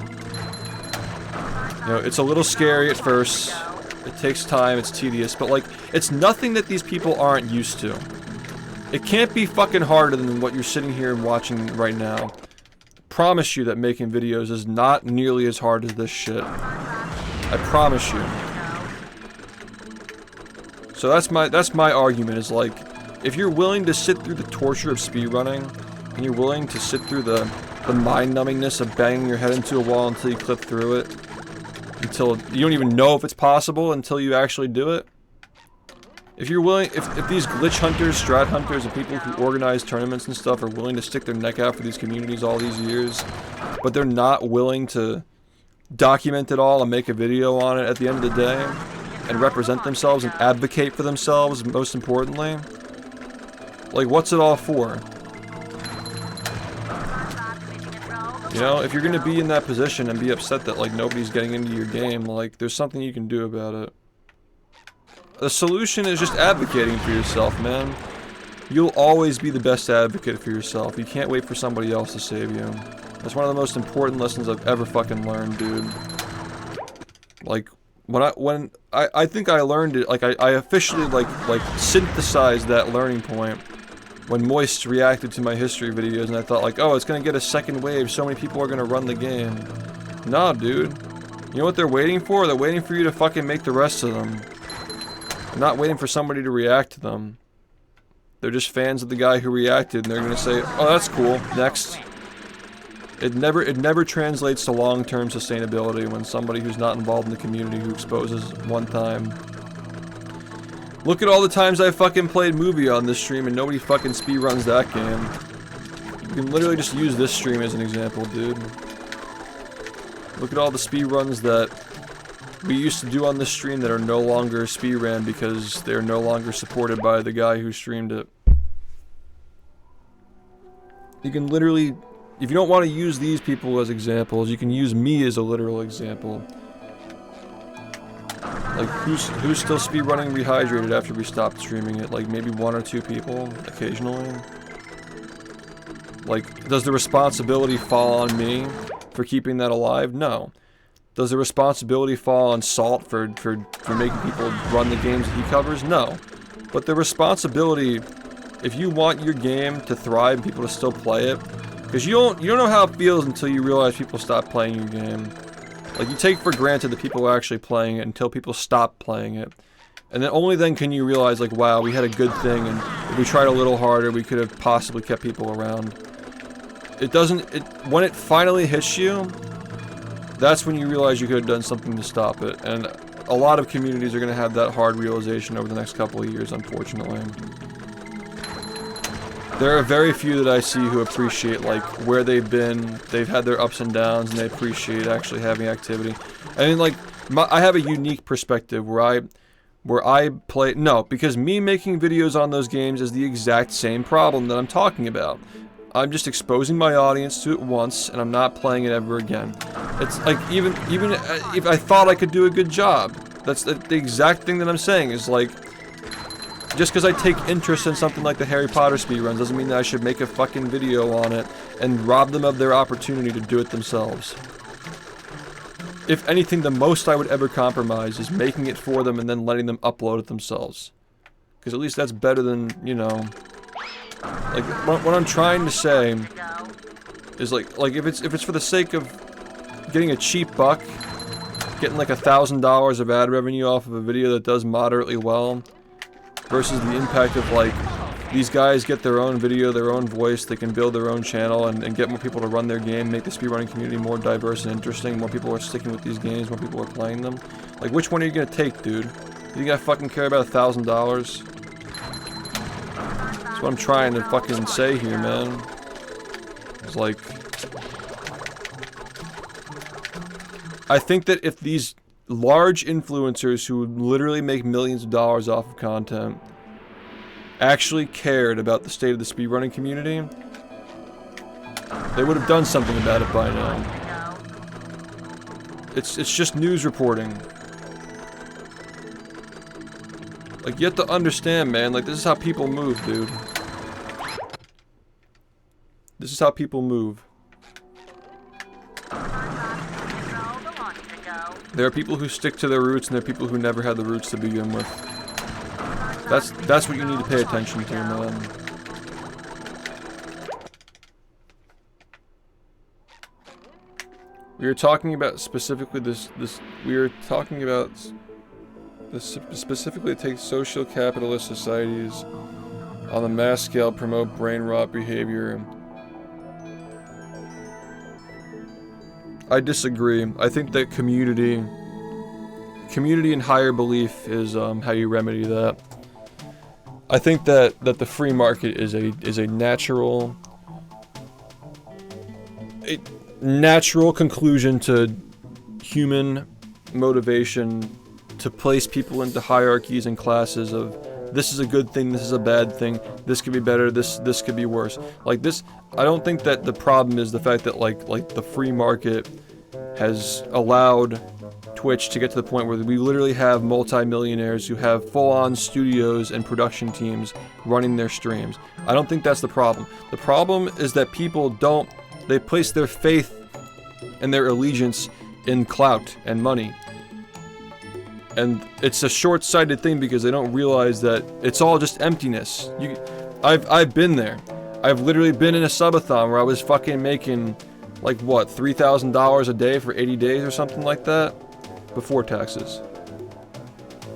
You know, it's a little scary at first. It takes time, it's tedious, but like, it's nothing that these people aren't used to. It can't be fucking harder than what you're sitting here and watching right now. Promise you that making videos is not nearly as hard as this shit. I promise you. So that's my argument, is like, if you're willing to sit through the torture of speedrunning, and you're willing to sit through the mind-numbingness of banging your head into a wall until you clip through it, until you don't even know if it's possible until you actually do it. If you're willing, if these glitch hunters, strat hunters, and people who organize tournaments and stuff are willing to stick their neck out for these communities all these years, but they're not willing to document it all and make a video on it at the end of the day, and represent themselves and advocate for themselves, most importantly, like, what's it all for? You know, if you're gonna be in that position and be upset that, like, nobody's getting into your game, like, there's something you can do about it. The solution is just advocating for yourself, man. You'll always be the best advocate for yourself. You can't wait for somebody else to save you. That's one of the most important lessons I've ever fucking learned, dude. Like, when I think I learned it, like, I officially, like, synthesized that learning point when Moist reacted to my history videos, and I thought, like, oh, it's gonna get a second wave, so many people are gonna run the game. Nah, dude. You know what they're waiting for? They're waiting for you to fucking make the rest of them. They're not waiting for somebody to react to them. They're just fans of the guy who reacted, and they're gonna say, oh, that's cool, next. It never translates to long-term sustainability when somebody who's not involved in the community who exposes one time. Look at all the times I fucking played movie on this stream and nobody fucking speedruns that game. You can literally just use this stream as an example, dude. Look at all the speedruns that we used to do on this stream that are no longer speedrun because they're no longer supported by the guy who streamed it. You can literally, if you don't want to use these people as examples, you can use me as a literal example. Like, who's still speedrunning Rehydrated after we stopped streaming it? Like, maybe 1 or 2 people, occasionally? Like, does the responsibility fall on me for keeping that alive? No. Does the responsibility fall on Salt for making people run the games that he covers? No. But the responsibility, if you want your game to thrive and people to still play it, because you don't know how it feels until you realize people stop playing your game. Like, you take for granted that people are actually playing it until people stop playing it. And then only then can you realize, like, wow, we had a good thing, and if we tried a little harder, we could have possibly kept people around. When it finally hits you, that's when you realize you could have done something to stop it. And a lot of communities are going to have that hard realization over the next couple of years, unfortunately. There are very few that I see who appreciate, like, where they've been. They've had their ups and downs, and they appreciate actually having activity. I mean, like, I have a unique perspective where I play... No, because me making videos on those games is the exact same problem that I'm talking about. I'm just exposing my audience to it once, and I'm not playing it ever again. It's like, even if I thought I could do a good job, that's the exact thing that I'm saying, is like... Just because I take interest in something like the Harry Potter speedruns doesn't mean that I should make a fucking video on it and rob them of their opportunity to do it themselves. If anything, the most I would ever compromise is making it for them and then letting them upload it themselves. Because at least that's better than, you know... Like, what I'm trying to say is, like if it's for the sake of getting a cheap buck, getting like $1,000 of ad revenue off of a video that does moderately well, versus the impact of, like, these guys get their own video, their own voice, they can build their own channel and get more people to run their game, make the speedrunning community more diverse and interesting, more people are sticking with these games, more people are playing them. Like, which one are you gonna take, dude? You gotta fucking care about $1,000? That's what I'm trying to fucking say here, man. It's like, I think that if these large influencers who literally make millions of dollars off of content actually cared about the state of the speedrunning community, they would have done something about it by now. It's just news reporting. Like, you have to understand, man, like, this is how people move, dude. This is how people move. There are people who stick to their roots, and there are people who never had the roots to begin with. That's what you need to pay attention to, man. We were talking about specifically specifically take social capitalist societies on the mass scale promote brain rot behavior. I disagree. I think that community and higher belief is how you remedy that. I think that the free market is a natural conclusion to human motivation to place people into hierarchies and classes of this is a good thing, this is a bad thing, this could be better, this could be worse. Like this, I don't think that the problem is the fact that like the free market has allowed Twitch to get to the point where we literally have multi-millionaires who have full-on studios and production teams running their streams. I don't think that's the problem. The problem is that people they place their faith and their allegiance in clout and money. And it's a short-sighted thing because they don't realize that it's all just emptiness. I've been there. I've literally been in a subathon where I was fucking making, like, what, $3,000 a day for 80 days or something like that? Before taxes.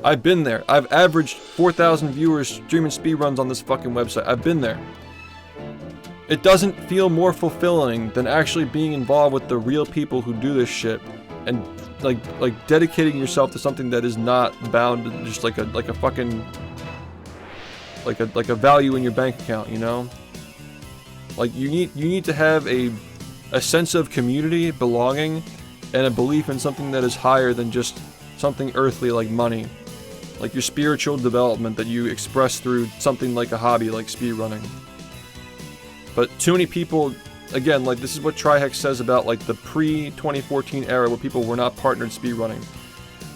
I've been there. I've averaged 4,000 viewers streaming speedruns on this fucking website. I've been there. It doesn't feel more fulfilling than actually being involved with the real people who do this shit and like dedicating yourself to something that is not bound to just like a fucking like a value in your bank account, you know? Like you need to have a sense of community, belonging, and a belief in something that is higher than just something earthly like money. Like your spiritual development that you express through something like a hobby like speedrunning. But too many people, again, like this is what Trihex says about like the pre-2014 era where people were not partnered speedrunning.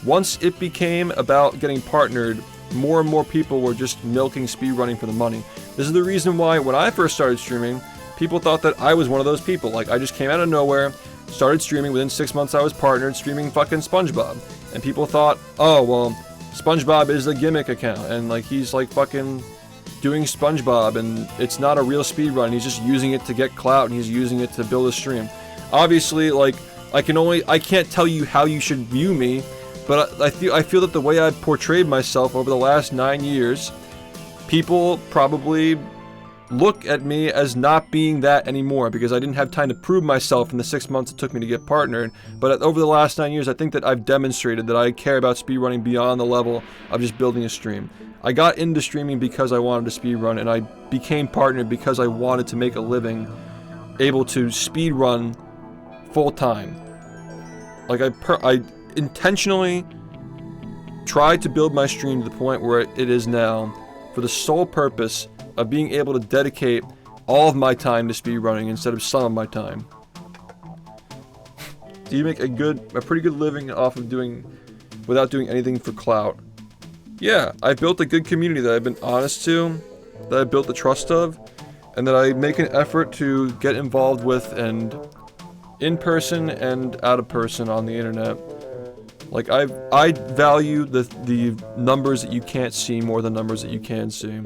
Once it became about getting partnered, more and more people were just milking speedrunning for the money. This is the reason why when I first started streaming, people thought that I was one of those people. Like I just came out of nowhere, started streaming, within 6 months I was partnered streaming fucking SpongeBob. And people thought, oh well, SpongeBob is a gimmick account and like he's like fucking doing SpongeBob and it's not a real speedrun, he's just using it to get clout and he's using it to build a stream. Obviously, like, I can't tell you how you should view me, but I feel that the way I've portrayed myself over the last 9 years, people probably look at me as not being that anymore because I didn't have time to prove myself in the 6 months it took me to get partnered. But over the last 9 years, I think that I've demonstrated that I care about speedrunning beyond the level of just building a stream. I got into streaming because I wanted to speedrun, and I became partnered because I wanted to make a living able to speedrun full-time. Like, I intentionally tried to build my stream to the point where it is now for the sole purpose of being able to dedicate all of my time to speedrunning instead of some of my time. Do you make a pretty good living off of without doing anything for clout? Yeah, I've built a good community that I've been honest to, that I've built the trust of, and that I make an effort to get involved with and in person and out of person on the internet. Like I value the numbers that you can't see more than numbers that you can see.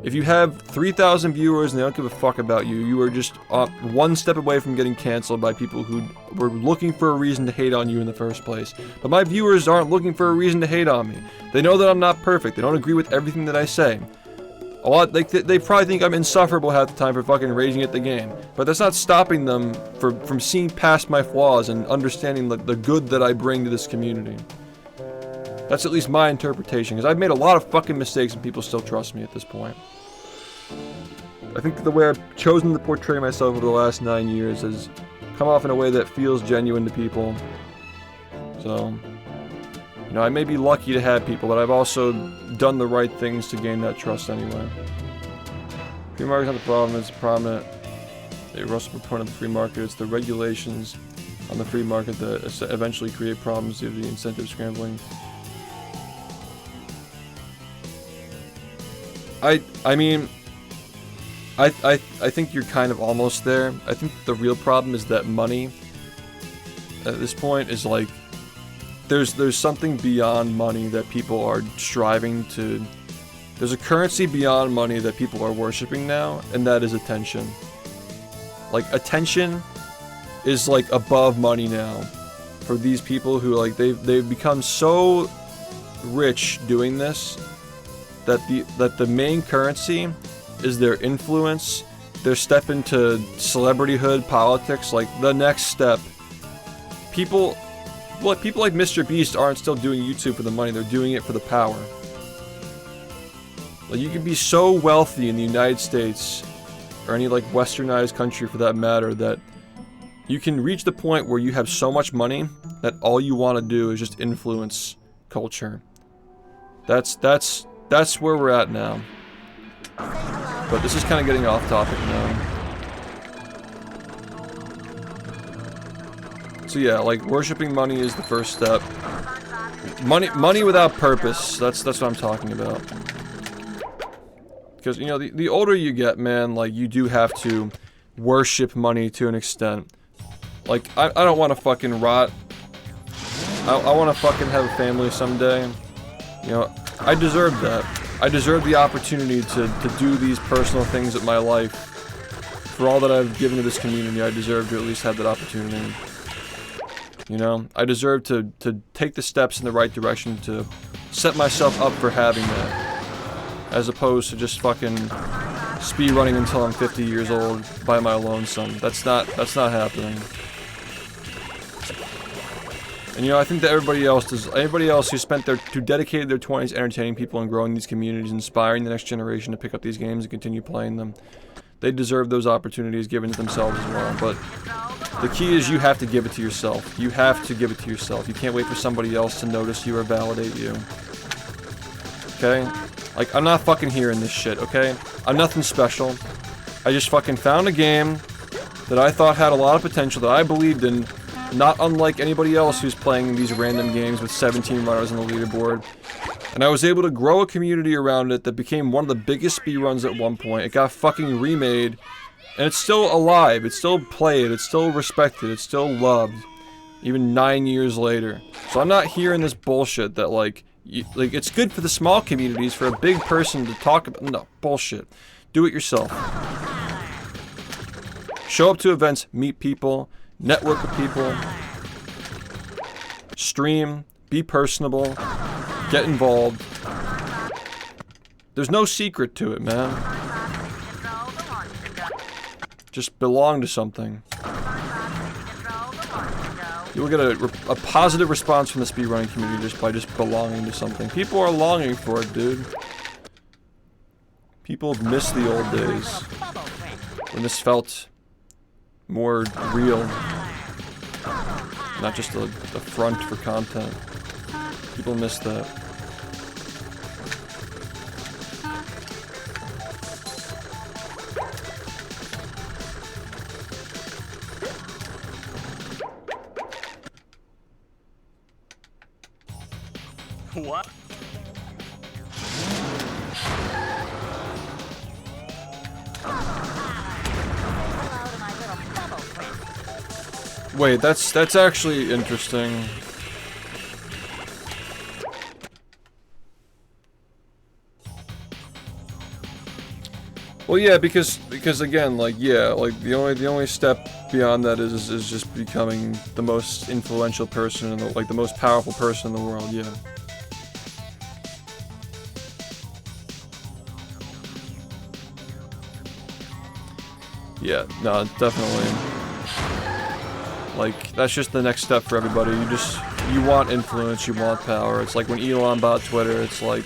If you have 3,000 viewers and they don't give a fuck about you, you are just one step away from getting canceled by people who were looking for a reason to hate on you in the first place. But my viewers aren't looking for a reason to hate on me. They know that I'm not perfect. They don't agree with everything that I say. They probably think I'm insufferable half the time for fucking raging at the game. But that's not stopping them from seeing past my flaws and understanding the good that I bring to this community. That's at least my interpretation, because I've made a lot of fucking mistakes and people still trust me at this point. I think the way I've chosen to portray myself over the last 9 years has come off in a way that feels genuine to people. So, you know, I may be lucky to have people, but I've also done the right things to gain that trust anyway. Free market's not the problem, it's prominent. A Russell proponent of the free market, it's the regulations on the free market that eventually create problems due to the incentive scrambling. I mean, I think you're kind of almost there. I think the real problem is that money at this point is like there's something beyond money that people are striving to. There's a currency beyond money that people are worshiping now, and that is attention. Like, attention is like above money now for these people who like they've become so rich doing this that the main currency is their influence, their step into celebrityhood, politics, like the next step. People like Mr. Beast aren't still doing YouTube for the money, they're doing it for the power. Like, you can be so wealthy in the United States, or any like westernized country for that matter, that you can reach the point where you have so much money that all you want to do is just influence culture. That's where we're at now. But this is kind of getting off topic now. So yeah, like, worshiping money is the first step. Money without purpose, that's what I'm talking about. Because, you know, the older you get, man, like, you do have to worship money to an extent. Like, I don't want to fucking rot. I want to fucking have a family someday. You know, I deserve that. I deserve the opportunity to do these personal things in my life. For all that I've given to this community, I deserve to at least have that opportunity. You know, I deserve to take the steps in the right direction to set myself up for having that. As opposed to just fucking speedrunning until I'm 50 years old by my lonesome. That's not happening. And you know, I think that everybody else who dedicated their 20s entertaining people and growing these communities, inspiring the next generation to pick up these games and continue playing them, they deserve those opportunities given to themselves as well. But the key is you have to give it to yourself. You have to give it to yourself. You can't wait for somebody else to notice you or validate you. Okay? Like, I'm not fucking hearing this shit, okay? I'm nothing special. I just fucking found a game that I thought had a lot of potential, that I believed in, not unlike anybody else who's playing these random games with 17 runners on the leaderboard. And I was able to grow a community around it that became one of the biggest speedruns at one point. It got fucking remade, and it's still alive, it's still played, it's still respected, it's still loved, even 9 years later. So I'm not hearing this bullshit that, like, it's good for the small communities for a big person to talk about. No, bullshit. Do it yourself. Show up to events, meet people, network with people, stream, be personable, get involved. There's no secret to it, man. Just belong to something. You will get a positive response from the speedrunning community just by just belonging to something. People are longing for it, dude. People miss the old days when this felt more real, not just a front for content. People miss that. What? Wait, that's actually interesting. Well, yeah, because again, like, yeah, like the only step beyond that is just becoming the most influential person in the, like, the most powerful person in the world. Yeah. Yeah, no, definitely. Like, that's just the next step for everybody. You want influence, you want power. It's like when Elon bought Twitter, it's like...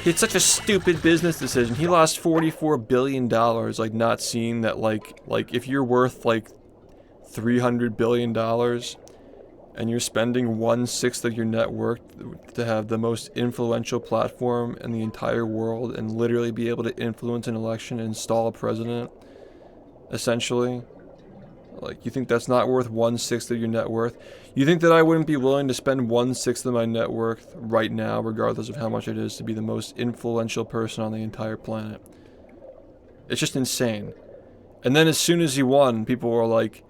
It's such a stupid business decision. He lost $44 billion, like, not seeing that, like, if you're worth, like, $300 billion, and you're spending 1/6 of your net worth to have the most influential platform in the entire world and literally be able to influence an election and install a president, essentially. Like, you think that's not worth 1/6 of your net worth? You think that I wouldn't be willing to spend 1/6 of my net worth right now, regardless of how much it is, to be the most influential person on the entire planet? It's just insane. And then as soon as he won, people were like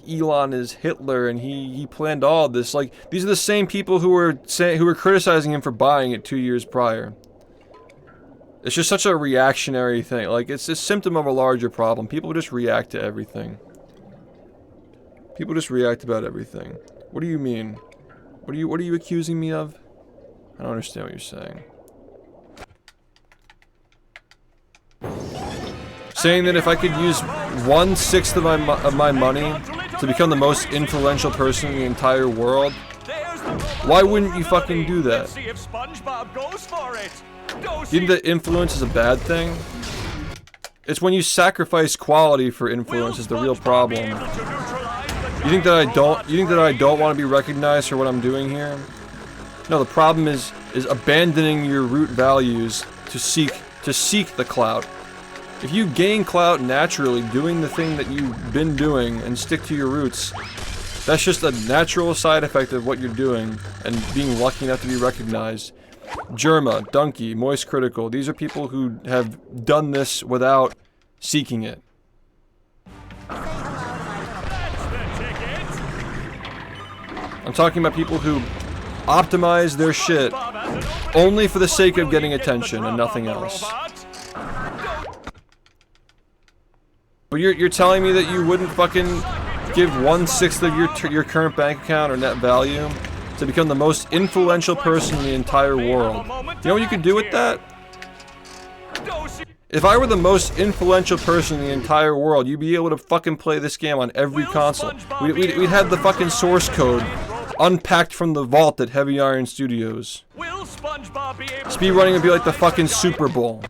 Elon is Hitler and he planned all this. Like, these are the same people who were criticizing him for buying it 2 years prior. It's just such a reactionary thing. Like, it's a symptom of a larger problem. People just react to everything. People just react about everything. What do you mean? What are you accusing me of? I don't understand what you're saying. Saying that if I could use 1/6 of my money to become the most influential person in the entire world, why wouldn't you fucking do that? See if SpongeBob goes for it. You think that influence is a bad thing? It's when you sacrifice quality for influence is the real problem. You think that I don't want to be recognized for what I'm doing here? No, the problem is abandoning your root values to seek the clout. If you gain clout naturally doing the thing that you've been doing and stick to your roots, that's just a natural side effect of what you're doing and being lucky enough to be recognized. Germa, Donkey, Moist Critical, these are people who have done this without seeking it. I'm talking about people who optimize their shit only for the sake of getting attention and nothing else. But you're telling me that you wouldn't fucking give 1/6 of your current bank account or net value to become the most influential person in the entire world? You know what you could do with that? If I were the most influential person in the entire world, you'd be able to fucking play this game on every console. We'd have the fucking source code unpacked from the vault at Heavy Iron Studios. Speedrunning would be like the fucking Super Bowl.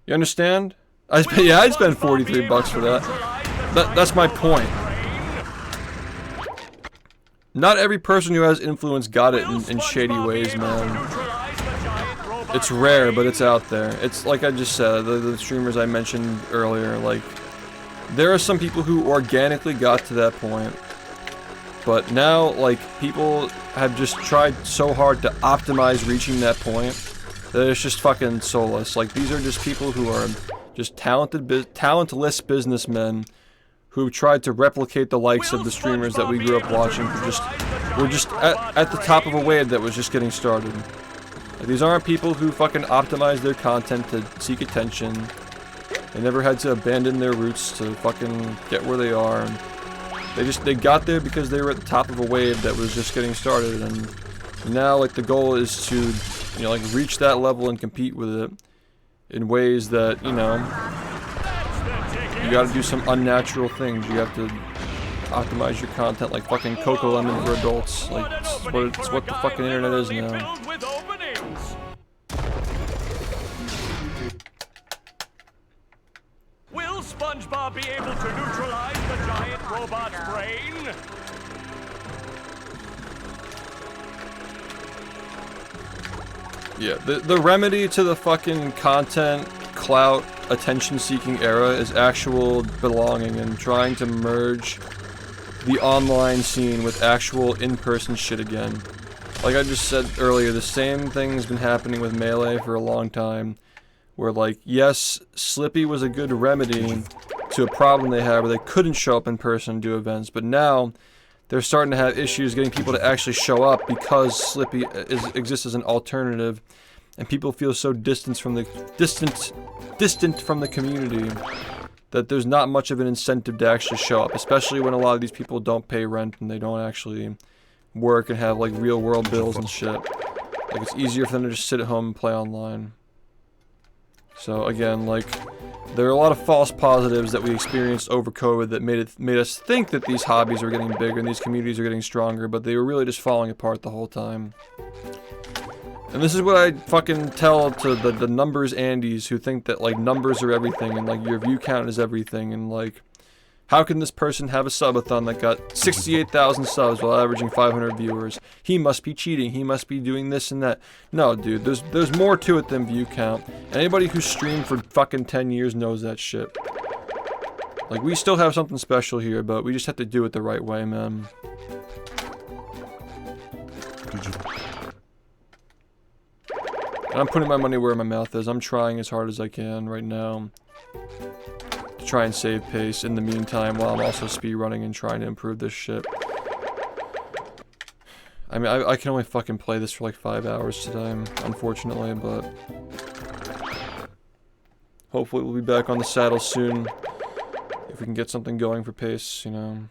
You understand? I'd spend 43 bucks for that. That's my point. Not every person who has influence got it in shady ways, man. It's rare, but it's out there. It's like I just said, the streamers I mentioned earlier, like, there are some people who organically got to that point. But now, like, people have just tried so hard to optimize reaching that point that it's just fucking soulless. Like, these are just people who are just talentless businessmen who tried to replicate the likes of the streamers that we grew up watching. We're just at the top of a wave that was just getting started. Like, these aren't people who fucking optimize their content to seek attention. They never had to abandon their roots to fucking get where they are. And they got there because they were at the top of a wave that was just getting started. And now, like, the goal is to, you know, like, reach that level and compete with it in ways that, you know, you gotta do some unnatural things. You have to optimize your content like fucking Coco Lemon for adults. Like, it's what the fucking internet is now. Will SpongeBob be able to neutralize the giant robot's brain? Yeah, the remedy to the fucking content, clout, attention-seeking era is actual belonging and trying to merge the online scene with actual in-person shit again. Like I just said earlier, the same thing's been happening with Melee for a long time, where, like, yes, Slippy was a good remedy to a problem they had where they couldn't show up in person and do events, but now they're starting to have issues getting people to actually show up because Slippy exists as an alternative, and people feel so distant from the community that there's not much of an incentive to actually show up, especially when a lot of these people don't pay rent and they don't actually work and have, like, real world bills and shit. Like, it's easier for them to just sit at home and play online. So again, like, there are a lot of false positives that we experienced over COVID that made us think that these hobbies are getting bigger and these communities are getting stronger, but they were really just falling apart the whole time. And this is what I fucking tell to the numbers Andes who think that like numbers are everything and like your view count is everything, and like how can this person have a subathon that got 68,000 subs while averaging 500 viewers? He must be cheating. He must be doing this and that. No, dude, there's more to it than view count. Anybody who's streamed for fucking 10 years knows that shit. Like, we still have something special here, but we just have to do it the right way, man. And I'm putting my money where my mouth is. I'm trying as hard as I can right now to try and save pace in the meantime while I'm also speedrunning and trying to improve this shit. I mean, I can only fucking play this for like 5 hours today, unfortunately, but hopefully we'll be back on the saddle soon if we can get something going for pace, you know.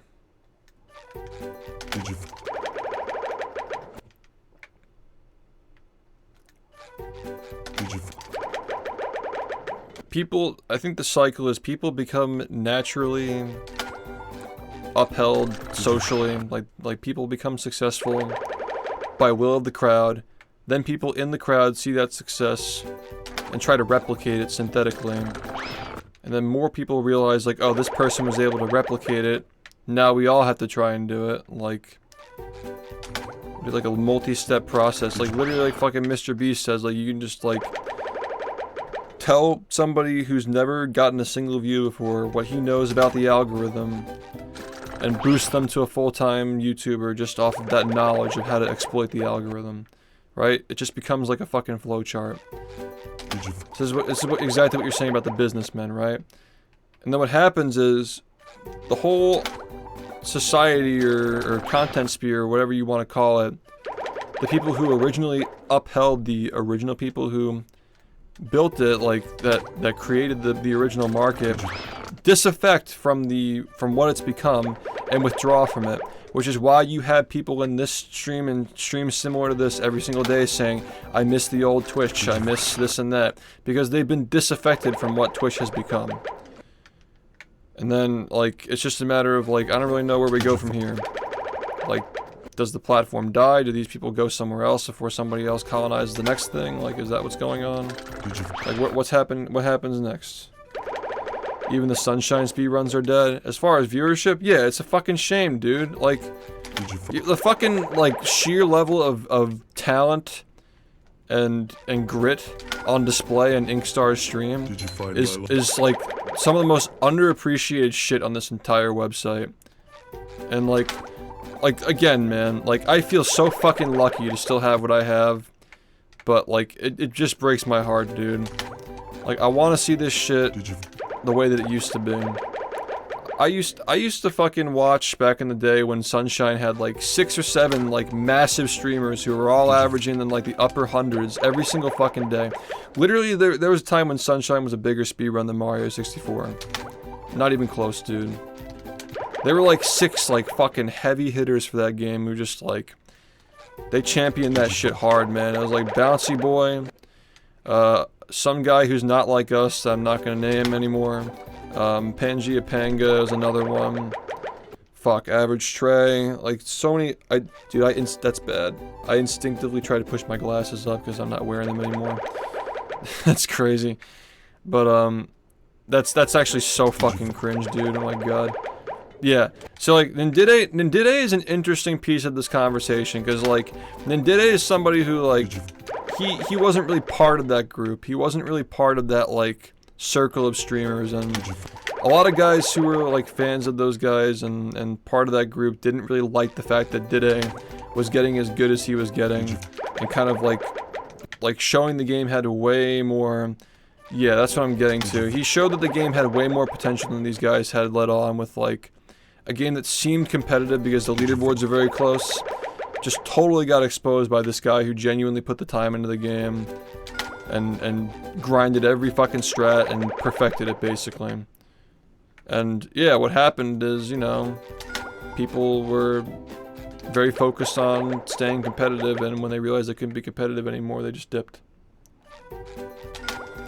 People, I think the cycle is people become naturally upheld socially, like people become successful by will of the crowd, then people in the crowd see that success and try to replicate it synthetically, and then more people realize like, oh, this person was able to replicate it, now we all have to try and do it, like a multi-step process, like literally like fucking Mr. Beast says, like you can just like tell somebody who's never gotten a single view before what he knows about the algorithm and boost them to a full-time YouTuber just off of that knowledge of how to exploit the algorithm, right? It just becomes like a fucking flowchart. This is exactly what you're saying about the businessmen, right? And then what happens is the whole society or content sphere, whatever you want to call it, the people who originally upheld the original people who built it, like that created the original market, disaffect from what it's become and withdraw from it, which is why you have people in this stream and streams similar to this every single day saying, I miss the old Twitch, I miss this and that, because they've been disaffected from what Twitch has become. And then like it's just a matter of like, I don't really know where we go from here. Like, does the platform die? Do these people go somewhere else before somebody else colonizes the next thing? Like, is that what's going on? Like, what happens next? Even the Sunshine speedruns are dead. As far as viewership, yeah, it's a fucking shame, dude. Like, the fucking, like, sheer level of talent and grit on display in Inkstar's stream is like some of the most underappreciated shit on this entire website. And like again, man, like I feel so fucking lucky to still have what I have, but like it just breaks my heart, dude. Like I want to see this shit the way that it used to be. I used to fucking watch back in the day when Sunshine had like 6 or 7 like massive streamers who were all averaging in like the upper hundreds every single fucking day. Literally there was a time when Sunshine was a bigger speedrun than Mario 64. Not even close, dude. There were like 6 like fucking heavy hitters for that game who just like, they championed that shit hard, man. It was like Bouncy Boy, some guy who's not like us that I'm not gonna name anymore. Pangea Panga is another one. Fuck, Average Trey. Like so many. That's bad. I instinctively try to push my glasses up because I'm not wearing them anymore. That's crazy. But that's actually so fucking cringe, dude. Oh my god. Yeah, so like Nindide is an interesting piece of this conversation because like Nindide is somebody who like he wasn't really part of that group. He wasn't really part of that like circle of streamers, and a lot of guys who were like fans of those guys and part of that group didn't really like the fact that Dide was getting as good as he was getting, and kind of like showing the game had way more. Yeah, that's what I'm getting to. He showed that the game had way more potential than these guys had let on, with like a game that seemed competitive because the leaderboards are very close. Just totally got exposed by this guy who genuinely put the time into the game and grinded every fucking strat and perfected it basically. And yeah, what happened is, you know, people were very focused on staying competitive, and when they realized they couldn't be competitive anymore, they just dipped.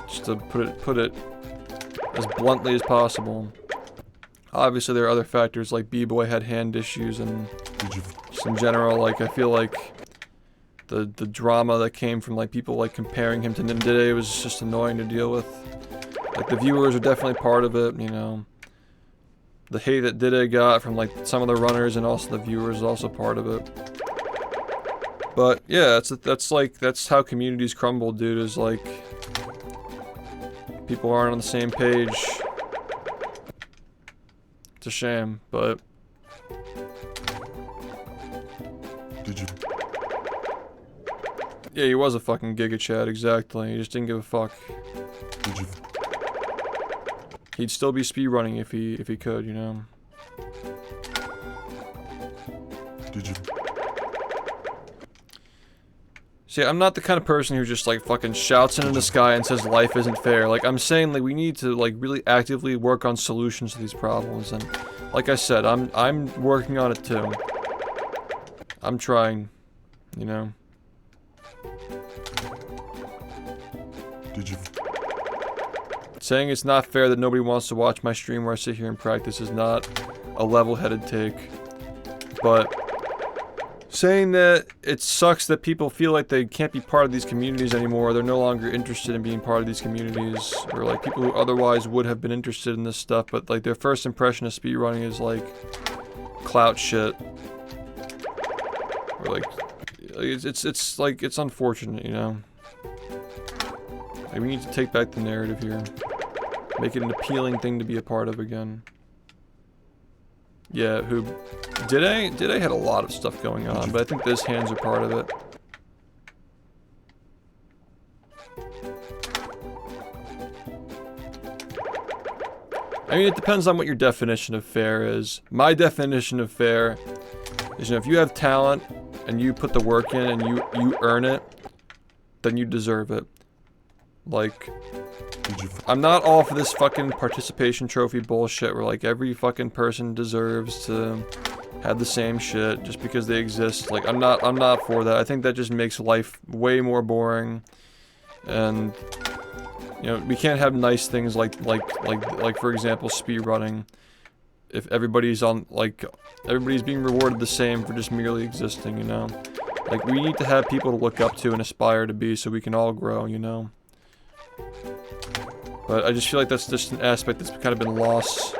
Just to put it as bluntly as possible. Obviously, there are other factors, like B-Boy had hand issues, and just in general, like, I feel like the drama that came from, like, people, like, comparing him to Nimdide was just annoying to deal with. Like, the viewers are definitely part of it, you know. The hate that Dide got from, like, some of the runners and also the viewers is also part of it. But, yeah, that's how communities crumble, dude, is, like, people aren't on the same page. It's a shame, but... Did you? Yeah, he was a fucking Giga Chad, exactly. He just didn't give a fuck. Did you? He'd still be speedrunning if he could, you know. Did you? See, I'm not the kind of person who just like fucking shouts into the sky and says life isn't fair. Like, I'm saying, like, we need to like really actively work on solutions to these problems, and like I said, I'm working on it too. I'm trying, you know. Did you? Saying it's not fair that nobody wants to watch my stream where I sit here and practice is not a level-headed take. But saying that it sucks that people feel like they can't be part of these communities anymore, they're no longer interested in being part of these communities, or like people who otherwise would have been interested in this stuff, but like their first impression of speedrunning is like clout shit. Or like, it's like, it's unfortunate, you know? Like, we need to take back the narrative here. Make it an appealing thing to be a part of again. Yeah, who... Dide had a lot of stuff going on, but I think those hands are part of it. I mean, it depends on what your definition of fair is. My definition of fair is, you know, if you have talent and you put the work in and you earn it, then you deserve it. Like, I'm not all for this fucking participation trophy bullshit where like every fucking person deserves to have the same shit just because they exist. Like, I'm not for that. I think that just makes life way more boring. And you know, we can't have nice things like for example speedrunning if everybody's being rewarded the same for just merely existing, you know? Like, we need to have people to look up to and aspire to be so we can all grow, you know? But I just feel like that's just an aspect that's kind of been lost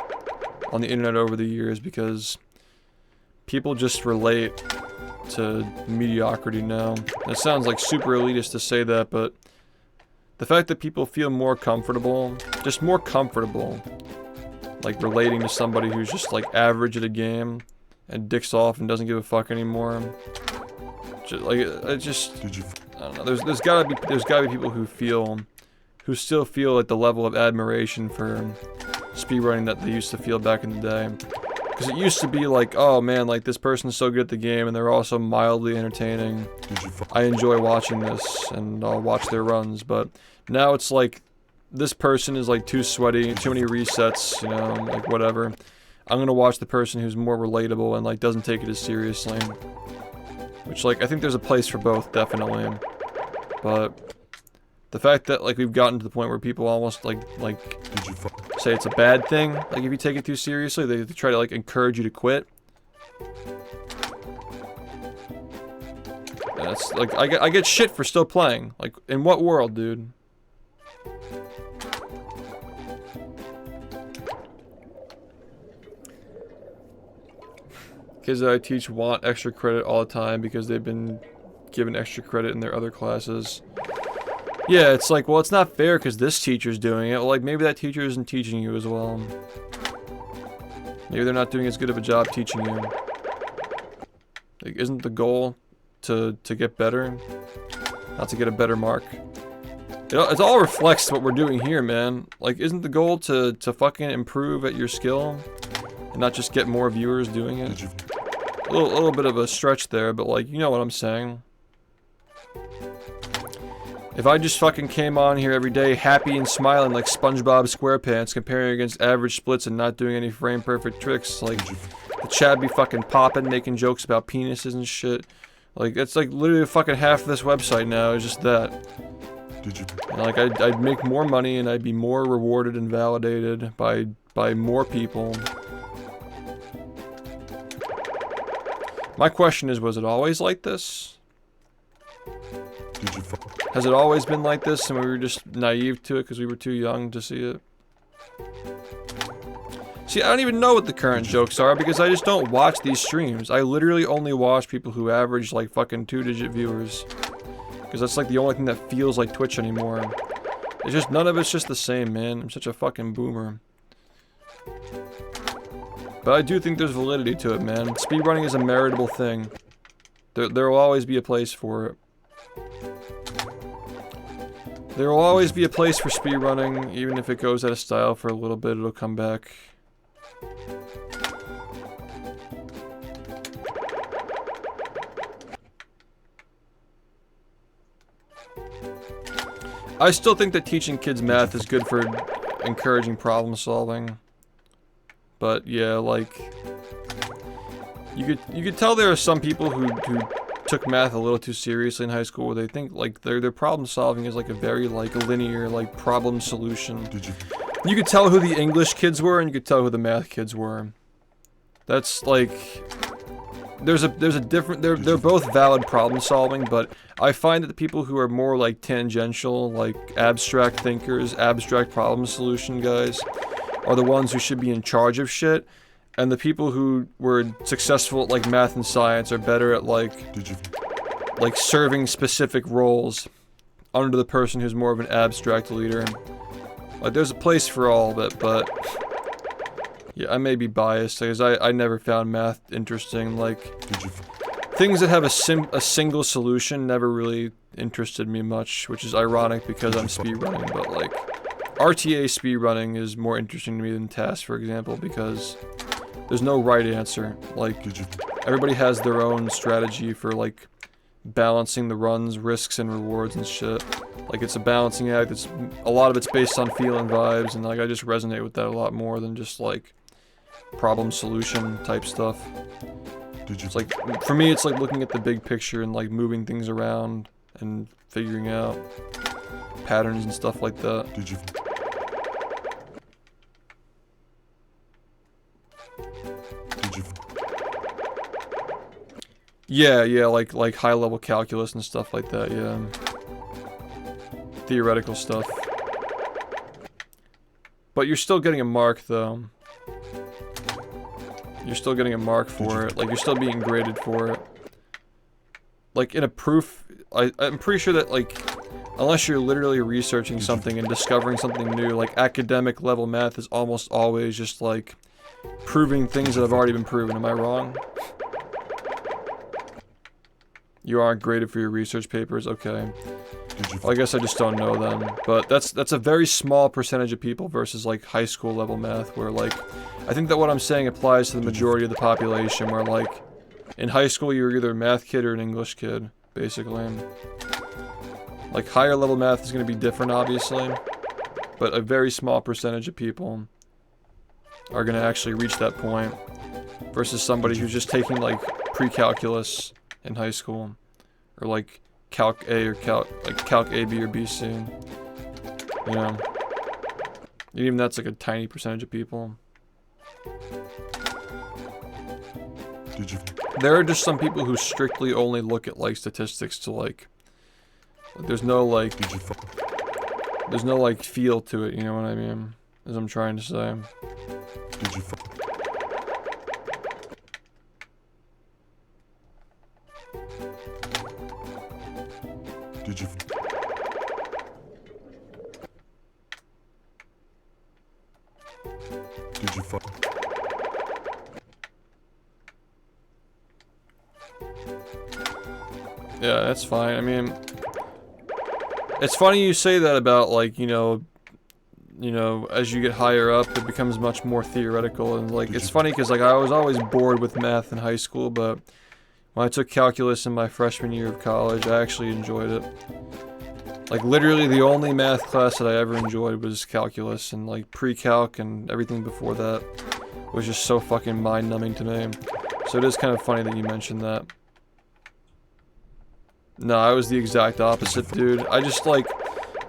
on the internet over the years because people just relate to mediocrity now. It sounds like super elitist to say that, but the fact that people feel more comfortable, just more comfortable, like relating to somebody who's just like average at a game and dicks off and doesn't give a fuck anymore. Just, like, I don't know. There's gotta be people who still feel like the level of admiration for speedrunning that they used to feel back in the day. Because it used to be like, oh man, like this person's so good at the game and they're also mildly entertaining. I enjoy watching this and I'll watch their runs. But now it's like, this person is like too sweaty, too many resets, you know, like whatever. I'm gonna watch the person who's more relatable and like doesn't take it as seriously. Which, like, I think there's a place for both, definitely. But the fact that like we've gotten to the point where people almost like say it's a bad thing, like if you take it too seriously, they try to like encourage you to quit. And that's like I get shit for still playing. Like, in what world, dude? Kids that I teach want extra credit all the time because they've been given extra credit in their other classes. Yeah, it's like, well, it's not fair because this teacher's doing it. Well, like, maybe that teacher isn't teaching you as well. Maybe they're not doing as good of a job teaching you. Like, isn't the goal to get better? Not to get a better mark. It all reflects what we're doing here, man. Like, isn't the goal to fucking improve at your skill? And not just get more viewers doing it? A little bit of a stretch there, but like, you know what I'm saying. If I just fucking came on here every day happy and smiling like SpongeBob SquarePants, comparing against average splits and not doing any frame perfect tricks, like the chat be fucking popping, making jokes about penises and shit. Like, it's like literally fucking half of this website now is just that. Did you? And, like, I'd make more money and I'd be more rewarded and validated by more people. My question is, was it always like this? Did you? Has it always been like this and we were just naive to it because we were too young to see it? See, I don't even know what the current jokes are because I just don't watch these streams. I literally only watch people who average like fucking 2-digit viewers. Because that's like the only thing that feels like Twitch anymore. It's just, none of it's just the same, man. I'm such a fucking boomer. But I do think there's validity to it, man. Speedrunning is a meritable thing. There will always be a place for it. There will always be a place for speedrunning, even if it goes out of style for a little bit, it'll come back. I still think that teaching kids math is good for encouraging problem solving. But yeah, like you could tell there are some people who took math a little too seriously in high school where they think like their problem solving is like a very like linear like problem solution. You could tell who the English kids were and you could tell who the math kids were. That's like there's a different they're both valid problem solving, but I find that the people who are more like tangential, like abstract thinkers, abstract problem solution guys are the ones who should be in charge of shit, and the people who were successful at like math and science are better at like serving specific roles under the person who's more of an abstract leader. Like there's a place for all of it, but yeah, I may be biased because I never found math interesting. Like things that have a single solution never really interested me much, which is ironic because I'm speedrunning, but like RTA speedrunning is more interesting to me than TAS, for example, because there's no right answer. Like, everybody has their own strategy for, like, balancing the runs, risks, and rewards and shit. Like, it's a balancing act. A lot of it's based on feel and vibes, and, like, I just resonate with that a lot more than just, like, problem-solution type stuff. It's like, for me, it's like looking at the big picture and, like, moving things around and figuring out patterns and stuff like that. Yeah, like high-level calculus and stuff like that, yeah. Theoretical stuff. But you're still getting a mark, though. You're still getting a mark for it. Like, you're still being graded for it. Like, in a proof, I'm pretty sure that, like, unless you're literally researching something and discovering something new, like, academic level math is almost always just, like, proving things that have already been proven. Am I wrong? You aren't graded for your research papers? Okay. Well, I guess I just don't know them. But that's a very small percentage of people versus, like, high school level math, where, like, I think that what I'm saying applies to the majority of the population, where, like, in high school you're either a math kid or an English kid, basically. Like, higher level math is going to be different, obviously, but a very small percentage of people are going to actually reach that point, versus somebody who's just taking, like, pre-calculus in high school, or like Calc A or Calc A, B, or BC. You know, even that's like a tiny percentage of people. There are just some people who strictly only look at like statistics to like. There's no like feel to it. You know what I mean? As I'm trying to say. Yeah, that's fine. I mean, it's funny you say that about, like, you know, as you get higher up, it becomes much more theoretical, and, like, it's funny because, like, I was always bored with math in high school, but when I took calculus in my freshman year of college, I actually enjoyed it. Like, literally the only math class that I ever enjoyed was calculus, and, like, pre-calc and everything before that was just so fucking mind-numbing to me. So it is kind of funny that you mentioned that. No, I was the exact opposite, dude. I just, like,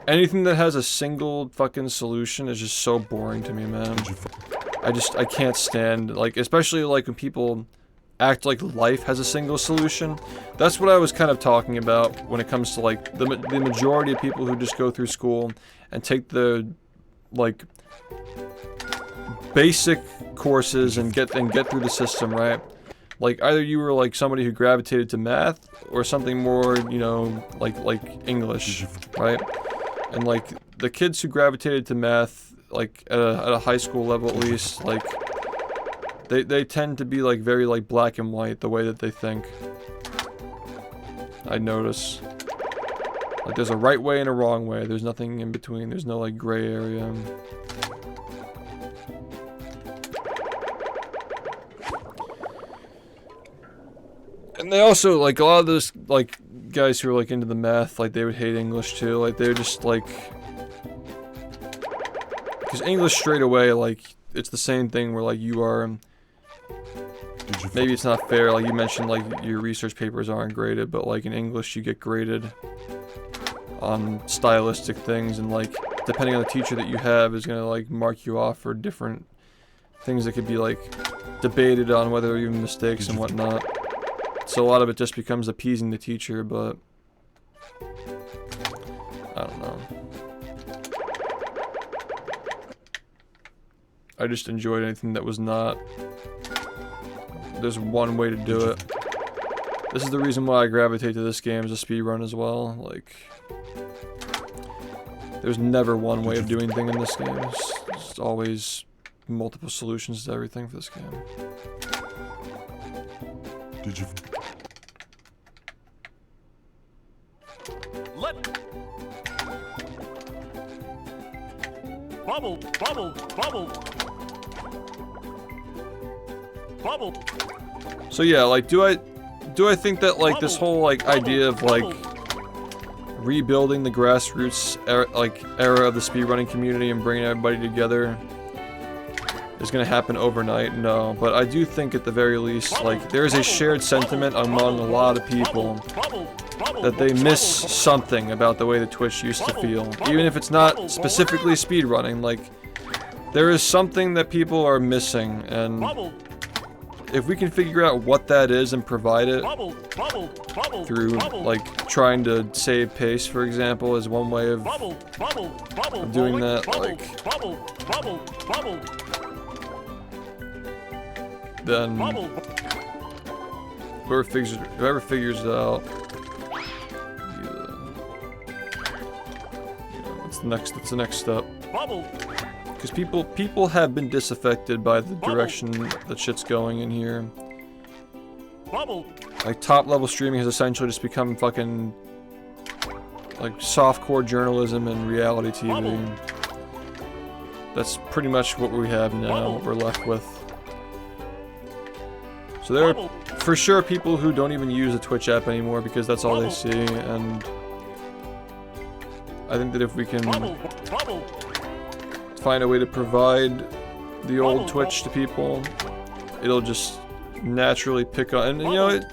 anything that has a single fucking solution is just so boring to me, man. I can't stand, like, especially like when people act like life has a single solution. That's what I was kind of talking about when it comes to like the majority of people who just go through school and take the like basic courses and get through the system, right? Like either you were like somebody who gravitated to math or something more, you know, like English, right? And like the kids who gravitated to math, like at a high school level at least, like they tend to be like very like black and white the way that they think. I notice. Like there's a right way and a wrong way. There's nothing in between. There's no like gray area. And they also, like, a lot of those, like, guys who are, like, into the math, like, they would hate English, too. Like, they're just, like... Because English straight away, like, it's the same thing where, like, you are... Maybe it's not fair, like, you mentioned, like, your research papers aren't graded, but, like, in English you get graded on stylistic things, and, like, depending on the teacher that you have is gonna, like, mark you off for different things that could be, like, debated on whether even mistakes and whatnot. So a lot of it just becomes appeasing the teacher, but I don't know. I just enjoyed anything that was not. There's one way to do it. This is the reason why I gravitate to this game as a speedrun as well. Like, there's never one way of doing things in this game. It's always multiple solutions to everything for this game. Did you? Bubble, bubble, bubble. Bubble. So yeah, like, do I think that, like, this whole, like, idea of, like, rebuilding the grassroots era of the speedrunning community and bringing everybody together is gonna happen overnight? No, but I do think at the very least, like, there's a shared sentiment among a lot of people that they miss something about the way that Twitch used to feel. Even if it's not specifically speedrunning, like, there is something that people are missing, and if we can figure out what that is and provide it through, like, trying to save pace, for example, is one way of doing that, like, then whoever figures it out, it's the next step. Because people have been disaffected by the direction that shit's going in here. Like, top level streaming has essentially just become fucking like softcore journalism and reality TV. That's pretty much what we have now, what we're left with. So there are for sure people who don't even use the Twitch app anymore because that's all they see, and I think that if we can find a way to provide the old Twitch to people, it'll just naturally pick up. And you know, it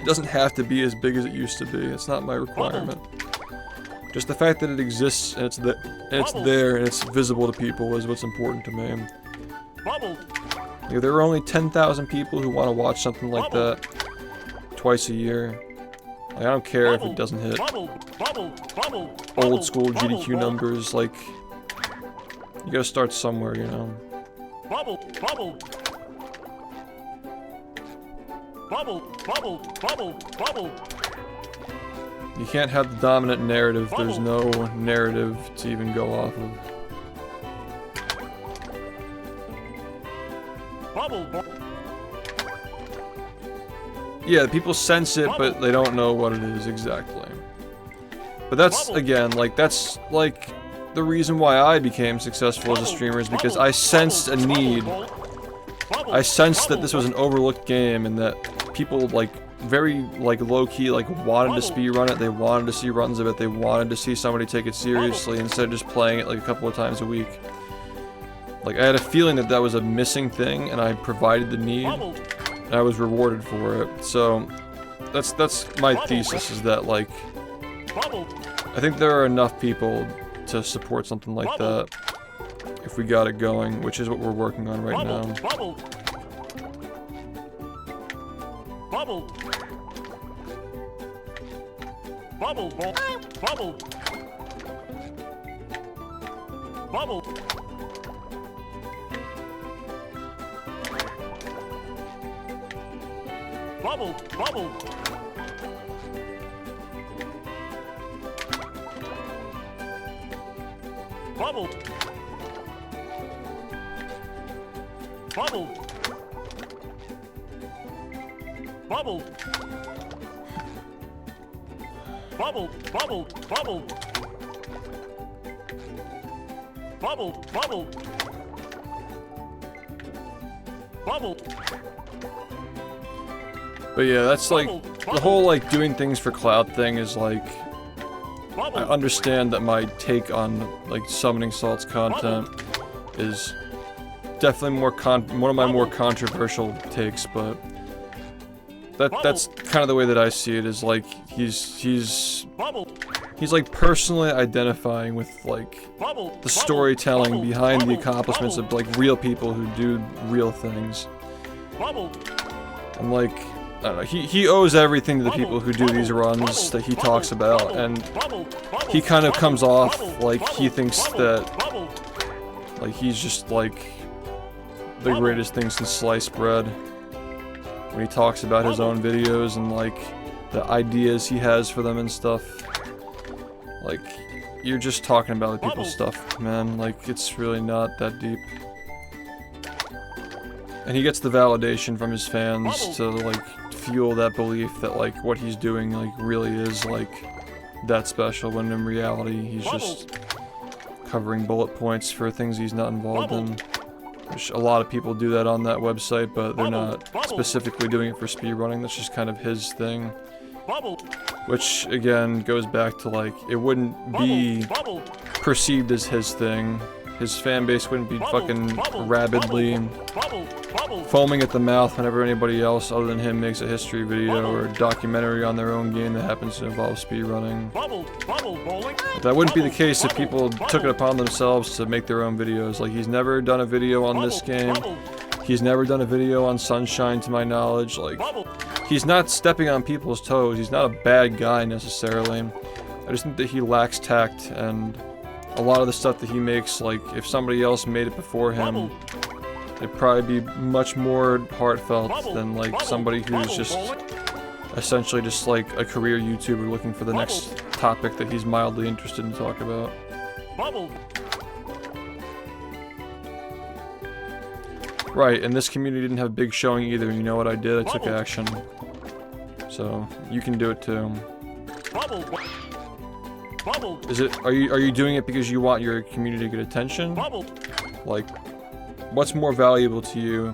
doesn't have to be as big as it used to be. It's not my requirement. Just the fact that it exists and it's there and it's visible to people is what's important to me. If there are only 10,000 people who want to watch something like that twice a year, like, I don't care if it doesn't hit old school GDQ numbers. Like, you gotta start somewhere, you know. You can't have the dominant narrative. There's no narrative to even go off of. Yeah, people sense it, but they don't know what it is exactly. But that's, again, like, that's, like, the reason why I became successful as a streamer is because I sensed a need. I sensed that this was an overlooked game and that people, like, very, like, low-key, like, wanted to speedrun it, they wanted to see runs of it, they wanted to see somebody take it seriously instead of just playing it, like, a couple of times a week. Like, I had a feeling that that was a missing thing, and I provided the need, and I was rewarded for it. So, that's my thesis, is that, like, I think there are enough people to support something like that if we got it going, which is what we're working on right now. Bubble. Bubble. Bubble. Bubble. Bubble. Bubble. Bubble. Bubble. Bubble. Bubble. Bubble. Bubble. Bubble. Bubble. Bubble. Bubble. But yeah, that's like, the whole like doing things for clout thing is like, I understand that my take on like Summoning Salt's content is definitely one of my more controversial takes, but that's kind of the way that I see it, is like he's like personally identifying with like the storytelling behind the accomplishments of like real people who do real things. And like, I don't know, he owes everything to the people who do these runs that he talks about, and he kind of comes off like he thinks that like he's just like the greatest thing since sliced bread when he talks about his own videos and like the ideas he has for them and stuff. Like, you're just talking about other people's stuff, man. Like, it's really not that deep. And he gets the validation from his fans to like fuel that belief that like what he's doing like really is like that special, when in reality he's just covering bullet points for things he's not involved in. Which a lot of people do that on that website, but they're not specifically doing it for speedrunning. That's just kind of his thing. Which again goes back to like, it wouldn't be perceived as his thing. His fan base wouldn't be fucking rabidly foaming at the mouth whenever anybody else other than him makes a history video or a documentary on their own game that happens to involve speedrunning. But that wouldn't be the case if people took it upon themselves to make their own videos. Like, he's never done a video on this game. He's never done a video on Sunshine, to my knowledge. Like, he's not stepping on people's toes. He's not a bad guy necessarily. I just think that he lacks tact, and a lot of the stuff that he makes, like, if somebody else made it before him, it'd probably be much more heartfelt than, like, somebody who's just essentially just, like, a career YouTuber looking for the next topic that he's mildly interested in talking about. Right, and this community didn't have a big showing either, and you know what I did? I took action. So, you can do it too. Are you doing it because you want your community to get attention? Like, what's more valuable to you?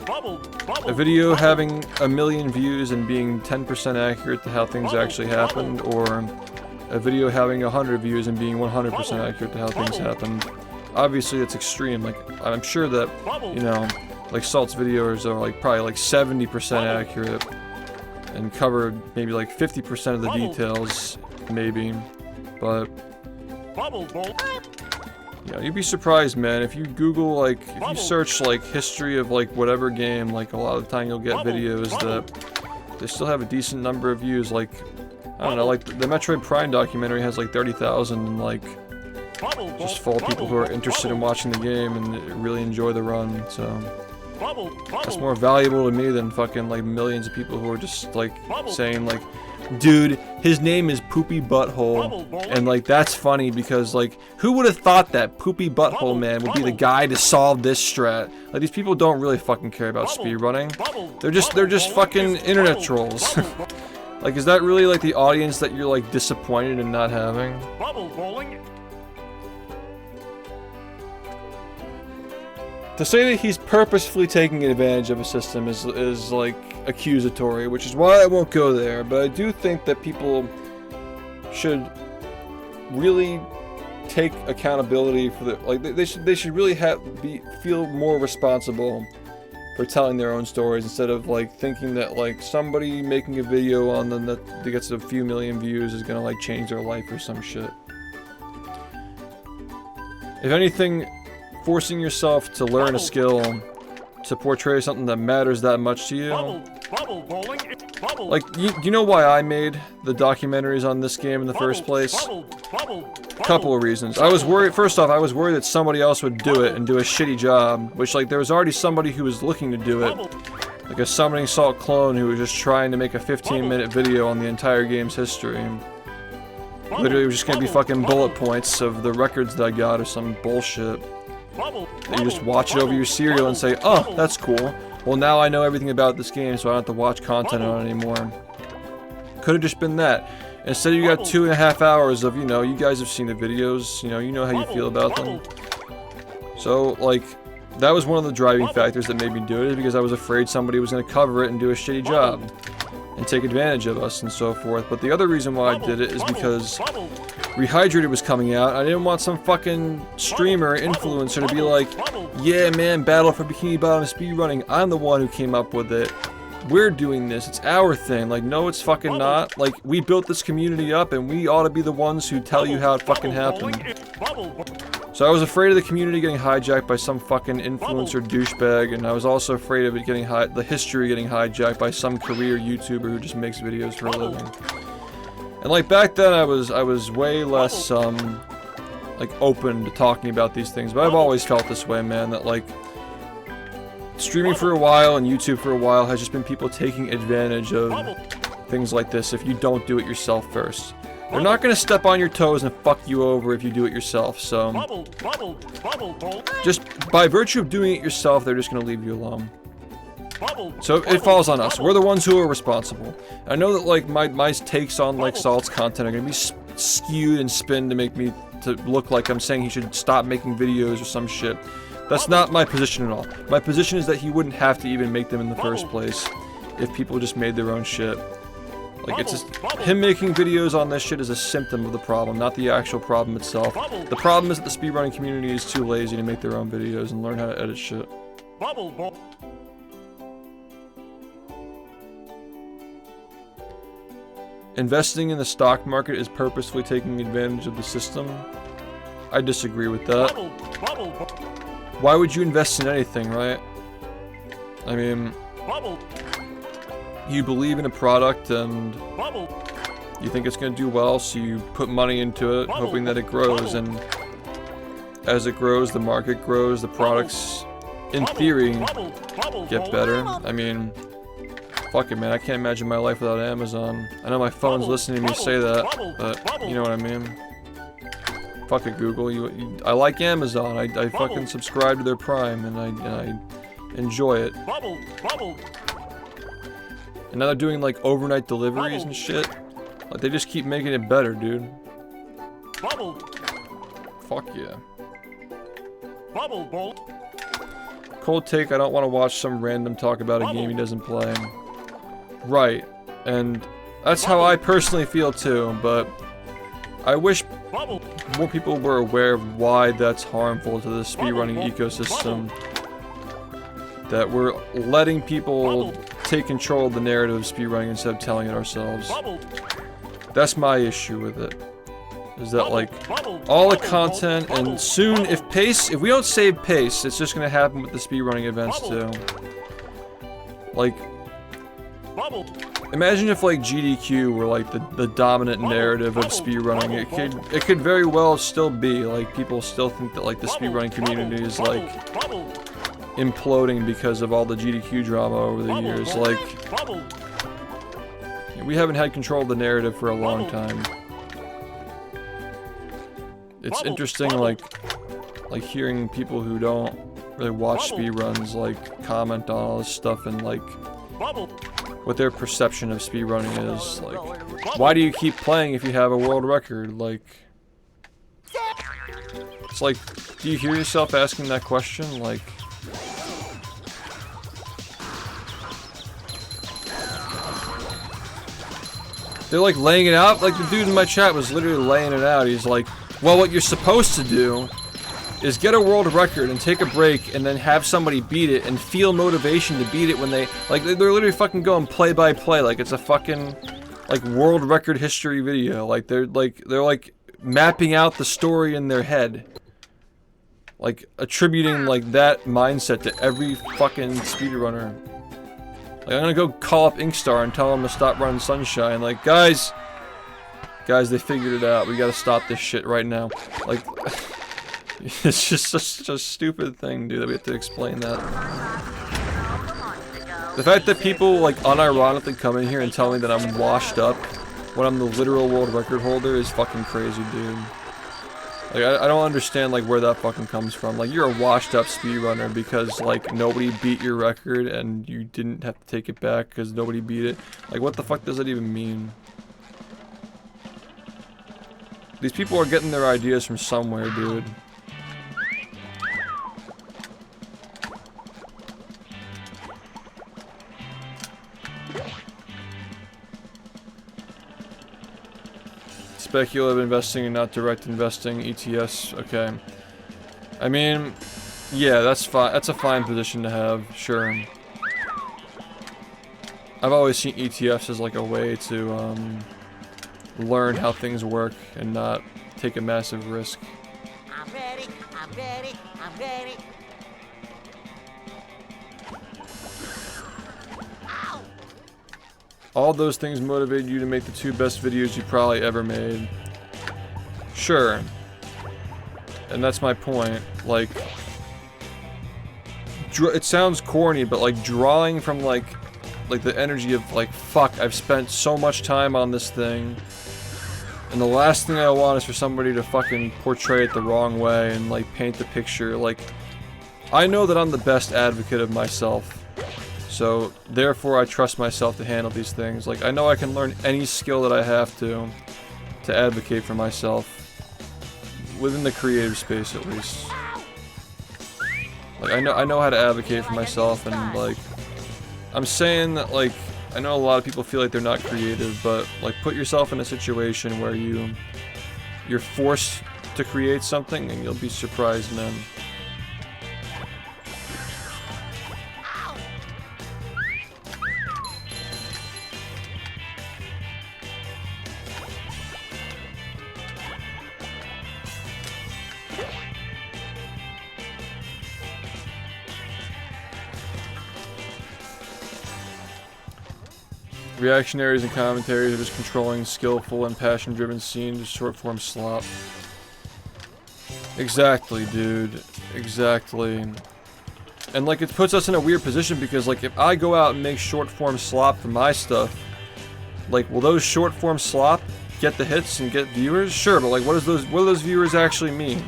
A video having 1 million views and being 10% accurate to how things actually happened, or a video having 100 views and being 100% accurate to how things happened? Obviously, it's extreme. Like, I'm sure that, you know, like Salt's videos are like probably like 70% accurate and cover maybe like 50% of the details, maybe. But yeah, you'd be surprised, man. If you Google, like, if you search like history of like whatever game, like a lot of the time you'll get videos that they still have a decent number of views. Like, I don't know, like the Metroid Prime documentary has like 30,000, and like just full of people who are interested in watching the game and really enjoy the run. So that's more valuable to me than fucking like millions of people who are just like saying like, dude, his name is Poopy Butthole, and like that's funny because like who would have thought that Poopy Butthole Man would be the guy to solve this strat? Like, these people don't really fucking care about speedrunning. They're just fucking internet trolls. Like, is that really like the audience that you're like disappointed in not having? To say that he's purposefully taking advantage of a system is like accusatory, which is why I won't go there, but I do think that people should really take accountability for the, like, they should really feel more responsible for telling their own stories, instead of like thinking that like somebody making a video on them that gets a few million views is gonna like change their life or some shit. if anything, forcing yourself to learn a skill to portray something that matters that much to you. Bubble bowling. Bubble. Like, you know why I made the documentaries on this game in the first place? Couple of reasons. I was worried, first off, I was worried that somebody else would do it and do a shitty job, which, like, there was already somebody who was looking to do it. Like a Summoning Salt clone who was just trying to make a 15-minute video on the entire game's history. Literally, it was just gonna be fucking bullet points of the records that I got or some bullshit. And you just watch it over your cereal and say, oh, that's cool. Well, now I know everything about this game, so I don't have to watch content on it anymore. Could have just been that. Instead, you got 2.5 hours of, you know, you guys have seen the videos, you know how you feel about them. So, like, that was one of the driving factors that made me do it, is because I was afraid somebody was going to cover it and do a shitty job. And take advantage of us and so forth. But the other reason why I did it is because Rehydrated was coming out. I didn't want some fucking streamer or influencer to be like, yeah man, Battle for Bikini Bottom speedrunning, I'm the one who came up with it. We're doing this, it's our thing. Like, no it's fucking not. Like, we built this community up and we ought to be the ones who tell you how it fucking happened. So I was afraid of the community getting hijacked by some fucking influencer douchebag, and I was also afraid of it getting the history getting hijacked by some career YouTuber who just makes videos for a living. And like back then I was way less like open to talking about these things, but I've always felt this way, man, that like streaming for a while and YouTube for a while has just been people taking advantage of things like this if you don't do it yourself first. They're not gonna step on your toes and fuck you over if you do it yourself, so just by virtue of doing it yourself, they're just gonna leave you alone. So it falls on us. We're the ones who are responsible. I know that like my takes on like Salt's content are gonna be skewed and spin to make me to look like I'm saying he should stop making videos or some shit. That's not my position at all. My position is that he wouldn't have to even make them in the first place if people just made their own shit. Like, it's just, him making videos on this shit is a symptom of the problem, not the actual problem itself. The problem is that the speedrunning community is too lazy to make their own videos and learn how to edit shit. Investing in the stock market is purposefully taking advantage of the system. I disagree with that. Why would you invest in anything, right? I mean, you believe in a product and you think it's going to do well, so you put money into it, hoping that it grows, and as it grows, the market grows, the products, in theory, get better. I mean, fuck it, man, I can't imagine my life without Amazon. I know my phone's listening to me say that, but you know what I mean. Fuck it, Google. I like Amazon. I fucking subscribe to their Prime, and I enjoy it. And now they're doing like overnight deliveries and shit. Like, they just keep making it better, dude. Fuck yeah. Cold take, I don't want to watch some random talk about a game he doesn't play. Right. And that's how I personally feel too, but I wish more people were aware of why that's harmful to the speedrunning ecosystem. That we're letting people take control of the narrative of speedrunning instead of telling it ourselves. That's my issue with it. Is that like all the content, and soon if we don't save pace, it's just gonna happen with the speedrunning events too. Like, imagine if like GDQ were like the dominant narrative of speedrunning. It could very well still be like people still think that like the speedrunning community is like imploding because of all the GDQ drama over the years. Like, we haven't had control of the narrative for a long time. It's interesting, like hearing people who don't really watch speedruns like comment on all this stuff and like what their perception of speedrunning is. Like, why do you keep playing if you have a world record? Like, it's like, do you hear yourself asking that question? Like, they're like laying it out. Like, the dude in my chat was literally laying it out. He's like, well, what you're supposed to do is get a world record and take a break and then have somebody beat it and feel motivation to beat it when they, like, they're literally fucking going play by play like it's a fucking, like, world record history video. Like, they're like mapping out the story in their head. like attributing like that mindset to every fucking speedrunner. Like I'm gonna go call up Inkstar and tell them to stop running Sunshine. Like guys, they figured it out. We gotta stop this shit right now. Like it's just such a stupid thing, dude, that we have to explain that. The fact that people like unironically come in here and tell me that I'm washed up when I'm the literal world record holder is fucking crazy, dude. Like, I don't understand, like, where that fucking comes from. Like, you're a washed-up speedrunner because, like, nobody beat your record and you didn't have to take it back because nobody beat it. Like, what the fuck does that even mean? These people are getting their ideas from somewhere, dude. Speculative investing and not direct investing, ETS, okay. I mean, yeah, that's fine. That's a fine position to have, sure. I've always seen ETFs as like a way to learn how things work and not take a massive risk. I'm ready, I'm ready, I'm ready. All those things motivated you to make the 2 best videos you probably ever made. Sure. And that's my point. Like, it sounds corny, but like drawing from like the energy of like, fuck, I've spent so much time on this thing. And the last thing I want is for somebody to fucking portray it the wrong way and like paint the picture. Like, I know that I'm the best advocate of myself. So, therefore, I trust myself to handle these things. Like, I know I can learn any skill that I have to advocate for myself. Within the creative space, at least. Like, I know how to advocate for myself, and, like, I'm saying that, like, I know a lot of people feel like they're not creative, but, like, put yourself in a situation where you're forced to create something, and you'll be surprised, man. Reactionaries and commentaries are just controlling skillful and passion-driven scene to short-form slop. Exactly, dude. Exactly. And, like, it puts us in a weird position because, like, if I go out and make short-form slop for my stuff, like, will those short-form slop get the hits and get viewers? Sure, but, like, what do those viewers actually mean?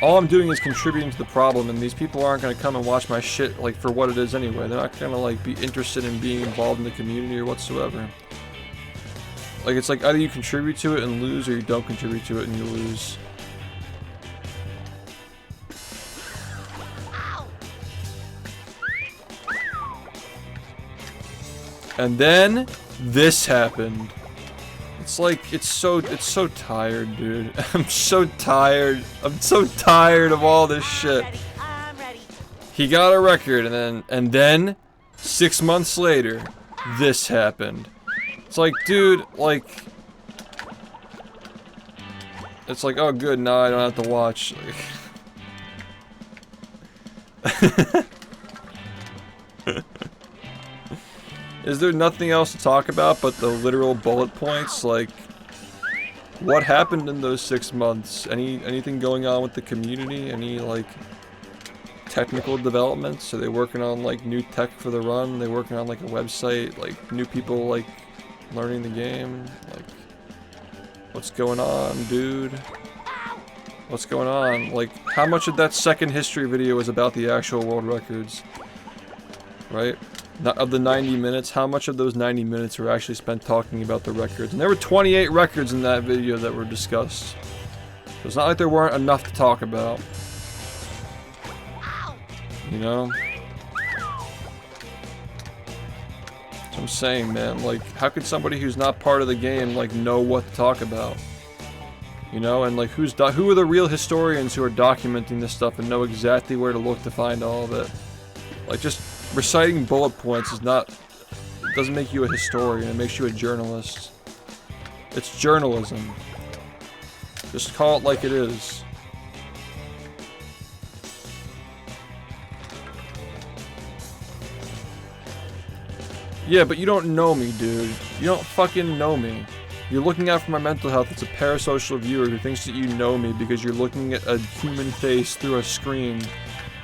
All I'm doing is contributing to the problem, and these people aren't gonna come and watch my shit, like, for what it is anyway. They're not gonna, like, be interested in being involved in the community or whatsoever. Like, it's like, either you contribute to it and lose, or you don't contribute to it and you lose. And then, this happened. It's like, it's so tired, dude. I'm so tired. I'm so tired of all this shit. I'm ready. He got a record, and then 6 months later, this happened. It's like, dude, like, it's like, oh good, now I don't have to watch. Is there nothing else to talk about but the literal bullet points? Like, what happened in those 6 months? Anything going on with the community? Any, like, technical developments? Are they working on, like, new tech for the run? Are they working on, like, a website? Like, new people, like, learning the game? Like, what's going on, dude? What's going on? Like, how much of that second history video is about the actual world records? Right? Of the 90 minutes, how much of those 90 minutes were actually spent talking about the records? And there were 28 records in that video that were discussed. So it's not like there weren't enough to talk about. You know? That's what I'm saying, man. Like, how could somebody who's not part of the game, like, know what to talk about? You know? And, like, who are the real historians who are documenting this stuff and know exactly where to look to find all of it? Like, just reciting bullet points is not, it doesn't make you a historian, it makes you a journalist. It's journalism. Just call it like it is. Yeah, but you don't know me, dude. You don't fucking know me. You're looking out for my mental health. It's a parasocial viewer who thinks that you know me because you're looking at a human face through a screen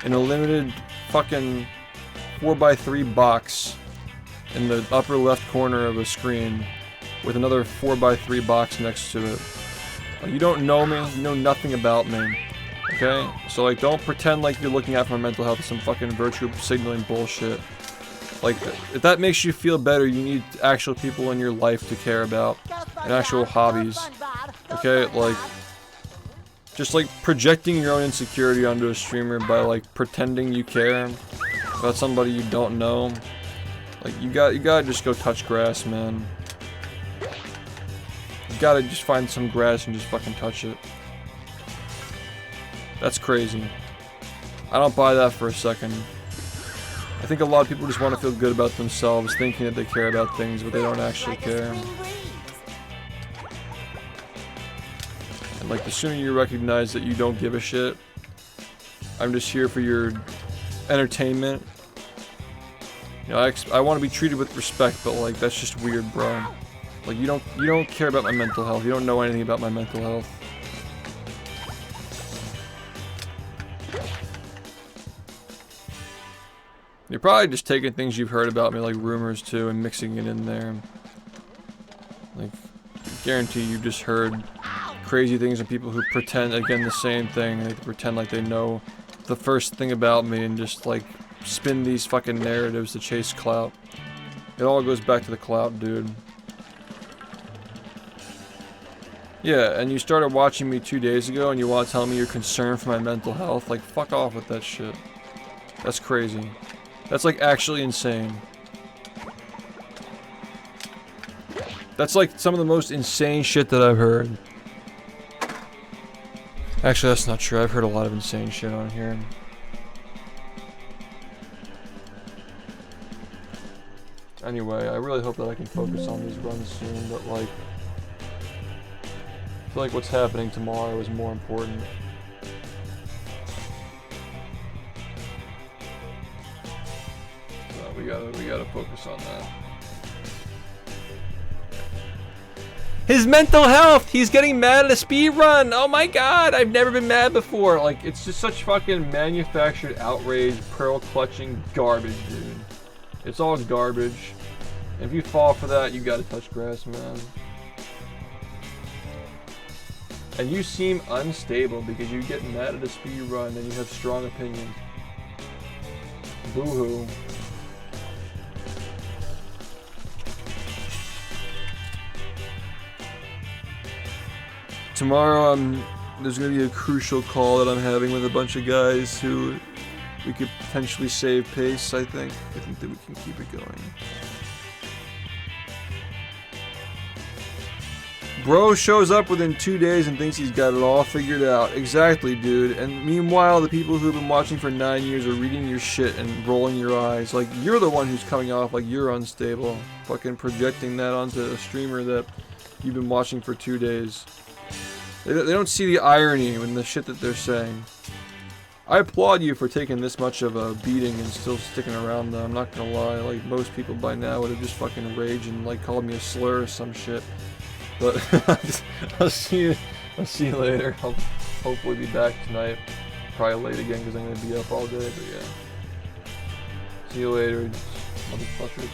in a limited fucking 4x3 box in the upper left corner of a screen with another 4x3 box next to it. You don't know me. You know nothing about me. Okay? So, like, don't pretend like you're looking out for my mental health with some fucking virtue signaling bullshit. Like, if that makes you feel better, you need actual people in your life to care about, and actual hobbies. Okay, like, just like projecting your own insecurity onto a streamer by like pretending you care about somebody you don't know. Like, you gotta just go touch grass, man. You gotta just find some grass and just fucking touch it. That's crazy. I don't buy that for a second. I think a lot of people just want to feel good about themselves, thinking that they care about things, but they don't actually care. And like, the sooner you recognize that you don't give a shit, I'm just here for your entertainment. You know, I want to be treated with respect, but like, that's just weird, bro. Like, you don't care about my mental health. You don't know anything about my mental health. You're probably just taking things you've heard about me, like rumors too, and mixing it in there. Like, I guarantee you just heard crazy things and people who pretend, again, the same thing. They pretend like they know the first thing about me and just like spin these fucking narratives to chase clout. It all goes back to the clout, dude. Yeah, and you started watching me 2 days ago and you want to tell me you're concerned for my mental health? Like, fuck off with that shit. That's crazy. That's like actually insane. That's like some of the most insane shit that I've heard. Actually, that's not true. I've heard a lot of insane shit on here. Anyway, I really hope that I can focus on these runs soon, but like, I feel like what's happening tomorrow is more important. We gotta focus on that. His mental health! He's getting mad at a speedrun! Oh my god! I've never been mad before! Like, it's just such fucking manufactured outrage, pearl clutching garbage, dude. It's all garbage. If you fall for that, you gotta touch grass, man. And you seem unstable because you get mad at a speedrun and you have strong opinions. Boo-hoo. Tomorrow, there's gonna be a crucial call that I'm having with a bunch of guys who we could potentially save pace, I think. I think that we can keep it going. Bro shows up within 2 days and thinks he's got it all figured out. Exactly, dude. And meanwhile, the people who've been watching for 9 years are reading your shit and rolling your eyes. Like, you're the one who's coming off like you're unstable. Fucking projecting that onto a streamer that you've been watching for 2 days. They don't see the irony in the shit that they're saying. I applaud you for taking this much of a beating and still sticking around though, I'm not gonna lie. Like, most people by now would have just fucking raged and like called me a slur or some shit. But I'll see you later. I'll hopefully be back tonight. Probably late again because I'm gonna be up all day, but yeah. See you later, motherfuckers.